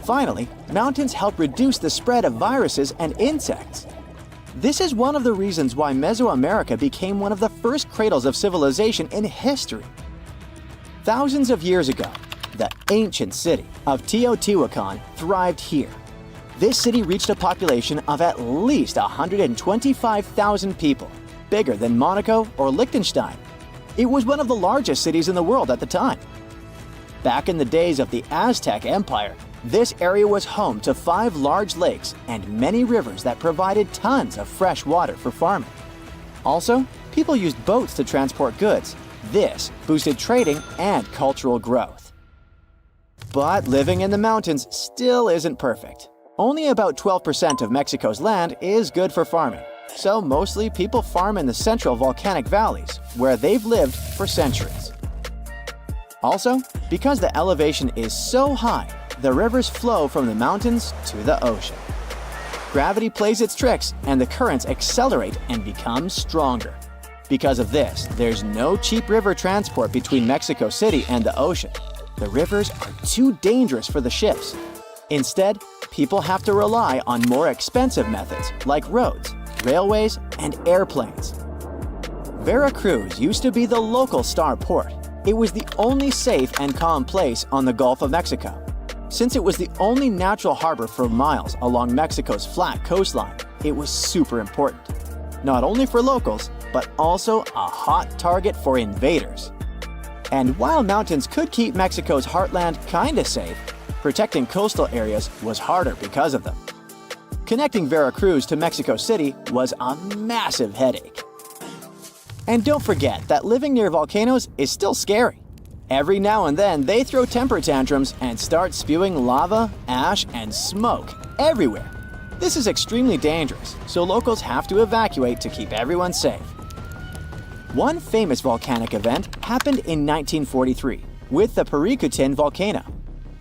Finally, mountains help reduce the spread of viruses and insects. This is one of the reasons why Mesoamerica became one of the first cradles of civilization in history. Thousands of years ago, the ancient city of Teotihuacan thrived here. This city reached a population of at least 125,000 people, bigger than Monaco or Liechtenstein. It was one of the largest cities in the world at the time. Back in the days of the Aztec Empire, this area was home to 5 large lakes and many rivers that provided tons of fresh water for farming. Also, people used boats to transport goods. This boosted trading and cultural growth. But living in the mountains still isn't perfect. Only about 12% of Mexico's land is good for farming, so mostly people farm in the central volcanic valleys, where they've lived for centuries. Also, because the elevation is so high, the rivers flow from the mountains to the ocean. Gravity plays its tricks, and the currents accelerate and become stronger. Because of this, there's no cheap river transport between Mexico City and the ocean. The rivers are too dangerous for the ships. Instead, people have to rely on more expensive methods like roads, railways, and airplanes. Veracruz used to be the local star port. It was the only safe and calm place on the Gulf of Mexico. Since it was the only natural harbor for miles along Mexico's flat coastline, it was super important. Not only for locals, but also a hot target for invaders. And while mountains could keep Mexico's heartland kinda safe, protecting coastal areas was harder because of them. Connecting Veracruz to Mexico City was a massive headache. And don't forget that living near volcanoes is still scary. Every now and then, they throw temper tantrums and start spewing lava, ash, and smoke everywhere. This is extremely dangerous, so locals have to evacuate to keep everyone safe. One famous volcanic event happened in 1943 with the Paricutin volcano.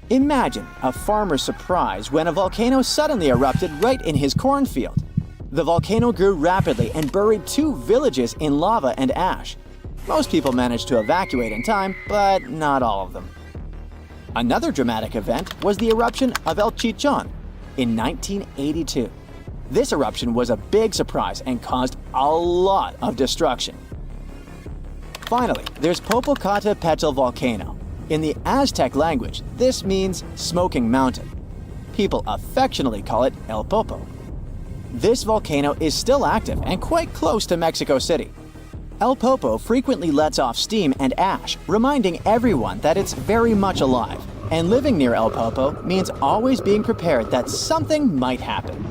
Imagine a farmer's surprise when a volcano suddenly erupted right in his cornfield. The volcano grew rapidly and buried 2 villages in lava and ash. Most people managed to evacuate in time, but not all of them. Another dramatic event was the eruption of El Chichon in 1982. This eruption was a big surprise and caused a lot of destruction. Finally, there's Popocatépetl volcano. In the Aztec language, this means smoking mountain. People affectionately call it El Popo. This volcano is still active and quite close to Mexico City. El Popo frequently lets off steam and ash, reminding everyone that it's very much alive. And living near El Popo means always being prepared that something might happen.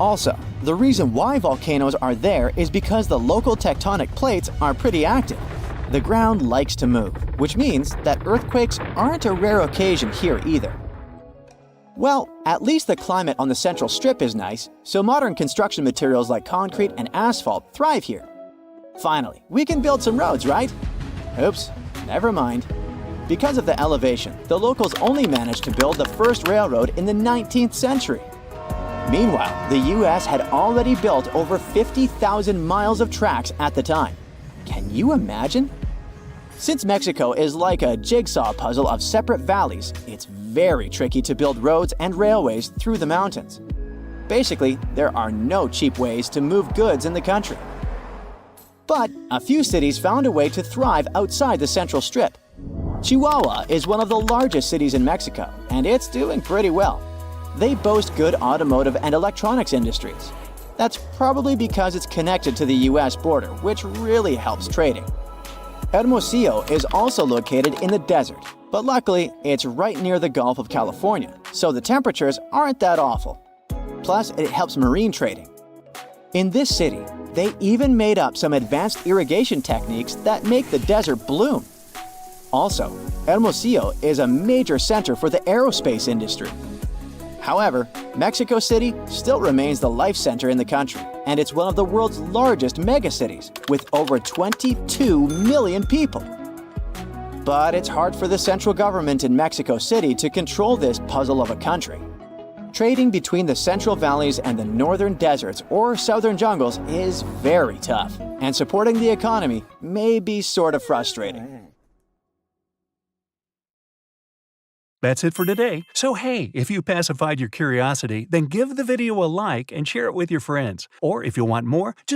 Also, the reason why volcanoes are there is because the local tectonic plates are pretty active. The ground likes to move, which means that earthquakes aren't a rare occasion here either. Well, at least the climate on the Central Strip is nice, so modern construction materials like concrete and asphalt thrive here. Finally, we can build some roads, right? Oops, never mind. Because of the elevation, the locals only managed to build the first railroad in the 19th century. Meanwhile, the US had already built over 50,000 miles of tracks at the time. Can you imagine? Since Mexico is like a jigsaw puzzle of separate valleys, it's very tricky to build roads and railways through the mountains. Basically, there are no cheap ways to move goods in the country. But a few cities found a way to thrive outside the Central Strip. Chihuahua is one of the largest cities in Mexico, and it's doing pretty well. They boast good automotive and electronics industries. That's probably because it's connected to the US border, which really helps trading. Hermosillo is also located in the desert, but luckily it's right near the Gulf of California, so the temperatures aren't that awful. Plus, it helps marine trading. In this city, they even made up some advanced irrigation techniques that make the desert bloom. Also, Hermosillo is a major center for the aerospace industry. However, Mexico City still remains the life center in the country, and it's one of the world's largest megacities, with over 22 million people. But it's hard for the central government in Mexico City to control this puzzle of a country. Trading between the central valleys and the northern deserts or southern jungles is very tough, and supporting the economy may be sort of frustrating. That's it for today. So hey, if you pacified your curiosity, then give the video a like and share it with your friends. Or if you want more, just